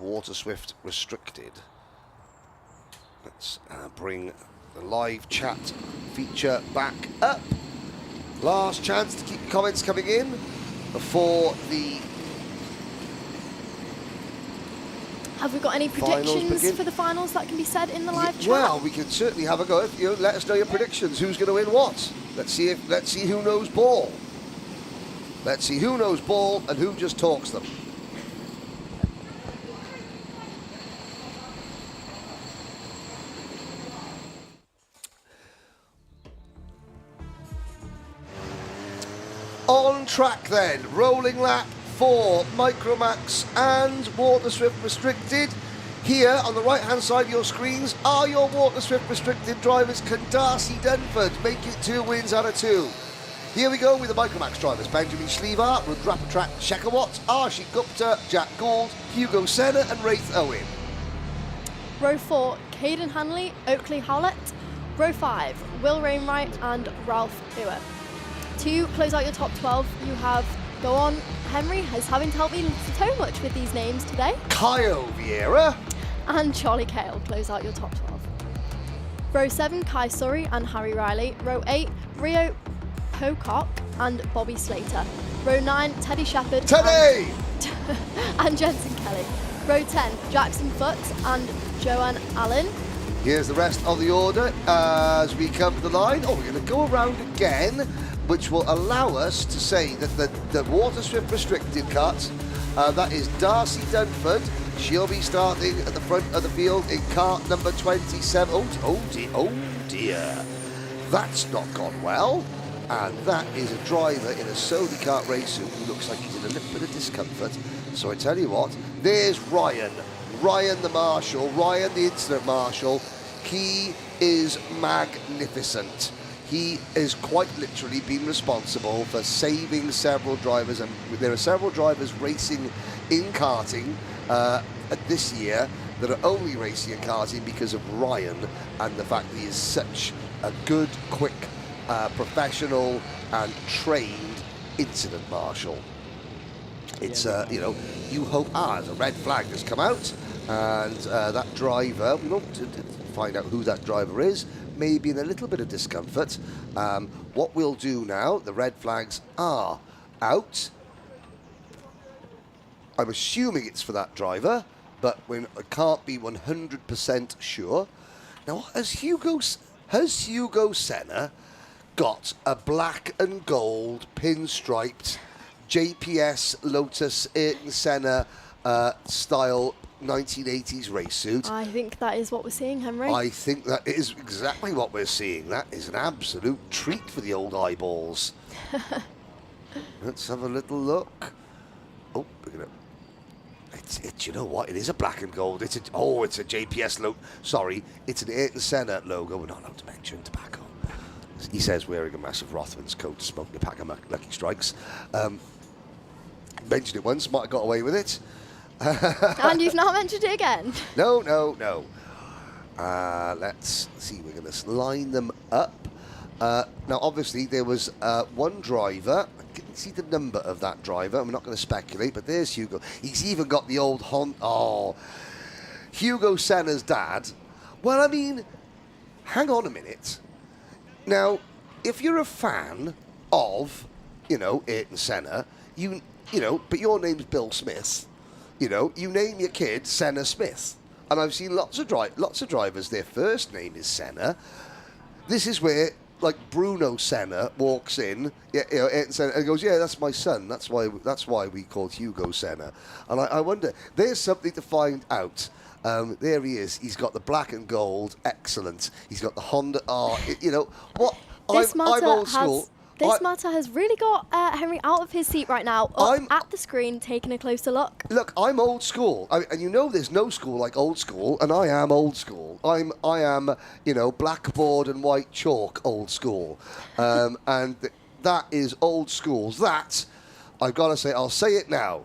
Waterswift Restricted. Let's bring the live chat feature back up. Last chance to keep comments coming in before the... Have we got any predictions for the finals that can be said in the live chat? Well, we can certainly have a go. If you let us know your predictions. Who's going to win what? Let's see who knows ball. Let's see who knows ball and who just talks them. On track then, rolling lap for Micromax and Waterswift Restricted. Here on the right hand side of your screens are your Waterswift Restricted drivers. Can Darcy Dunford make it 2 wins out of 2? Here we go with the Micromax drivers: Benjamin Schlevar, Rudrapatrak Shekhawat, Archie Gupta, Jack Gould, Hugo Senna and Wraith Owen. Row 4, Caden Hanley, Oakley Howlett. Row 5, Will Rainwright and Ralph Ewart. To close out your top 12, you have Go on, Henry is having to help me so much with these names today. Kyle Vieira. And Charlie Cale close out your top 12. Row 7, Kai Surrey and Harry Riley. Row 8, Rio Pocock and Bobby Slater. Row 9, Teddy Shepherd and Jensen Kelly. Row 10, Jackson Foot and Joanne Allen. Here's the rest of the order as we come to the line. Oh, we're going to go around again, which will allow us to say that the Waterswift restricted cut, that is Darcy Dunford. She'll be starting at the front of the field in cart number 27. Oh dear. That's not gone well. And that is a driver in a Sony kart race suit who looks like he's in a little bit of discomfort. So I tell you what, there's Ryan the marshal, Ryan the incident marshal. He is magnificent. He has quite literally been responsible for saving several drivers, and there are several drivers racing in karting this year that are only racing in karting because of Ryan and the fact that he is such a good, quick, professional and trained incident marshal. It's, you know, you hope, the red flag has come out, and that driver, we want to find out who that driver is, maybe in a little bit of discomfort. What we'll do now, the red flags are out. I'm assuming it's for that driver, but I can't be 100% sure. Now, has Hugo Senna got a black and gold pinstriped JPS Lotus Ayrton Senna style 1980s race suit? I think that is what we're seeing, Henry. I think that is exactly what we're seeing. That is an absolute treat for the old eyeballs. Let's have a little look. Oh, look at it. You know what? It is a black and gold. It's a JPS logo. Sorry, it's an Ayrton Senna logo. We're not allowed to mention tobacco. He says wearing a massive Rothman's coat to smoke a pack of Lucky Strikes. Mentioned it once, might have got away with it. And you've not mentioned it again. No. Let's see, we're going to line them up. Now, obviously, there was one driver. I can't see the number of that driver. I'm not going to speculate, but there's Hugo. He's even got the old Hugo Senna's dad. Well, I mean, hang on a minute. Now, if you're a fan of, Ayrton Senna, but your name's Bill Smith, you name your kid Senna Smith. And I've seen lots of drivers, their first name is Senna. This is where, like, Bruno Senna walks in, Ayrton Senna, and goes, yeah, that's my son. That's why we called Hugo Senna. And I wonder, there's something to find out. There he is. He's got the black and gold. Excellent. He's got the Honda R. What? I'm old school. This matter has really got Henry out of his seat right now, at the screen, taking a closer look. Look, I'm old school, and there's no school like old school, and I am old school. I am, blackboard and white chalk old school, and that is old school. That, I've got to say, I'll say it now.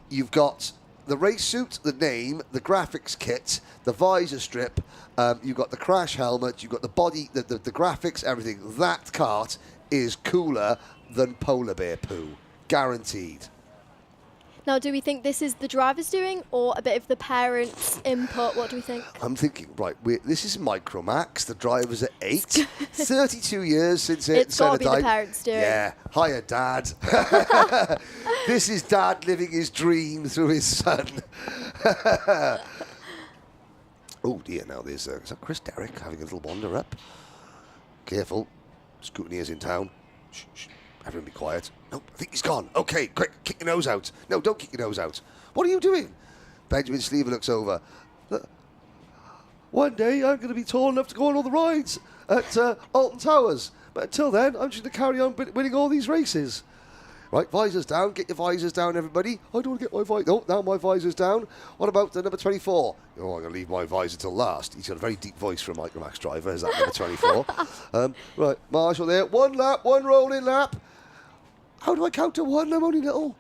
You've got the race suit, the name, the graphics kit, the visor strip, you've got the crash helmet, you've got the body, the graphics, everything. That kart is cooler than polar bear poo. Guaranteed. Now, do we think this is the driver's doing or a bit of the parents' input? What do we think? I'm thinking, right, this is Micromax. The driver's at 8. 32 years since it's got to be the parents doing. Yeah. Hiya, Dad. This is Dad living his dream through his son. Oh, dear. Now, is that Chris Derrick having a little wander up? Careful. Scrutineer's in town. Shh, shh. Everyone be quiet. No, I think he's gone. Okay, quick, kick your nose out. No, don't kick your nose out. What are you doing? Benjamin Sleever looks over. One day I'm going to be tall enough to go on all the rides at Alton Towers. But until then, I'm just going to carry on winning all these races. Right, visors down. Get your visors down, everybody. I don't want to get my visor. Oh, now my visor's down. What about the number 24? Oh, I'm going to leave my visor till last. He's got a very deep voice for a Micromax driver. Is that number 24? Right, Marshall there. One lap, one rolling lap. How do I count to one? I'm only little.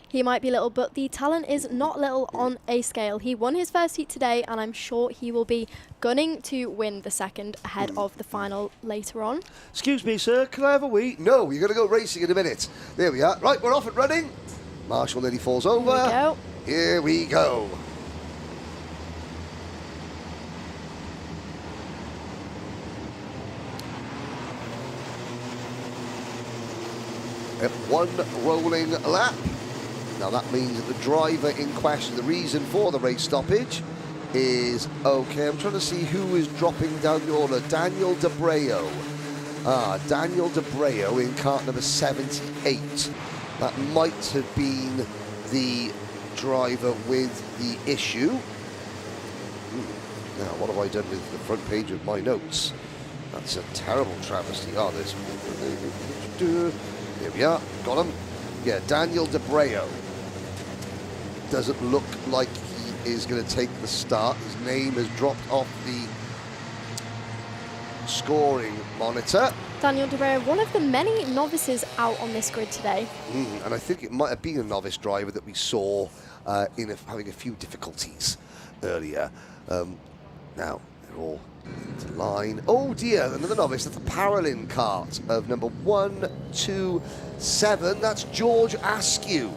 He might be little, but the talent is not little on a scale. He won his first heat today, and I'm sure he will be gunning to win the second ahead of the final later on. Excuse me, sir, can I have a wee? No, you're going to go racing in a minute. There we are. Right, we're off and running. Marshall nearly falls over. Here we go. Here we go. One rolling lap. Now that means that the driver in question, the reason for the race stoppage is, okay, I'm trying to see who is dropping down the order. Daniel DeBreo. Daniel DeBreo in kart number 78. That might have been the driver with the issue. Now, what have I done with the front page of my notes? That's a terrible travesty. Oh, there's... Here we are, got him. Yeah, Daniel DeBreo. Doesn't look like he is going to take the start. His name has dropped off the scoring monitor. Daniel DeBreo, one of the many novices out on this grid today. And I think it might have been a novice driver that we saw having a few difficulties earlier. Now, they're all into line. Oh dear, another novice. That's the Paralin kart of number 127. That's George Askew.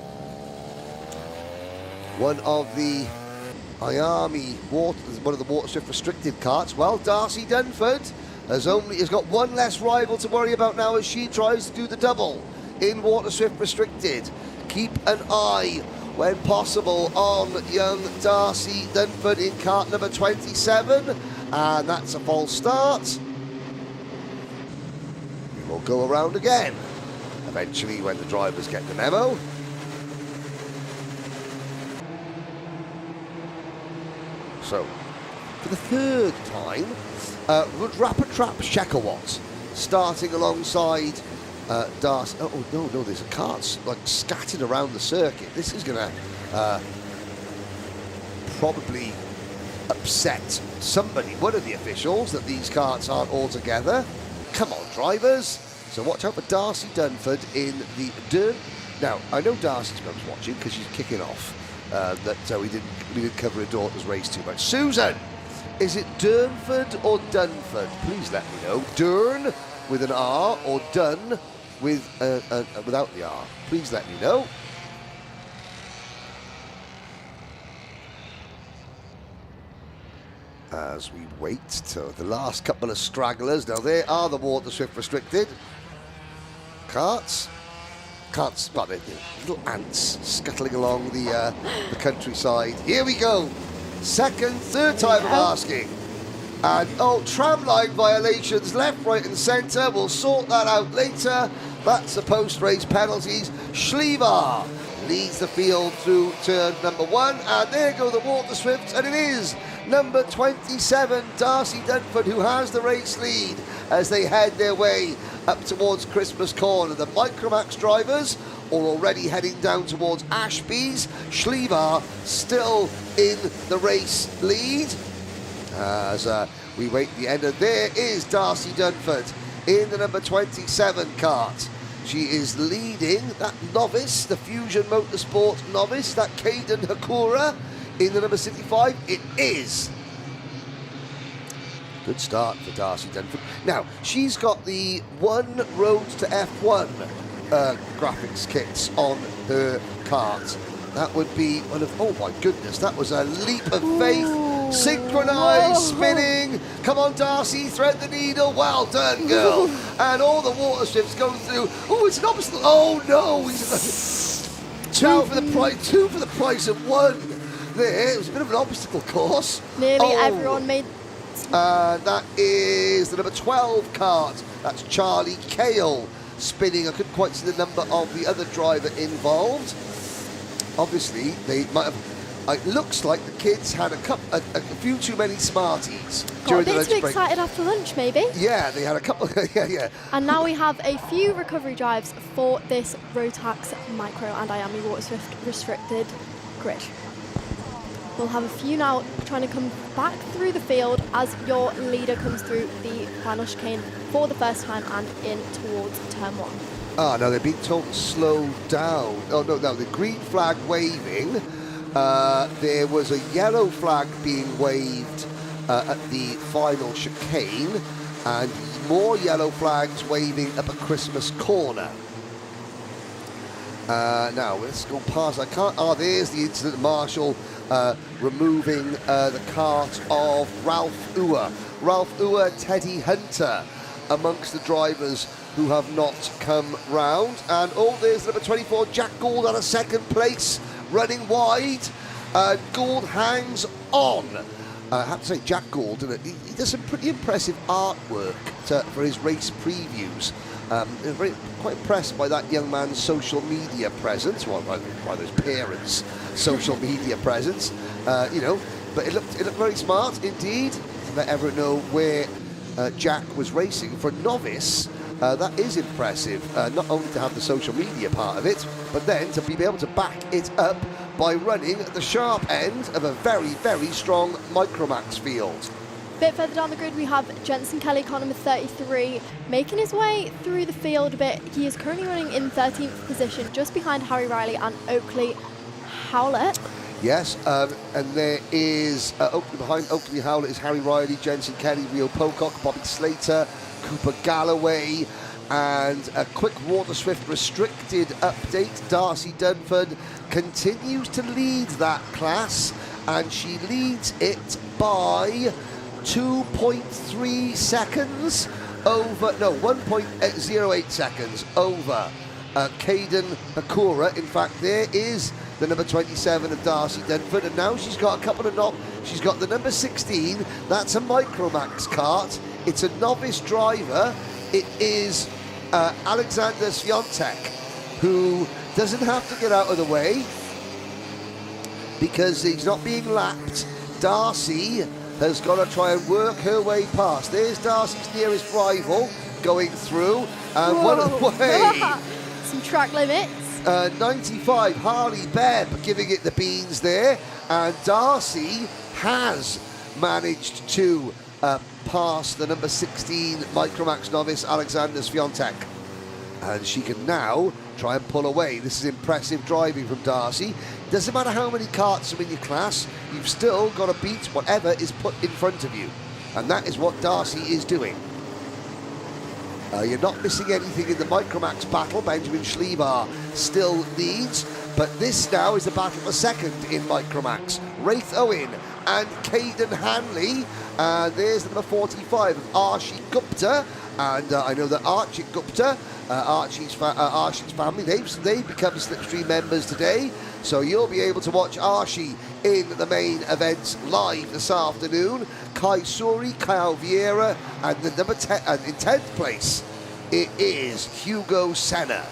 One of the Miami one of the Waterswift restricted karts. Well, Darcy Dunford has got one less rival to worry about now as she tries to do the double in Waterswift restricted. Keep an eye, when possible, on young Darcy Dunford in kart number 27. And that's a false start. We will go around again, eventually, when the drivers get the memo. So, for the third time, Rudrapatrap Shekawat starting alongside Darcy. Oh no, there's carts like scattered around the circuit. This is going to probably upset somebody, one of the officials, that these carts aren't all together. Come on, drivers. So watch out for Darcy Dunford in the Dern. Now, I know Darcy's mum's watching because she's kicking off we didn't cover her daughter's race too much. Susan, is it Durnford or Dunford? Please let me know. Dern with an R or Dun with without the R? Please let me know. As we wait to the last couple of stragglers. Now there are the Waterswift restricted carts. But they're little ants scuttling along the countryside. Here we go. Third time of asking. And tramline violations left, right and centre. We'll sort that out later. That's the post-race penalties. Schliever leads the field through turn number 1. And there go the Waterswifts. And it is number 27, Darcy Dunford, who has the race lead as they head their way up towards Christmas Corner. The Micromax drivers are already heading down towards Ashby's. Schliever still in the race lead. As we wait the end, and there is Darcy Dunford in the number 27 kart. She is leading that novice, the Fusion Motorsport novice, that Caden Hakura, in the number 65. It is. Good start for Darcy Dunford. Now, she's got the One Road to F1 graphics kits on her kart. That would be one of, oh my goodness, that was a leap of faith. Ooh, synchronized, spinning. Come on, Darcy, thread the needle. Well done, girl. And all the Waterswifts going through. Oh, it's an obstacle. Oh no. Two for the price of one. There, it was a bit of an obstacle course. Nearly everyone made. That is the number 12 kart. That's Charlie Cale spinning. I couldn't quite see the number of the other driver involved. Obviously, they might have. It looks like the kids had a few too many Smarties during the lunch break. Got a bit too excited after lunch, maybe. Yeah, they had a couple. yeah. And now we have a few recovery drives for this Rotax Micro and Miami Waterswift restricted grid. We'll have a few now trying to come back through the field as your leader comes through the final chicane for the first time and in towards turn 1. Ah, no, they're being told to slow down. Oh, no, the green flag waving. There was a yellow flag being waved at the final chicane, and more yellow flags waving up a Christmas corner. Now, let's go past. I can't. Oh, there's the incident marshal removing the cart of Ralph Uhr. Ralph Uhr, Teddy Hunter, amongst the drivers who have not come round. And oh, there's number 24, Jack Gould, on a second place, running wide. Gould hangs on. I have to say, Jack Gould, he does some pretty impressive artwork for his race previews. Quite impressed by that young man's social media presence, well, by those parents' social media presence, you know. But it looked very smart indeed. To let everyone know where Jack was racing for a novice. That is impressive. Not only to have the social media part of it, but then to be able to back it up by running at the sharp end of a very, very strong Micromax field. A bit further down the grid, we have Jensen Kelly, car number 33, making his way through the field a bit. He is currently running in 13th position, just behind Harry Riley and Oakley Howlett. Yes, and there is behind Oakley Howlett is Harry Riley, Jensen Kelly, Rio Pocock, Bobby Slater, Cooper Galloway, and a quick Waterswift restricted update. Darcy Dunford continues to lead that class, and she leads it by 2.3 seconds over, no, 1.08 seconds over Caden Hakura. In fact, there is the number 27 of Darcy Dunford, and now she's got a couple of she's got the number 16, that's a Micromax kart. It's a novice driver. It is Alexander Swiatek, who doesn't have to get out of the way because he's not being lapped. Darcy has got to try and work her way past. There's Darcy's nearest rival going through, and one away. Some track limits. 95, Harley Bebb giving it the beans there, and Darcy has managed to pass the number 16 Micromax novice Alexander Swiatek, and she can now try and pull away. This is impressive driving from Darcy. Doesn't matter how many karts are in your class, you've still got to beat whatever is put in front of you, and that is what Darcy is doing. You're not missing anything in the Micromax battle. Benjamin Schlievar still leads, but this now is the battle for second in Micromax. Wraith Owen and Caden Hanley. There's the number 45 of Archie Gupta, and I know that Archie Gupta, Archie's family, they've become Slipstream members today, so you'll be able to watch Archie in the main events live this afternoon. Kai Suri, Kyle Vieira, and the number 10, and in 10th place, it is Hugo Senna.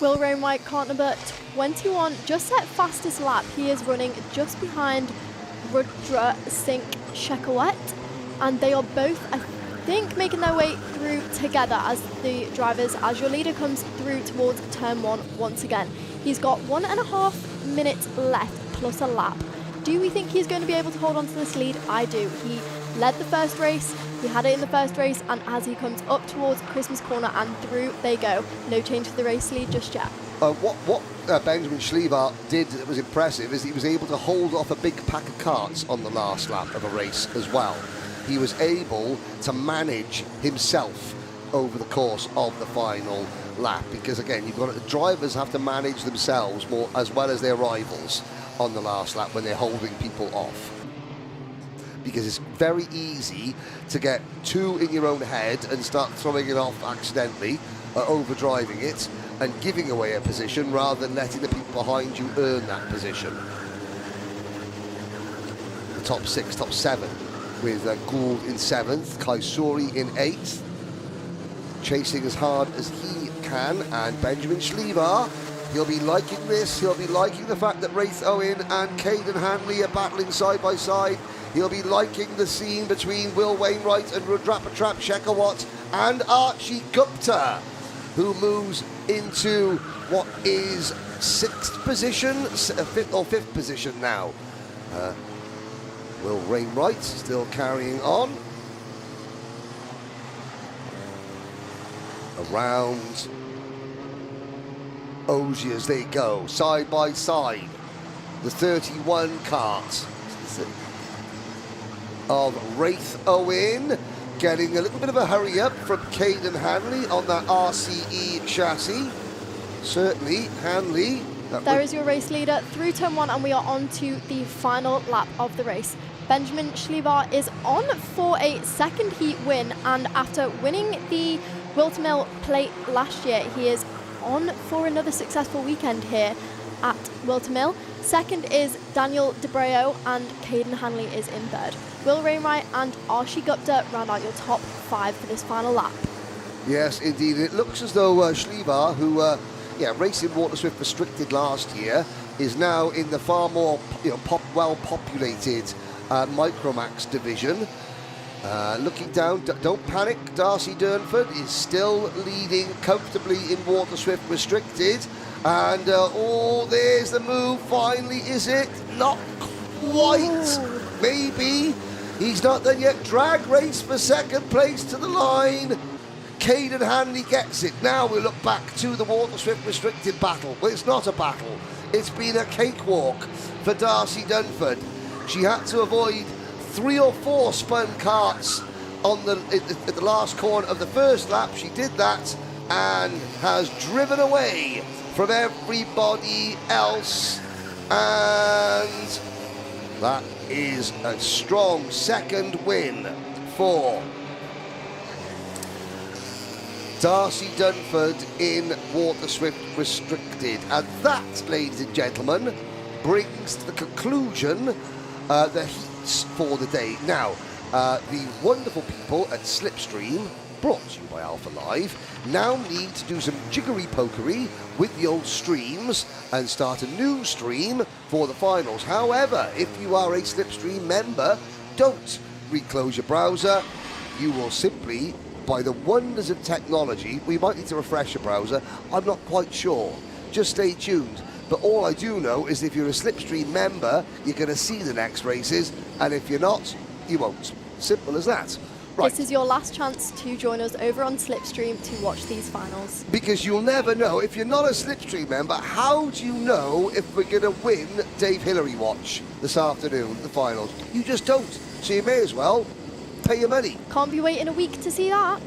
Will Rainwhite, car number 21, just set fastest lap. He is running just behind Rudra Singh Shekhawat, and they are both, I think, making their way through together as the drivers, as your leader comes through towards turn 1 once again. He's got 1.5 minutes left plus a lap. Do we think he's going to be able to hold on to this lead? I do. He led the first race, he had it in the first race, and as he comes up towards Christmas corner and through they go. No change for the race lead just yet. What Benjamin Schlievar did that was impressive is he was able to hold off a big pack of karts on the last lap of a race as well. He was able to manage himself over the course of the final lap, because again, you've got drivers have to manage themselves more as well as their rivals on the last lap when they're holding people off, because it's very easy to get two in your own head and start throwing it off accidentally, overdriving it and giving away a position rather than letting the people behind you earn that position. The top 6, top 7 with Gould in 7th, Kaisuri in 8th, chasing as hard as he can, and Benjamin Schlievar, he'll be liking this. He'll be liking the fact that Wraith Owen and Caden Hanley are battling side by side. He'll be liking the scene between Will Wainwright and Rudrapatrap Shekhawat and Archie Gupta, who moves into what is 6th position, 5th or 5th position now. Will Wainwright still carrying on. around Ogier as they go, side by side. The 31 cart of Wraith Owen, getting a little bit of a hurry up from Caden Hanley on that RCE chassis. Certainly, Hanley. There is your race leader through turn 1, and we are on to the final lap of the race. Benjamin Schlibar is on for a second heat win, and after winning the Wiltermill Plate last year, he is on for another successful weekend here at Wiltermill. Second is Daniel DeBreo, and Caden Hanley is in third. Will Rainwright and Arshi Gupta round out your top 5 for this final lap. Yes, indeed. It looks as though Schlibar, who racing Waterswift restricted last year, is now in the far more well-populated Micromax division. Looking down, don't panic, Darcy Durnford is still leading comfortably in Waterswift restricted. And there's the move finally, is it? Not quite. Maybe. He's not done yet. Drag race for second place to the line. Caden Hanley gets it. Now we look back to the Waterswift restricted battle. Well, it's not a battle. It's been a cakewalk for Darcy Dunford. She had to avoid 3 or 4 spun carts at the last corner of the first lap. She did that and has driven away from everybody else. And that is a strong second win for Darcy Dunford in Waterswift Restricted. And that, ladies and gentlemen, brings to the conclusion the heats for the day. Now, the wonderful people at SlipStream, brought to you by Alpha Live, now need to do some jiggery-pokery with the old streams and start a new stream for the finals. However, if you are a SlipStream member, don't reclose your browser. You will simply, by the wonders of technology, we might need to refresh your browser. I'm not quite sure. Just stay tuned. But all I do know is if you're a SlipStream member, you're going to see the next races, and if you're not, you won't. Simple as that. Right. This is your last chance to join us over on SlipStream to watch these finals. Because you'll never know. If you're not a SlipStream member, how do you know if we're going to win Dave Hillary Watch this afternoon, the finals? You just don't. So you may as well pay your money. Can't be waiting a week to see that.